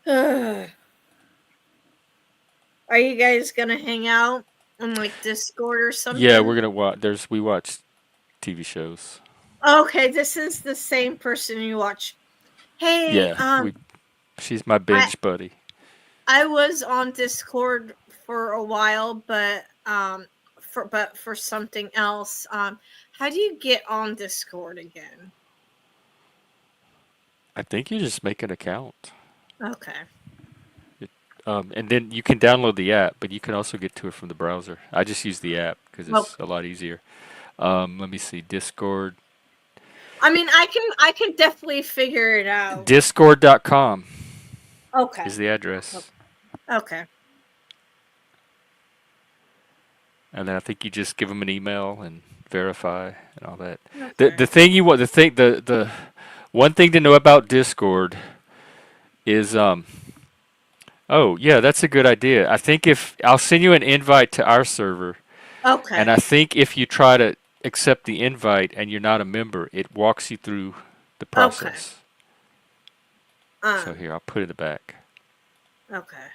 are you guys gonna hang out on like Discord or Yeah, we're something? gonna watch. We watch TV shows. Okay, this is the same person you watch. Hey, Yeah, we. She's my I binge buddy. I was on Discord for a while, but for something else. How do you get on Discord again? I think you just make an account. Okay. And then you can download the app, but you can also get to it from the browser. I just use the app because Well, it's a lot easier. Let me see. I mean, I can definitely figure it out. Discord.com Okay. is the address. Okay. And then I think you just give them an email and verify and all that. Okay. The thing you want the one thing to know about Discord is oh yeah, that's a good idea. I think if I'll send you an invite to our server, and Okay. I think if you try to accept the invite and you're not a member, it walks you through the Okay. process. So Um. here, I'll put it in the back. Okay.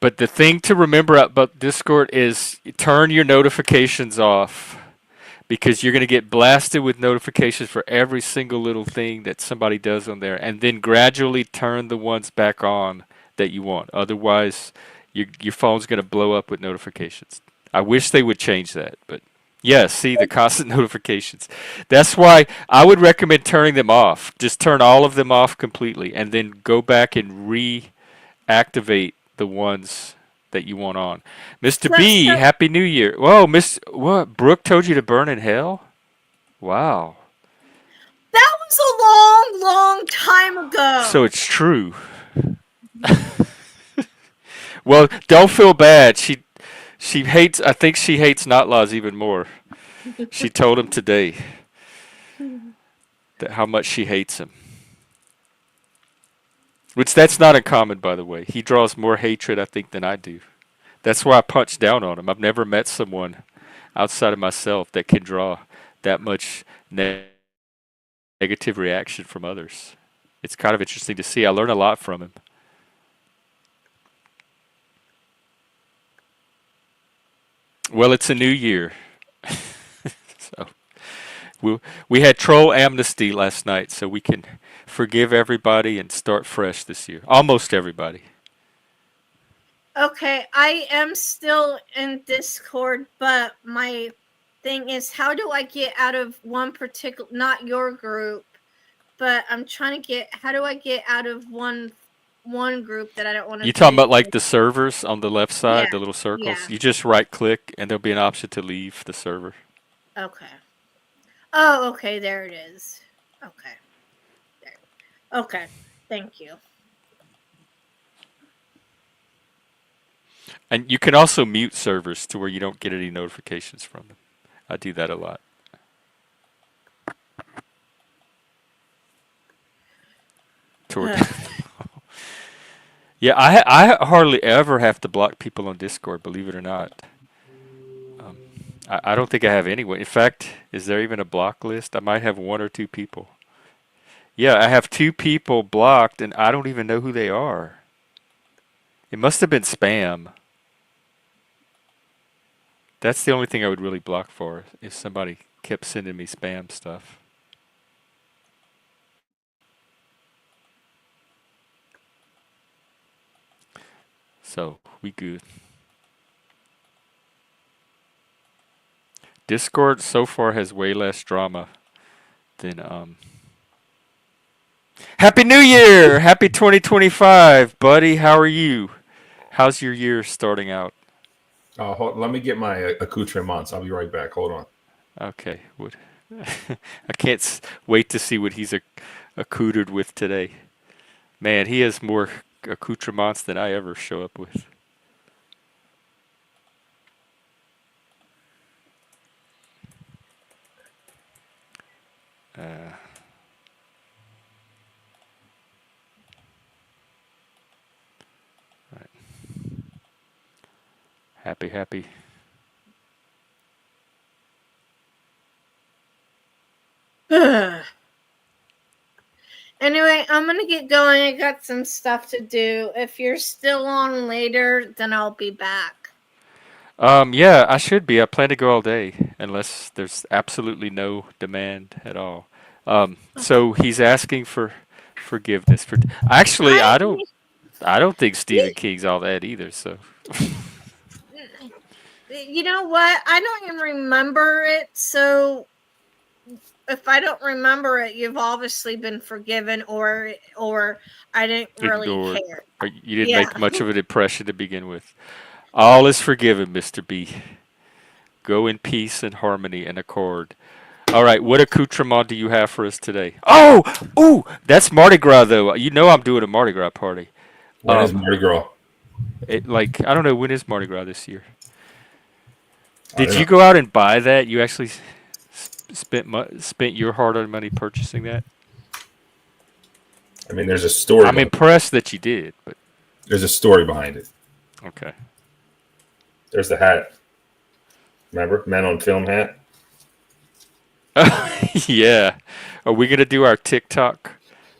But the thing to remember about Discord is turn your notifications off because you're going to get blasted with notifications for every single little thing that somebody does on there, and then gradually turn the ones back on that you want. Otherwise, your phone's going to blow up with notifications. I wish they would change that, but yeah, see the constant notifications. That's why I would recommend turning them off. Just turn all of them off completely, and then go back and reactivate the ones that you want on. Mr. B, So Happy New Year. Whoa, Miss what? Brooke told you to burn in hell? Wow. that was a long, long time So ago. it's true. Well, don't feel bad. She hates I think she hates Notlaws even more. She told him today that how much she hates him. Which that's not uncommon by the way. He draws more hatred I think than I do. That's why I punch down on him. I've never met someone outside of myself that can draw that much negative reaction from others. It's kind of interesting to see. I learn a lot from him. Well, it's a new year. So we had troll amnesty last night, so we can forgive everybody and start fresh this year. Almost everybody. Okay, I am still in Discord, but my thing is, how do I get out of one particular, not your group, but I'm trying to get, how do I get out of one group that I don't want to You talking be about like with? the servers on the left Yeah, side, the little circles? yeah. You just right click and there'll be an option to leave the server. Okay. Oh, okay, there it is. Okay. There. Okay. Thank you. And you can also mute servers to where you don't get any notifications from them. I do that a lot. Toward Yeah, I hardly ever have to block people on Discord, believe it or not. Um, I don't think I have anyone. In fact, is there even a block list? I might have one or two people. Yeah, I have two people blocked, and I don't even know who they are. It must have been spam. That's the only thing I would really block for if somebody kept sending me spam stuff. So we good. Discord so far has way less drama than Happy New Year! Happy 2025, buddy. How are you? How's your year starting out? Let me get my accoutrements. I'll be right back. Hold on. Okay. What? I can't wait to see what he's accoutered with today. Man, he has more accoutrements than I ever show up with. Uh, right. Happy. Anyway, I'm gonna get going. I got some stuff to do. If you're still on later, then I'll be back. Yeah, I should be. I plan to go all day unless there's absolutely no demand at all. So he's asking for forgiveness for. Actually, I don't think Stephen King's all that either. So. You know what? I don't even remember it. So if I don't remember it, you've obviously been forgiven, or I didn't really Ignored. care. Or you didn't make much of an impression to begin with. All is forgiven, Mr. B. Go in peace and harmony and accord. All right, what accoutrement do you have for us today? Oh, ooh, that's Mardi Gras though. You know I'm doing a Mardi Gras party. When is Mardi Gras? I don't know, when is Mardi Gras this year? Did you go out and buy that? You actually spent your hard-earned money purchasing that? I mean, there's a story. I'm impressed that you did, but there's a story behind it. Okay. There's the hat. Remember, Men on Film hat. Yeah. Are we gonna do our TikTok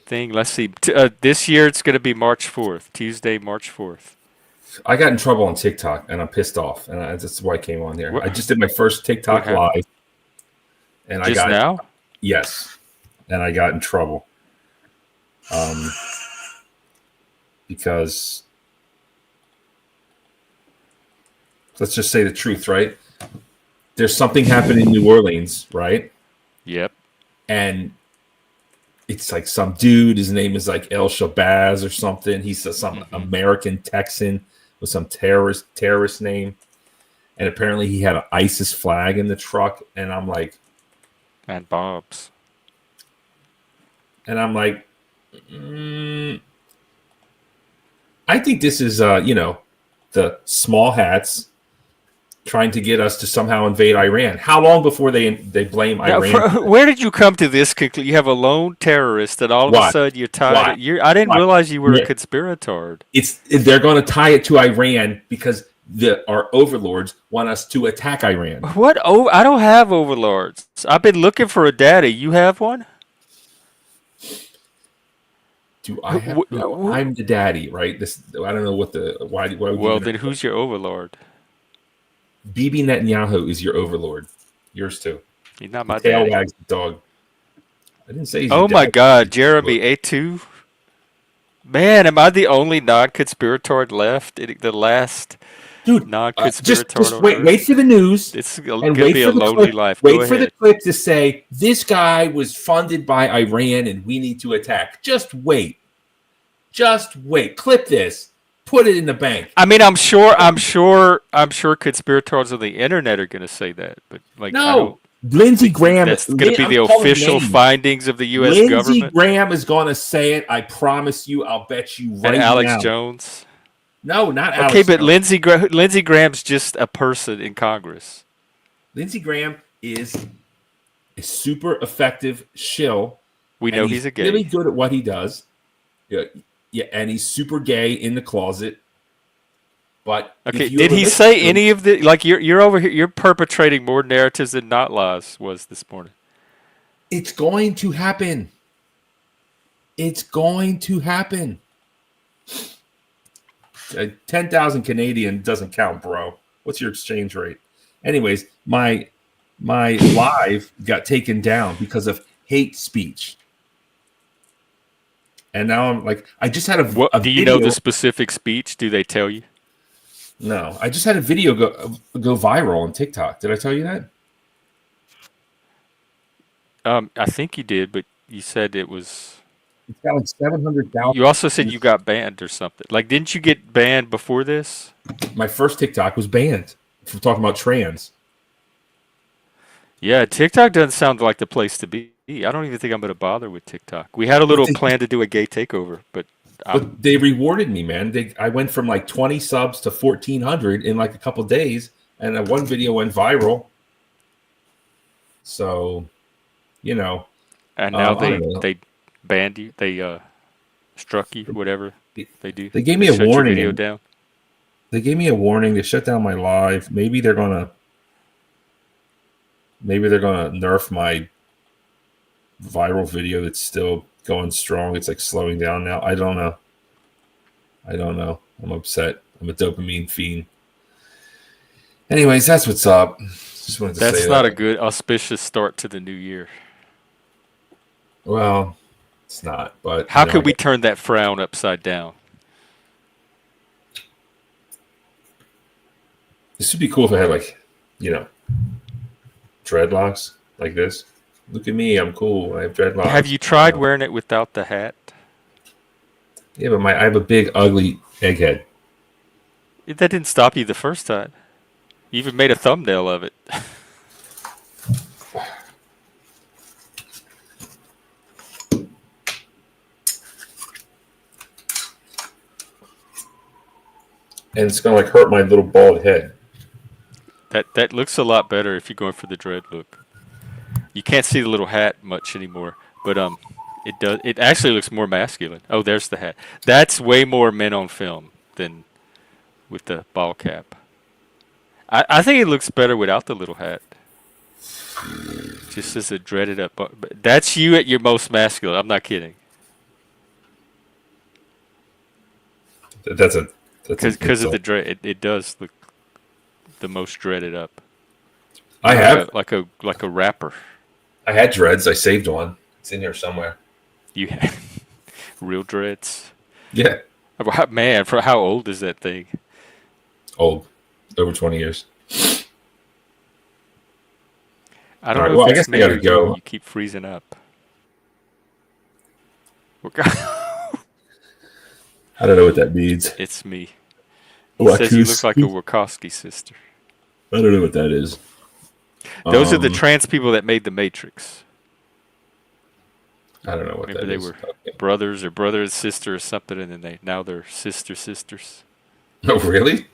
thing? Let's see. This year it's gonna be March 4th, Tuesday, March 4th. I got in trouble on TikTok, and I'm pissed off, and that's why I came on here. I just did my first TikTok live, and I got now. Yes, and I got in trouble, because let's just say the truth, right? There's something happened in New Orleans, right? Yep. And it's like some dude, his name is like El Shabazz or something. He's some American Texan with some terrorist name. And apparently he had an ISIS flag in the truck. And I'm like... And Bob's. And I'm like... I think this is, the small hats trying to get us to somehow invade Iran. How long before they blame Iran? Where did you come to this conclusion? You have a lone terrorist, and all of a sudden you're tied. I didn't realize you were a conspirator. They're going to tie it to Iran because our overlords want us to attack Iran. What? Oh, I don't have overlords. I've been looking for a daddy. You have one? Do I have? No, I'm the daddy, right? I don't know what the why. Well, then who's your overlord? Bibi Netanyahu is your overlord. Yours too. He's not my tail daddy. Wags the dog. I didn't say he's Oh my God, Jeremy A2. Man, am I the only non-conspirator left? The last non-conspirator. Just wait for the news. It's gonna be a lonely life. Wait for the clip to say this guy was funded by Iran and we need to attack. Just wait. Clip this. Put it in the bank. I mean, I'm sure conspirators on the internet are going to say that, but no. Lindsey Graham. That's going to be the official findings of the U.S. government. Lindsey Graham is going to say it. I promise you. I'll bet you right now. And Alex Jones. No, not Alex. Okay, but Lindsey Graham's just a person in Congress. Lindsey Graham is a super effective shill. We know he's a gay. Really good at what he does. Yeah, and he's super gay in the closet. But okay, did he say any of the you're over here? You're perpetrating more narratives than Not Laws was this morning. It's going to happen. 10,000 Canadian doesn't count, bro. What's your exchange rate? Anyways, my live got taken down because of hate speech. And now I'm like, I just had a do you video. know the specific speech? Do they tell you? No, I just had a video go viral on TikTok. Did I tell you that? I think you did, but you said it was. It's got like 700,000. You also said you got banned or something. Like, didn't you get banned before this? My first TikTok was banned for talking about trans. Yeah, TikTok doesn't sound like the place to be. I don't even think I'm going to bother with TikTok. We had a But little they, plan to do a gay takeover, but but they rewarded me, man. I went from like 20 subs to 1,400 in like a couple days, and one video went viral. So, you know, and now I don't know. they banned you. They struck you, whatever they do. They gave They me a shut your warning. video down. They gave me a warning. They shut down my live. Maybe they're gonna nerf my viral video that's still going strong. It's like slowing down now. I don't know. I'm upset. I'm a dopamine fiend. Anyways, that's what's up. Just wanted to say That's not that. a good auspicious start to the new year. Well, it's not. But How could we turn that frown upside down? this would be cool if I had like, dreadlocks like this. Look at me. I'm cool. I have dreadlocks. Have you tried wearing it without the hat? Yeah, but I have a big, ugly egghead. That didn't stop you the first time. You even made a thumbnail of it. And it's gonna like hurt my little bald head. That looks a lot better if you're going for the dread look. You can't see the little hat much anymore, but it does. It actually looks more masculine. Oh, there's the hat. That's way more men on film than with the ball cap. I think it looks better without the little hat. Just as a dreaded up. But that's you at your most masculine. I'm not kidding. That's Because of the dread, it does look the most dreaded up. I have like a rapper. I had dreads. I saved one. It's in here somewhere. You have real dreads. Yeah. Man, for how old is that thing? Old. Over 20 years. I don't know if I it's guess me I gotta or go. you keep freezing up. I don't know what that means. It's me. He says you look like a Wachowski sister. I don't know what that is. Those are the trans people that made The Matrix. I don't know what Maybe that they is. were brother and sister or something, and then now they're sisters. Oh, really?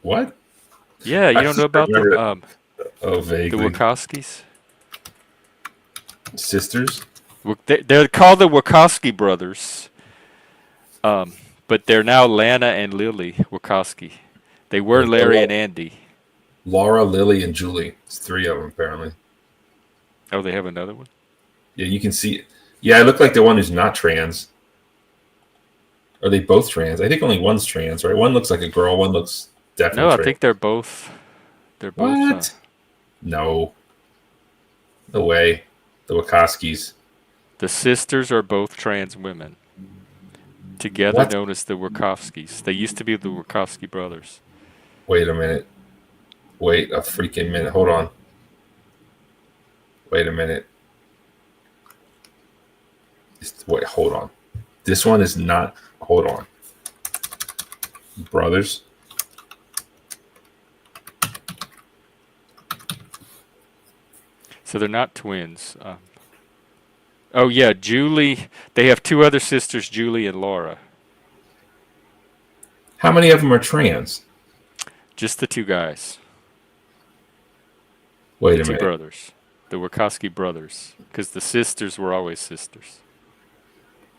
What? Yeah, you don't know about the vaguely. the Wachowskis? Sisters? They're called the Wachowski brothers, but they're now Lana and Lily Wachowski. They were Larry and Andy. Laura, Lily, and Julie. It's three of them, apparently. Oh, they have another one? Yeah, you can see it. Yeah, I look like the one who's not trans. Are they both trans? I think only one's trans, right? One looks like a girl. One looks definitely No, trans. I think they're both. They're both. What? No. No way. The Wachowskis. The sisters are both trans women. Together known as the Wachowskis. They used to be the Wachowski brothers. Wait a minute. Wait a freaking minute. Hold on. Wait a minute. Wait, hold on. This one is not. Hold on. Brothers. So they're not twins. Oh, yeah, Julie. They have two other sisters, Julie and Laura. How many of them are trans? Just the two guys. Wait the a two minute. brothers. The Wachowski brothers. Because the sisters were always sisters.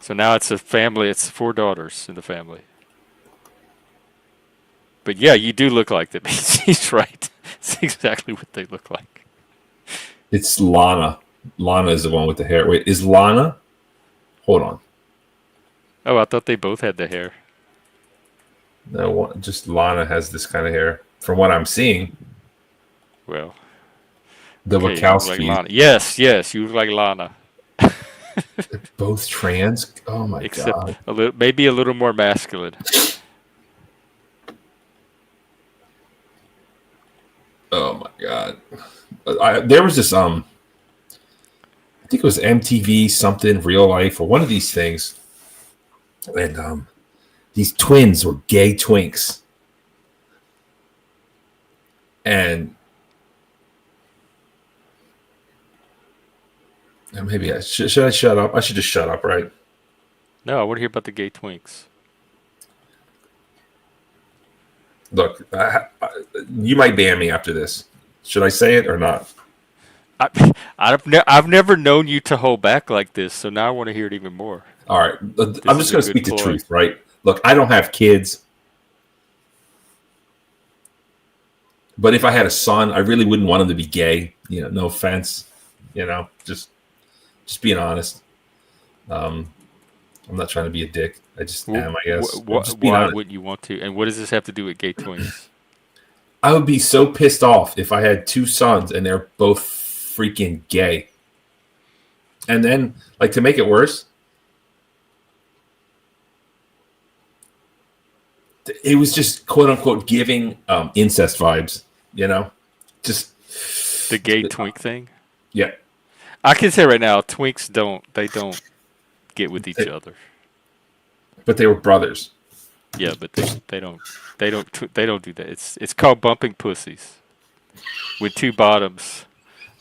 So now it's a family. It's 4 daughters in the family. But yeah, you do look like them. He's right. It's exactly what they look like. It's Lana. Lana is the one with the hair. Wait, is Lana? Hold on. Oh, I thought they both had the hair. No, just Lana has this kind of hair. From what I'm seeing. Well. The Wachowskis. Like yes, you look like Lana. Both trans? Oh my Except god. maybe a little more masculine. Oh my god! There was this I think it was MTV something real life or one of these things, and these twins were gay twinks, and maybe should I shut up? I should just shut up, right? No, I want to hear about the gay twinks. Look, you might ban me after this. Should I say it or not? I've never known you to hold back like this, so now I want to hear it even more. All right, This I'm is just a going to good speak the ploy. truth, right? Look, I don't have kids, but if I had a son, I really wouldn't want him to be gay. You know, no offense. You know, just being honest. I'm not trying to be a dick. I just am, I guess. I'm just being Why honest. wouldn't you want to? And what does this have to do with gay twinks? I would be so pissed off if I had two sons and they're both freaking gay. And then, like, to make it worse, it was just quote unquote giving incest vibes, you know? Just The gay twink thing? yeah. I can say right now, twinks don't get with each other. But they were brothers. Yeah, but they don't do that. It's called bumping pussies. With two bottoms.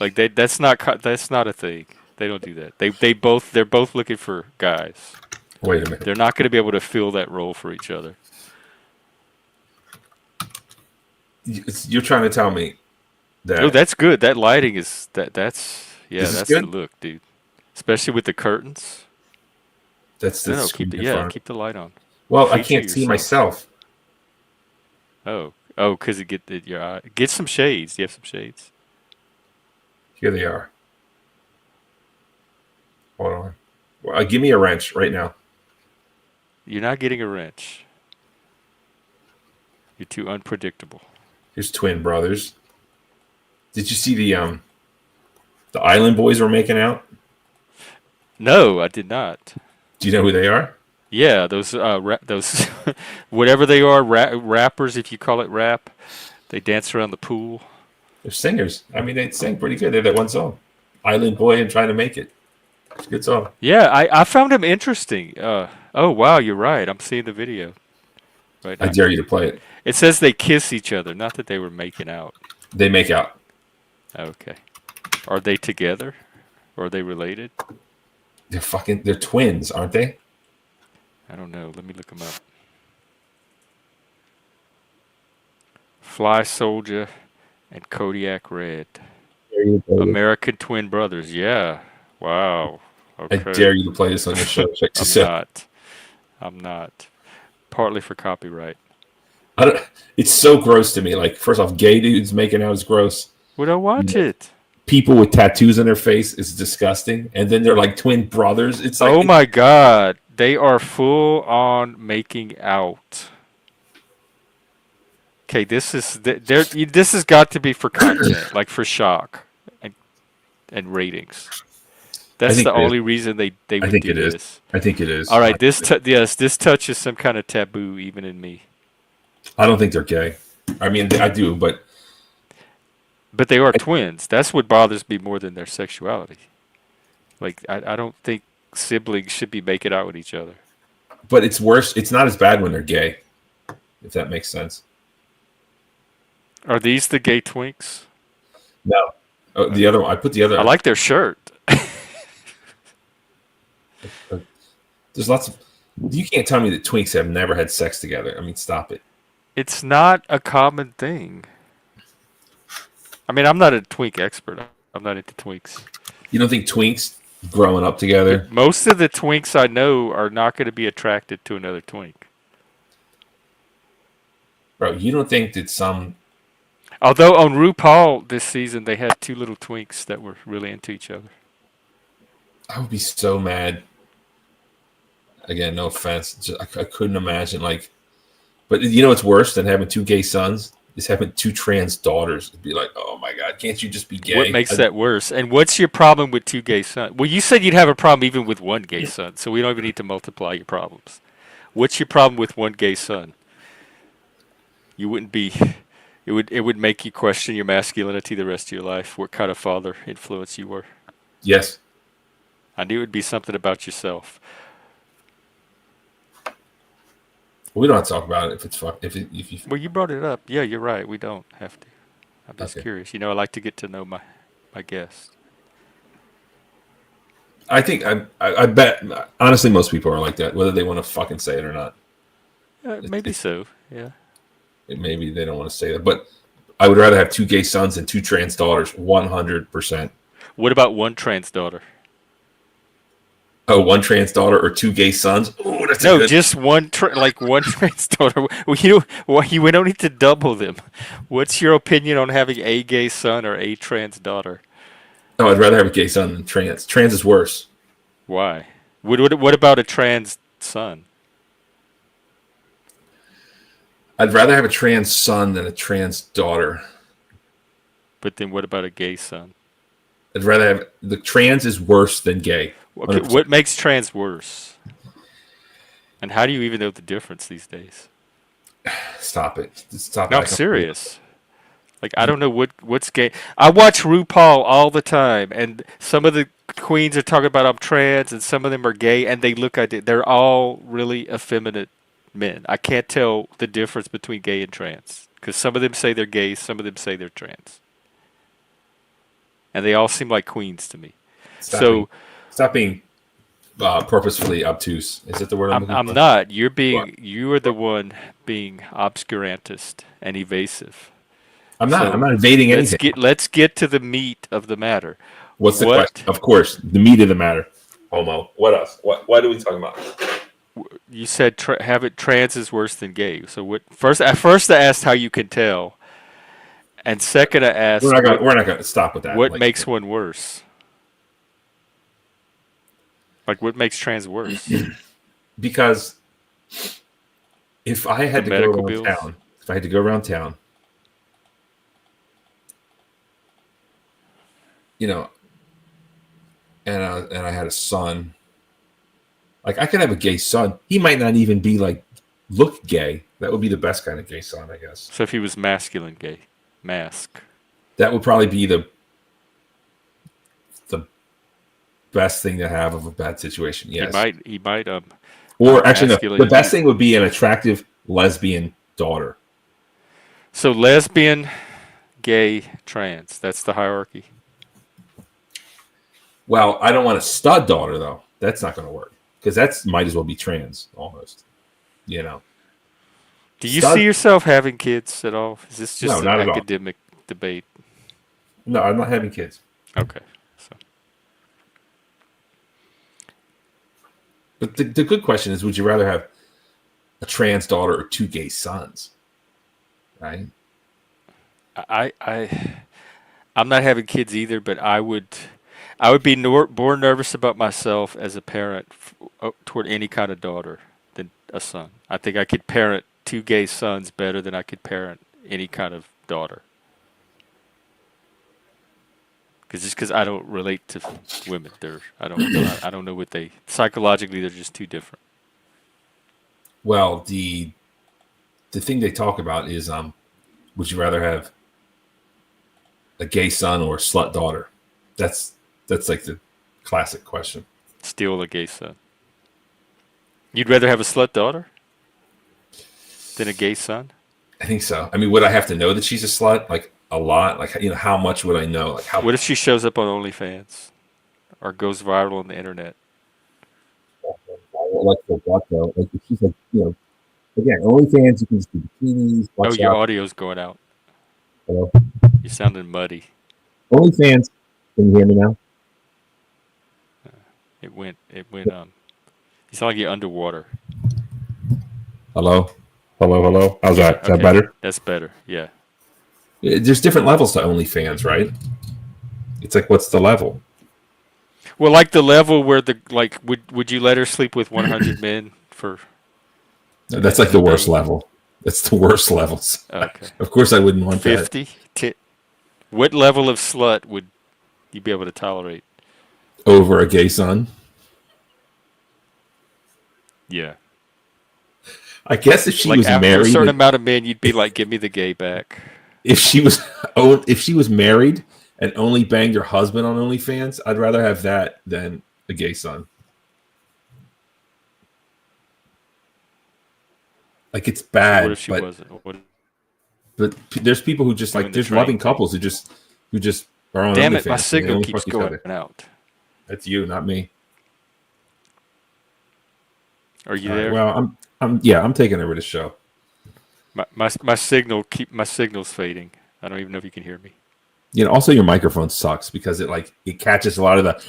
Like that's not a thing. They don't do that. They're both looking for guys. Wait a minute. They're not going to be able to fill that role for each other. You're trying to tell me that Oh, that's good. That lighting is that's Is this that's good? the look, dude. Especially with the curtains. that's the No, screen in yeah, front. keep the light on. Well, I Feature can't see yourself. myself. Oh, because it your eye. Get some shades. Do you have some shades? Here they are. Hold on. Well, give me a wrench right now. You're not getting a wrench. You're too unpredictable. Here's twin brothers. Did you see the Island Boys were making out? No, I did not. Do you know who they are? Yeah, those those whatever they are, rappers, if you call it rap. They dance around the pool. They're singers. I mean, they sing pretty good. They have that one song, Island Boy and Trying to Make It. It's a good song. Yeah, I found them interesting. Oh wow, you're right. I'm seeing the video right I now. dare you to play it. It says they kiss each other, not that they were making out. They make out. Okay. Are they together? Or are they related? They're twins, aren't they? I don't know. Let me look them up. Fly Soldier and Kodiak Red. American twin brothers. Yeah. Wow. I Okay. dare you to play this on your show. Check this out. I'm not. Partly for copyright. It's so gross to me. Like, first off, gay dudes making out is gross. Well, don't watch it. People with tattoos on their face is disgusting. And then they're like twin brothers. It's like, Oh my God. They are full on making out. Okay, this has got to be for content, like for shock and ratings. That's the only reason they would do this. I think it is. All right, this touches some kind of taboo even in me. I don't think they're gay. I mean, I do, but they are twins. That's what bothers me more than their sexuality. Like I don't think siblings should be making out with each other. But it's worse. It's not as bad when they're gay, if that makes sense. Are these the gay twinks? No. Oh, the other one. I put the other. I like their shirt. There's lots of. You can't tell me that twinks have never had sex together. I mean, stop it. It's not a common thing. I mean, I'm not a twink expert. I'm not into twinks. You don't think twinks growing up together? Most of the twinks I know are not going to be attracted to another twink. Bro, you don't think that some. Although on RuPaul this season, they had two little twinks that were really into each other. I would be so mad. Again, no offense. I couldn't imagine, like. But you know what's worse than having two gay sons? Is having two trans daughters. It'd be like, oh my God, can't you just be gay? What makes that worse? And what's your problem with two gay sons? Well, you said you'd have a problem even with one gay son, so we don't even need to multiply your problems. What's your problem with one gay son? You wouldn't be It would make you question your masculinity the rest of your life. What kind of father influence you were. Yes. I knew it would be something about yourself. We don't have to talk about it if it's fuck. If you. Well, you brought it up. Yeah, you're right. We don't have to. I'm just Okay. curious. I like to get to know my guests. I think I bet honestly most people are like that, whether they want to fucking say it or not. Maybe It's so. Yeah. maybe they don't want to say that, but I would rather have 2 gay sons and 2 trans daughters. 100%. What about one trans daughter? Oh, 1 trans daughter or 2 gay sons? Oh, that's No, a good. just one one trans daughter. We don't need to double them. What's your opinion on having a gay son or a trans daughter? Oh, I'd rather have a gay son than trans. Trans is worse. Why? What about a trans son? I'd rather have a trans son than a trans daughter. But then what about a gay son? I'd rather have the trans is worse than gay. Okay, 100%. what makes trans worse? And how do you even know the difference these days? Stop it. Stop No, it. I'm serious. Like I don't know what's gay. I watch RuPaul all the time, and some of the queens are talking about I'm trans, and some of them are gay, and they look like they're all really effeminate men. I can't tell the difference between gay and trans because some of them say they're gay, some of them say they're trans, and they all seem like queens to me. Stop being purposefully obtuse. Is that the word I'm looking I'm for? not. You are the one being obscurantist and evasive. I'm not. So I'm not evading anything. let's get to the meat of the matter. What's the question? Of course, the meat of the matter. Homo. What else? What are we talking about? You said trans is worse than gay. So what? First, I asked how you can tell, and second, I asked We're not gonna stop with that. what makes one worse. Like what makes trans worse? Because if I had to go medical around bills? town, if I had to go around town, and I had a son, like I could have a gay son. He might not even be look gay. That would be the best kind of gay son, I guess. So if he was masculine gay, mask. That would probably be the best thing to have of a bad situation. Yes. He might Or actually, no. The best thing would be an attractive lesbian daughter. So lesbian, gay, trans. That's the hierarchy. Well, I don't want a stud daughter though. That's not going to work because that's might as well be trans almost. Do you see yourself having kids at all? Is this just No, an not academic debate? No, I'm not having kids. Okay. But the good question is, would you rather have a trans daughter or 2 gay sons? Right? I'm not having kids either, but I would be more nervous about myself as a parent toward any kind of daughter than a son. I think I could parent 2 gay sons better than I could parent any kind of daughter. Because I don't relate to women. I don't know what they psychologically they're just too different. Well, the thing they talk about is would you rather have a gay son or a slut daughter? That's like the classic question. Still a gay son. You'd rather have a slut daughter than a gay son? I think so. I mean, would I have to know that she's a slut? Like a lot? Like how much would I know? Like how? What if she shows up on OnlyFans or goes viral on the internet? Like for what though? Like if she's like again, OnlyFans you can just do bikinis. Oh, your audio's going out. Hello? You're sounding muddy. OnlyFans. Can you hear me now? It went. You sound like you're underwater. Hello. How's that? Is that Okay, better? That's better. Yeah. There's different levels to OnlyFans, right? It's like, what's the level? Well, like the level where would you let her sleep with 100 men for? That's like the worst level. That's the worst levels. Okay. Of course, I wouldn't want 50. What level of slut would you be able to tolerate? Over a gay son. Yeah. I guess if she was after married, a certain amount of men, you'd be like, "Give me the gay back." if she was if she was married and only banged her husband on OnlyFans, I'd rather have that than a gay son. Like it's So what bad, if she wasn't? What but there's people who just doing like the there's loving train thing? couples who just are on Damn it, my OnlyFans and they signal only keeps fuck each going other. out. That's you, not me. Are you All right. there? Well, I'm taking over the show. My signal's fading. I don't even know if you can hear me. You know, also your microphone sucks because it catches a lot of the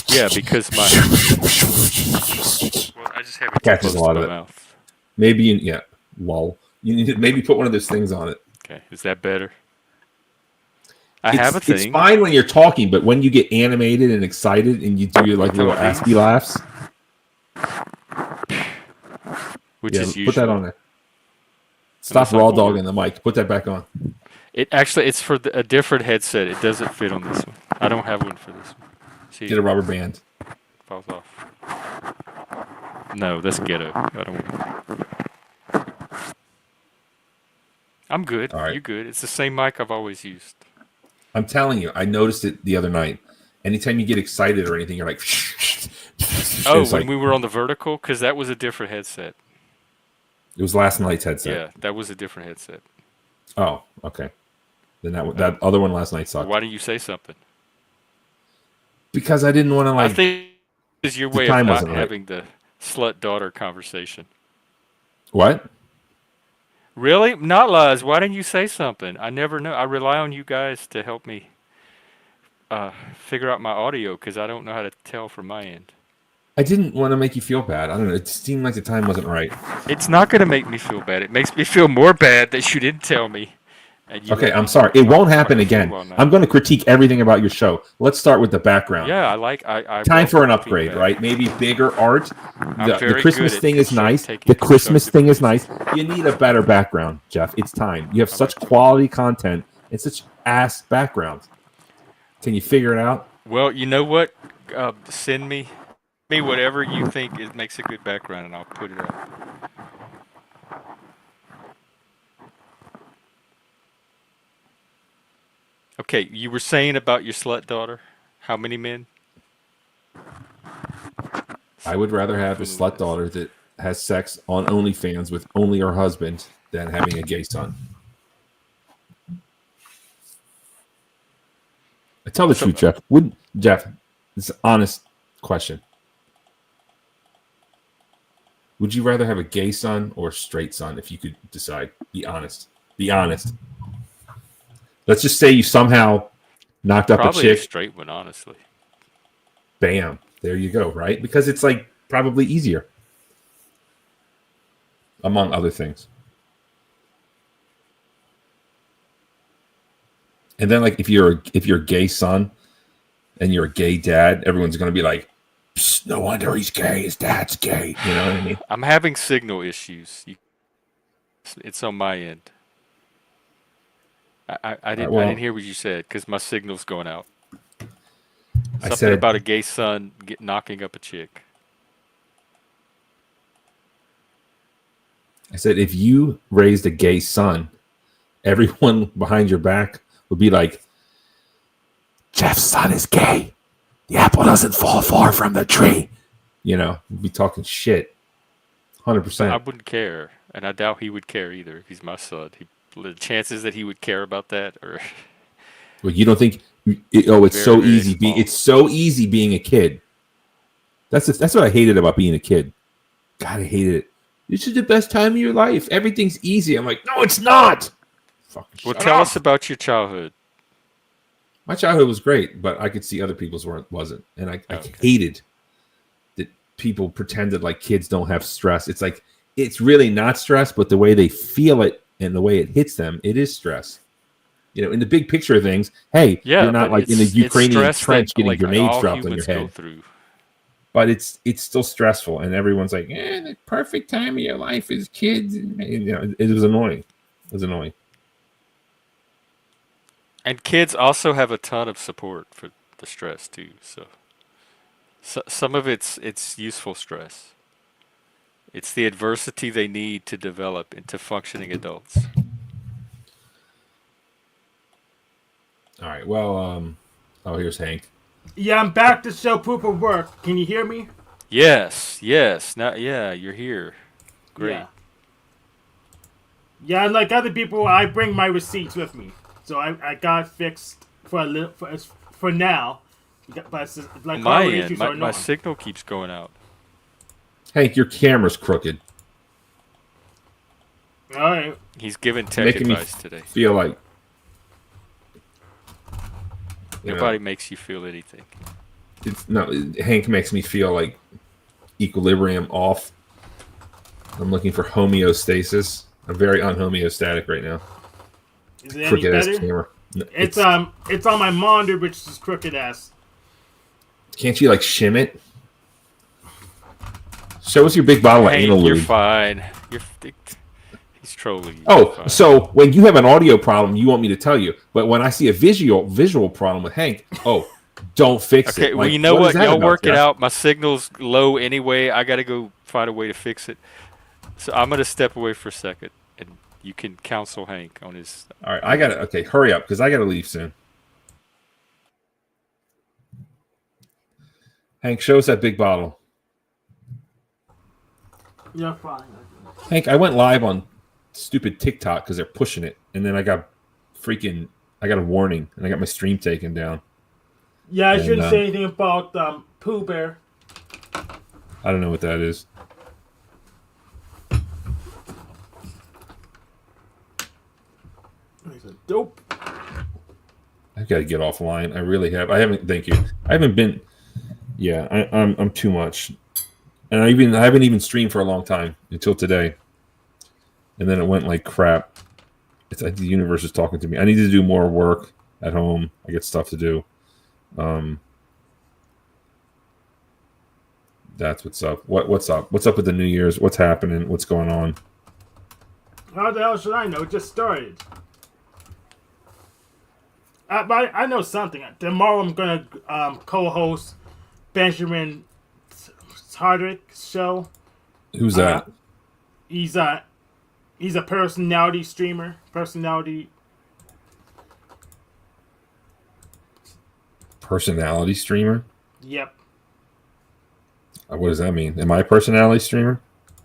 Yeah, because well, I just have it too catches close a to lot my of it. mouth. Maybe lol. You need to maybe put one of those things on it. Okay, is that better? I have a It's thing. fine when you're talking, but when you get animated and excited and you do your like little ASCII laughs, which is put that usual. on there. Stop raw dogging the mic. Put that back on. It's for a different headset. It doesn't fit on this one. I don't have one for this one. See, Get a rubber band. falls off. No, that's ghetto. I don't want it. I'm good. All right. You good? It's the same mic I've always used. I'm telling you, I noticed it the other night. Anytime you get excited or anything, you're like, oh, when we were on the vertical, because that was a different headset. It was last night's headset. Yeah, that was a different headset. Oh, okay. Then that other one last night sucked. Why didn't you say something? Because I didn't want to I think it's your way of not having the slut daughter conversation. What? Really? Not lies. Why didn't you say something? I never know. I rely on you guys to help me figure out my audio because I don't know how to tell from my end. I didn't want to make you feel bad. I don't know. It seemed like the time wasn't right. It's not going to make me feel bad. It makes me feel more bad that you didn't tell me. Okay, I'm sorry. It won't happen again. I'm going to critique everything about your show. Let's start with the background. Yeah, I time for an upgrade, feedback. Right? Maybe bigger art. The Christmas thing is nice. The Christmas thing is nice. You need a better background, Jeff. It's time. You have such quality content and such ass background. Can you figure it out? Well, you know what? Send me whatever you think makes a good background, and I'll put it up. Okay, you were saying about your slut daughter. How many men? I would rather have a slut daughter that has sex on OnlyFans with only her husband than having a gay son. I tell the truth, Jeff. Jeff, it's an honest question. Would you rather have a gay son or a straight son if you could decide? Be honest. Be honest. Let's just say you somehow knocked up Probably a chick. A straight one, honestly. Bam. There you go, right? Because it's like probably easier. Among other things. And then like if you're a gay son and you're a gay dad, everyone's gonna be like, no wonder he's gay, his dad's gay. You know what I mean? I'm having signal issues. It's on my end. I didn't hear what you said because my signal's going out. Something I said about a gay son knocking up a chick. I said if you raised a gay son, everyone behind your back would be like, Jeff's son is gay. The apple doesn't fall far from the tree. You know, we'd be talking shit. 100%. I wouldn't care, and I doubt he would care either if he's my son. The chances that he would care about that are... Well, you don't think... it's so easy. It's so easy being a kid. That's what I hated about being a kid. God, I hated it. This is the best time of your life. Everything's easy. I'm like, no, it's not. Well, tell us about your childhood. My childhood was great, but I could see other people's wasn't. And I hated that people pretended like kids don't have stress. It's like, it's really not stress, but the way they feel it and the way it hits them, it is stress. You know, in the big picture of things, hey, you're not like in the Ukrainian trench getting grenades dropped on your head. But it's still stressful, and everyone's like, the perfect time of your life is kids. And, you know, it was annoying. It was annoying. And kids also have a ton of support for the stress too. So some of it's useful stress. It's the adversity they need to develop into functioning adults. All right. Well, oh, here's Hank. Yeah, I'm back to show proof of work. Can you hear me? Yes, yes. Now, yeah, you're here. Great. Yeah. Yeah, and like other people, I bring my receipts with me. So I got fixed for a little for now. But it's like On my hardware end, issues are my annoying. signal keeps going out. Hank, your camera's crooked. All right. He's giving It's tech making me advice today. feel like Nobody makes you feel anything. it's no. Hank makes me feel like equilibrium off. I'm looking for homeostasis. I'm very unhomeostatic right now. Is it any Crooked ass better? camera. No, It's on my monitor, which is crooked ass. Can't you like shim it? Show us your big bottle of Hey, anal you're lube. fine. He's trolling you. Oh, so when you have an audio problem, you want me to tell you. But when I see a visual problem with Hank, don't fix it. Okay, well, Like, you know what? is that Y'all about, work it Jeff? out. My signal's low anyway. I got to go find a way to fix it. So I'm going to step away for a second, and you can counsel Hank on his... All right, I got to, okay, hurry up, because I got to leave soon. Hank, show us that big bottle. You're fine. Hank, I went live on stupid TikTok because they're pushing it, and then I got a warning, and I got my stream taken down. Yeah, I shouldn't say anything about Pooh Bear. I don't know what that is. He's a dope. I've got to get offline. I really have. I haven't. Thank you. I haven't been. Yeah, I'm too much, and I haven't even streamed for a long time until today, and then it went like crap. It's like the universe is talking to me. I need to do more work at home. I get stuff to do. That's what's up. What's up? What's up with the New Year's? What's happening? What's going on? How the hell should I know? It just started. I know something. Tomorrow I'm gonna co-host Benjamin Hardwick's show. Who's that? He's a personality streamer. Personality streamer? Yep. What does that mean? Am I a personality streamer?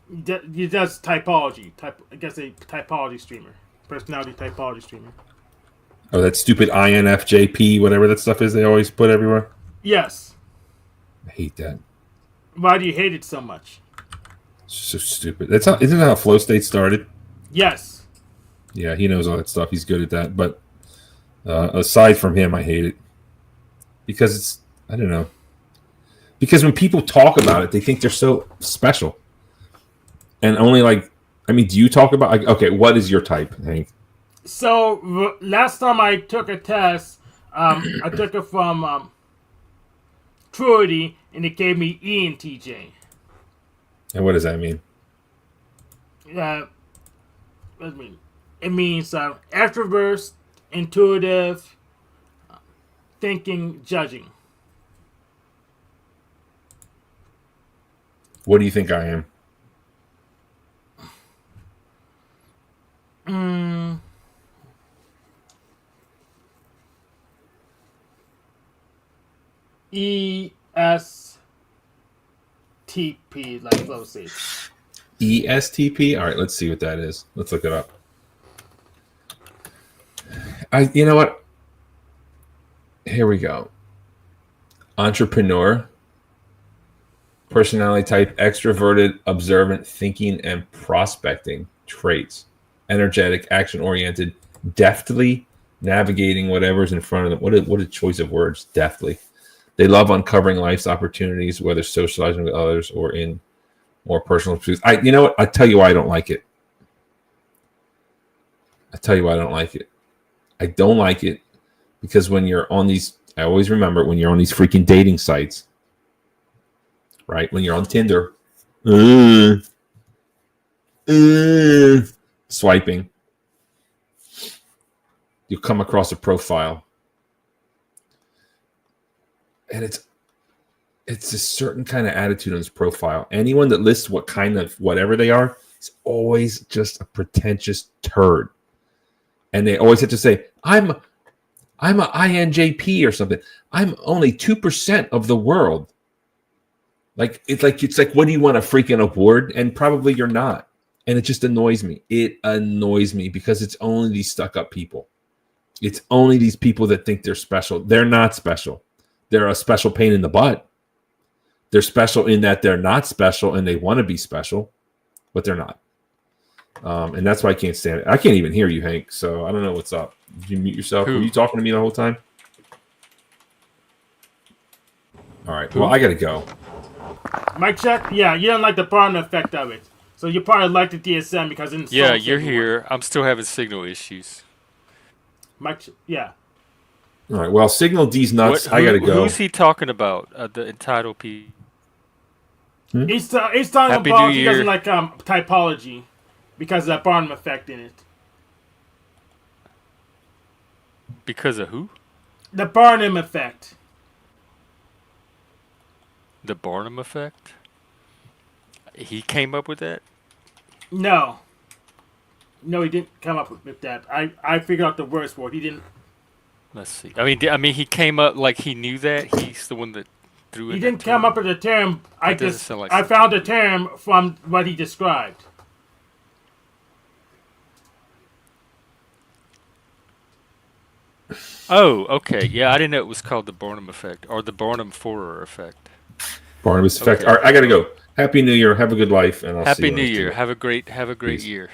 He does typology. I guess a typology streamer. Personality typology streamer. Oh, that stupid INFJP, whatever that stuff is they always put everywhere? Yes. I hate that. Why do you hate it so much? It's so stupid. Isn't that how Flow State started? Yes. Yeah, he knows all that stuff. He's good at that. But aside from him, I hate it. Because it's, I don't know. Because when people talk about it, they think they're so special. And only do you talk about, okay, what is your type, Hank? So, last time I took a test, I took it from Truity, and it gave me ENTJ. And what does that mean? It means extrovert, intuitive, thinking, judging. What do you think I am? ESTP, like Flo says. ESTP? All right, let's see what that is. Let's look it up. You know what? Here we go. Entrepreneur. Personality type, extroverted, observant, thinking, and prospecting traits. Energetic, action-oriented, deftly navigating whatever's in front of them. What a choice of words, deftly. They love uncovering life's opportunities, whether socializing with others or in more personal pursuits. You know what? I tell you why I don't like it. I don't like it because when you're on these, I always remember when you're on these freaking dating sites, right? When you're on Tinder, swiping, you'll come across a profile. And it's a certain kind of attitude on this profile. Anyone that lists what kind of whatever they are is always just a pretentious turd. And they always have to say, I'm I'm a INJP or something. I'm only 2% of the world. It's like what do you want, a freaking award? And probably you're not. And it just annoys me. It annoys me because it's only these stuck up people. It's only these people that think they're special. They're not special. They're a special pain in the butt. They're special in that they're not special and they want to be special, but they're not. And that's why I can't stand it. I can't even hear you, Hank. So I don't know what's up. Did you mute yourself? Who? Were you talking to me the whole time? All right. Well, I got to go. Mic check. Yeah, you don't like the partner effect of it, so you probably like the DSM because it insults Yeah, you're everyone. here. I'm still having signal issues. Yeah. All right. Well, Signal D's nuts. I got to go. Who's he talking about? The entitled people. He's talking Happy New about he doesn't Year. like typology because of that Barnum effect in it. Because of who? The Barnum effect. The Barnum effect? He came up with that? No, he didn't come up with that. I figured out the words for it. He didn't. Let's see. I mean, he came up like he knew that. He's the one that threw in He that didn't come term. up with the term. That doesn't sound like I found the term from what he described. Oh, okay. Yeah, I didn't know it was called the Barnum effect or the Barnum-Forer effect. Barnabas effect. Okay. All right. I got to go. Happy New Year. Have a good life. And I'll see Happy you New next Year. week. Have a great Peace. year.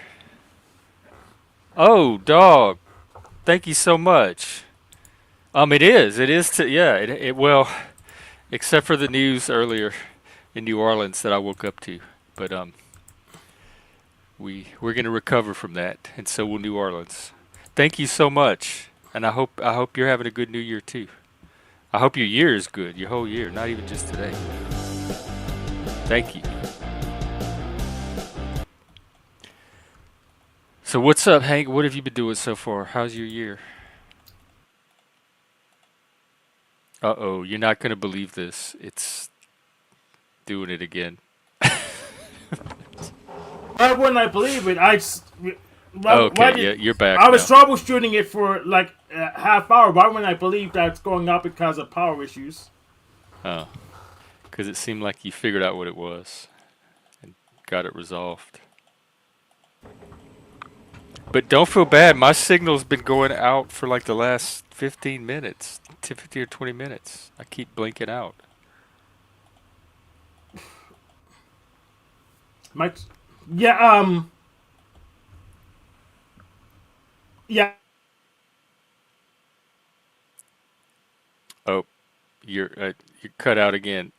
Oh, dog. Thank you so much. It is well, except for the news earlier in New Orleans that I woke up to. But we're going to recover from that, and so will New Orleans. Thank you so much. And I hope you're having a good New Year too. I hope your year is good, your whole year, not even just today. Thank you. So what's up, Hank? What have you been doing so far? How's your year? Uh-oh, you're not going to believe this. It's doing it again. Why wouldn't I believe it? Okay, you're back I was now. troubleshooting it for like a half hour. Why wouldn't I believe that it's going up because of power issues? Oh, because it seemed like you figured out what it was and got it resolved. But don't feel bad. My signal's been going out for like the last 15 minutes, 15 or 20 minutes. I keep blinking out. Mike, yeah, yeah. Oh, you're cut out again.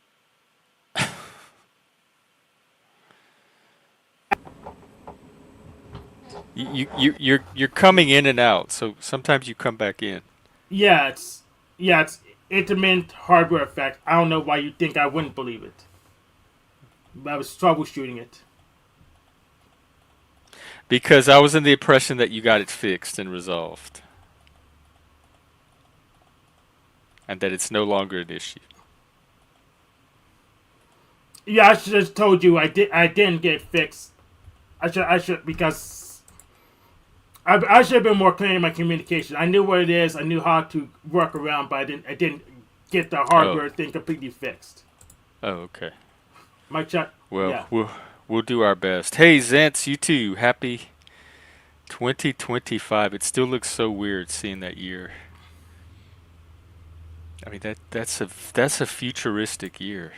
You're coming in and out, so sometimes you come back in. It's intermittent hardware effect. I don't know why you think I wouldn't believe it. I was troubleshooting it. Because I was in the impression that you got it fixed and resolved. And that it's no longer an issue. Yeah, I should have told you I didn't get it fixed. I should because I should have been more clear in my communication. I knew what it is. I knew how to work around, but I didn't get the hardware thing completely fixed. Oh, okay. My check. Well, Yeah. we'll do our best. Hey, Zentz, you too. Happy 2025. It still looks so weird seeing that year. I mean that's a futuristic year.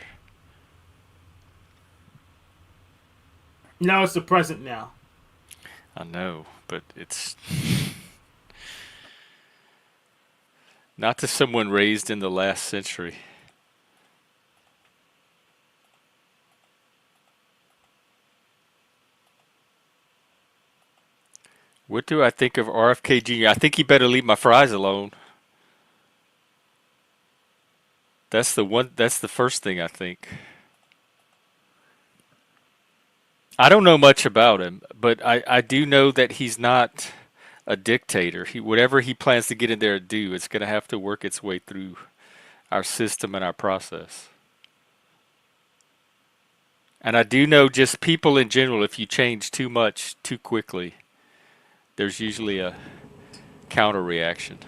Now it's the present now. I know, but it's not to someone raised in the last century. What do I think of RFK Jr.? I think you better leave my fries alone. That's the first thing I think. I don't know much about him, but I do know that he's not a dictator. Whatever he plans to get in there to do, it's going to have to work its way through our system and our process. And I do know just people in general, if you change too much too quickly, there's usually a counter reaction.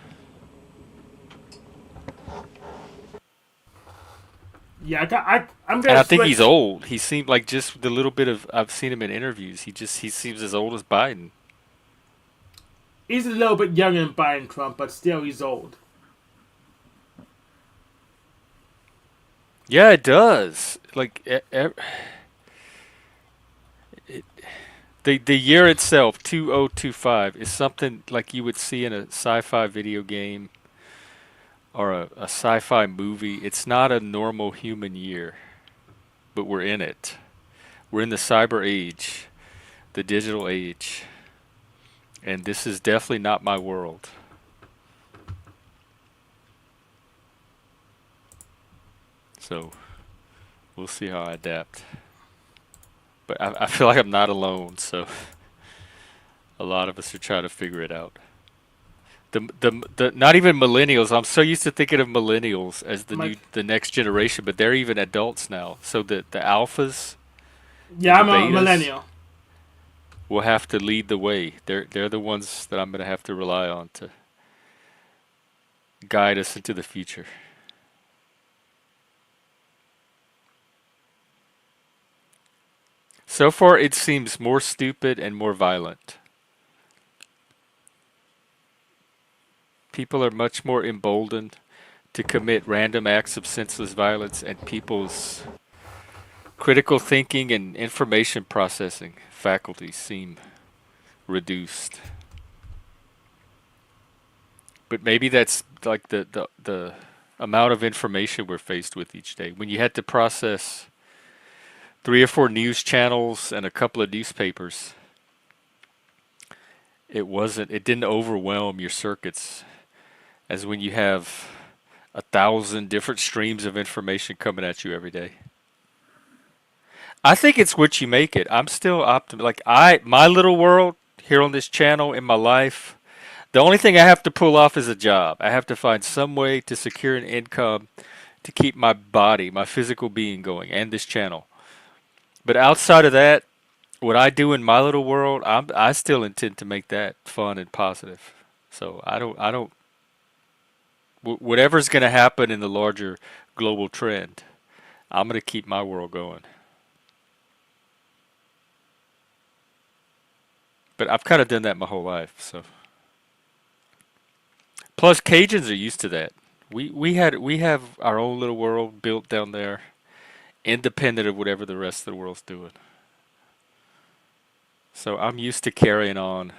Yeah, I'm And gonna I think he's switch. old. He seemed like just the little bit of I've seen him in interviews. He seems as old as Biden. He's a little bit younger than Biden Trump, but still he's old. Yeah, it does. Like it, the year itself, 2025, is something like you would see in a sci-fi video game or a sci-fi movie. It's not a normal human year, but we're in it. We're in the cyber age, the digital age, and this is definitely not my world. So we'll see how I adapt. But I feel like I'm not alone, so a lot of us are trying to figure it out. The not even millennials. I'm so used to thinking of millennials as I'm like, the next generation, but they're even adults now. So the alphas yeah, and the I'm a betas millennial. will have to lead the way. They're the ones that I'm going to have to rely on to guide us into the future. So far, it seems more stupid and more violent. People are much more emboldened to commit random acts of senseless violence, and people's critical thinking and information processing faculties seem reduced. But maybe that's like the amount of information we're faced with each day. When you had to process three or four news channels and a couple of newspapers, it didn't overwhelm your circuits as when you have 1,000 different streams of information coming at you every day. I think it's what you make it. I'm still optimistic. Like my little world here on this channel in my life, the only thing I have to pull off is a job. I have to find some way to secure an income to keep my body, my physical being going, and this channel. But outside of that, what I do in my little world, I still intend to make that fun and positive. So I don't whatever's going to happen in the larger global trend, I'm going to keep my world going. But I've kind of done that my whole life, so. Plus, Cajuns are used to that. We have our own little world built down there, independent of whatever the rest of the world's doing. So I'm used to carrying on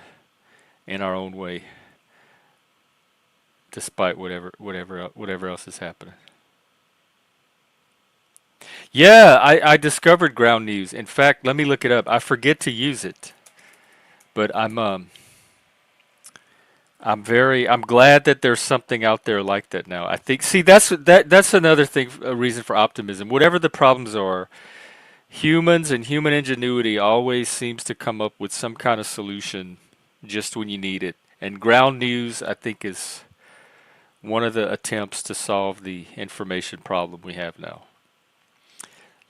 in our own way, despite whatever else is happening. Yeah, I discovered ground news. In fact, let me look it up. I forget to use it, but I'm glad that there's something out there like that now. I think see that's another thing, a reason for optimism. Whatever the problems are, humans and human ingenuity always seems to come up with some kind of solution just when you need it. And ground news, I think, is one of the attempts to solve the information problem we have now.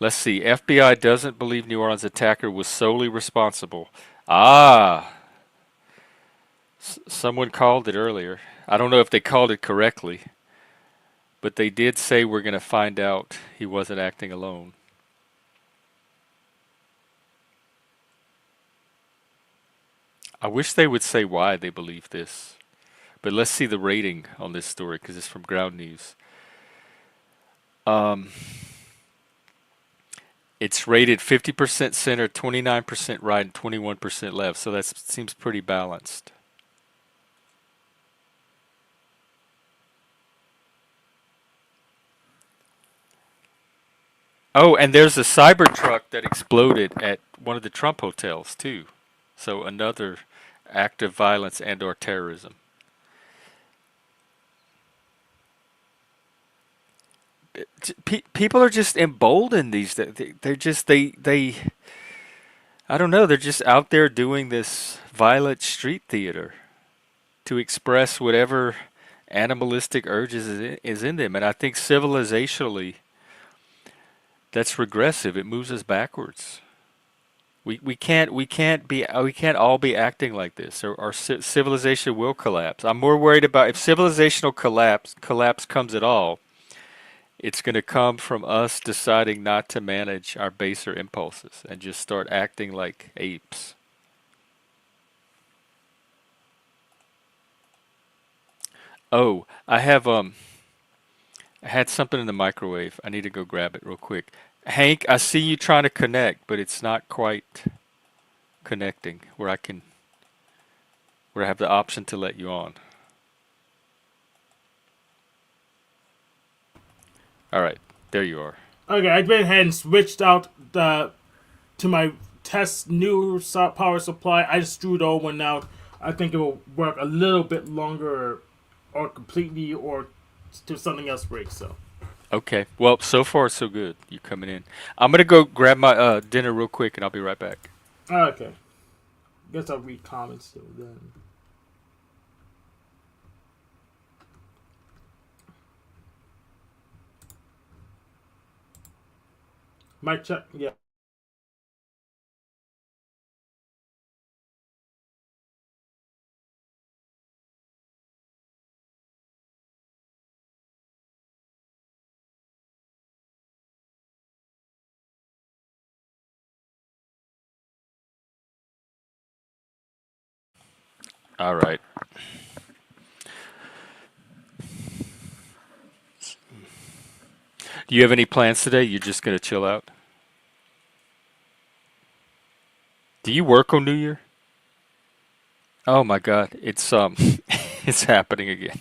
Let's see. FBI doesn't believe New Orleans attacker was solely responsible. Ah, someone called it earlier. I don't know if they called it correctly, but they did say we're going to find out he wasn't acting alone. I wish they would say why they believe this. But let's see the rating on this story because it's from Ground News. Um, it's rated 50% center, 29% right, and 21% left. So that seems pretty balanced. Oh, and there's a cyber truck that exploded at one of the Trump hotels too. So another act of violence and or terrorism. People are just emboldened these days. They're just they I don't know, they're just out there doing this violent street theater to express whatever animalistic urges is in them. And I think civilizationally that's regressive. It moves us backwards. We can't all be acting like this, or our civilization will collapse. I'm more worried about if civilizational collapse comes at all. It's going to come from us deciding not to manage our baser impulses and just start acting like apes. Oh, I had something in the microwave. I need to go grab it real quick. Hank, I see you trying to connect, but it's not quite connecting where I have the option to let you on. All right, there you are. Okay, I went ahead and switched out to my test new power supply. I just threw the old one out. I think it will work a little bit longer, or completely, or to something else breaks. So. Okay. Well, so far so good. You coming in? I'm gonna go grab my dinner real quick, and I'll be right back. Okay. Guess I'll read comments still then. Mic check. Yeah. All right. Do you have any plans today? You're just gonna chill out? Do you work on New Year? Oh my God, it's it's happening again.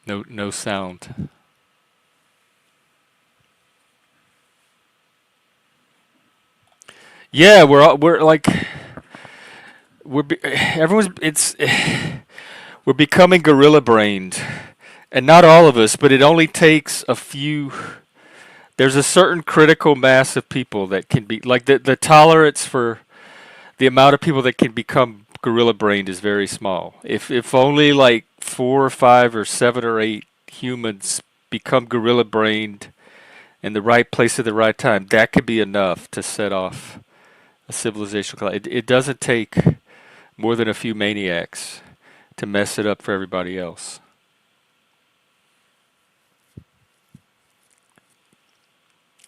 No sound. Yeah, we're like everyone's it's we're becoming gorilla brained, and not all of us, but it only takes a few. There's a certain critical mass of people that can be like the tolerance for the amount of people that can become gorilla brained is very small. If only like 4 or 5 or 7 or 8 humans become gorilla brained in the right place at the right time, that could be enough to set off a civilization. It doesn't take more than a few maniacs to mess it up for everybody else.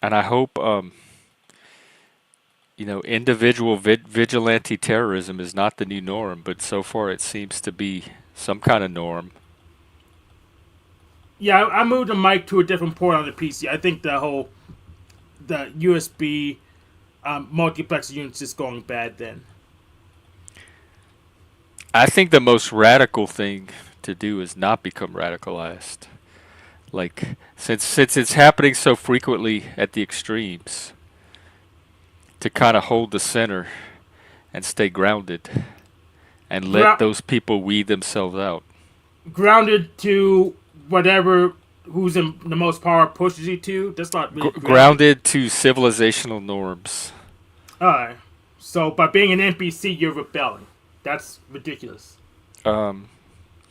And I hope, individual vigilante terrorism is not the new norm, but so far it seems to be some kind of norm. Yeah, I moved the mic to a different port on the PC. I think the USB multiplex unit's just going bad then. I think the most radical thing to do is not become radicalized. Like since it's happening so frequently at the extremes, to kind of hold the center and stay grounded and let Gra- those people weed themselves out. Grounded to whatever who's in the most power pushes you to. That's not really grounded. Grounded to civilizational norms. Alright. So by being an NPC, you're rebelling. That's ridiculous.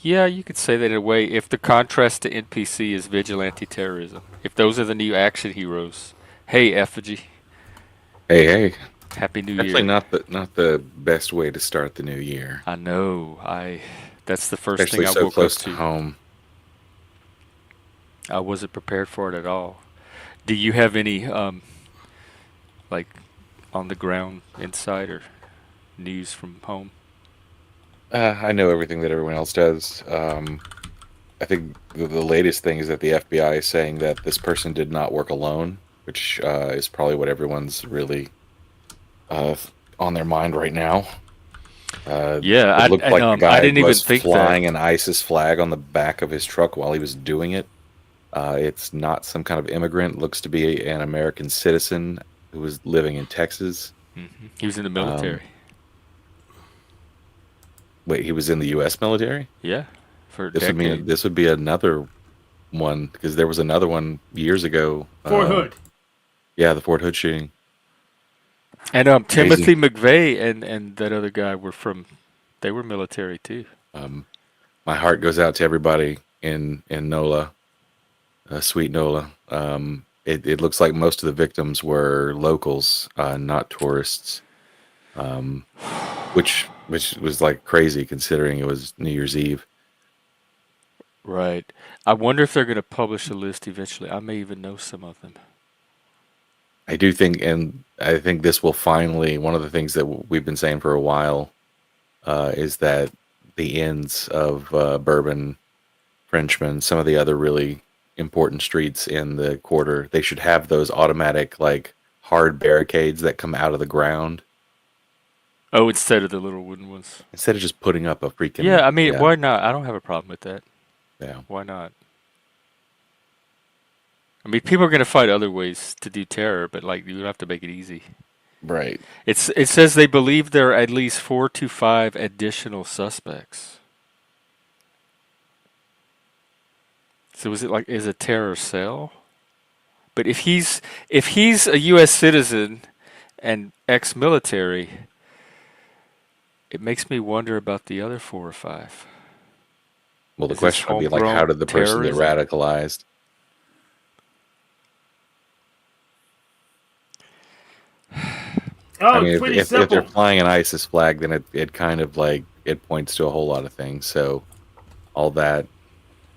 Yeah, you could say that in a way. If the contrast to NPC is vigilante terrorism, if those are the new action heroes. Hey, Effigy. Hey, Happy New definitely Year. not the best way to start the new year, I know. That's the first especially thing I so woke up close to to. home. I wasn't prepared for it at all. Do you have any like on the ground insight or news from home? I know everything that everyone else does. I think the latest thing is that the FBI is saying that this person did not work alone, which is probably what everyone's really uh, on their mind right now. Yeah, It looked like the I guy didn't even was think that. flying an ISIS flag on the back of his truck while he was doing it. It's not some kind of immigrant. Looks to be an American citizen who was living in Texas. He was in the Um, military. Wait, he was in the U.S. military? Yeah, for a This would mean decade. this would be another one because there was another one years ago. Fort Hood. Yeah, the Fort Hood shooting. And Crazy. Timothy McVeigh and that other guy they were military too. Um, my heart goes out to everybody in NOLA, sweet NOLA. It looks like most of the victims were locals, not tourists. Which was like crazy considering it was New Year's Eve. Right. I wonder if they're going to publish a list eventually. I may even know some of them. I do think, and I think this will finally, one of the things that we've been saying for a while is that the ends of Bourbon, Frenchman, some of the other really important streets in the quarter, they should have those automatic, like, hard barricades that come out of the ground Oh, instead of the little wooden ones. instead of just putting up a Yeah, freaking, I mean, yeah, why not? I don't have a problem with that. yeah. Why not? I mean, people are going to find other ways to do terror, but like you don't have to make it easy. Right. It says they believe there are at least 4 to 5 additional suspects. So is a terror cell? But if he's a U.S. citizen and ex-military, it makes me wonder about the other 4 or 5. Well, the Is this question would be like, how homegrown did the person get terrorism? radicalized? I Oh, mean, it's pretty if they're simple. flying an ISIS flag, then it kind of like it points to a whole lot of things. So all that,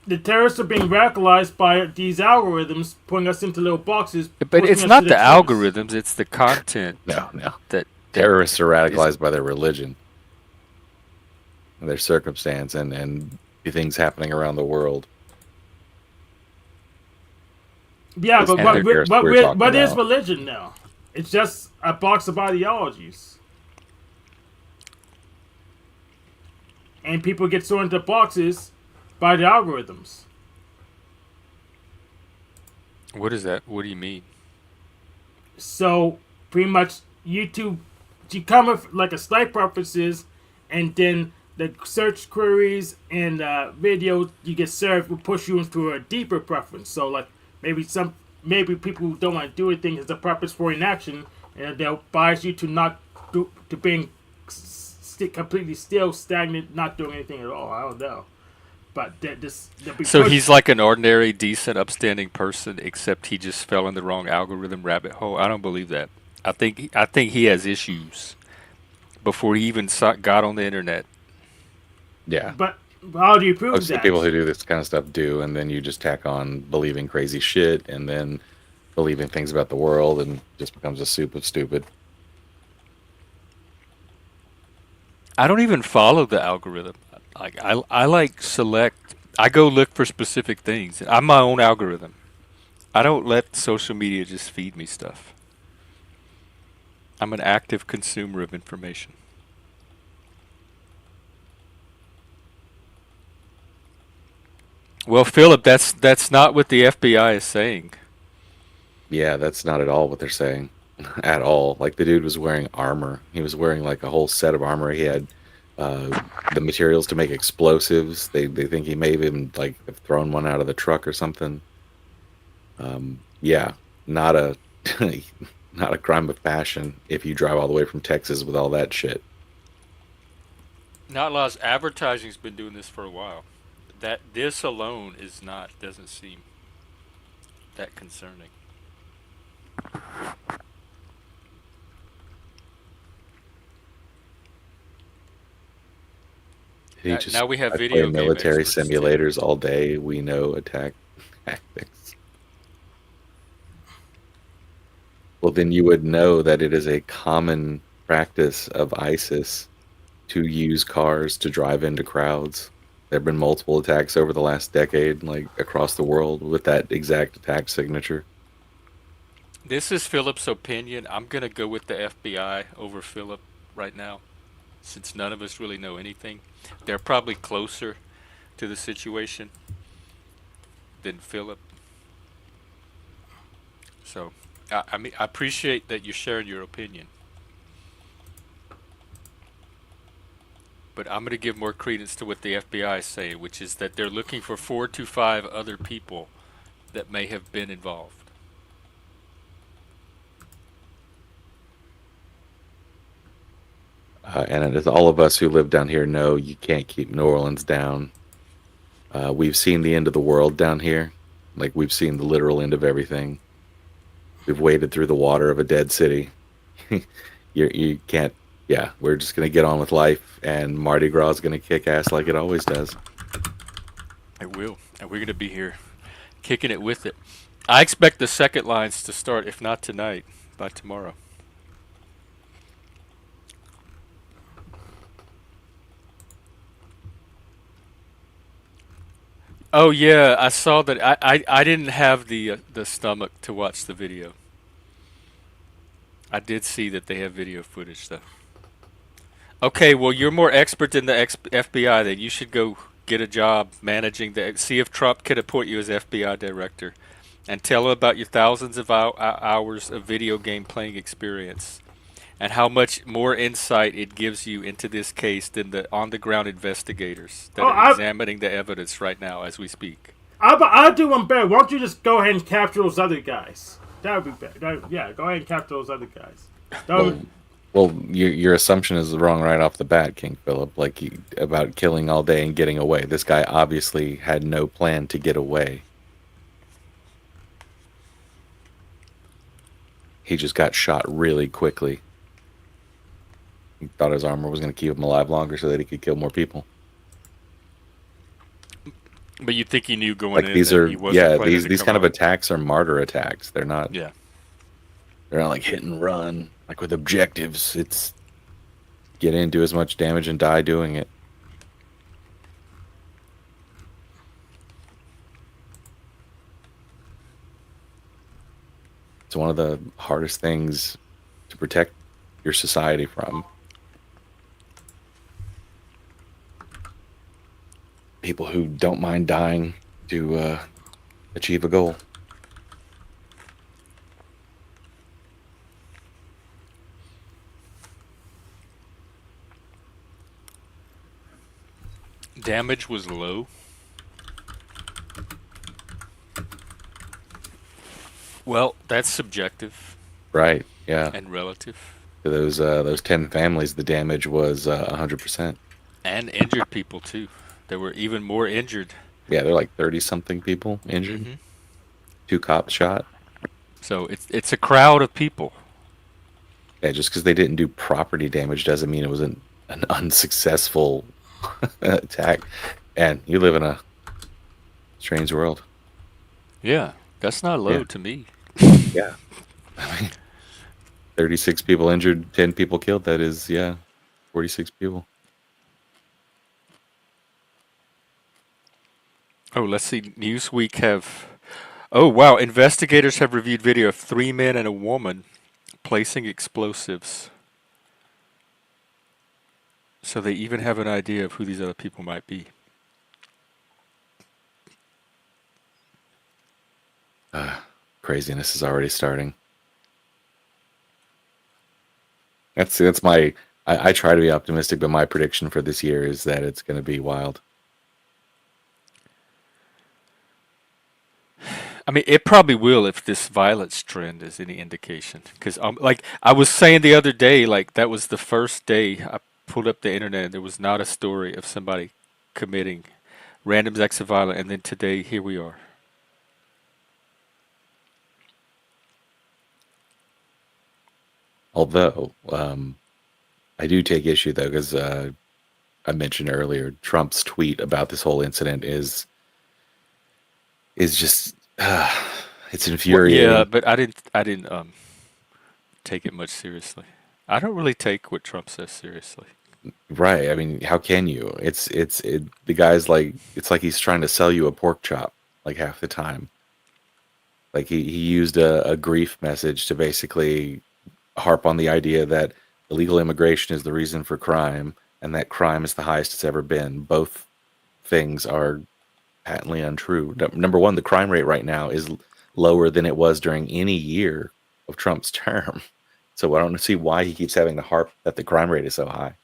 The terrorists are being radicalized by these algorithms, putting us into little boxes, But pushing it's us to not the the extremes. algorithms; it's the content no. that Terrorists are is. radicalized by their religion and their circumstance and the things happening around the world. Yeah, This but anti-terrorist we're talking what is about. religion now? It's just a box of ideologies. And people get thrown into boxes by the algorithms. What is that? What do you mean? So pretty much YouTube, you come with like a slight preferences, and then the search queries and video you get served will push you into a deeper preference. So like maybe people who don't want to do anything is a preference for inaction, and they'll bias you to not do to being completely still, stagnant, not doing anything at all. I don't know, but they'll be So pushed. he's like an ordinary, decent, upstanding person, except he just fell in the wrong algorithm rabbit hole. I don't believe that. I think he has issues before he even got on the internet. Yeah. But how do you prove Most of the that? people who do this kind of stuff do, and then you just tack on believing crazy shit and then believing things about the world and just becomes a soup of stupid. I don't even follow the algorithm. Like I like select. I go look for specific things. I'm my own algorithm. I don't let social media just feed me stuff. I'm an active consumer of information. Well, Philip, that's not what the FBI is saying. Yeah, that's not at all what they're saying. At all. Like the dude was wearing armor. He was wearing like a whole set of armor. He had uh, the materials to make explosives. They think he may have even like have thrown one out of the truck or something. Yeah, not a not a crime of passion if you drive all the way from Texas with all that shit. Not laws. Advertising's been doing this for a while. That this alone is not doesn't seem that concerning. He Now just we have I play video game military experts too. simulators all day. We know attack tactics. Well, then you would know that it is a common practice of ISIS to use cars to drive into crowds. There have been multiple attacks over the last decade, like across the world, with that exact attack signature. This is Philip's opinion. I'm gonna go with the FBI over Philip right now, since none of us really know anything. They're probably closer to the situation than Philip. So, I mean, I appreciate that you shared your opinion, but I'm gonna give more credence to what the FBI is saying, which is that they're looking for 4 to 5 other people that may have been involved. And as all of us who live down here know, you can't keep New Orleans down. We've seen the end of the world down here. Like, we've seen the literal end of everything. We've waded through the water of a dead city. You can't, yeah, we're just going to get on with life, and Mardi Gras is going to kick ass like it always does. It will, and we're going to be here kicking it with it. I expect the second lines to start, if not tonight, by tomorrow. Oh yeah, I saw that. I didn't have the stomach to watch the video. I did see that they have video footage though. Okay, well you're more expert than the FBI. Then you should go get a job managing the. See if Trump could appoint you as FBI director, and tell him about your thousands of hours of video game playing experience, and how much more insight it gives you into this case than the on-the-ground investigators that Oh, are examining the evidence right now as we speak. I'll do one better. Why don't you just go ahead and capture those other guys? That would be better. Yeah, go ahead and capture those other guys. Well, your assumption is wrong right off the bat, King Philip. Like about killing all day and getting away. This guy obviously had no plan to get away. He just got shot really quickly. He thought his armor was going to keep him alive longer so that he could kill more people. But you think he knew going Like in these that are he wasn't planning to these come kind of out? attacks are martyr attacks. They're not Yeah. they're not like hit and run like with objectives. It's get in, do as much damage, and die doing it. It's one of the hardest things to protect your society from. People who don't mind dying to achieve a goal. Damage was low. Well, that's subjective Right, yeah. and relative. To those 10 families, the damage was 100%. And injured people too. There were even more injured. Yeah, they're like 30-something people injured. Mhm. 2 cops shot. So it's a crowd of people. Yeah, just because they didn't do property damage doesn't mean it was an unsuccessful attack. And you live in a strange world. Yeah, that's not low Yeah. to me. Yeah. I mean, 36 people injured, 10 people killed. That is, 46 people. Oh, let's see. Newsweek have. Oh, wow. Investigators have reviewed video of 3 men and a woman placing explosives. So they even have an idea of who these other people might be. Craziness is already starting. That's my. I try to be optimistic, but my prediction for this year is that it's going to be wild. I mean, it probably will if this violence trend is any indication. Because, like I was saying the other day, like that was the first day I pulled up the internet and there was not a story of somebody committing random acts of violence. And then today, here we are. Although, I do take issue though, because I mentioned earlier, Trump's tweet about this whole incident is just it's Well, infuriating. yeah, but I didn't take it much seriously. I don't really take what Trump says seriously. Right. I mean, how can you? The guy's like, it's like he's trying to sell you a pork chop like half the time. Like he used a grief message to basically harp on the idea that illegal immigration is the reason for crime and that crime is the highest it's ever been. Both things are patently untrue. Number one, the crime rate right now is lower than it was during any year of Trump's term. So I don't see why he keeps having to harp that the crime rate is so high.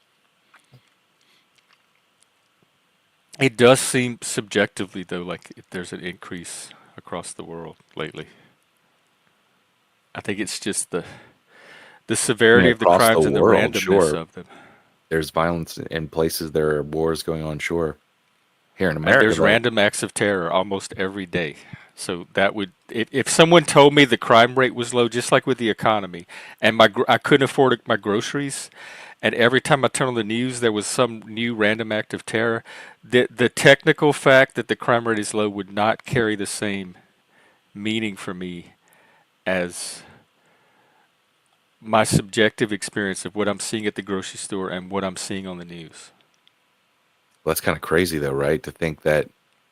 It does seem subjectively, though, like there's an increase across the world lately. I think it's just the I severity mean, of the across crimes the and the world, randomness sure, of them. there's violence in places. There are wars going on. Sure, here in And America, there's though, random acts of terror almost every day. So that would, if someone told me the crime rate was low, just like with the economy, and I couldn't afford my groceries, and every time I turned on the news there was some new random act of terror, the technical fact that the crime rate is low would not carry the same meaning for me as my subjective experience of what I'm seeing at the grocery store and what I'm seeing on the news. Well, that's kind of crazy, though, right? To think that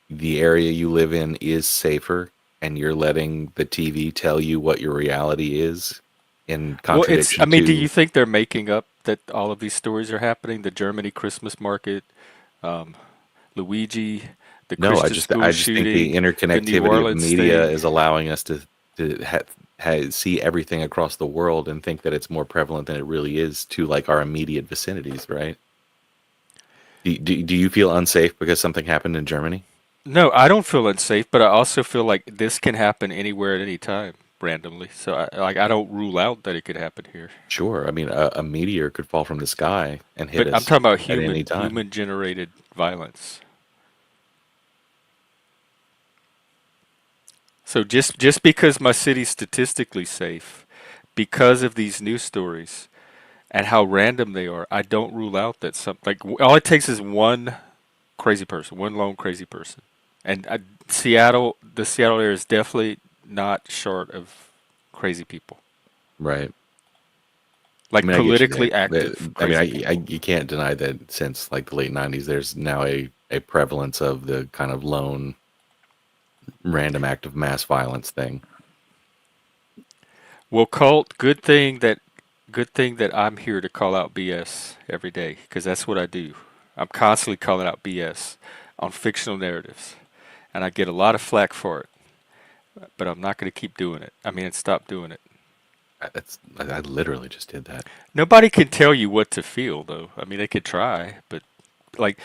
the area you live in is safer, and you're letting the TV tell you what your reality is, in Well, I contradiction mean, do you to. think they're making up that all of these stories are happening? The Germany Christmas market, um, Luigi, the No, Christian school I just think the shooting, the New interconnectivity of Orleans media thing. is allowing us to see everything across the world and think that it's more prevalent than it really is to like our immediate vicinities, right? Do you feel unsafe because something happened in Germany? No, I don't feel unsafe, but I also feel like this can happen anywhere at any time, randomly. So I don't rule out that it could happen here. Sure. I mean, a meteor could fall from the sky and hit But I'm us talking about at any time. human generated violence. So just because my city's statistically safe, because of these news stories and how random they are, I don't rule out that all it takes is one crazy person, one lone crazy person, and the Seattle area is definitely not short of crazy people, Right. I like mean, I get you there. politically active I mean, crazy people. you can't deny that since like the late '90s, there's now a prevalence of the kind of lone, random act of mass violence thing. Well, good thing that I'm here to call out BS every day because that's what I do. I'm constantly calling out BS on fictional narratives, and I get a lot of flack for it. But I'm not going to keep doing it. I mean, stop doing it. I literally just did that. Nobody can tell you what to feel, though. I mean, they could try, but like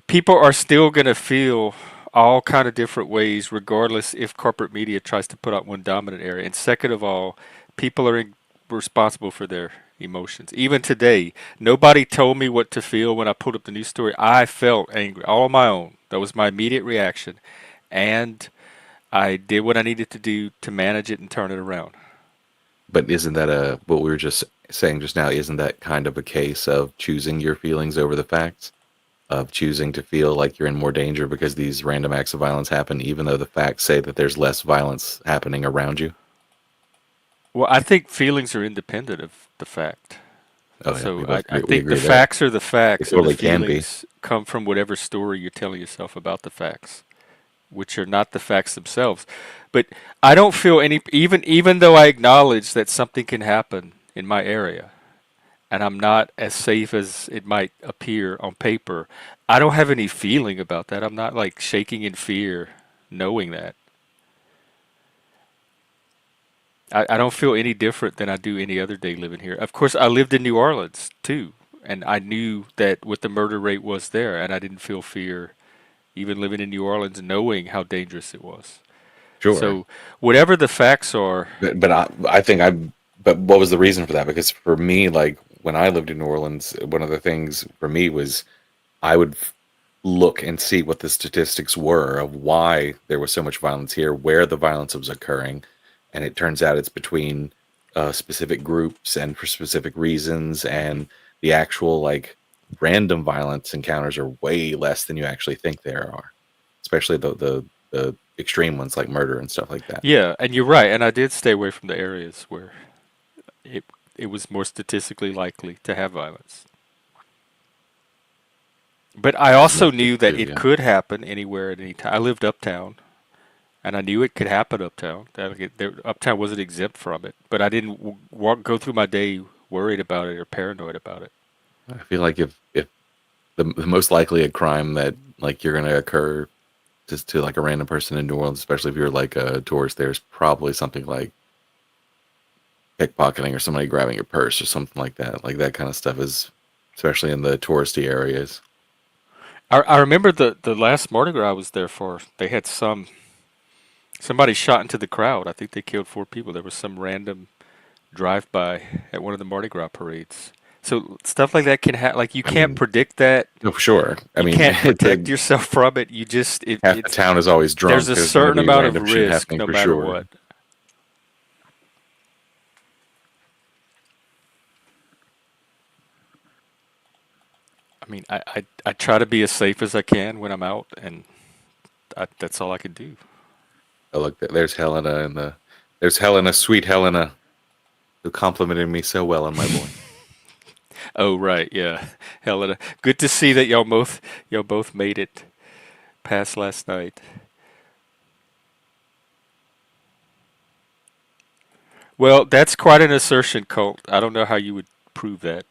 people are still going to feel all kind of different ways, regardless if corporate media tries to put out one dominant area. And second of all, people are responsible for their emotions. Even today, nobody told me what to feel when I pulled up the news story. I felt angry, all on my own. That was my immediate reaction, and I did what I needed to do to manage it and turn it around. But isn't that what we were just saying just now? Isn't that kind of a case of choosing your feelings over the facts? Of choosing to feel like you're in more danger because these random acts of violence happen, even though the facts say that there's less violence happening around you? Well, I think feelings are independent of the fact. Oh yeah, So I we think the agree there. facts are the They facts, and the totally can be. feelings come from whatever story you're telling yourself about the facts, which are not the facts themselves. But I don't feel even though I acknowledge that something can happen in my area, and I'm not as safe as it might appear on paper. I don't have any feeling about that. I'm not like shaking in fear knowing that. I don't feel any different than I do any other day living here. Of course, I lived in New Orleans too, and I knew that what the murder rate was there, and I didn't feel fear even living in New Orleans, knowing how dangerous it was. Sure. So, whatever the facts are, But I think but what was the reason for that? Because for me, like when I lived in New Orleans, one of the things for me was I would look and see what the statistics were of why there was so much violence here, where the violence was occurring, and it turns out it's between specific groups and for specific reasons, and the actual like random violence encounters are way less than you actually think there are, especially the extreme ones like murder and stuff like that. yeah, and you're right. And I did stay away from the areas where it it was more statistically likely to have violence. But I also Most knew people that do, it yeah. could happen anywhere at any time. I lived uptown, and I knew it could happen uptown. Uptown wasn't exempt from it, but I didn't go through my day worried about it or paranoid about it. I feel like if the most likely a crime that like you're gonna occur just to like a random person in New Orleans, especially if you're like a tourist, there's probably something like pickpocketing or somebody grabbing your purse or something like that. Like that kind of stuff is, especially in the touristy areas. I remember the last Mardi Gras I was there for. They had somebody shot into the crowd. I think they killed 4 people. There was some random drive by at one of the Mardi Gras parades. So stuff like that can happen. Like you I can't mean, predict that. no, for sure. I You mean, can't protect the, yourself from it. You just half the it's town is always there's drunk. a There's going to certain be amount of random shit risk happening no for matter sure. what. I mean, I try to be as safe as I can when I'm out, and that's all I can do. Oh, look, there's Helena there's Helena, sweet Helena, who complimented me so well on my voice. Oh right, yeah, Helena. Good to see that y'all both made it past last night. Well, that's quite an assertion, Colt. I don't know how you would prove that.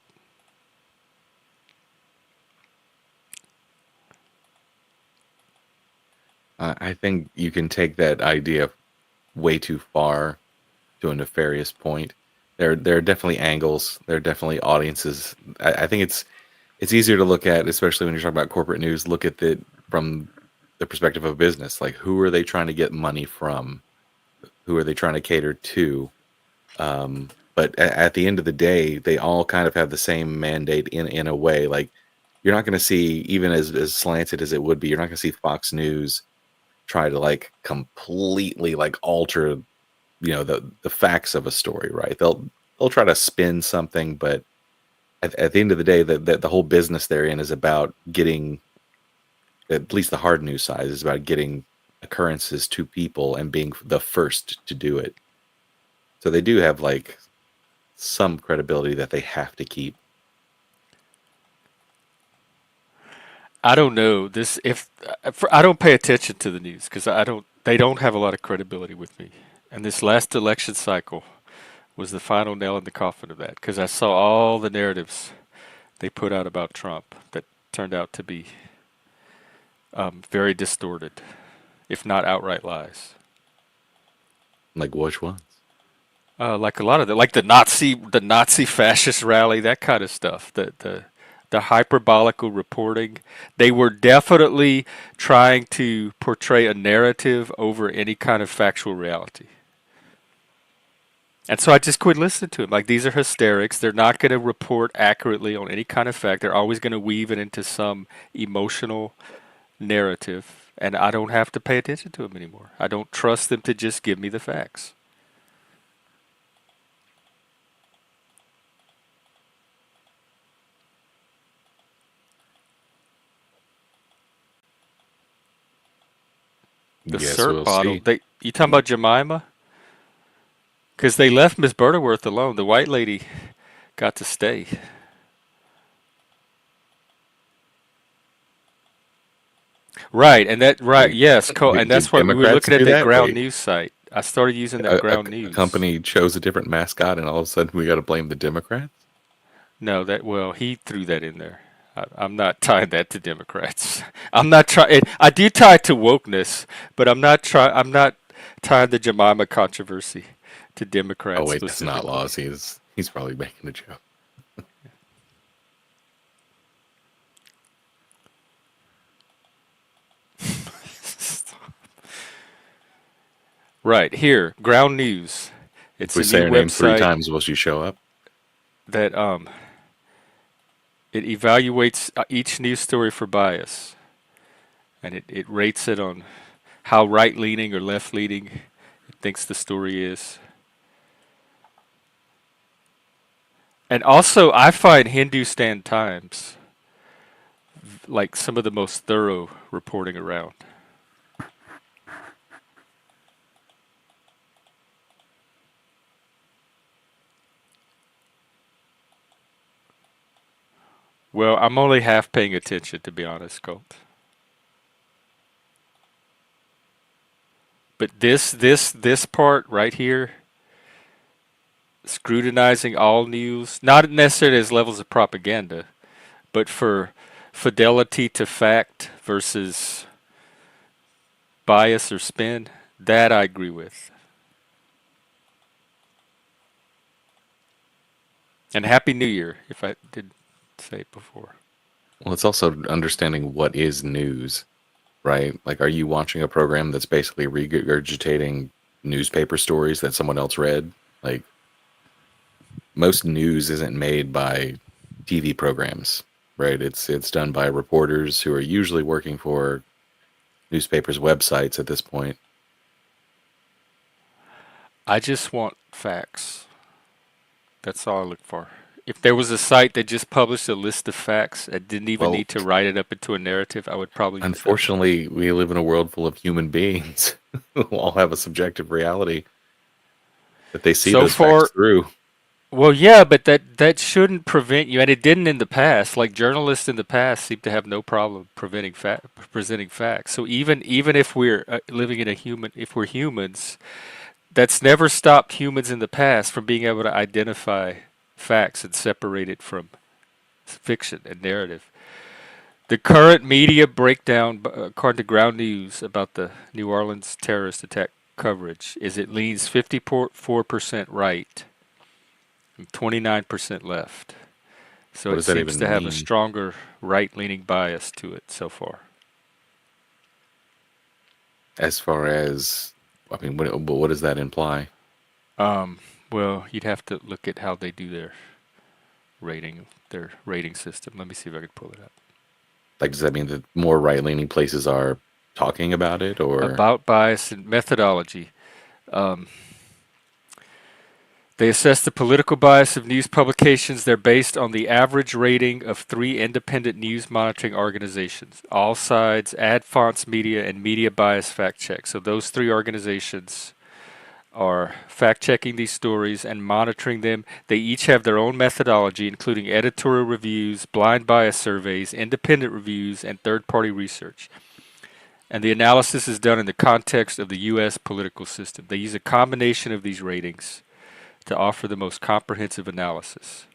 I think you can take that idea way too far to a nefarious point. There are definitely angles. There are definitely audiences. I think it's easier to look at, especially when you're talking about corporate news. Look at it from the perspective of business. Like, who are they trying to get money from? Who are they trying to cater to? But at the end of the day, they all kind of have the same mandate in a way. Like, you're not going to see, even as slanted as it would be, you're not going to see Fox News try to like completely like alter, the facts of a story, right? They'll try to spin something, but at the end of the day, the whole business they're in is about getting, at least the hard news side is about getting occurrences to people and being the first to do it. So they do have like some credibility that they have to keep. I don't know this if I don't pay attention to the news because I don't. They don't have a lot of credibility with me. And this last election cycle was the final nail in the coffin of that because I saw all the narratives they put out about Trump that turned out to be very distorted, if not outright lies. Like which ones? Like a lot of like the Nazi fascist rally, that kind of stuff. The hyperbolical reporting. They were definitely trying to portray a narrative over any kind of factual reality. And so I just quit listening to them. Like these are hysterics. They're not going to report accurately on any kind of fact. They're always going to weave it into some emotional narrative, and I don't have to pay attention to them anymore. I don't trust them to just give me the facts. The Guess syrup we'll bottle. see. You talking about Jemima? Because they left Miss Butterworth alone. The white lady got to stay. Right, and that right, Wait, yes, and did that's why we were Democrats looking at do that that? ground Wait, news site. I started using that ground a news. company chose a different mascot, and all of a sudden we got to blame the Democrats? No, that well, he threw that in there. I'm not tying that to Democrats. I'm not trying. I do tie it to wokeness, but I'm not trying. I'm not tying the Jemima controversy to Oh Democrats wait, that's not specifically. laws. He's probably making a joke. Right here, ground news. If It's we a say new her name three website times, will she show up? that it evaluates each news story for bias, and it rates it on how right leaning or left leaning it thinks the story is. And also, I find Hindustan Times like some of the most thorough reporting around. Well, I'm only half paying attention, to be honest, Colt. But this part right here, scrutinizing all news, not necessarily as levels of propaganda, but for fidelity to fact versus bias or spin, that I agree with. And Happy New Year, if I did say it before. Well, it's also understanding what is news, right? Like, are you watching a program that's basically regurgitating newspaper stories that someone else read? Like, most news isn't made by TV programs, right? It's done by reporters who are usually working for newspapers' websites at this point. I just want facts. That's all I look for. If there was a site that just published a list of facts and didn't even Well, need to write it up into a narrative, I would probably use that. unfortunately, we live in a world full of human beings who all have a subjective reality that they see So those facts far, through. well, yeah, but that shouldn't prevent you, and it didn't in the past. Like journalists in the past seem to have no problem presenting facts. So even if we're living in a human, if we're humans, that's never stopped humans in the past from being able to identify facts and separate it from fiction and narrative. The current media breakdown, according to Ground News, about the New Orleans terrorist attack coverage is it leans 54% right and 29% left. So What it does that seems to even have a mean? stronger right-leaning bias to it so far. As far as, I mean, what does that imply? Well, you'd have to look at how they do their rating system. Let me see if I can pull it up. Like, does that mean that more right-leaning places are talking about it, or About bias and methodology. Um, They assess the political bias of news publications. They're based on the average rating of three independent news monitoring organizations: All Sides, Ad Fonts Media, and Media Bias Fact Check. So those three organizations are fact checking these stories and monitoring them. They each have their own methodology, including editorial reviews, blind bias surveys, independent reviews, and third party research. And the analysis is done in the context of the U.S. political system. They use a combination of these ratings to offer the most comprehensive analysis.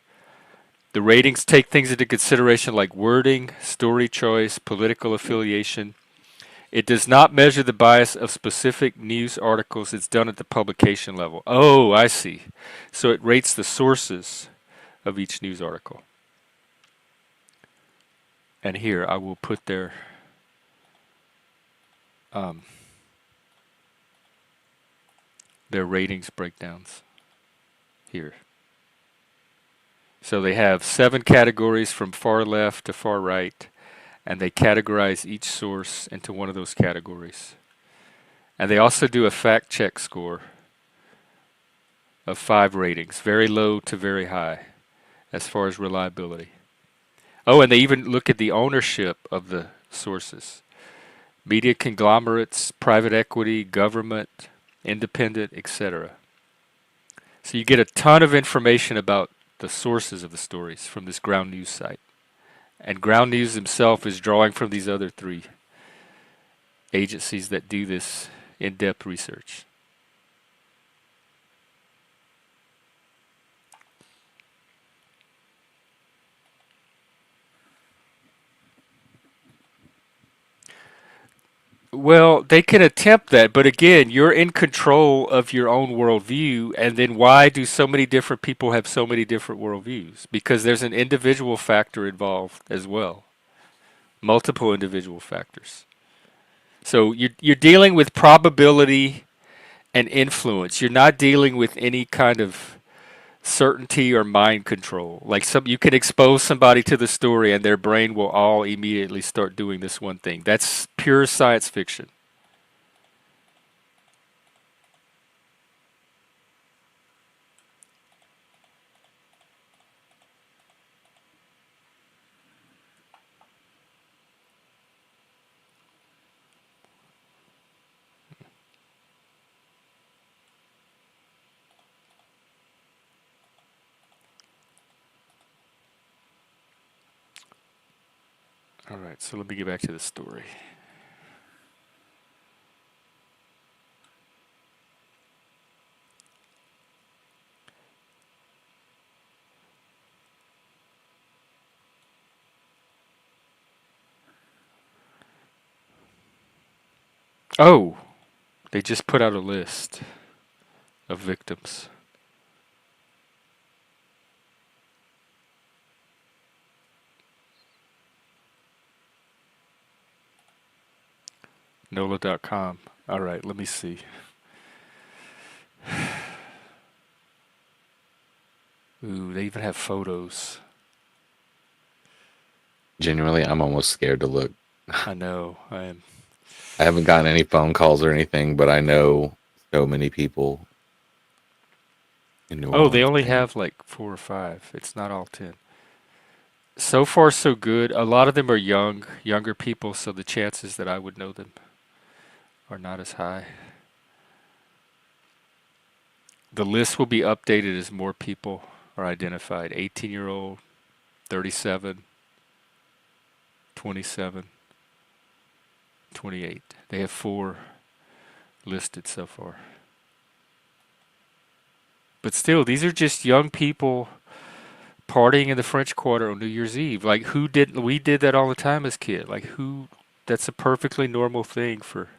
The ratings take things into consideration like wording, story choice, political affiliation. It does not measure the bias of specific news articles. It's done at the publication level. Oh, I see. So it rates the sources of each news article. And here I will put um, their ratings breakdowns here. So they have 7 categories from far left to far right, and they categorize each source into one of those categories. And they also do a fact check score of 5 ratings, very low to very high, as far as reliability. Oh, and they even look at the ownership of the sources: media conglomerates, private equity, government, independent, etc. So you get a ton of information about the sources of the stories from this Ground News site. And Ground News himself is drawing from these other 3 agencies that do this in-depth research. Well, they can attempt that, but again, you're in control of your own worldview, and then why do so many different people have so many different worldviews? Because there's an individual factor involved as well, multiple individual factors. So you're dealing with probability and influence. You're not dealing with any kind of certainty or mind control. Like you can expose somebody to the story and their brain will all immediately start doing this one thing. That's pure science fiction. All right, so let me get back to the story. Oh, they just put out a list of victims. NOLA.com. All right, let me see. Ooh, they even have photos. Genuinely, I'm almost scared to look. I know. I am. I haven't gotten any phone calls or anything, but I know so many people in New Oh, they Orleans. only And have like 4 or 5. It's not all 10. So far, so good. A lot of them are younger people, so the chances that I would know them are not as high. The list will be updated as more people are identified. 18-year-old, 37, 27, 28. They have 4 listed so far. But still, these are just young people partying in the French Quarter on New Year's Eve. Like, who didn't? We did that all the time as kids. Like, who? That's a perfectly normal thing for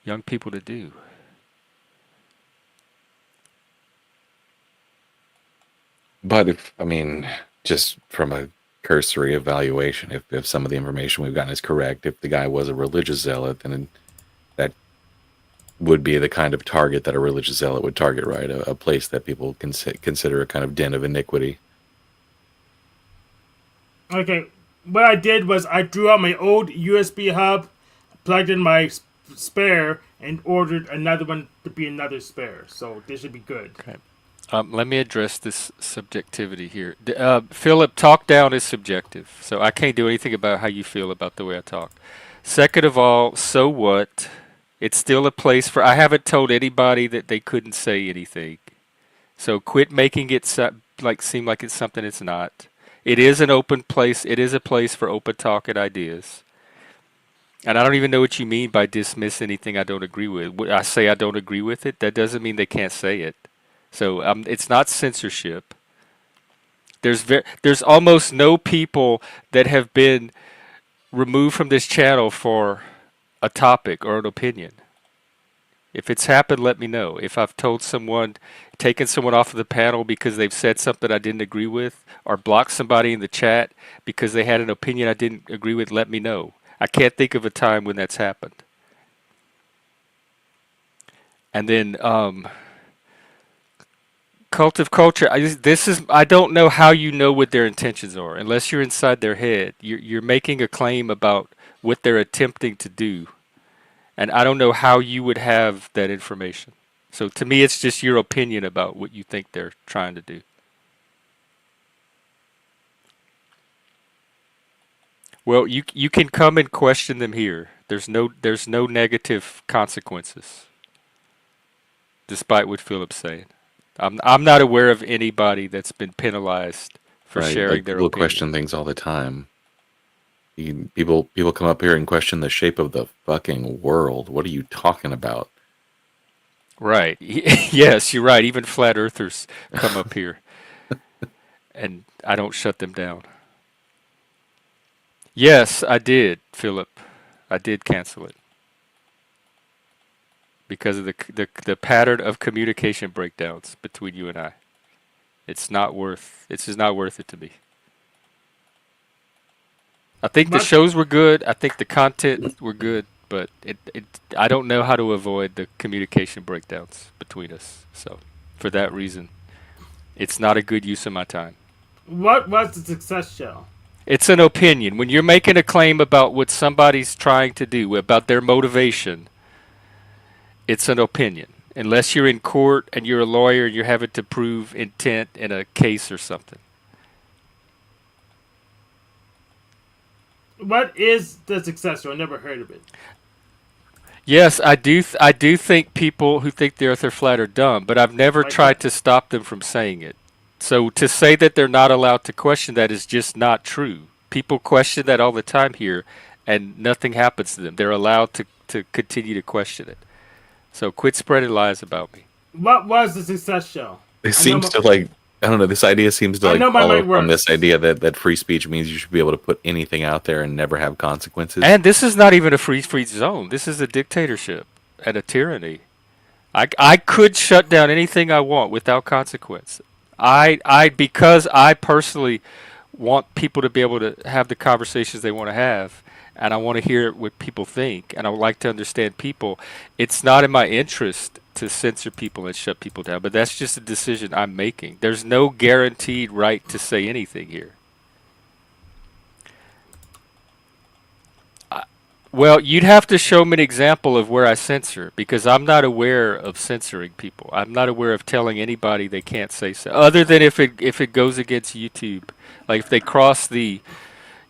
young people to do. but if I mean, just from a cursory evaluation, if some of the information we've gotten is correct, if the guy was a religious zealot, then that would be the kind of target that a religious zealot would target, right? A place that people consider a kind of den of iniquity. Okay, what I did was I drew out my old USB hub, plugged in my spare, and ordered another one to be another spare. So this should be good. Okay. Let me address this subjectivity here. Philip, talk down is subjective, so I can't do anything about how you feel about the way I talk. Second of all, so what? It's still a place for. I haven't told anybody that they couldn't say anything. So quit making it seem like it's something it's not. It is an open place. It is a place for open talk and ideas. And I don't even know what you mean by dismiss anything I don't agree with. I say I don't agree with it. That doesn't mean they can't say it. So it's not censorship. There's almost no people that have been removed from this channel for a topic or an opinion. If it's happened, let me know. If I've taken someone off of the panel because they've said something I didn't agree with, or blocked somebody in the chat because they had an opinion I didn't agree with, let me know. I can't think of a time when that's happened. And then cult of culture. I don't know how you know what their intentions are unless you're inside their head. You're making a claim about what they're attempting to do, and I don't know how you would have that information. So to me, it's just your opinion about what you think they're trying to do. Well, you can come and question them here. There's no negative consequences, despite what Philip's saying. I'm not aware of anybody that's been penalized for Right? sharing Like their people opinion. question things all the time. People come up here and question the shape of the fucking world. What are you talking about? Right. Yes, you're right. Even flat earthers come up here, and I don't shut them down. Yes, I did, Philip. I did cancel it because of the pattern of communication breakdowns between you and I. It's just not worth it to me. I think the But shows were good. I think the content were good, but I don't know how to avoid the communication breakdowns between us. So, for that reason, it's not a good use of my time. what was the success show? It's an opinion. When you're making a claim about what somebody's trying to do, about their motivation, it's an opinion. Unless you're in court and you're a lawyer and you're having to prove intent in a case or something. What is the success show? I never heard of it. Yes, I do. I do think people who think the Earth are flat are dumb, but I've never Like tried what? to stop them from saying it. So to say that they're not allowed to question that is just not true. People question that all the time here, and nothing happens to them. They're allowed to continue to question it. So quit spreading lies about me. What was the success show? It I know seems to like I don't know. This idea seems to I like know my follow mind from this works. idea that free speech means you should be able to put anything out there and never have consequences. And this is not even a free zone. This is a dictatorship and a tyranny. I could shut down anything I want without consequence. Because I personally want people to be able to have the conversations they want to have, and I want to hear what people think, and I would like to understand people. It's not in my interest to censor people and shut people down, but that's just a decision I'm making. There's no guaranteed right to say anything here. Well, you'd have to show me an example of where I censor because I'm not aware of censoring people. I'm not aware of telling anybody they can't say so, other than if it goes against YouTube. Like if they cross the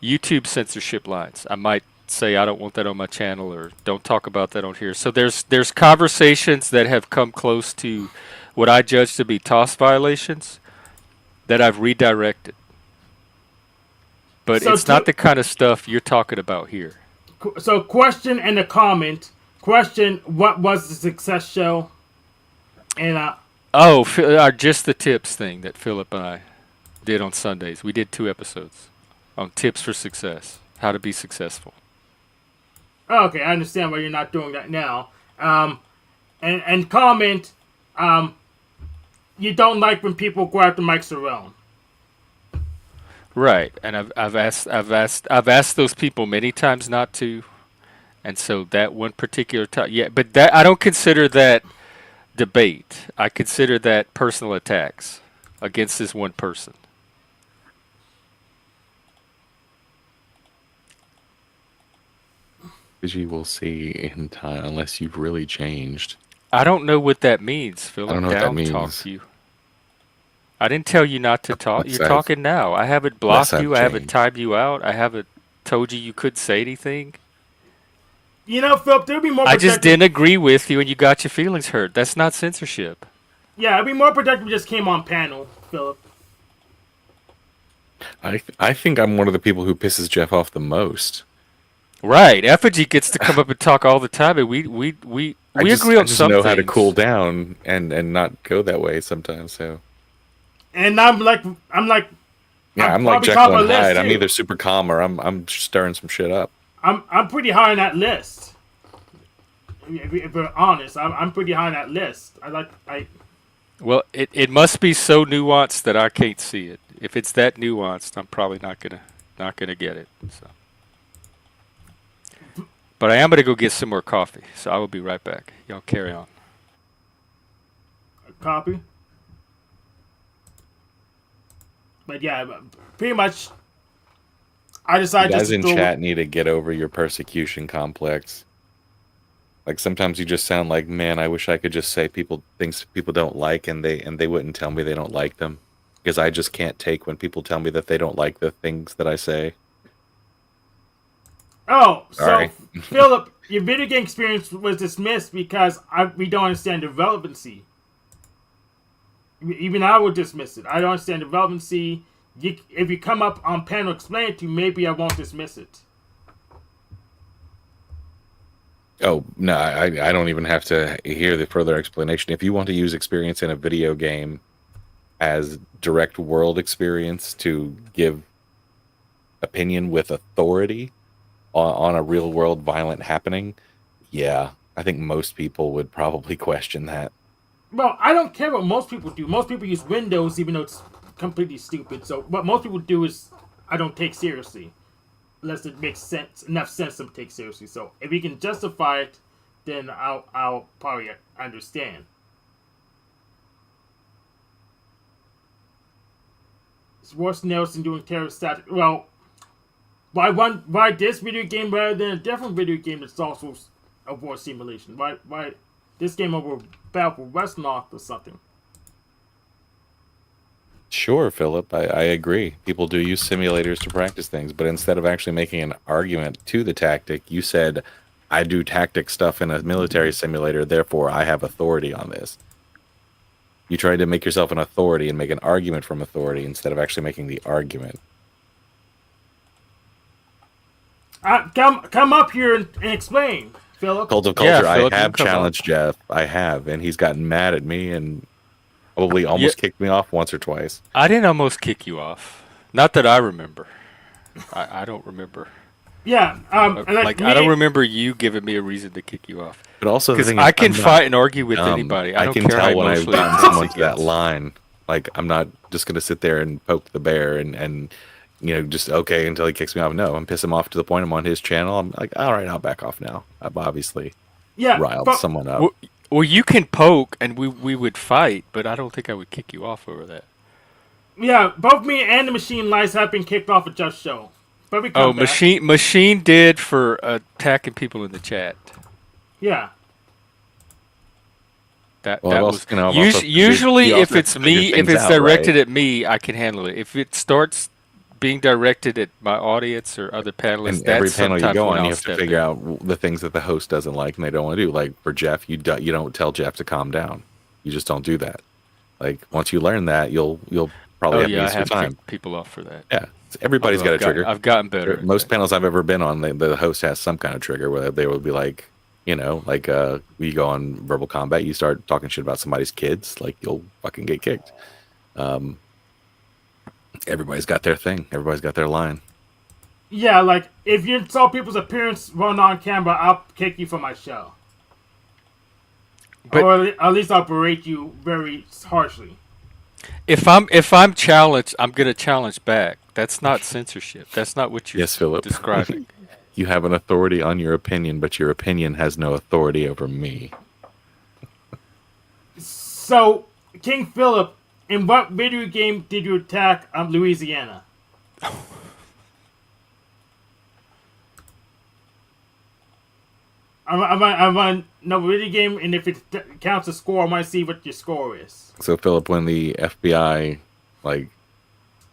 YouTube censorship lines, I might say I don't want that on my channel or don't talk about that on here. So there's conversations that have come close to what I judge to be TOS violations that I've redirected. But So it's not the kind of stuff you're talking about here. so question and a comment. Question: what was the success show? And Oh, just the tips thing that Philip and I did on Sundays. We did 2 episodes on tips for success, how to be successful. okay, I understand why you're not doing that now. And comment. You don't like when people grab the mics around. Right, and I've asked those people many times not to, and so that one particular time, yeah, but that I don't consider that debate. I consider that personal attacks against this one person. As you will see in time, unless you've really changed. I don't know what that means, I don't Philip. know what that Down talk means. you. I didn't tell you not to talk. You're Unless I've, talking now. I haven't unless blocked I've you. I haven't changed. timed you out. I haven't told you couldn't say anything. You know, Philip, there'd be more. I just didn't agree with you, and you got your feelings hurt. That's not censorship. Yeah, it'd be more productive if you just came on panel, Philip. I think I'm one of the people who pisses Jeff off the most. Right. Effigy gets to come up and talk all the time, and we agree I on just some know things. how to cool down and not go that way sometimes. So And I'm like, yeah, I'm like probably Jekyll top of and the list, Hyde. I'm too. either super calm or I'm stirring some shit up. I'm pretty high on that list. If we're honest, I'm pretty high on that list. Well, it must be so nuanced that I can't see it. If it's that nuanced, I'm probably not gonna get it. So. But I am gonna go get some more coffee, so I will be right back. Y'all carry on. Copy. But yeah, pretty much. I You decided guys just to in throw. chat need to get over your persecution complex. Like sometimes you just sound like, man, I wish I could just say things people don't like and they wouldn't tell me they don't like them. Because I just can't take when people tell me that they don't like the things that I say. Oh, so Sorry. Philip, your video game experience was dismissed because we don't understand the relevancy. Even I would dismiss it. I don't understand the relevancy. If you come up on panel explain it to me, maybe I won't dismiss it. Oh, no, I don't even have to hear the further explanation. If you want to use experience in a video game as direct world experience to give opinion with authority on a real world violent happening, yeah, I think most people would probably question that. Well, I don't care what most people do. Most people use Windows, even though it's completely stupid. So what most people do is I don't take seriously, unless it makes enough sense to take seriously. So if you can justify it, then I'll probably understand. It's worse than Nelson doing terrorist static. Well, why this video game rather than a different video game that's also a war simulation? Why this game over Battle for Westlock or something? Sure, Philip, I agree. People do use simulators to practice things, but instead of actually making an argument to the tactic, you said, I do tactic stuff in a military simulator, therefore I have authority on this. You tried to make yourself an authority and make an argument from authority instead of actually making the argument. Come up here and explain, Philip. Cult of Yeah, Culture, Philip, I you have can come up. challenged Jeff. I have, and he's gotten mad at me and probably almost kicked me off once or twice. I didn't almost kick you off. Not that I remember. I don't remember. Yeah, and Like me, I don't remember you giving me a reason to kick you off. But also the Because thing is, I can I'm not fight and argue with dumb. anybody. I don't can care how tell when I've emotionally gotten intense someone it to that gets. line. Like I'm not just gonna sit there and poke the bear and just okay until he kicks me off. No, I'm piss him off to the point I'm on his channel. I'm like, all right, I'll back off now. I've obviously riled but someone up. Well, you can poke and we would fight, but I don't think I would kick you off over that. yeah, both me and the Machine Lies have been kicked off of Just Show. But we Oh, come back. machine did for attacking people in the chat. Yeah. Well, That was I've also we usually if also have to it's figure me, if things it's out, right? directed at me, I can handle it. If it starts being directed at my audience or other panelists, And that's every panel you sometimes go when on, you I'll have to step figure in. out the things that the host doesn't like and they don't want to do. Like for Jeff, you don't tell Jeff to calm down. You just don't do that. Like once you learn that, you'll probably Oh have an yeah, I easier have time. kicked people off for that. Yeah, everybody's Although got a trigger. I've gotten better at Most that. panels I've ever been on, the host has some kind of trigger where they will be like, like we go on verbal combat, you start talking shit about somebody's kids, like you'll fucking get kicked. Um, everybody's got their thing. Everybody's got their line. Yeah, like if you insult people's appearance run on camera, I'll kick you from my show. But Or at least I'll berate you very harshly. if I'm challenged, I'm gonna challenge back. That's not censorship. That's not what you're Yes, Philip. describing. You have an authority on your opinion, but your opinion has no authority over me. So, King Philip, in what video game did you attack Louisiana? I'm on no video game, and if it counts a score, I want to see what your score is. So, Philip, when the FBI like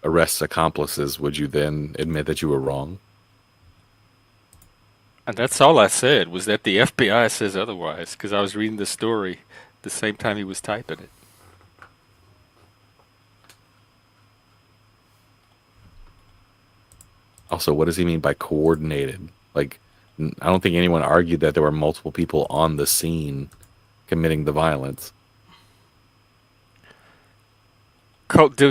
arrests accomplices, would you then admit that you were wrong? And that's all I said was that the FBI says otherwise because I was reading the story the same time he was typing it. Also, what does he mean by coordinated? Like, I don't think anyone argued that there were multiple people on the scene committing the violence.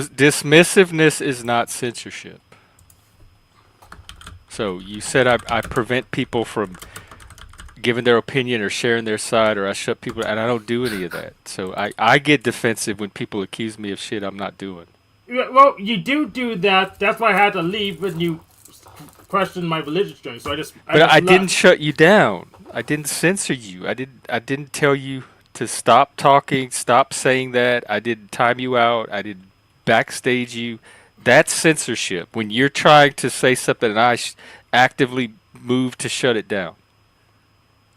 Dismissiveness is not censorship. So you said I prevent people from giving their opinion or sharing their side, or I shut people, and I don't do any of that. So I get defensive when people accuse me of shit I'm not doing. Well, you do that. That's why I had to leave when you questioned my religious journey. So But I didn't left. shut you down. I didn't censor you. I didn't tell you to stop talking, stop saying that. I didn't time you out. I didn't backstage you. That's censorship. When you're trying to say something and I actively move to shut it down.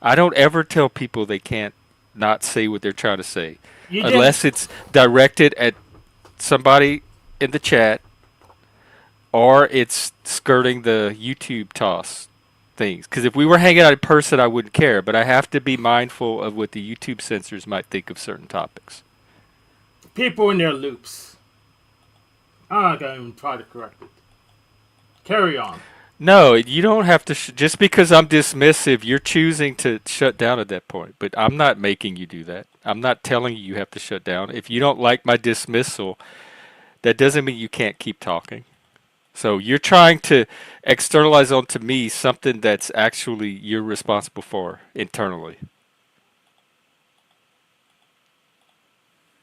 I don't ever tell people they can't not say what they're trying to say. You didn't. Unless it's directed at somebody in the chat or it's skirting the YouTube toss things. Because if we were hanging out in person, I wouldn't care. But I have to be mindful of what the YouTube censors might think of certain topics. People in their loops. I'm not going to even try to correct it. Carry on. No, you don't have to. Just because I'm dismissive, you're choosing to shut down at that point. But I'm not making you do that. I'm not telling you have to shut down. If you don't like my dismissal, that doesn't mean you can't keep talking. So you're trying to externalize onto me something that's actually you're responsible for internally.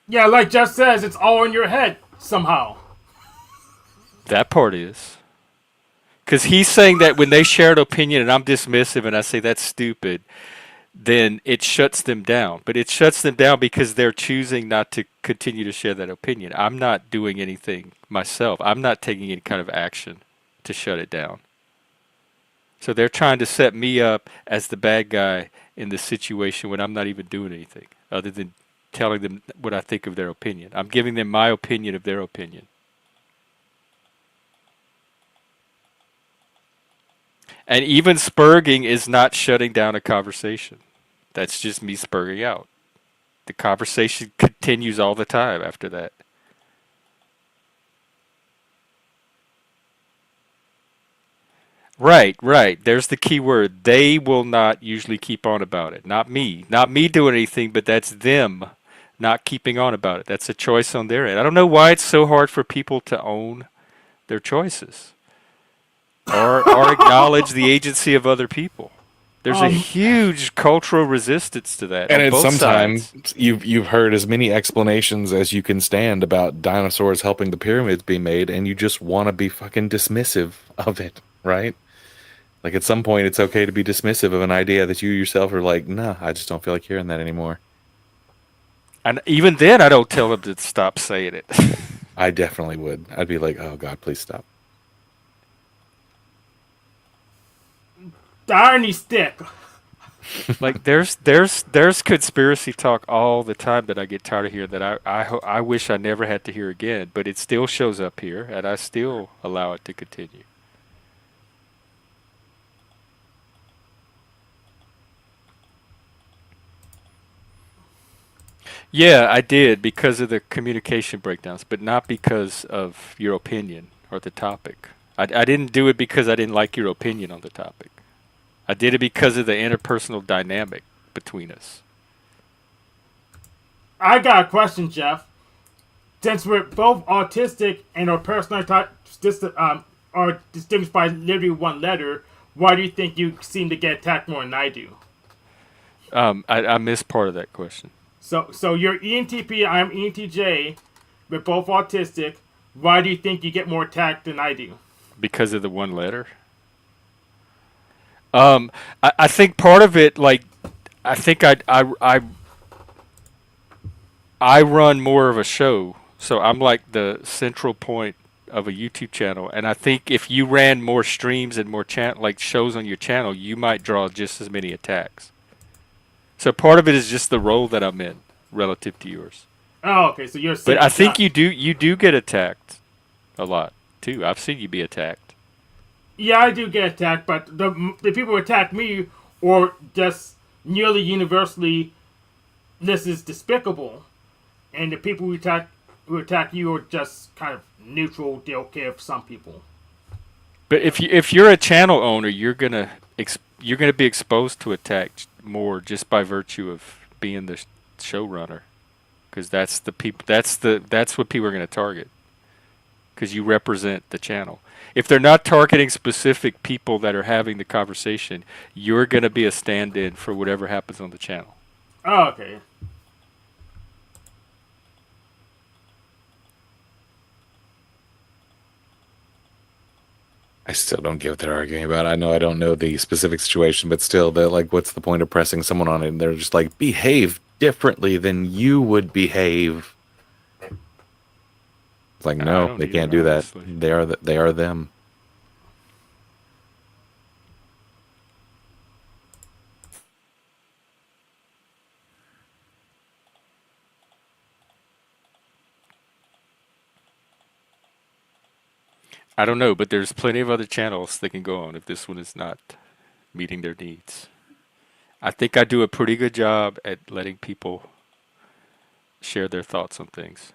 Yeah, like Jeff says, it's all in your head somehow. That part is. Because he's saying that when they share an opinion and I'm dismissive and I say that's stupid, then it shuts them down. But it shuts them down because they're choosing not to continue to share that opinion. I'm not doing anything myself. I'm not taking any kind of action to shut it down. So they're trying to set me up as the bad guy in this situation when I'm not even doing anything other than telling them what I think of their opinion. I'm giving them my opinion of their opinion. And even spurging is not shutting down a conversation. That's just me spurging out. The conversation continues all the time after that. Right, right. There's the key word. They will not usually keep on about it. Not me. Not me doing anything, but that's them not keeping on about it. That's a choice on their end. I don't know why it's so hard for people to own their choices or acknowledge the agency of other people. There's a huge cultural resistance to that And on it's both sometimes sides. you've heard as many explanations as you can stand about dinosaurs helping the pyramids be made, and you just want to be fucking dismissive of it, right? Like at some point, it's okay to be dismissive of an idea that you yourself are like, nah, I just don't feel like hearing that anymore. And even then, I don't tell them to stop saying it. I definitely would. I'd be like, oh God, please stop. The irony stick. Like there's conspiracy talk all the time that I get tired of hearing that I wish I never had to hear again, but it still shows up here and I still allow it to continue. Yeah, I did because of the communication breakdowns, but not because of your opinion or the topic. I didn't do it because I didn't like your opinion on the topic. I did it because of the interpersonal dynamic between us. I got a question, Jeff. Since we're both autistic and our personality are distinguished by literally one letter, why do you think you seem to get attacked more than I do? I missed part of that question. So you're ENTP, I'm ENTJ. We're both autistic. Why do you think you get more attacked than I do? Because of the one letter. I think part of it, like, I think I run more of a show, so I'm like the central point of a YouTube channel, and I think if you ran more streams and more like shows on your channel, you might draw just as many attacks. So part of it is just the role that I'm in relative to yours. Oh, okay. So you're But saying I think you do get attacked a lot too. I've seen you be attacked. yeah, I do get attacked, but the people who attack me or just nearly universally this is despicable, and the people who attack you are just kind of neutral. They okay with some people. But if you're a channel owner, you're gonna be exposed to attack more just by virtue of being the showrunner, because that's the people that's what people are gonna target, because you represent the channel. If they're not targeting specific people that are having the conversation, you're gonna be a stand-in for whatever happens on the channel. Oh, okay. I still don't get what they're arguing about. I know I don't know the specific situation, but still, they're like, what's the point of pressing someone on it? And they're just like, behave differently than you would behave. It's like, I no, don't they either, can't do that. honestly. They are them. I don't know, but there's plenty of other channels they can go on if this one is not meeting their needs. I think I do a pretty good job at letting people share their thoughts on things.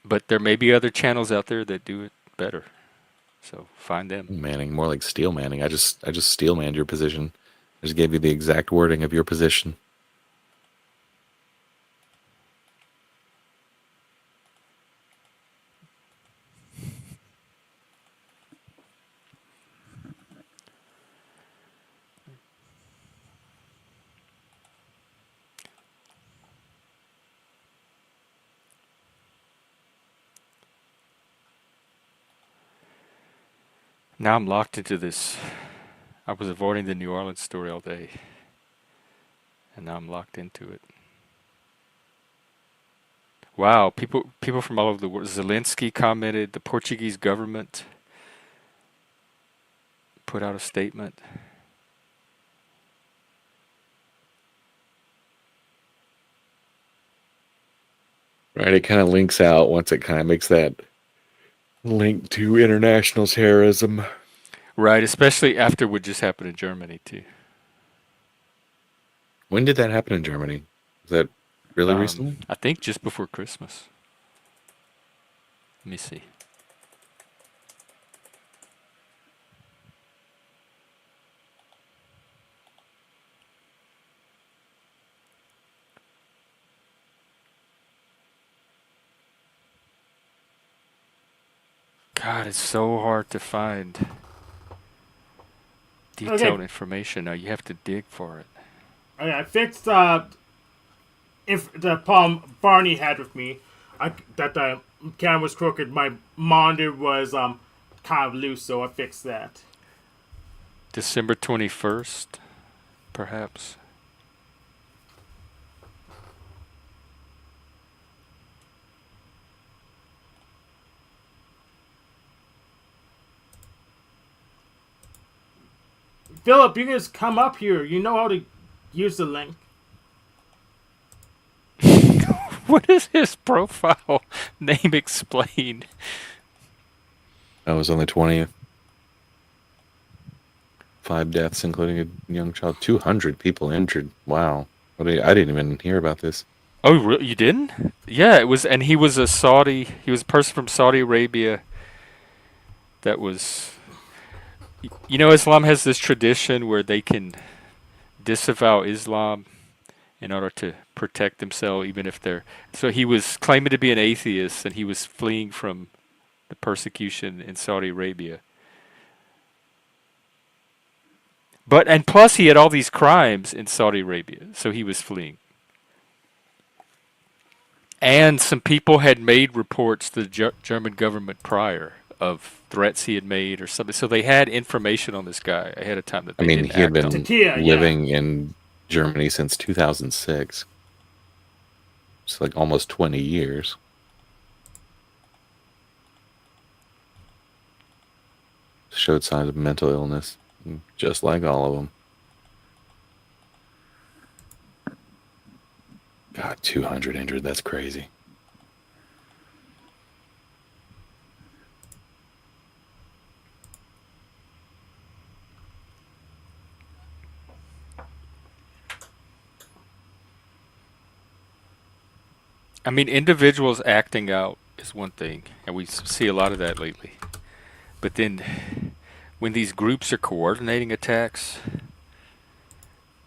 But there may be other channels out there that do it better. So find them. Manning, more like steel manning. I just steel manned your position. I just gave you the exact wording of your position. Now I'm locked into this. I was avoiding the New Orleans story all day. And now I'm locked into it. Wow, people from all over the world. Zelensky commented, the Portuguese government put out a statement. Right, it kind of links out once it kind of makes that link to international terrorism. Right, especially after what just happened in Germany too. When did that happen in Germany? Was that really recently? I think just before Christmas. Let me see. God, it's so hard to find detailed Okay. information now. You have to dig for it. Okay, I fixed if the problem Barney had with me, that the camera was crooked. My monitor was kind of loose, so I fixed that. December 21st, perhaps. Philip, you can just come up here. You know how to use the link. What is his profile name explained? I was on the 20th. 5 deaths, including a young child. 200 people injured. Wow. I didn't even hear about this. Oh, really? You didn't? Yeah, it was, and he was a Saudi. He was a person from Saudi Arabia. That was, you know, Islam has this tradition where they can disavow Islam in order to protect themselves, even if they're. So he was claiming to be an atheist, and he was fleeing from the persecution in Saudi Arabia. But and plus he had all these crimes in Saudi Arabia, so he was fleeing. And some people had made reports to the German government prior of threats he had made or something. So they had information on this guy ahead of time that I they mean, didn't he had act on. been Takia, living in Germany since 2006. It's like almost 20 years. Showed signs of mental illness, just like all of them. God, 200 injured. That's crazy. I mean, individuals acting out is one thing, and we see a lot of that lately. But then, when these groups are coordinating attacks,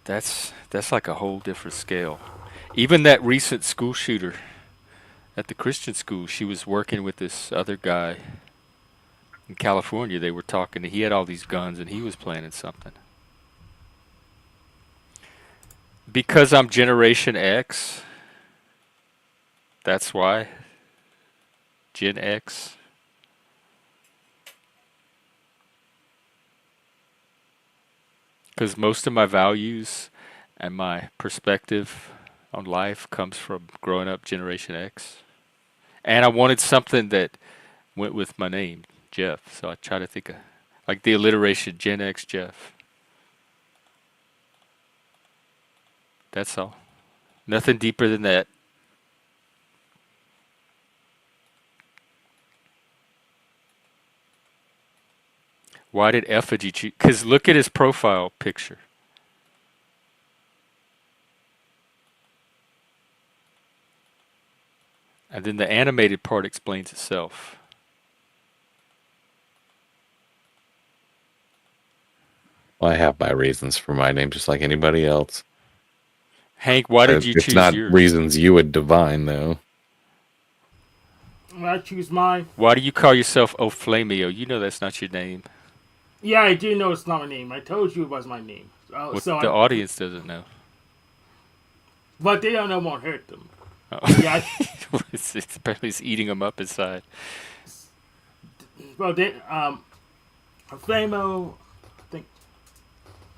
that's like a whole different scale. Even that recent school shooter at the Christian school, she was working with this other guy in California. They were talking. He had all these guns, and he was planning something. Because I'm Generation X, that's why. Gen X. Because most of my values and my perspective on life comes from growing up Generation X. And I wanted something that went with my name, Jeff. So I try to think of like the alliteration Gen X Jeff. That's all. Nothing deeper than that. Why did Effigy choose? Because look at his profile picture. And then the animated part explains itself. Well, I have my reasons for my name, just like anybody else. Hank, why did you It's choose not yours? reasons you would divine, though. I choose mine. Why do you call yourself Oflamio? You know that's not your name. Yeah, I do know it's not my name. I told you it was my name. Well, the audience doesn't know. But they don't know, won't hurt them. Oh. Yeah. Apparently it's eating them up inside. Well, they Flamo, I think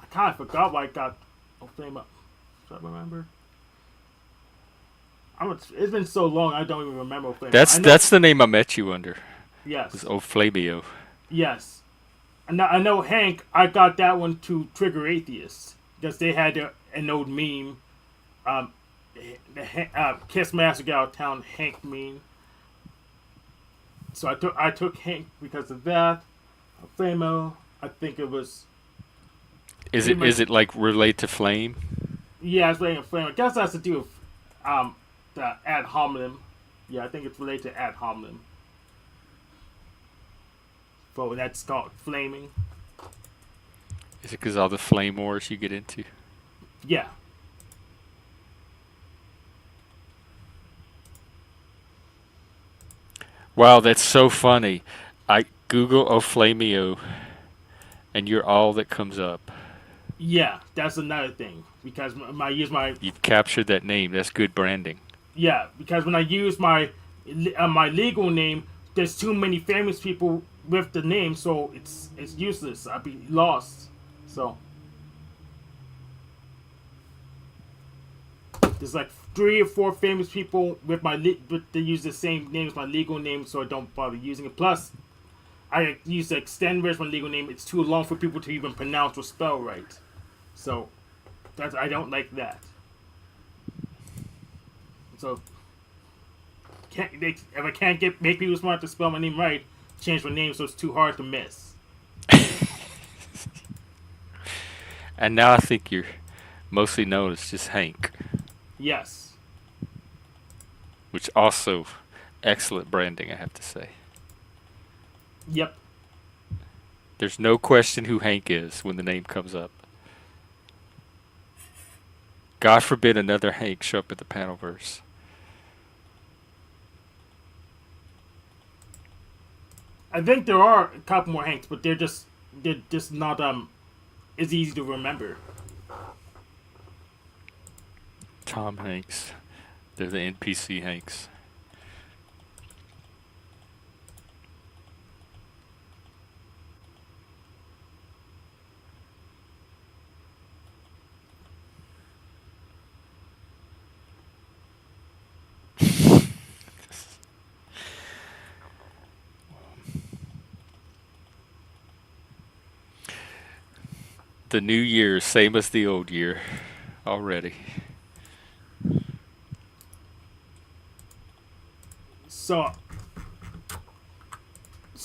I kind of forgot why I got Flamo. Do I remember? It's been so long I don't even remember Flamo. That's the name I met you under. Yes. It was Oflamio. Yes. I know Hank. I got that one to trigger atheists because they had an old meme. The Kiss Master Get Out of Town Hank meme. So I took Hank because of that. Flamo. I think it was. Is it like relate to flame? Yeah, it's related to flame. I guess that has to do with the ad hominem. Yeah, I think it's related to ad hominem. So that's called flaming. Is it because all the flame wars you get into? Yeah. Wow, that's so funny. I Google Oflamio, and you're all that comes up. Yeah, that's another thing because I use my. You've captured that name. That's good branding. Yeah, because when I use my legal name, there's too many famous people with the name, so it's useless. I'd be lost. So there's like 3 or 4 famous people with they use the same name as my legal name, so I don't bother using it. Plus, I use the extended version of my legal name. It's too long for people to even pronounce or spell right. So that's I don't like that. So if I can't make people smart to spell my name right, change my name so it's too hard to miss. And now I think you're mostly known as just Hank, Yes. which also excellent branding, I have to say. Yep. There's no question who Hank is when the name comes up. God forbid another Hank show up at the Panelverse. I think there are a couple more Hanks, but they're just not as easy to remember. Tom Hanks. They're the NPC Hanks. The new year, same as the old year already. So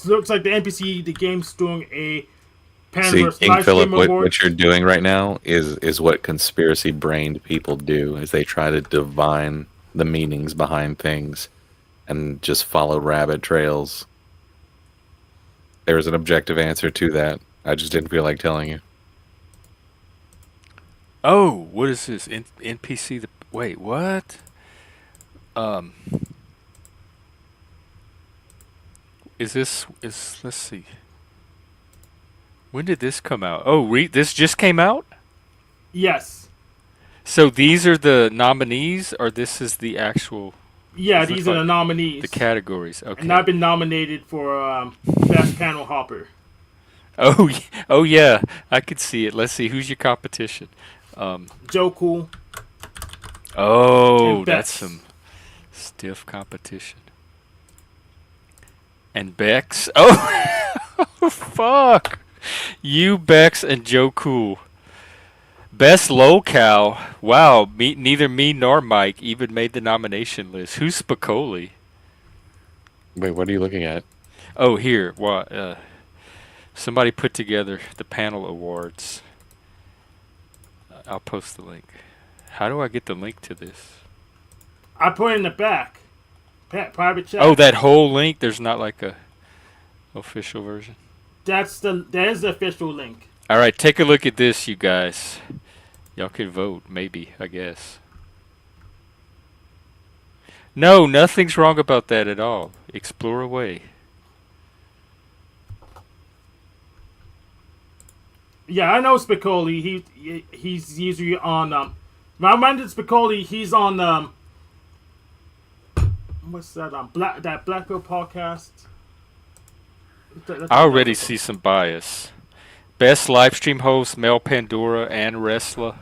looks like the NPC, the game's doing a See, Panverse King live Philip, stream what awards. you're doing right now is what conspiracy brained people do, is they try to divine the meanings behind things and just follow rabbit trails. There's an objective answer to that. I just didn't feel like telling you. Oh, what is this? NPC? Wait, what? Um, let's see. When did this come out? Oh, this just came out? Yes. So these are the nominees, or this is the actual? Yeah, These look these are the like nominees. the categories. Okay. And I've been nominated for Best Panel Hopper. Oh, oh yeah, I could see it. Let's see, who's your competition? Joe Cool. Oh, And that's Bex. some stiff competition. And Bex. Oh, fuck. You, Bex, and Joe Cool. Best locale. Wow, neither me nor Mike even made the nomination list. Who's Spicoli? Wait, what are you looking at? Oh, here. Somebody put together the panel awards. I'll post the link. How do I get the link to this? I put it in the back. Private chat. Oh, that whole link? There's not like a official version? That is the official link. All right, take a look at this, you guys. Y'all can vote, maybe, I guess. No, nothing's wrong about that at all. Explore away. Yeah, I know Spicoli. He's usually on when I reminded Spicoli, he's on what's that Blackville podcast? I already see some bias. Best live stream host, Mel Pandora and Wrestler.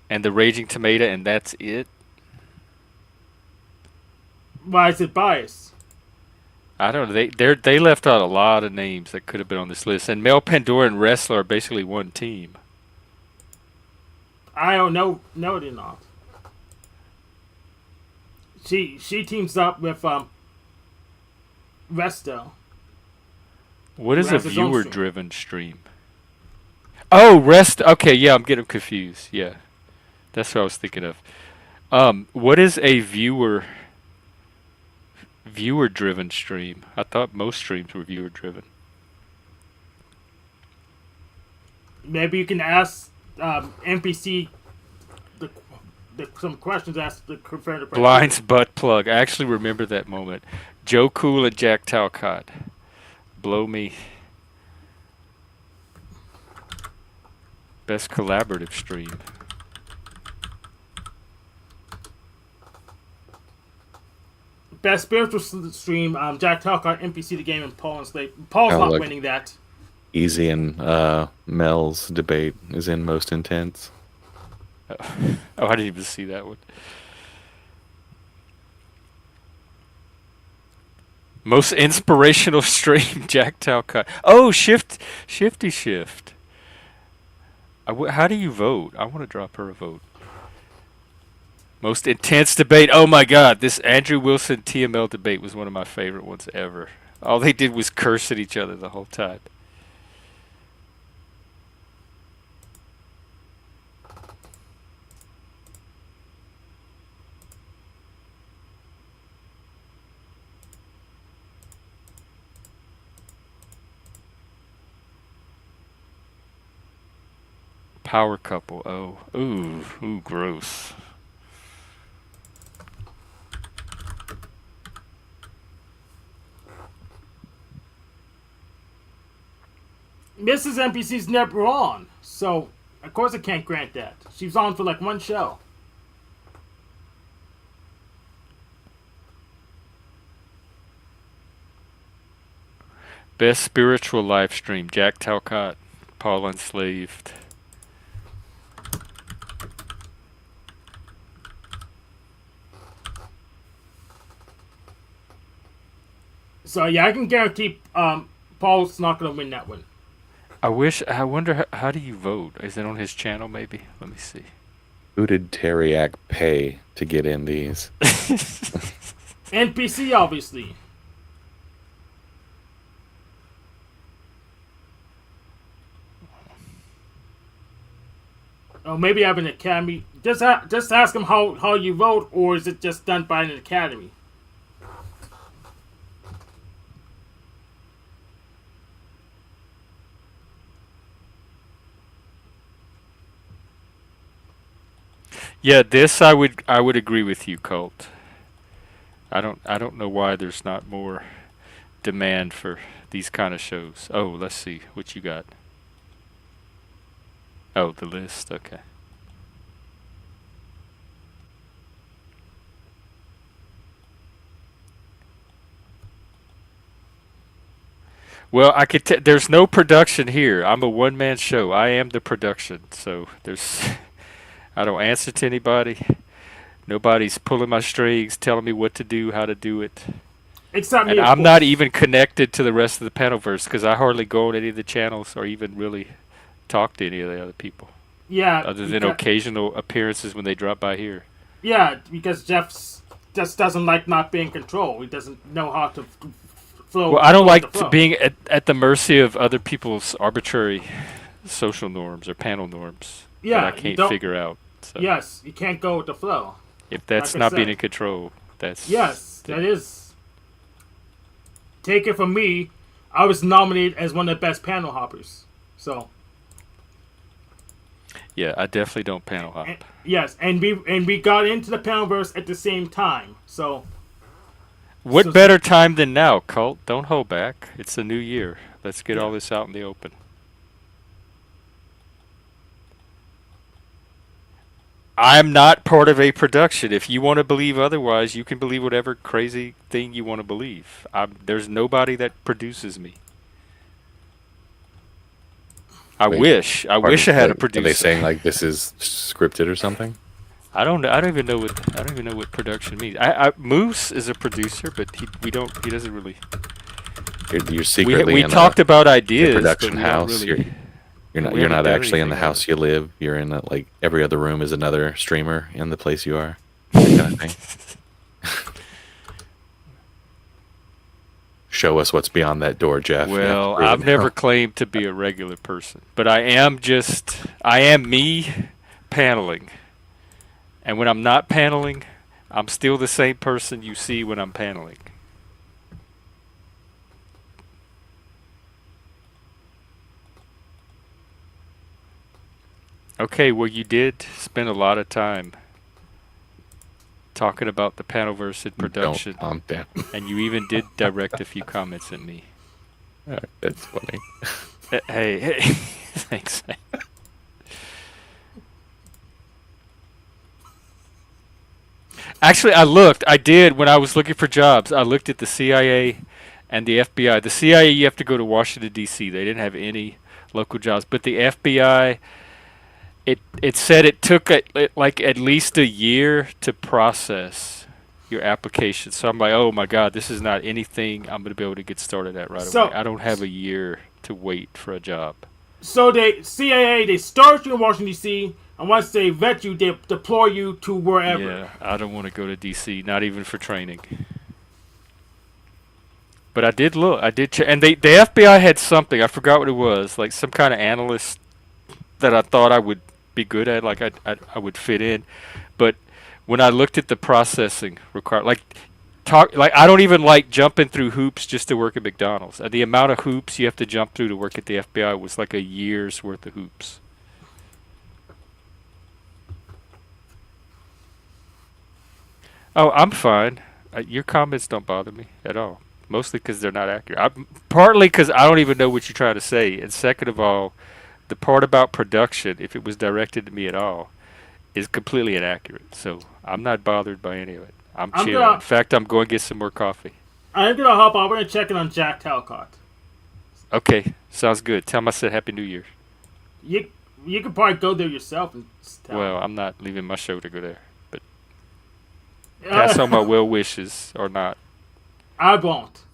And the Raging Tomato, and that's it? Why is it biased? I don't know. They left out a lot of names that could have been on this list. And Mel Pandora and Wrestler are basically one team. I don't know. No, they're not. She teams up with Resto. What is Who a has his own viewer-driven stream? Oh, Okay, yeah, I'm getting confused. Yeah, that's what I was thinking of. What is a viewer-driven stream? I thought most streams were viewer-driven. Maybe you can ask NPC some questions. Ask the Confederate. Blind's butt plug. I actually remember that moment. Joe Cool and Jack Talcott. Blow me. Best collaborative stream. Best spiritual stream. Jack Talcott, NPC the game, and Paul and Slate. Paul's not winning that. Easy and Mel's debate is in most intense. Oh, I didn't even see that one. Most inspirational stream, Jack Talcott. Oh, Shifty Shift. How do you vote? I want to drop her a vote. Most intense debate. Oh my God, this Andrew Wilson TML debate was one of my favorite ones ever. All they did was curse at each other the whole time. Power couple. Oh, ooh, gross. Mrs. NPC's never on, so of course I can't grant that. She was on for like one show. Best spiritual live stream, Jack Talcott, Paul Enslaved. So yeah, I can guarantee Paul's not gonna win that one. I wonder, how do you vote? Is it on his channel maybe? Let me see. Who did Teriak pay to get in these? NPC, obviously. Oh, maybe I have an academy. Just ask him how you vote, or is it just done by an academy? Yeah, this I would agree with you, Colt. I don't know why there's not more demand for these kind of shows. Oh, let's see what you got. Oh, the list. Okay. Well, there's no production here. I'm a one-man show. I am the production. So there's I don't answer to anybody. Nobody's pulling my strings, telling me what to do, how to do it. Except And me, of I'm not course. even connected to the rest of the Panelverse because I hardly go on any of the channels or even really talk to any of the other people, Yeah, other than occasional appearances when they drop by here. yeah, because Jeff just doesn't like not being in control. He doesn't know how to flow. Well, I don't flow with the like flow. being at the mercy of other people's arbitrary social norms or panel norms Yeah, that I you can't don't- figure out. So Yes, you can't go with the flow. if that's like I not being said. in control, that's Yes, that is. Take it from me, I was nominated as one of the best panel hoppers. So yeah. I definitely don't panel hop. yes, and we got into the panelverse at the same time. So What so- better time than now, Cult? Don't hold back. It's a new year. Let's get all this out in the open. I'm not part of a production. If you want to believe otherwise, you can believe whatever crazy thing you want to believe. There's nobody that produces me. I Wait, wish I had a producer. Are they saying like this is scripted or something? I don't know. I don't even know what production means. Moose is a producer, but he doesn't really. You're secretly We in talked about ideas. production but we don't house. really- You're we not haven't done actually in the anything house you live. You're in like every other room is another streamer in the place you are. That kind of thing. Show us what's beyond that door, Jeff. You have to Well, prove I've it. never claimed to be a regular person, but I am me paneling. And when I'm not paneling, I'm still the same person you see when I'm paneling. Okay, well, you did spend a lot of time talking about the Panelverse in production, Damn. and you even did direct a few comments at me. All right, that's funny. Hey, thanks. Actually, I did, when I was looking for jobs, I looked at the CIA and the FBI. The CIA, you have to go to Washington, D.C. They didn't have any local jobs. But the FBI, it said it took like at least a year to process. your application. So I'm like, oh my God, this is not anything I'm going to be able to get started at right away. So I don't have a year to wait for a job. so they CAA they start you in Washington D.C. and once they vet you, they deploy you to wherever. Yeah, I don't want to go to DC, not even for training. But I did look, I did check, and the FBI had something. I forgot what it was, like some kind of analyst that I thought I would be good at, like I would fit in. But when I looked at the processing required, like I don't even like jumping through hoops just to work at McDonald's. The amount of hoops you have to jump through to work at the FBI was like a year's worth of hoops. Oh, I'm fine. Your comments don't bother me at all. Mostly because they're not accurate. Partly because I don't even know what you're trying to say, and second of all, the part about production, if it was directed to me at all, is completely inaccurate. So I'm not bothered by any of it. I'm I'm chill. In gonna fact, I'm going to get some more coffee. I'm gonna hop over and check in on Jack Talcott. Okay, sounds good. Tell him I said Happy New Year. You you could probably go there yourself and tell Well, him. I'm not leaving my show to go there, but pass on my well wishes or not. I won't.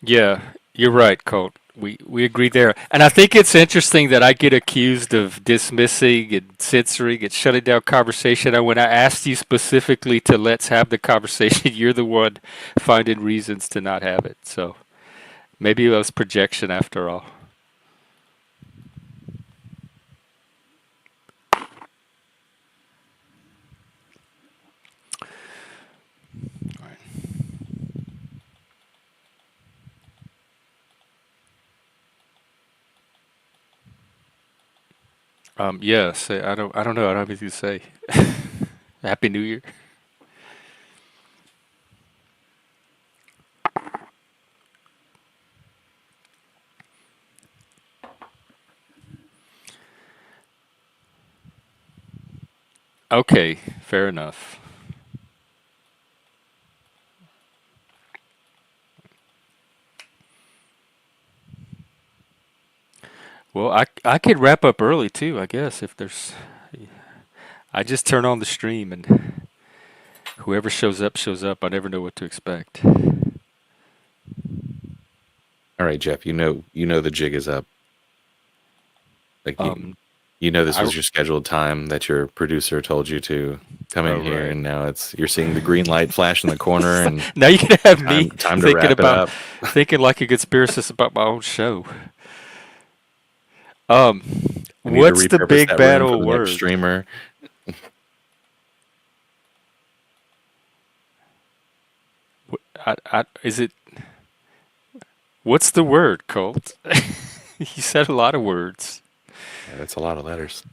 Yeah, you're right, Colt. We agree there. And I think it's interesting that I get accused of dismissing and censoring and shutting down conversation. And when I asked you specifically to let's have the conversation, you're the one finding reasons to not have it. So maybe it was projection after all. Yes, I don't know. I don't have anything to say. Happy New Year. Okay, fair enough. Well, I could wrap up early too, I guess, if there's I just turn on the stream and whoever shows up shows up. I never know what to expect. All right, Jeff. You know the jig is up. Like Um you know this I was your scheduled time that your producer told you to come oh in here, right. and now you're seeing the green light flash in the corner, and Now you can have me time to thinking wrap it about up. thinking like a conspiracist about my own show. Um We need to what's the repurpose big that room for battle the next word? streamer. Is it what's the word, Colt? You said a lot of words. Yeah, that's a lot of letters.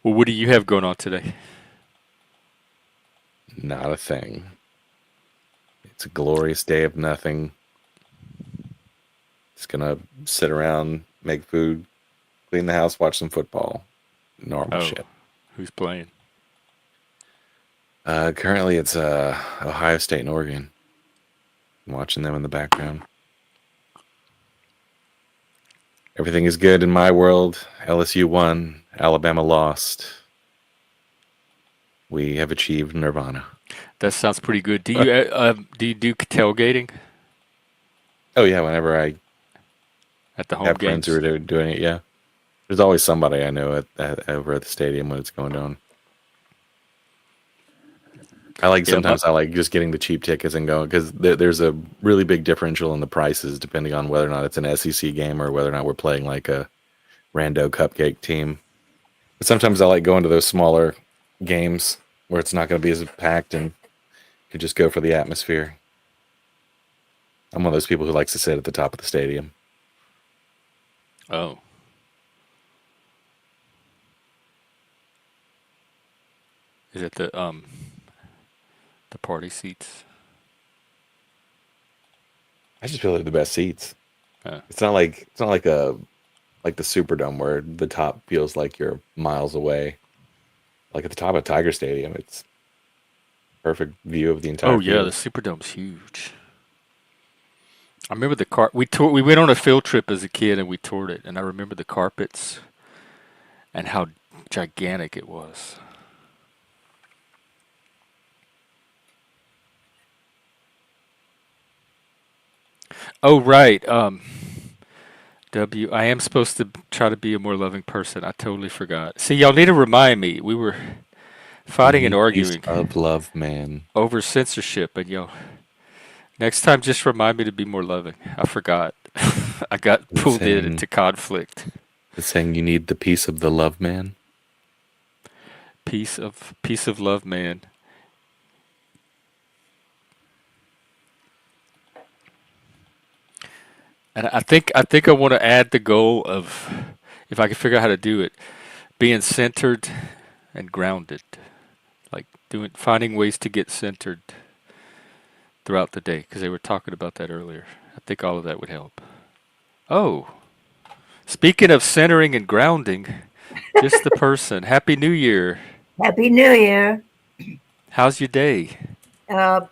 Well, what do you have going on today? Not a thing. It's a glorious day of nothing. Just gonna sit around, make food, clean the house, watch some football. Normal Oh, shit. who's playing? Currently, it's Ohio State and Oregon. I'm watching them in the background. Everything is good in my world. LSU won. Alabama lost. We have achieved nirvana. That sounds pretty good. Do you do tailgating Oh yeah, whenever I at the home have friends who games? are doing it, yeah. There's always somebody I know at over at the stadium when it's going down. Yeah, Sometimes I like just getting the cheap tickets and going because there's a really big differential in the prices depending on whether or not it's an SEC game or whether or not we're playing like a rando cupcake team. But sometimes I like going to those smaller games where it's not going to be as packed and could just go for the atmosphere. I'm one of those people who likes to sit at the top of the stadium. Oh. Is it the party seats? I just feel like the best seats. Uh, It's not like the Superdome where the top feels like you're miles away. Like at the top of Tiger Stadium, it's perfect view of the entire oh yeah, the field. Superdome's huge. I remember the car we went on a field trip as a kid and we toured it and I remember the carpets and how gigantic it was. Oh right. I am supposed to try to be a more loving person. I totally forgot. See, y'all need to remind me. We were You fighting and need peace arguing of love, man. over censorship and yo, next time just remind me to be more loving. I forgot. I got It's pulled saying into conflict. it's saying you need the peace of the love, man. Peace of love, man. And I think I want to add the goal of if I can figure out how to do it, being centered and grounded. Like finding ways to get centered throughout the day because they were talking about that earlier. I think all of that would help. Oh, speaking of centering and grounding, just the person. Happy New Year. Happy New Year. How's your day? Uh,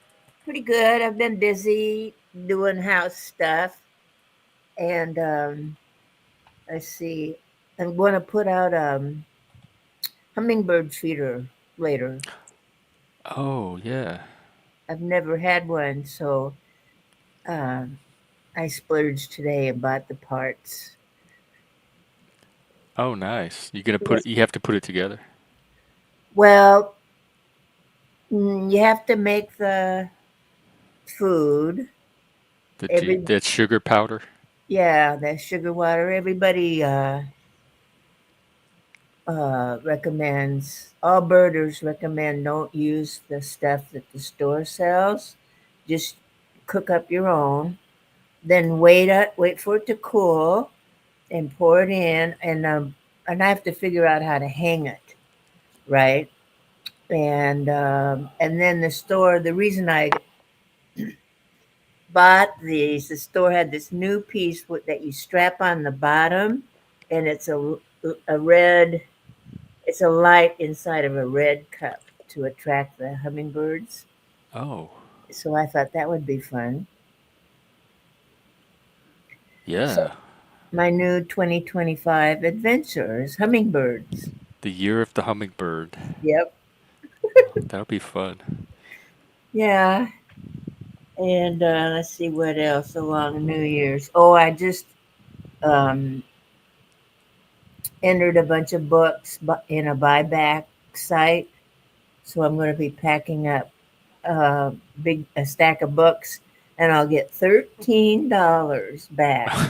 Pretty good. I've been busy doing house stuff. And let's see. I'm going to put out hummingbird feeder later. Oh, yeah. I've never had one, so um, I splurged today and bought the parts. Oh, nice. You gonna put it? Yes. You have to put it together. Well, you have to make the food. Every That sugar powder. Yeah, that sugar water. Everybody recommends, all birders recommend don't use the stuff that the store sells. Just cook up your own. Then wait for it to cool and pour it in. And I have to figure out how to hang it, right? And then the reason I bought these, the store had this new piece that you strap on the bottom, and a red. It's a light inside of a red cup to attract the hummingbirds. Oh, So I thought that would be fun. So yeah. my new 2025 adventures, hummingbirds. The year of the hummingbird. Yep. That'll be fun. Yeah. And let's see what else along New Year's. Oh, I just um, entered a bunch of books in a buyback site. So I'm going to be packing up a stack of books, and I'll get $13 back.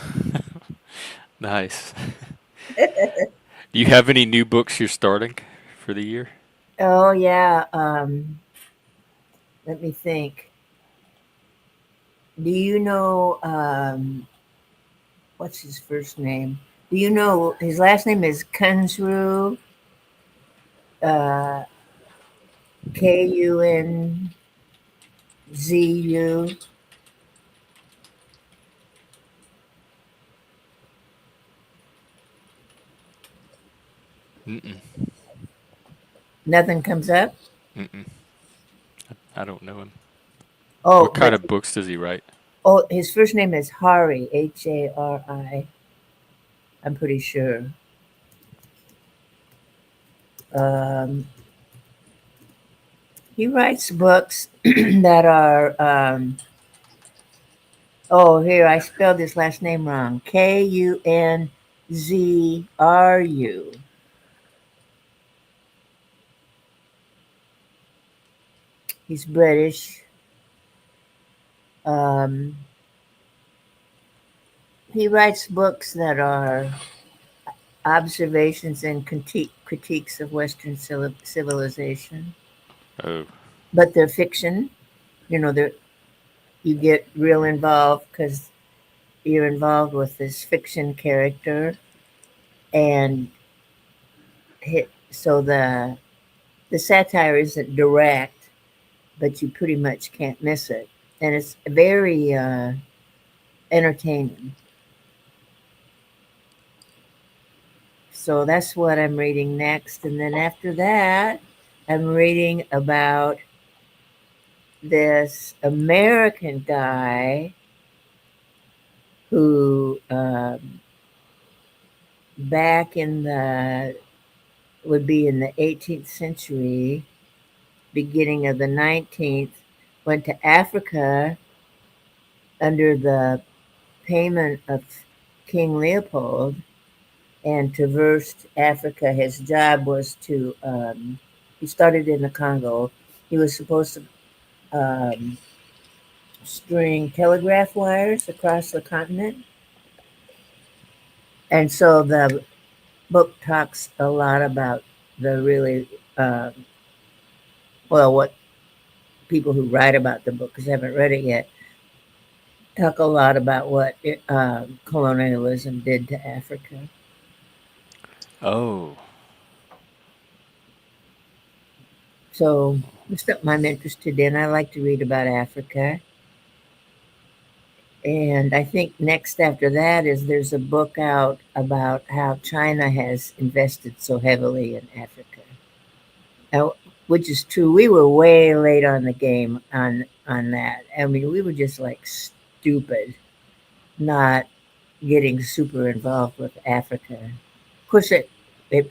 Nice. Do you have any new books you're starting for the year? Oh yeah. Let me think. Do you know what's his first name? Do you know his last name is Kunzru? Uh, Kunzu. Mm-mm. Nothing comes up. Mm-mm. I don't know him. Oh, What kind but of books does he write? his first name is Hari. Hari. I'm pretty sure. Um, he writes books that are. Oh, here I spelled his last name wrong. Kunzru. He's British. Um, he writes books that are observations and critiques of Western civilization, Oh, but they're fiction. You know, you get real involved because you're involved with this fiction character, and so the satire isn't direct, but you pretty much can't miss it, and it's very entertaining. So that's what I'm reading next, and then after that, I'm reading about this American guy who back in the would be in the 18th century, beginning of the 19th, went to Africa under the payment of King Leopold and traversed Africa. His job was to, he started in the Congo. He was supposed to string telegraph wires across the continent. And so the book talks a lot about the really, uh, well, what people who write about the book, because I haven't read it yet, talk a lot about what colonialism did to Africa. Oh, So it's something I'm interested in. I like to read about Africa. And I think next after that is there's a book out about how China has invested so heavily in Africa. Now, which is true. We were way late on the game on that. I mean, we were just like stupid not getting super involved with Africa. Of course, it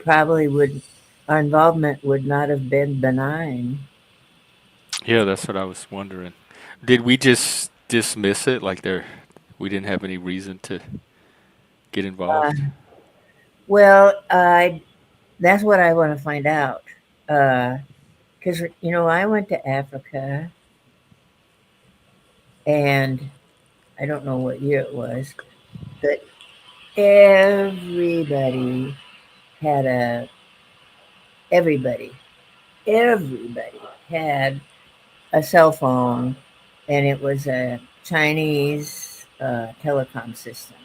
probably would our involvement would not have been benign. yeah, that's what I was wondering. Did we just dismiss it like we didn't have any reason to get Uh, involved? well, that's what I want to find out. Because I went to Africa, and I don't know what year it was, but everybody had a everybody everybody had a cell phone, and it was a Chinese telecom system.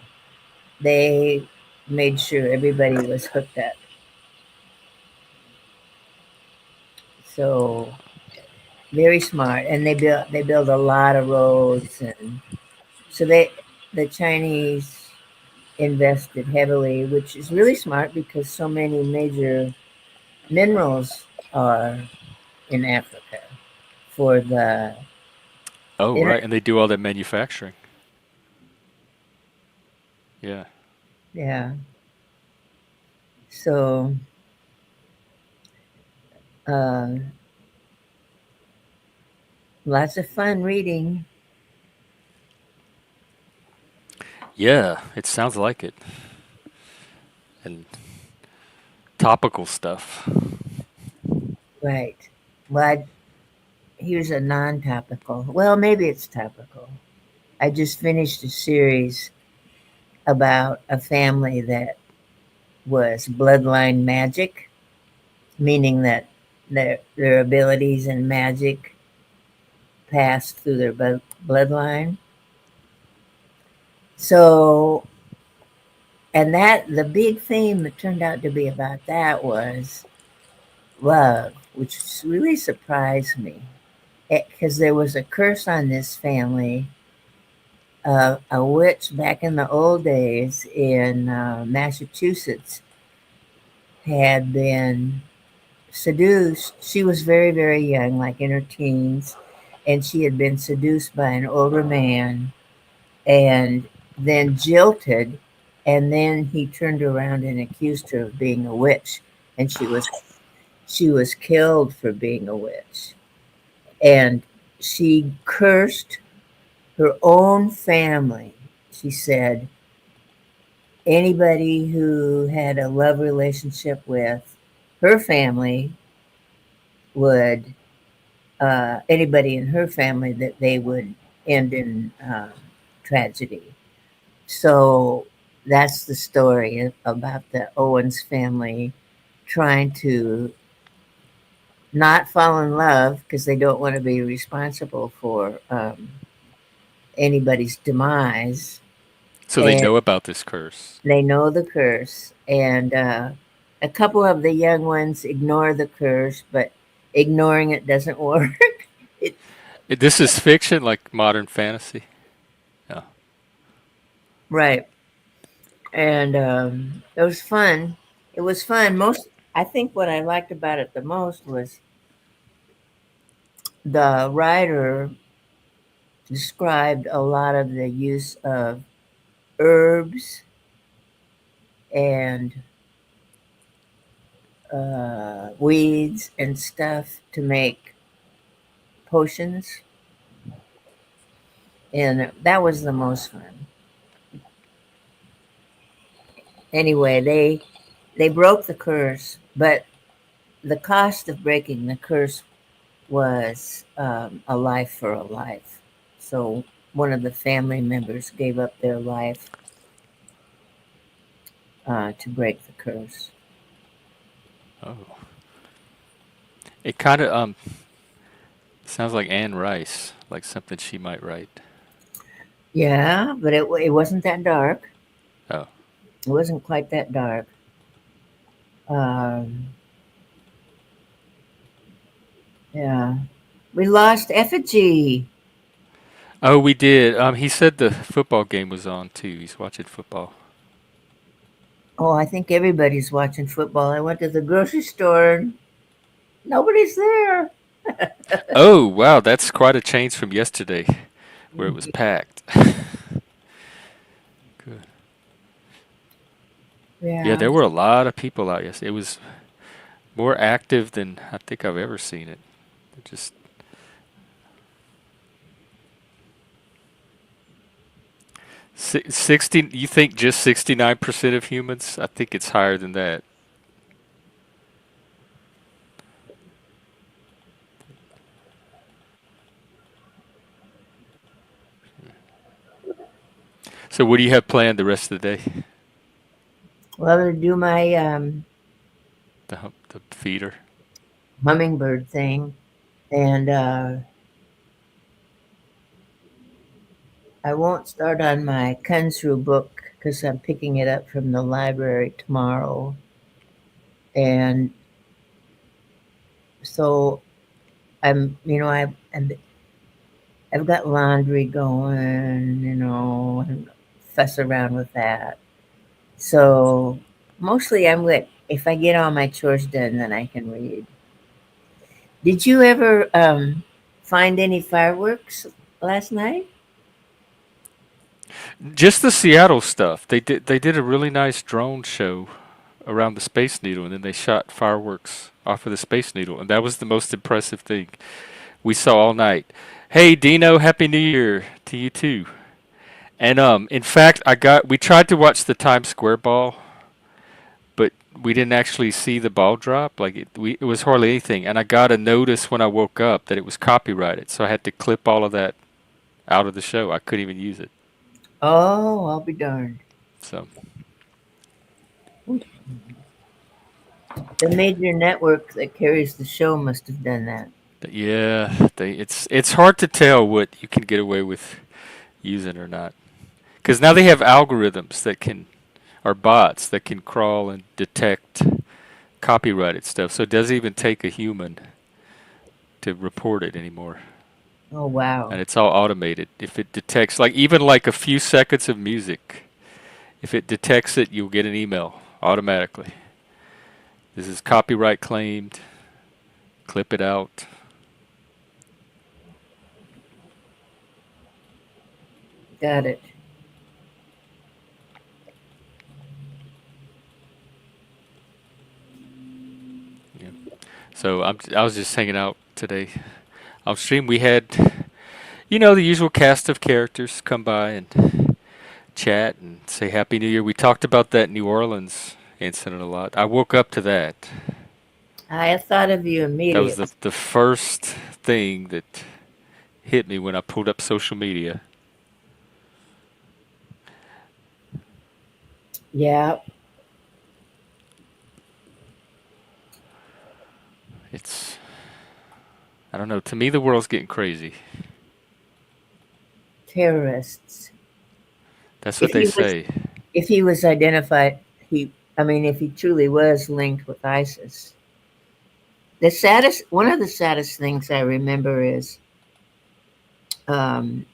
They made sure everybody was hooked up. So very smart, and they built a lot of roads, and so the Chinese invested heavily, which is really smart because so many major minerals are in Africa for the Oh, internet. right, and they do all that manufacturing. Yeah. Yeah. So uh, lots of fun reading. Yeah, it sounds like it. And topical stuff. Right. Well, here's a non-topical. Well, maybe it's topical. I just finished a series about a family that was bloodline magic, meaning that their abilities and magic passed through their bloodline. So, and that the big theme that turned out to be about that was love, which really surprised me because there was a curse on this family. A witch back in the old days in Massachusetts had been seduced. She was very, very young, like in her teens, and she had been seduced by an older man and then jilted. And then he turned around and accused her of being a witch, and she was killed for being a witch. And she cursed her own family. She said anybody who had a love relationship with her family would anybody in her family that they would end in tragedy. So that's the story about the Owens family trying to not fall in love because they don't want to be responsible for anybody's demise. So they And know about this curse. they know the curse. And a couple of the young ones ignore the curse, but ignoring it doesn't work. it, This is fiction, like modern fantasy. Yeah. right. And it was fun. It was fun. I think what I liked about it the most was the writer described a lot of the use of herbs and weeds and stuff to make potions, and that was the most fun. Anyway, they broke the curse, but the cost of breaking the curse was a life for a life. So one of the family members gave up their life to break the curse. Oh. It kind of sounds like Anne Rice, like something she might write. Yeah, but it wasn't that dark. Oh. It wasn't quite that dark. Um, yeah, we lost Effigy. Oh, we did. He said the football game was on too. He's watching football. Oh, I think everybody's watching football. I went to the grocery store and nobody's there. Oh, wow, that's quite a change from yesterday, where it was packed. Good. Yeah, Yeah. there were a lot of people out yesterday. It was more active than I think I've ever seen it. It just 60. You think just 69% of humans? I think it's higher than that. So, what do you have planned the rest of the day? Well, to do my The feeder. hummingbird thing, and I won't start on my Kunzru book because I'm picking it up from the library tomorrow. And so I've got laundry going, and fuss around with that. So mostly I'm good. If I get all my chores done, then I can read. Did you ever find any fireworks last night? Just the Seattle stuff. They did a really nice drone show around the Space Needle, and then they shot fireworks off of the Space Needle, and that was the most impressive thing we saw all night. Hey Dino, Happy New Year to you too. And in fact, we tried to watch the Times Square ball, but we didn't actually see the ball drop. Like it was hardly anything. And I got a notice when I woke up that it was copyrighted, so I had to clip all of that out of the show. I couldn't even use it. Oh, I'll be darned. So The major network that carries the show must have done that. yeah, it's hard to tell what you can get away with using or not, because now they have algorithms that can, or bots that can crawl and detect copyrighted stuff. So it doesn't even take a human to report it anymore. Oh, wow. And it's all automated. If it detects, like even like a few seconds of music, if it detects it, you'll get an email automatically. This is copyright claimed. Clip it out. Got it. Yeah. So I was just hanging out today on stream. We had, the usual cast of characters come by and chat and say Happy New Year. We talked about that New Orleans incident a lot. I woke up to that. I thought of you That was immediately. the first thing that hit me when I pulled up social media. Yeah. It's, I don't know. To me, the world's getting crazy. terrorists. That's what If they he was say. if he was identified, if he truly was linked with ISIS. One of the saddest things I remember is um,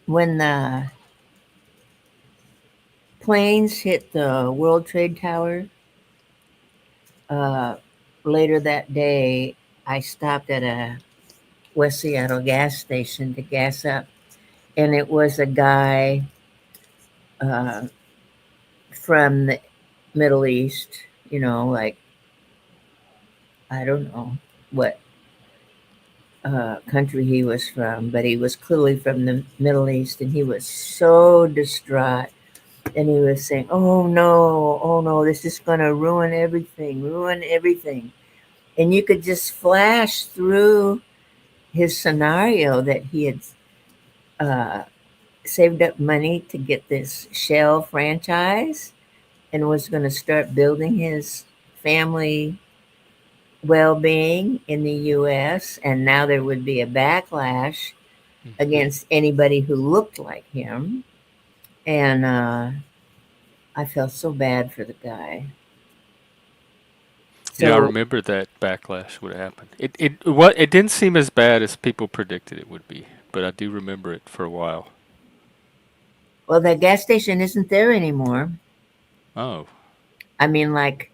when the planes hit the World Trade Tower. Uh, Later that day, I stopped at a West Seattle gas station to gas up, and it was a guy uh, from the Middle East. Like, I don't know what country he was from, but he was clearly from the Middle East, and he was so distraught. And he was saying, oh no, this is going to ruin everything. And you could just flash through his scenario that he had uh, saved up money to get this Shell franchise and was going to start building his family well-being in the US. And now there would be a backlash Hmm. against anybody who looked like him. And I felt so bad for the guy. Yeah, I So, remember that backlash would happen. It didn't seem as bad as people predicted it would be, but I do remember it for a while. well, that gas station isn't there anymore. Oh, I mean, like,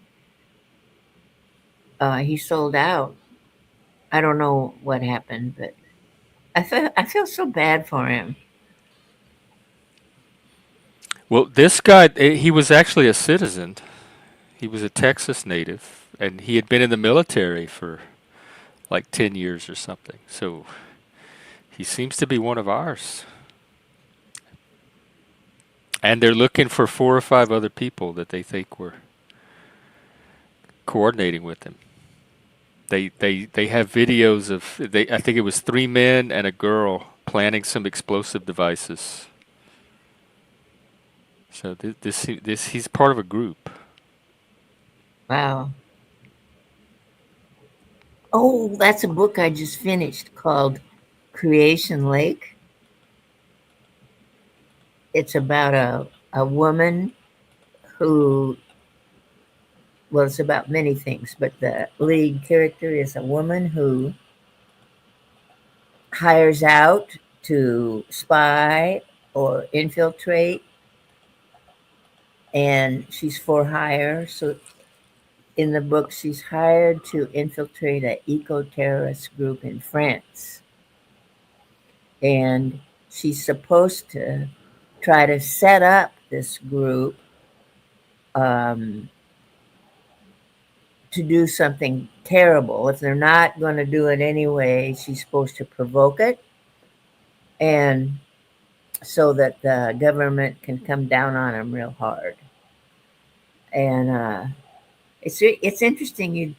he sold out. I don't know what happened, but I feel so bad for him. well, this guy, he was actually a citizen. He was a Texas native, and he had been in the military for like 10 years or something. So he seems to be one of ours. And they're looking for 4 or 5 other people that they think were coordinating with him. They have videos of I think it was 3 men and a girl planning some explosive devices. So this he's part of a group. Wow. Oh, that's a book I just finished called Creation Lake. It's about a woman who, well, it's about many things, but the lead character is a woman who hires out to spy or infiltrate, and she's for hire. So in the book, she's hired to infiltrate an eco terrorist group in France. And she's supposed to try to set up this group um, to do something terrible. If they're not going to do it anyway, she's supposed to provoke it, and so that the government can come down on them real hard. And it's interesting.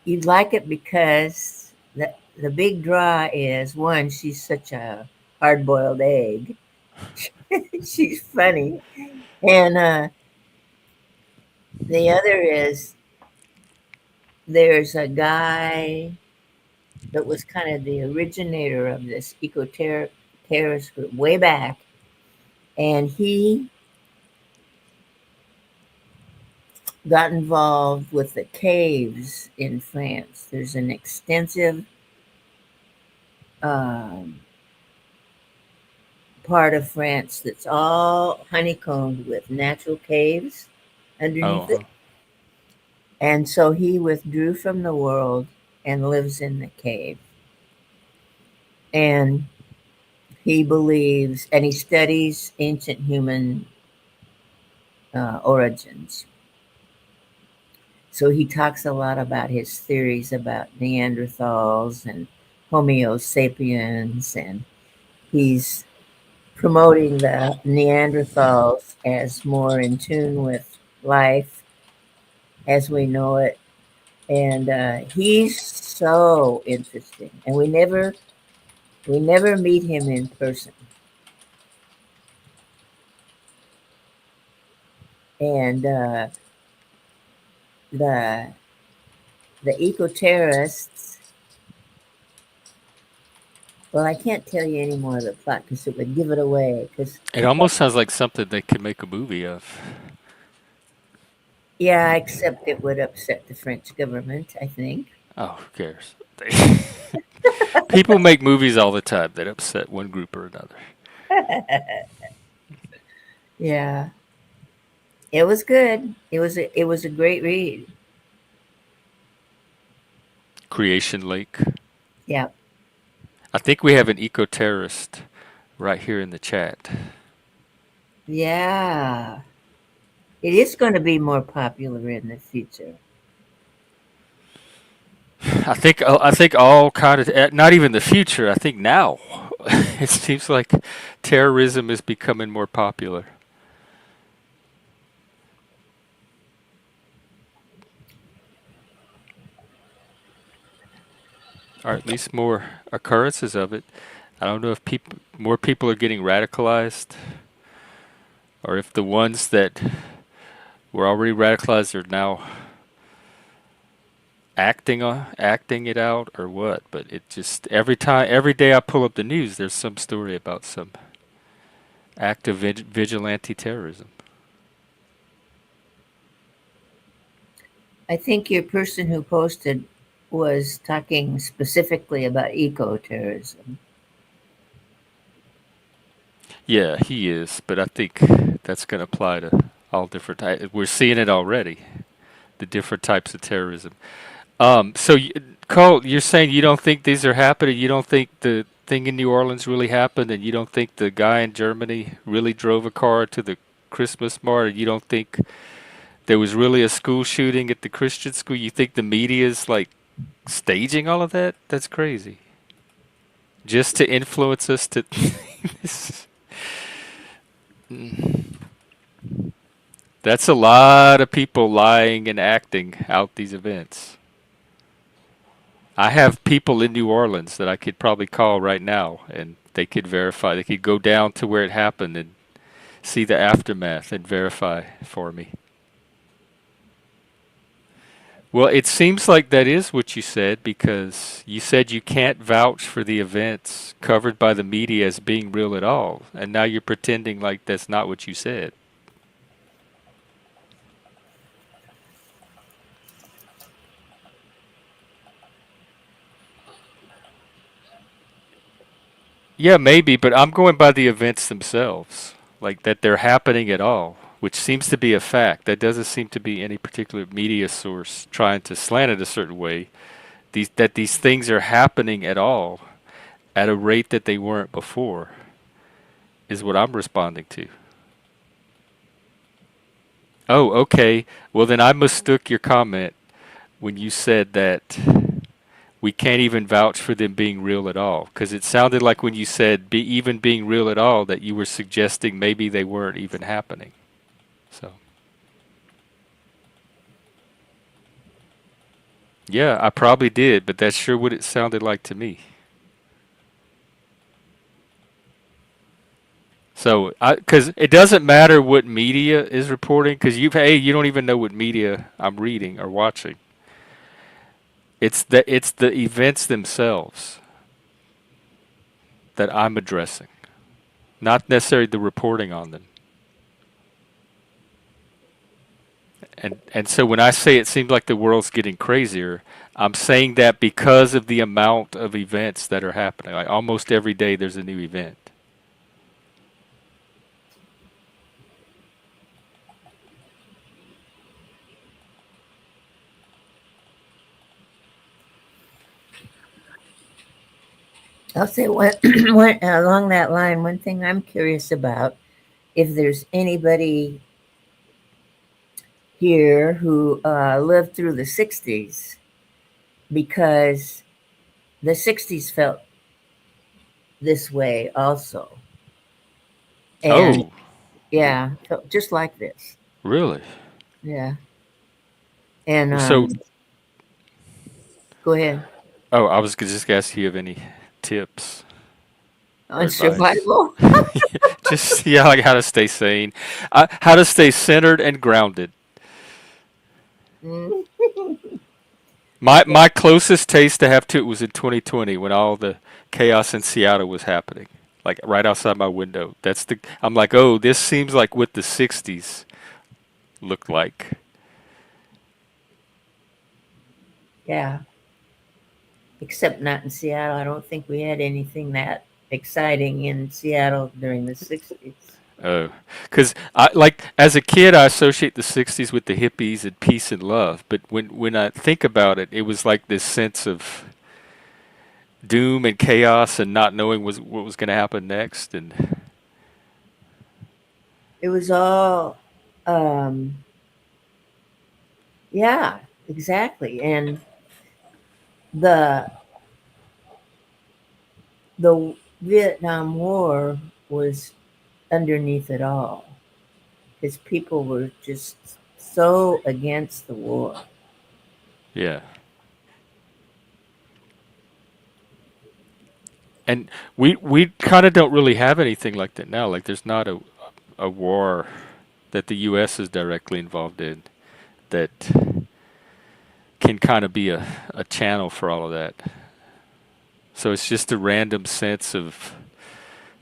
You'd like it because the big draw is, one, she's such a hard boiled egg. She's funny, and the other is there's a guy that was kind of the originator of this terrorist group way back, and he got involved with the caves in France. There's an extensive um, part of France that's all honeycombed with natural caves Oh, underneath it. huh. And so he withdrew from the world and lives in the cave. And he believes, and he studies ancient human origins. So he talks a lot about his theories about Neanderthals and Homo sapiens, and he's promoting the Neanderthals as more in tune with life as we know it. And he's so interesting, and we never meet him in person. And the the eco terrorists Well, I can't tell you any more of the plot because it would give it away. Because It almost sounds like something they could make a movie of. yeah, except it would upset the French government, I think. Oh, who cares? People make movies all the time that upset one group or another. Yeah, it was good. It was a great read. Creation Lake. Yeah, I think we have an eco terrorist right here in the chat. yeah. It is going to be more popular in the future. I think all kind of not even the future. I think now it seems like terrorism is becoming more popular, or at least more occurrences of it. I don't know if more people are getting radicalized, or if the ones that were already radicalized are now acting it out, or what. But it just every day I pull up the news, there's some story about some act of vigilante terrorism. I think your person who posted was talking specifically about eco-terrorism. Yeah, he is, but I think that's going to apply to all different types. We're seeing it already, the different types of terrorism. So, Cole, you're saying you don't think these are happening? You don't think the thing in New Orleans really happened, and you don't think the guy in Germany really drove a car to the Christmas mart, and you don't think there was really a school shooting at the Christian school? You think the media is like staging all of that? That's crazy. Just to influence us to. That's a lot of people lying and acting out these events. I have people in New Orleans that I could probably call right now and they could verify. They could go down to where it happened and see the aftermath and verify for me. Well, it seems like that is what you said because you said you can't vouch for the events covered by the media as being real at all. And now you're pretending like that's not what you said. Yeah, maybe, but I'm going by the events themselves, like that they're happening at all, which seems to be a fact. That doesn't seem to be any particular media source trying to slant it a certain way. These things are happening at all at a rate that they weren't before is what I'm responding to. Oh, okay. Well, then I mistook your comment when you said that we can't even vouch for them being real at all. Because it sounded like when you said even being real at all, that you were suggesting maybe they weren't even happening. So, yeah, I probably did, but that's sure what it sounded like to me. So, because it doesn't matter what media is reporting, because you don't even know what media I'm reading or watching. It's the events themselves that I'm addressing, not necessarily the reporting on them. And so when I say it seems like the world's getting crazier, I'm saying that because of the amount of events that are happening. Like almost every day there's a new event. I'll say along that line. One thing I'm curious about, if there's anybody here who lived through the '60s, because the '60s felt this way also, and Oh, yeah, felt just like this. really? Yeah, and Well, so, go ahead. oh, I was just gonna ask you have any tips or On advice. survival. Just yeah, like how to stay sane, how to stay centered and grounded. Mm. My closest taste to have to it was in 2020 when all the chaos in Seattle was happening, like right outside my window. I'm like, oh, this seems like what the '60s looked like. Yeah. Except not in Seattle. I don't think we had anything that exciting in Seattle during the 60s. Oh, because I like as a kid, I associate the '60s with the hippies and peace and love. But when I think about it, it was like this sense of doom and chaos and not knowing what was going to happen next. And It was all, um, yeah, exactly. And the the Vietnam War was underneath it all because people were just so against the war. yeah, and we kind of don't really have anything like that now. Like there's not a war that the U.S. is directly involved in that can kind of be a channel for all of that. So it's just a random sense of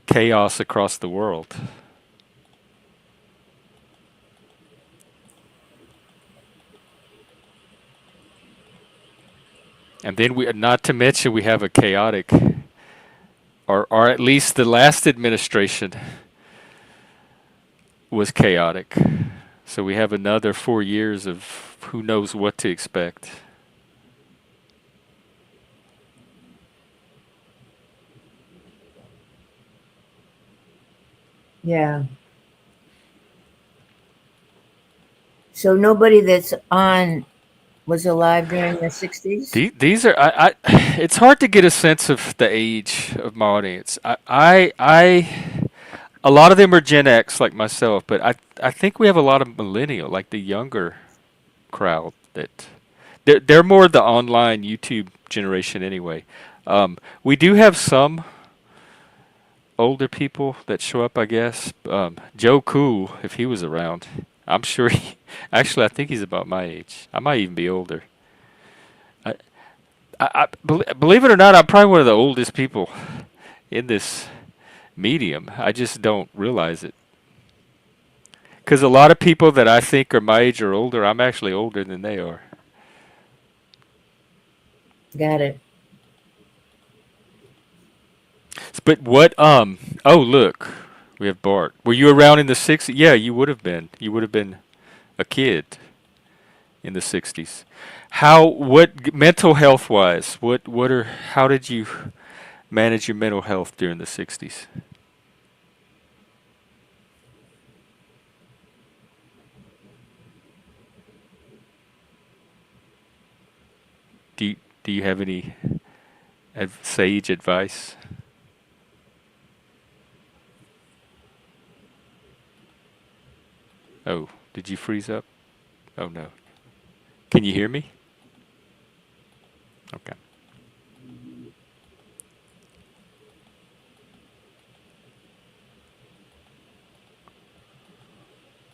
chaos across the world. And then not to mention we have a chaotic, or at least the last administration was chaotic. So we have another 4 years of who knows what to expect. Yeah. So nobody that's on was alive during the 60s? These are it's hard to get a sense of the age of my audience. A lot of them are Gen X like myself, but I think we have a lot of millennial, like the younger crowd that they're more the online YouTube generation anyway. We do have some older people that show up, I guess. Joe Cool, if he was around, I'm sure actually, I think he's about my age. I might even be older. I, believe it or not, I'm probably one of the oldest people in this medium. I just don't realize it. Because a lot of people that I think are my age or older, I'm actually older than they are. Got it. But oh, look, we have Bart. Were you around in the '60s? Yeah, you would have been. You would have been a kid in the '60s. Mental health wise, how did you manage your mental health during the '60s? Do you, do you have any sage advice? Oh, did you freeze up? Oh no. Can you hear me? Okay.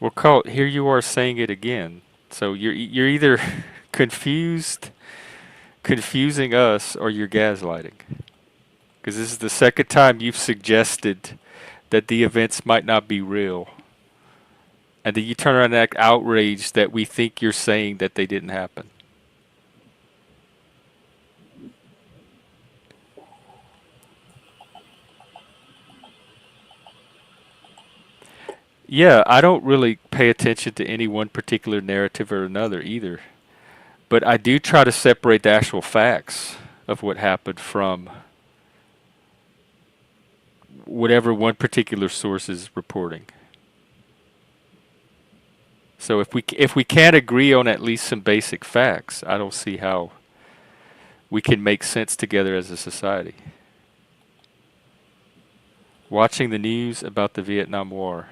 Well, here you are saying it again. So you're either confusing us, or you're gaslighting. Because this is the second time you've suggested that the events might not be real, and then you turn around and act outraged that we think you're saying that they didn't happen. Yeah, I don't really pay attention to any one particular narrative or another either. But I do try to separate the actual facts of what happened from whatever one particular source is reporting. So if we can't agree on at least some basic facts, I don't see how we can make sense together as a society. Watching the news about the Vietnam War.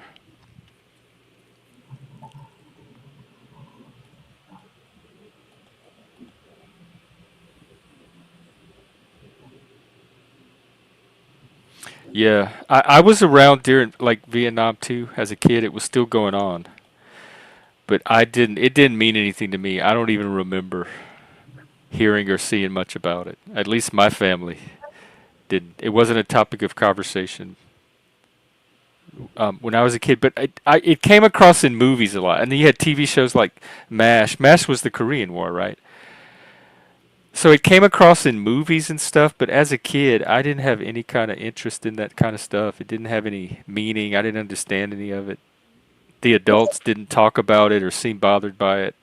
Yeah, I was around during like Vietnam too as a kid. It was still going on, but it didn't mean anything to me. I don't even remember hearing or seeing much about it. At least my family didn't. It wasn't a topic of conversation when I was a kid, but it came across in movies a lot. And then you had TV shows like MASH. MASH was the Korean War, right? So it came across in movies and stuff, but as a kid, I didn't have any kind of interest in that kind of stuff. It didn't have any meaning. I didn't understand any of it. The adults didn't talk about it or seem bothered by it.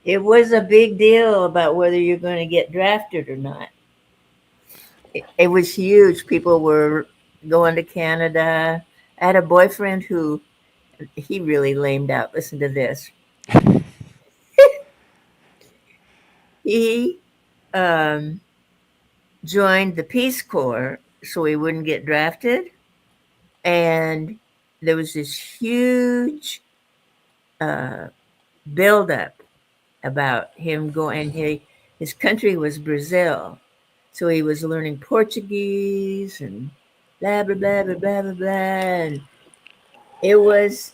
It was a big deal about whether you're going to get drafted or not. It was huge. People were going to Canada. I had a boyfriend who he really lamed out. Listen to this. He um, joined the Peace Corps so he wouldn't get drafted. And there was this huge buildup about him going. His country was Brazil. So he was learning Portuguese and blah, blah, blah, blah, blah, blah, blah. And it was,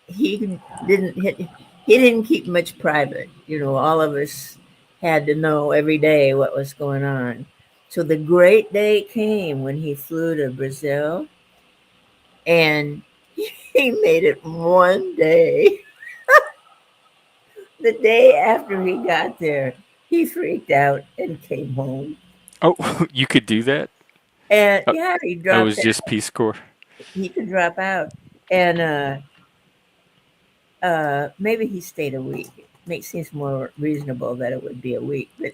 he didn't keep much private. You know, all of us had to know every day what was going on. So the great day came when he flew to Brazil, and he made it one day. The day after he got there, he freaked out and came home. Oh, you could do that? And yeah, he That dropped was out. just Peace Corps. He could drop out. And maybe he stayed a week. It seems more reasonable that it would be a week. But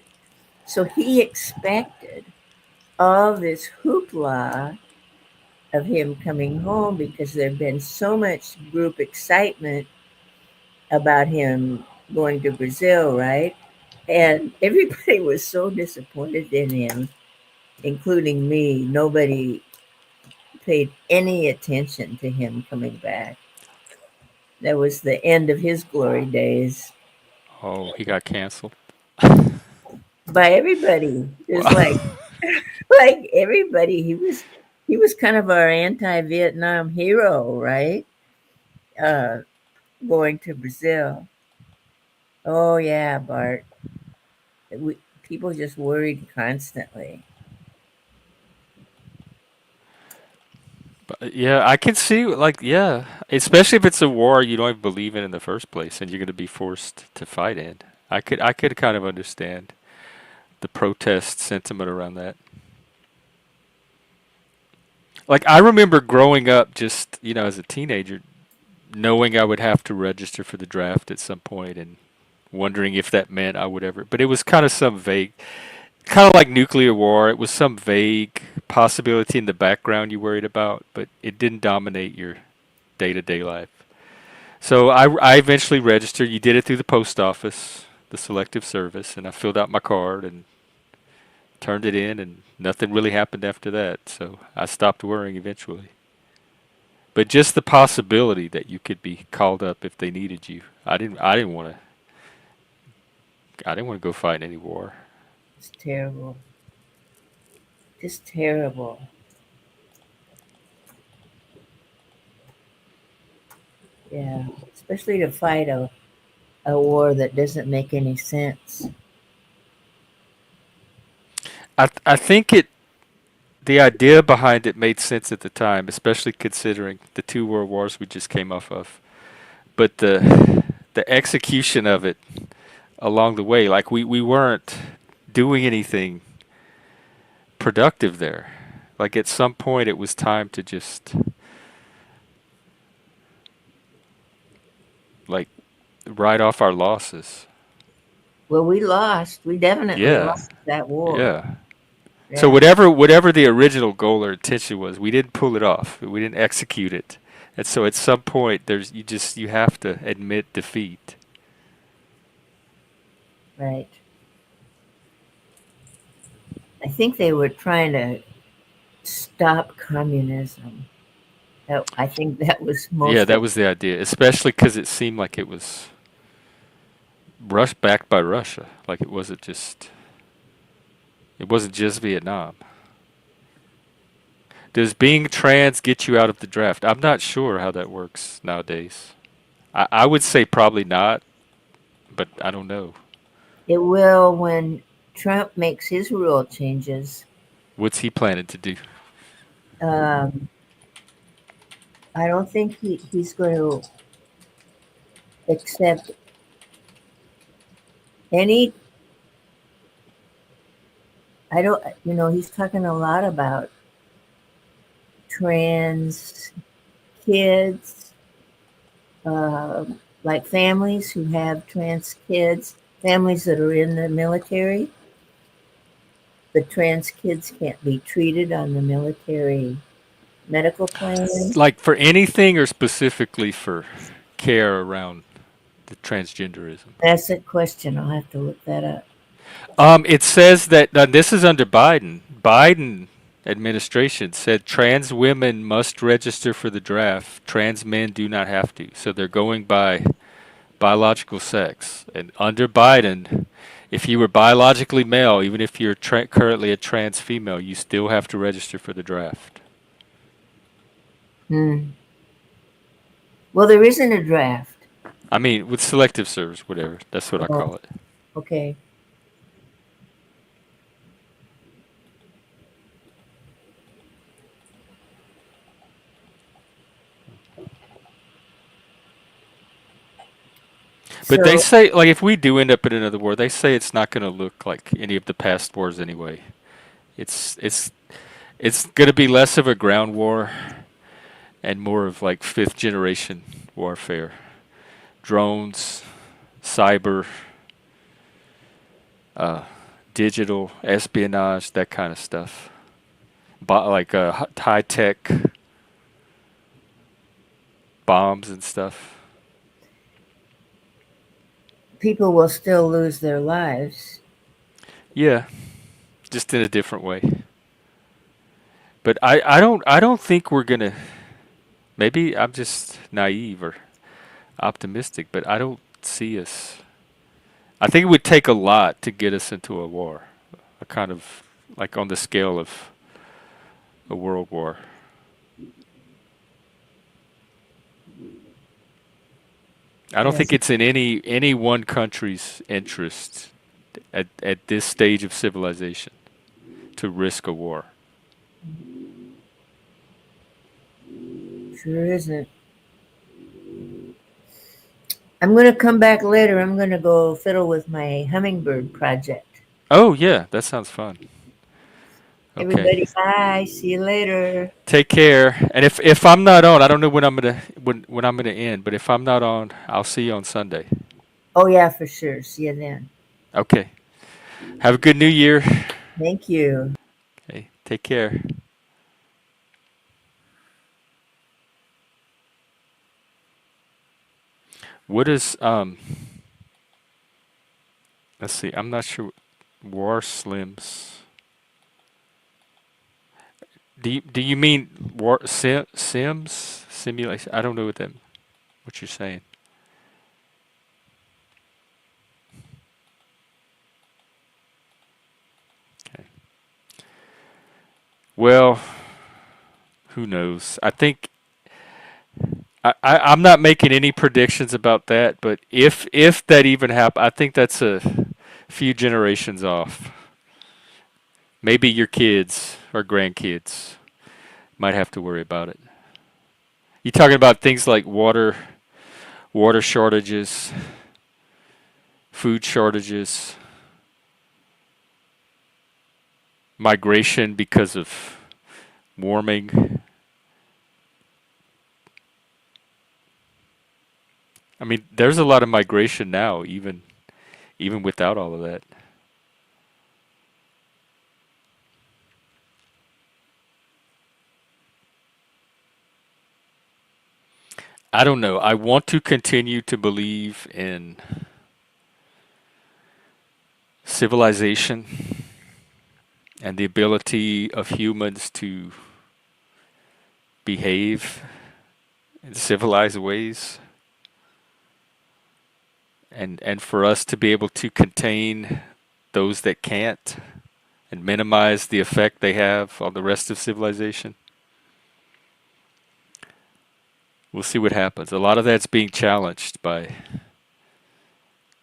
so he expected all this hoopla of him coming home because there'd been so much group excitement about him going to Brazil, right? And everybody was so disappointed in him, including me. Nobody paid any attention to him coming back. That was the end of his glory days. Oh, he got canceled. By everybody. It was Wow. like everybody. He was kind of our anti-Vietnam hero, right? Uh, Going to Brazil. Oh yeah, Bart. People just worried constantly. But yeah, I can see like yeah, especially if it's a war you don't even believe in the first place and you're going to be forced to fight in. I could kind of understand the protest sentiment around that. Like I remember growing up just, as a teenager knowing I would have to register for the draft at some point and wondering if that meant I would ever, but it was kind of some vague, kind of like nuclear war. It was some vague possibility in the background you worried about, but it didn't dominate your day-to-day life. So I eventually registered. You did it through the post office, the selective service, and I filled out my card and turned it in, and nothing really happened after that. So I stopped worrying eventually. But just the possibility that you could be called up if they needed you, I didn't want to go fight any war. It's terrible. Just terrible. Yeah. Especially to fight a war that doesn't make any sense. I think the idea behind it made sense at the time, especially considering the two world wars we just came off of. But the execution of it along the way, like we weren't doing anything productive there. Like at some point it was time to just like write off our losses. Well, we lost. We definitely Yeah. lost that war. Yeah. So Yeah. whatever the original goal or intention was, we didn't pull it off. We didn't execute it. And so at some point you have to admit defeat. Right. I think they were trying to stop communism. I think that was most Yeah, of that it. was the idea, especially cuz it seemed like it was backed by Russia. Like it wasn't just Vietnam. Does being trans get you out of the draft? I'm not sure how that works nowadays. I would say probably not, but I don't know. It will when Trump makes his rule changes. What's he planning to do? Um, I don't think he's going to accept any. I don't. He's talking a lot about trans kids, uh, like families who have trans kids, families that are in the military. The trans kids can't be treated on the military medical plan. Like for anything or specifically for care around the transgenderism? That's a question. I'll have to look that up. It says that this is under Biden. Biden administration said trans women must register for the draft. Trans men do not have to. So they're going by biological sex. And under Biden, if you were biologically male, even if you're currently a trans female, you still have to register for the draft. Hmm. Well, there isn't a draft. I mean, with selective service, whatever. That's what I Oh, call it. okay. But they So say, like, if we do end up in another war, they say it's not going to look like any of the past wars anyway. It's it's it's going to be less of a ground war and more of like fifth generation warfare, drones, cyber, uh, digital espionage, that kind of stuff. Like high tech bombs and stuff. people will still lose their lives. Yeah, just in a different way. But I don't think we're gonna. Maybe I'm just naive or optimistic, but I don't see us. I think it would take a lot to get us into a war, a kind of like on the scale of a world war. I don't think Yes. it's in any one country's interest at this stage of civilization to risk a war. Sure isn't. I'm going to come back later. I'm going to go fiddle with my hummingbird project. Oh yeah, that sounds fun. Okay. Everybody, bye. See you later. Take care. And if I'm not on, I don't know when I'm gonna end, but if I'm not on, I'll see you on Sunday. Oh, yeah, for sure. See you then. Okay. Have a good New Year. Thank you. Okay. Take care. What is let's see, I'm not sure. War Slims. Do you mean war Sims simulation? I don't know what you're saying. Okay. Well, who knows? I think I'm not making any predictions about that, but if that even happen, I think that's a few generations off. Maybe your kids or grandkids might have to worry about it. You talking about things like water shortages, food shortages, migration because of warming. I mean, there's a lot of migration now, even without all of that. I don't know. I want to continue to believe in civilization and the ability of humans to behave in civilized ways and for us to be able to contain those that can't and minimize the effect they have on the rest of civilization. We'll see what happens. A lot of that's being challenged by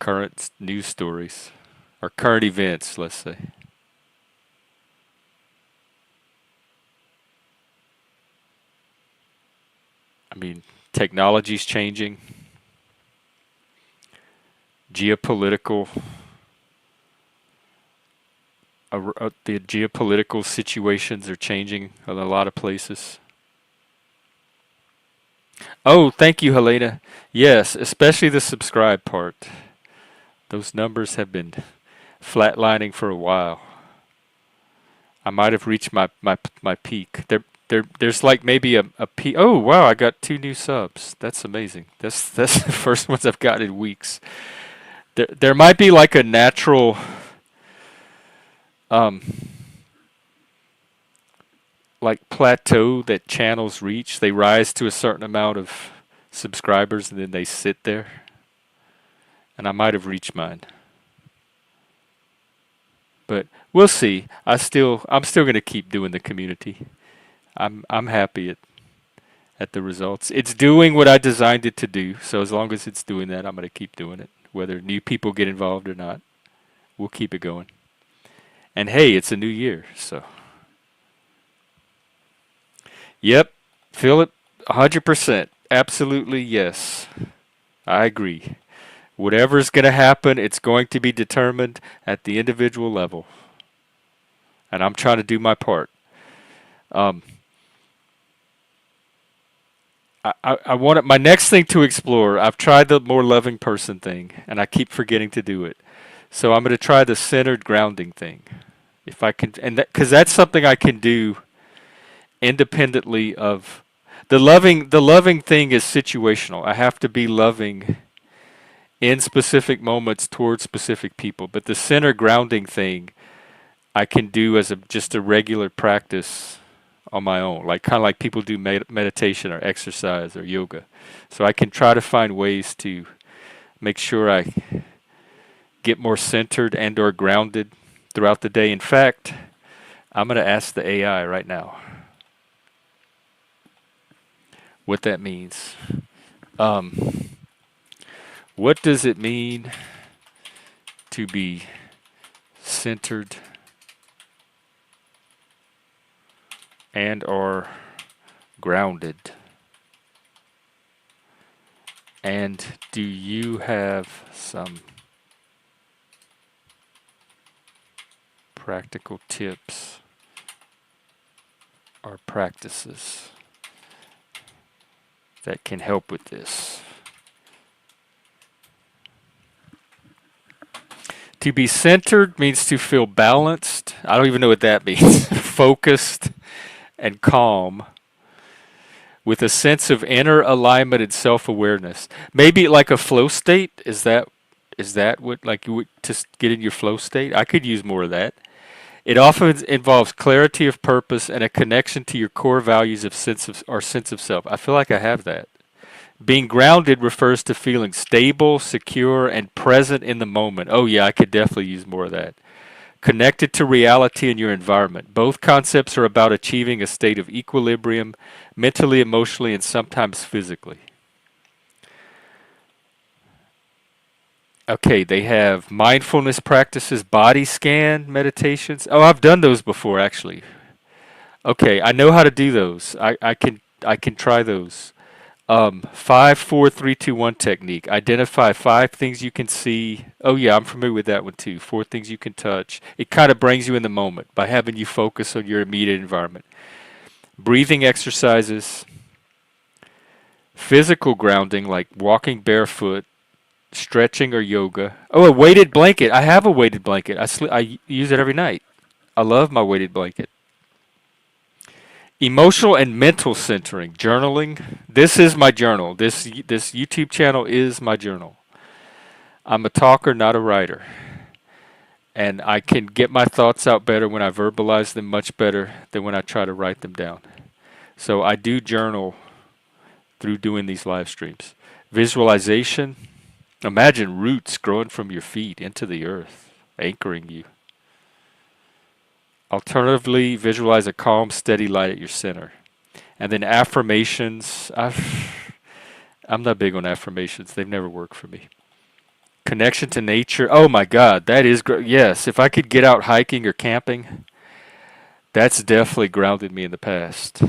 current news stories or current events, let's say. I mean, technology's changing, geopolitical, the geopolitical situations are changing in a lot of places. Oh, thank you, Helena. Yes, especially the subscribe part. Those numbers have been flatlining for a while. I might have reached my peak. There's like maybe a peak. Oh wow, I got 2 new subs. That's amazing. That's the first ones I've gotten in weeks. There might be like a natural um like plateau that channels reach. They rise to a certain amount of subscribers and then they sit there. And I might have reached mine. But we'll see. I'm still going to keep doing the community. I'm happy at the results. It's doing what I designed it to do. So as long as it's doing that, I'm going to keep doing it. Whether new people get involved or not, we'll keep it going. And hey, it's a new year, so. Yep, Philip, 100%. Absolutely, yes. I agree. Whatever's going to happen, it's going to be determined at the individual level. And I'm trying to do my part. I want my next thing to explore. I've tried the more loving person thing, and I keep forgetting to do it. So I'm going to try the centered grounding thing, if I can, and because that's something I can do independently of the loving. The loving thing is situational. I have to be loving in specific moments towards specific people, but the center grounding thing I can do as just a regular practice on my own, like kind of like people do meditation or exercise or yoga. So I can try to find ways to make sure I get more centered and or grounded throughout the day. In fact, I'm going to ask the AI right now what that means. What does it mean to be centered and or grounded? And do you have some practical tips or practices that can help with this? To be centered means to feel balanced. I don't even know what that means. Focused and calm with a sense of inner alignment and self-awareness. Maybe like a flow state. Is that what, like, you would just get in your flow state? I could use more of that. It often involves clarity of purpose and a connection to your core values of sense of self. I feel like I have that. Being grounded refers to feeling stable, secure, and present in the moment. Oh yeah, I could definitely use more of that. Connected to reality and your environment. Both concepts are about achieving a state of equilibrium, mentally, emotionally, and sometimes physically. Okay, they have mindfulness practices, body scan meditations. Oh, I've done those before actually. Okay, I know how to do those. I can try those. 5, 4, 3, 2, 1 technique. Identify 5 things you can see. Oh yeah, I'm familiar with that one too. 4 things you can touch. It kind of brings you in the moment by having you focus on your immediate environment. Breathing exercises. Physical grounding like walking barefoot, stretching or yoga. Oh, a weighted blanket. I have a weighted blanket. I use it every night. I love my weighted blanket. Emotional and mental centering, journaling. This is my journal. This YouTube channel is my journal. I'm a talker, not a writer. And I can get my thoughts out better when I verbalize them much better than when I try to write them down. So I do journal through doing these live streams. Visualization. Imagine roots growing from your feet into the earth, anchoring you. Alternatively, visualize a calm, steady light at your center. And then affirmations. I'm not big on affirmations. They've never worked for me. Connection to nature. Oh my God, that is great. Yes, if I could get out hiking or camping, that's definitely grounded me in the past.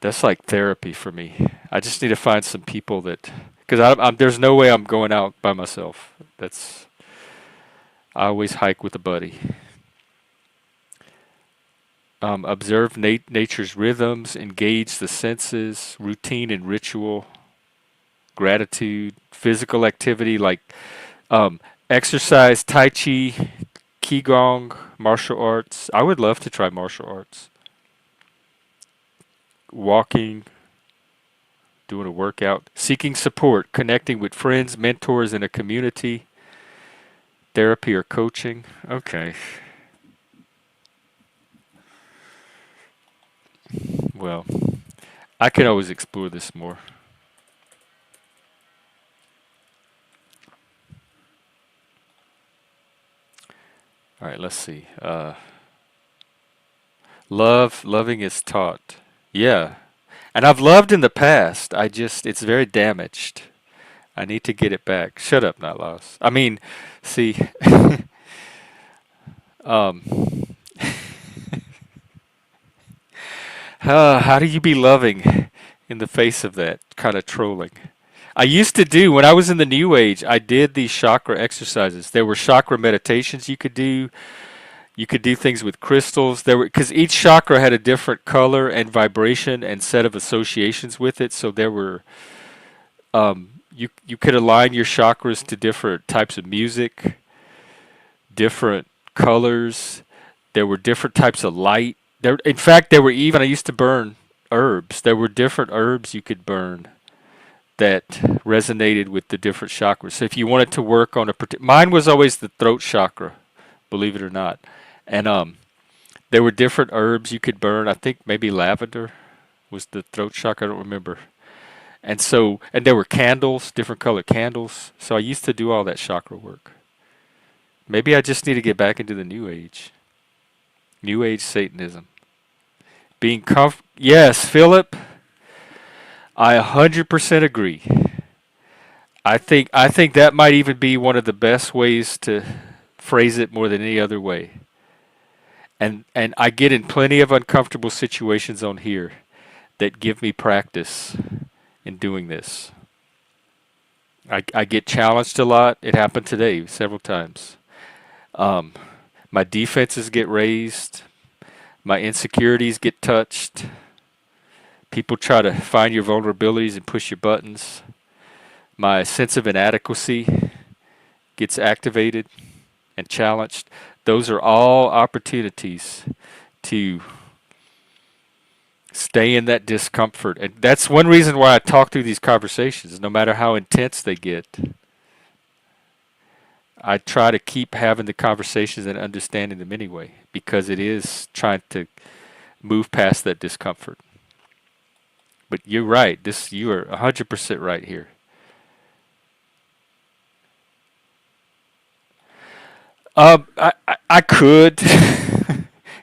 That's like therapy for me. I just need to find some people that, because there's no way I'm going out by myself. I always hike with a buddy. Observe nature's rhythms, engage the senses, routine and ritual, gratitude, physical activity like exercise, tai chi, qigong, martial arts. I would love to try martial arts. Walking, doing a workout, seeking support, connecting with friends, mentors in a community, therapy or coaching. Okay. Well, I can always explore this more. All right, let's see. Loving is taught. Yeah. And I've loved in the past. It's very damaged. I need to get it back. Shut up, not lost. I mean, see, um, how do you be loving in the face of that kind of trolling? I used to do, when I was in the New Age, I did these chakra exercises. There were chakra meditations you could do. You could do things with crystals. Because each chakra had a different color and vibration and set of associations with it. So there were, you could align your chakras to different types of music, different colors. There were different types of light. In fact, there were even, I used to burn herbs. There were different herbs you could burn that resonated with the different chakras. So if you wanted to work on mine was always the throat chakra, believe it or not. And there were different herbs you could burn. I think maybe lavender was the throat chakra. I don't remember. And there were candles, different color candles. So I used to do all that chakra work. Maybe I just need to get back into the New Age. New Age Satanism. Yes, Philip. I 100% agree. I think that might even be one of the best ways to phrase it more than any other way. And I get in plenty of uncomfortable situations on here that give me practice in doing this. I get challenged a lot. It happened today several times. My defenses get raised. My insecurities get touched. People try to find your vulnerabilities and push your buttons. My sense of inadequacy gets activated and challenged. Those are all opportunities to stay in that discomfort. And that's one reason why I talk through these conversations, no matter how intense they get. I try to keep having the conversations and understanding them anyway, because it is trying to move past that discomfort. But you're right. You are 100% right here. I could,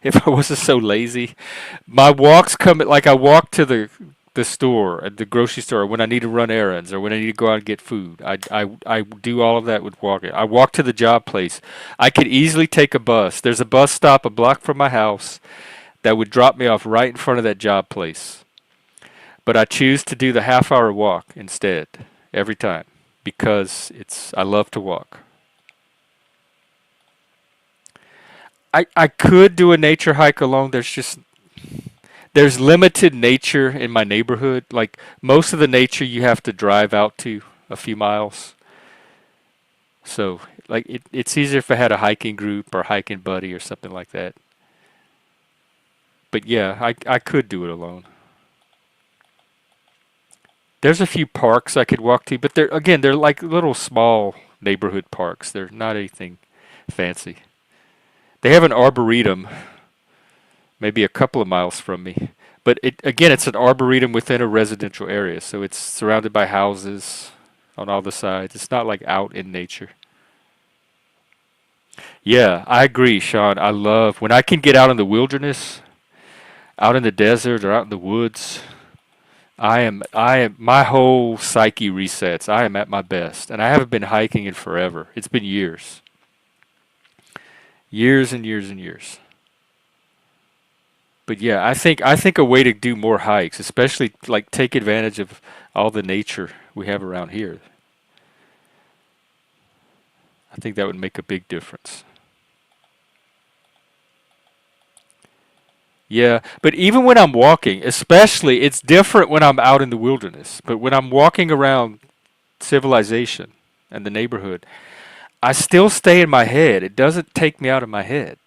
if I wasn't so lazy. My walks I walk to the store, at the grocery store, when I need to run errands or when I need to go out and get food. I do all of that with walking. I walk to the job place. I could easily take a bus. There's a bus stop a block from my house that would drop me off right in front of that job place. But I choose to do the half-hour walk instead every time because I love to walk. I could do a nature hike alone. There's limited nature in my neighborhood. Like most of the nature you have to drive out to a few miles. So like it's easier if I had a hiking group or hiking buddy or something like that. But yeah, I could do it alone. There's a few parks I could walk to, but they're like little small neighborhood parks. They're not anything fancy. They have an arboretum maybe a couple of miles from me. But it's an arboretum within a residential area, so it's surrounded by houses on all the sides. It's not like out in nature. Yeah, I agree, Sean. I love when I can get out in the wilderness, out in the desert or out in the woods. My whole psyche resets. I am at my best, and I haven't been hiking in forever. It's been years, years and years and years. But yeah, I think a way to do more hikes, especially like take advantage of all the nature we have around here. I think that would make a big difference. Yeah, but even when I'm walking, especially, it's different when I'm out in the wilderness. But when I'm walking around civilization and the neighborhood, I still stay in my head. It doesn't take me out of my head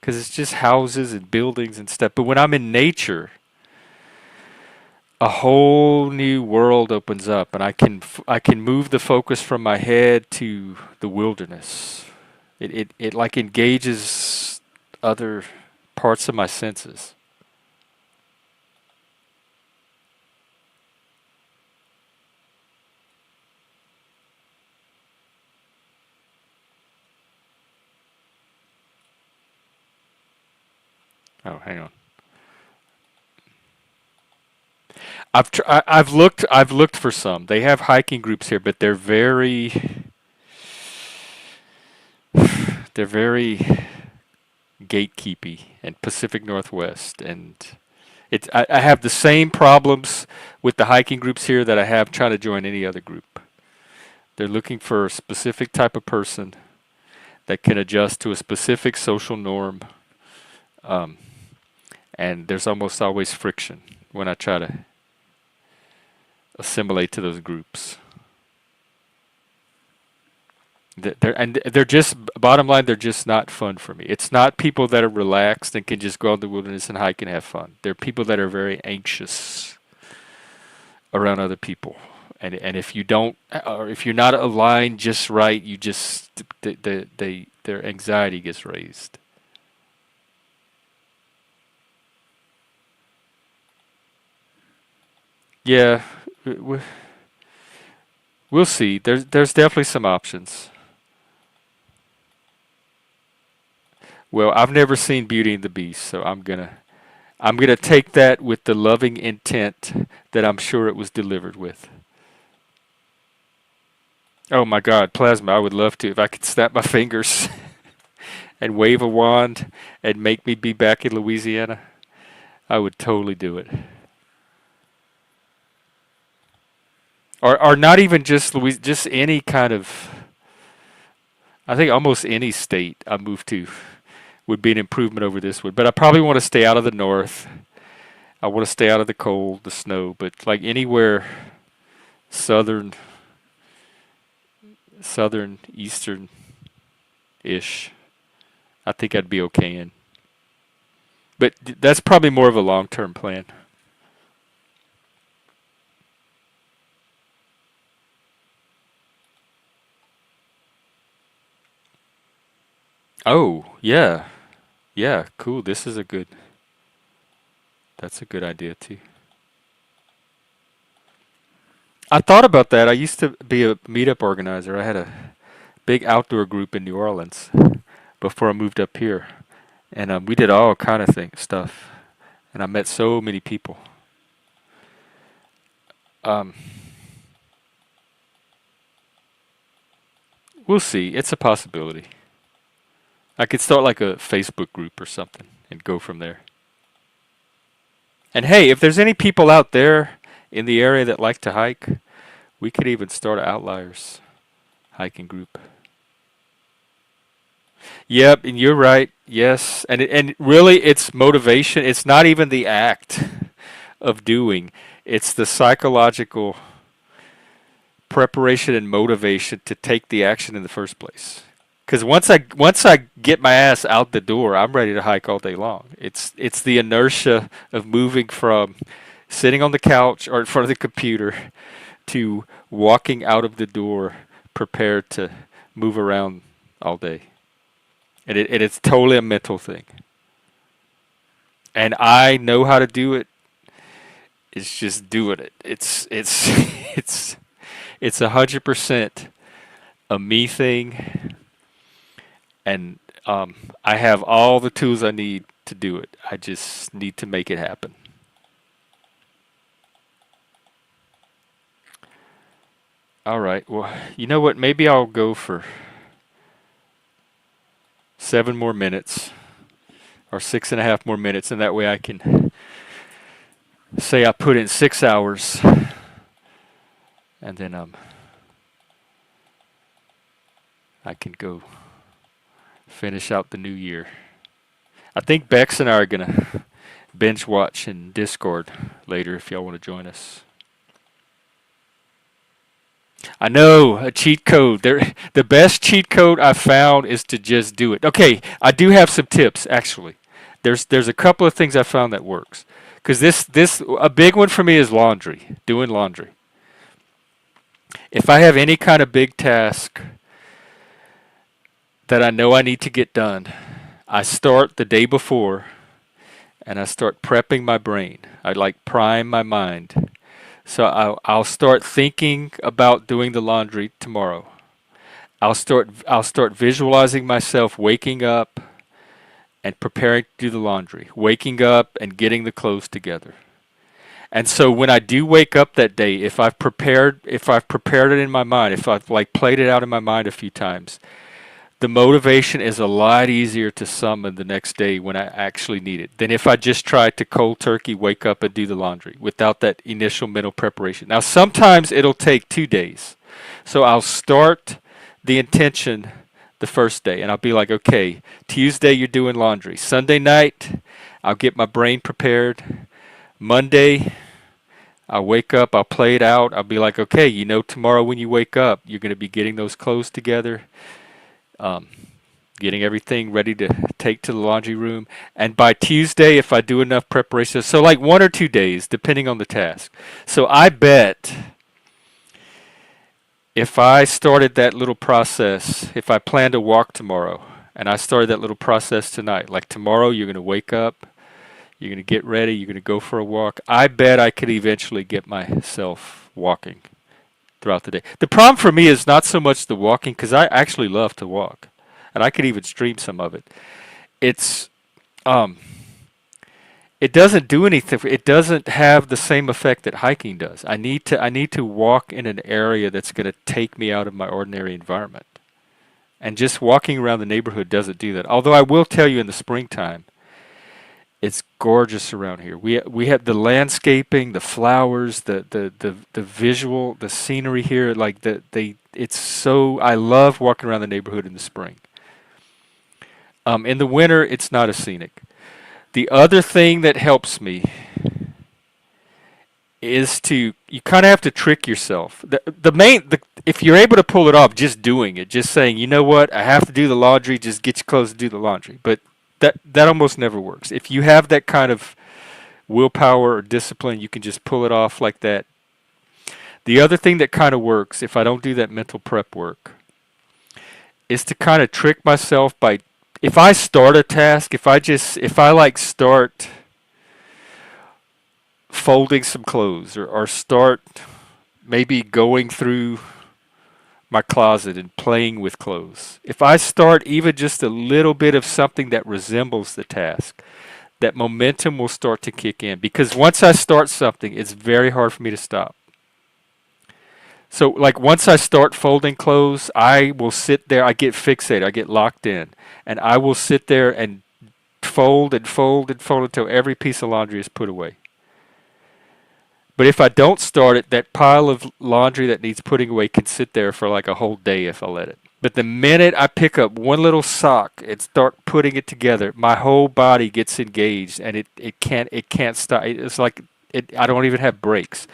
because it's just houses and buildings and stuff. But when I'm in nature, a whole new world opens up, and I can move the focus from my head to the wilderness. It like engages other parts of my senses. Oh, hang on. I've looked for some. They have hiking groups here, but they're very gatekeepy and Pacific Northwest, and I have the same problems with the hiking groups here that I have trying to join any other group. They're looking for a specific type of person that can adjust to a specific social norm, um, and there's almost always friction when I try to assimilate to those groups. They're just bottom line. They're just not fun for me. It's not people that are relaxed and can just go out in the wilderness and hike and have fun. They're people that are very anxious around other people, and if you don't, or if you're not aligned just right, you just their anxiety gets raised. Yeah, we'll see. There's definitely some options. Well, I've never seen Beauty and the Beast, so I'm gonna take that with the loving intent that I'm sure it was delivered with. Oh my God, plasma! I would love to if I could snap my fingers and wave a wand and make me be back in Louisiana. I would totally do it. Or not even just Louis, just any kind of. I think almost any state I move to would be an improvement over this one. But I probably want to stay out of the north. I want to stay out of the cold, the snow, but like anywhere southern, southern, eastern ish, I think I'd be okay in. But that's probably more of a long term plan. Oh, yeah. Yeah, cool. That's a good idea too. I thought about that. I used to be a meetup organizer. I had a big outdoor group in New Orleans before I moved up here, and we did all kind of stuff, and I met so many people. Um, we'll see. It's a possibility. I could start like a Facebook group or something and go from there. And hey, if there's any people out there in the area that like to hike, we could even start an outliers hiking group. Yep, and you're right. Yes, and really, it's motivation. It's not even the act of doing. It's the psychological preparation and motivation to take the action in the first place. Because once I get my ass out the door, I'm ready to hike all day long. It's the inertia of moving from sitting on the couch or in front of the computer to walking out of the door prepared to move around all day. And it's totally a mental thing. And I know how to do it. It's just doing it. It's it's 100% a me thing, and I have all the tools I need to do it. I just need to make it happen. All right. Well, you know what? Maybe I'll go for 7 more minutes or 6.5 more minutes, and that way I can say I put in 6 hours, and then I can go finish out the new year. I think Bex and I are gonna binge watch in Discord later if y'all want to join us. I know a cheat code. The best cheat code I found is to just do it. Okay, I do have some tips actually. There's a couple of things I found that works. Cuz this a big one for me is laundry, doing laundry. If I have any kind of big task that I know I need to get done, I start the day before and I start prepping my brain. I like prime my mind. So I'll start thinking about doing the laundry tomorrow. I'll start visualizing myself waking up and preparing to do the laundry, waking up and getting the clothes together. And so when I do wake up that day, if I've prepared it in my mind, if I've like played it out in my mind a few times, the motivation is a lot easier to summon the next day when I actually need it than if I just try to cold turkey wake up and do the laundry without that initial mental preparation. Now, sometimes it'll take 2 days. So I'll start the intention the first day and I'll be like, okay, Tuesday you're doing laundry. Sunday night, I'll get my brain prepared. Monday, I'll wake up, I'll play it out. I'll be like, okay, tomorrow when you wake up, you're going to be getting those clothes together. Um, Getting everything ready to take to the laundry room. And by Tuesday, if I do enough preparation, so like 1 or 2 days, depending on the task. So I bet if I started that little process, if I plan to walk tomorrow, and I started that little process tonight, like tomorrow you're going to wake up, you're going to get ready, you're going to go for a walk, I bet I could eventually get myself walking throughout the day. The problem for me is not so much the walking, because I actually love to walk, and I could even stream some of it. It's it doesn't do anything. It doesn't have the same effect that hiking does. I need to walk in an area that's going to take me out of my ordinary environment, and just walking around the neighborhood doesn't do that. Although I will tell you, in the springtime, it's gorgeous around here. We have the landscaping, the flowers, the visual, the scenery here. Like it's so. I love walking around the neighborhood in the spring. In the winter, it's not as scenic. The other thing that helps me is you kind of have to trick yourself. If you're able to pull it off, just doing it, just saying, you know what, I have to do the laundry, just get your clothes to do the laundry. But that almost never works. If you have that kind of willpower or discipline, you can just pull it off like that. The other thing that kind of works, if I don't do that mental prep work, is to kind of trick myself by, if I start a task, if I like start folding some clothes, or start maybe going through my closet and playing with clothes. If I start even just a little bit of something that resembles the task, that momentum will start to kick in. Because once I start something, it's very hard for me to stop. So like once I start folding clothes, I will sit there, I get fixated, I get locked in, and I will sit there and fold and fold and fold until every piece of laundry is put away. But if I don't start it, that pile of laundry that needs putting away can sit there for like a whole day if I let it. But the minute I pick up one little sock and start putting it together, my whole body gets engaged, and it can't stop. It's like I don't even have breaks.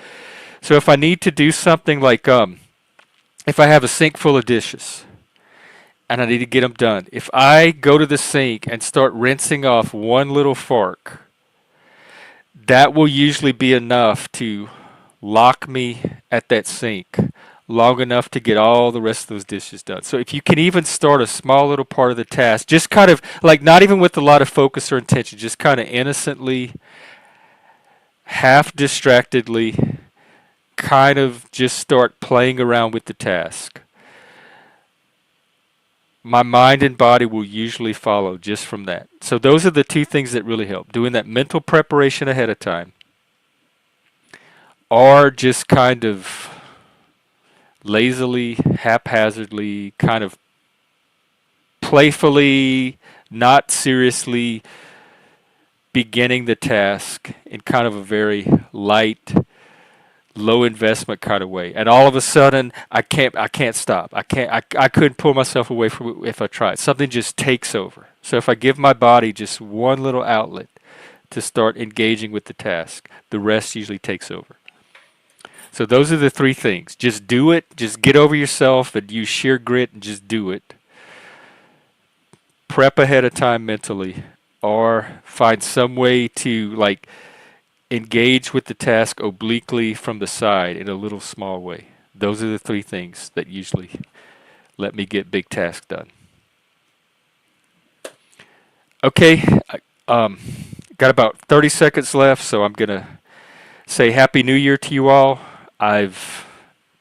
So if I need to do something like if I have a sink full of dishes and I need to get them done, if I go to the sink and start rinsing off one little fork, that will usually be enough to lock me at that sink long enough to get all the rest of those dishes done. So if you can even start a small little part of the task, just kind of like not even with a lot of focus or intention, just kind of innocently, half distractedly, kind of just start playing around with the task, my mind and body will usually follow just from that. So those are the two things that really help. Doing that mental preparation ahead of time, or just kind of lazily, haphazardly, kind of playfully, not seriously beginning the task in kind of a very light, low investment kind of way, and all of a sudden I can't stop. I couldn't pull myself away from it if I tried. Something just takes over. So if I give my body just one little outlet to start engaging with the task, the rest usually takes over. So those are the three things. Just do it. Just get over yourself and use sheer grit and just do it. Prep ahead of time mentally, or find some way to like engage with the task obliquely from the side in a little small way. Those are the three things that usually let me get big tasks done. Okay, got about 30 seconds left, so I'm gonna say Happy New Year to you all. I've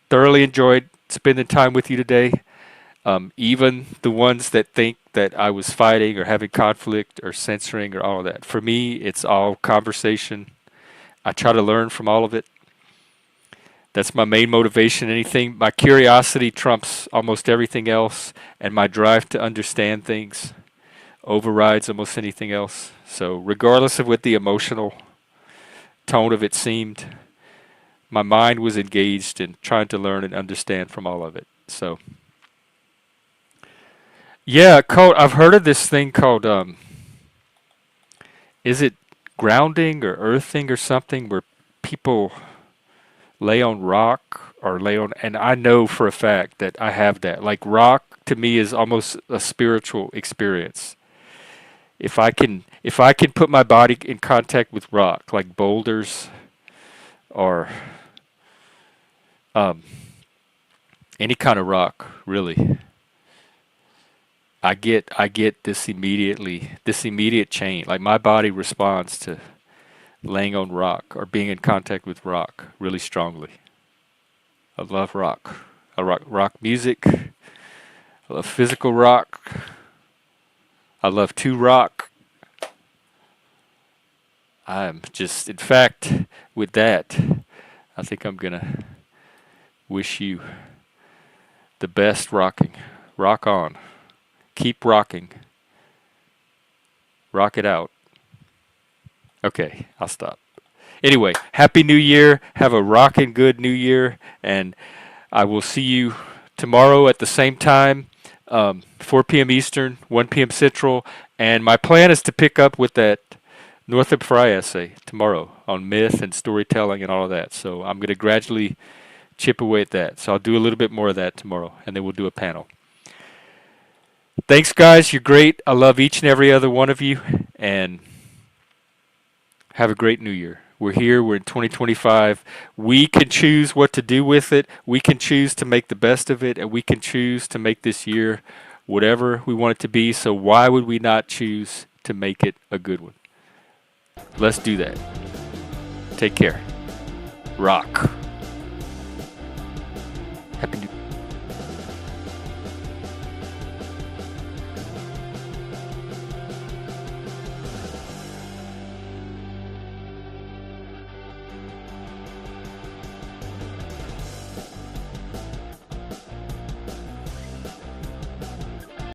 thoroughly enjoyed spending time with you today. Even the ones that think that I was fighting or having conflict or censoring or all of that. For me, it's all conversation. I try to learn from all of it. That's my main motivation. Anything, my curiosity trumps almost everything else, and my drive to understand things overrides almost anything else. So, regardless of what the emotional tone of it seemed, my mind was engaged in trying to learn and understand from all of it. So, yeah, I've heard of this thing called, is it grounding or earthing or something, where people lay on rock or lay on, and I know for a fact that I have that. Like rock to me is almost a spiritual experience. If I can put my body in contact with rock, like boulders or um, any kind of rock, really, I get this immediate change. Like my body responds to laying on rock or being in contact with rock really strongly. I love rock. I rock music. I love physical rock. I love to rock. I'm just, in fact, with that, I think I'm gonna wish you the best rocking. Rock on. Keep rocking. Rock it out. Okay, I'll stop. Anyway, Happy New Year. Have a rocking good New Year, and I will see you tomorrow at the same time, 4 p.m. Eastern, 1 p.m. Central. And my plan is to pick up with that Northrop Frye essay tomorrow on myth and storytelling and all of that. So I'm going to gradually chip away at that. So I'll do a little bit more of that tomorrow, and then we'll do a panel. Thanks, guys. You're great. I love each and every other one of you, and have a great New Year. We're here. We're in 2025. We can choose what to do with it. We can choose to make the best of it, and we can choose to make this year whatever we want it to be. So why would we not choose to make it a good one? Let's do that. Take care. Rock. Happy New Year.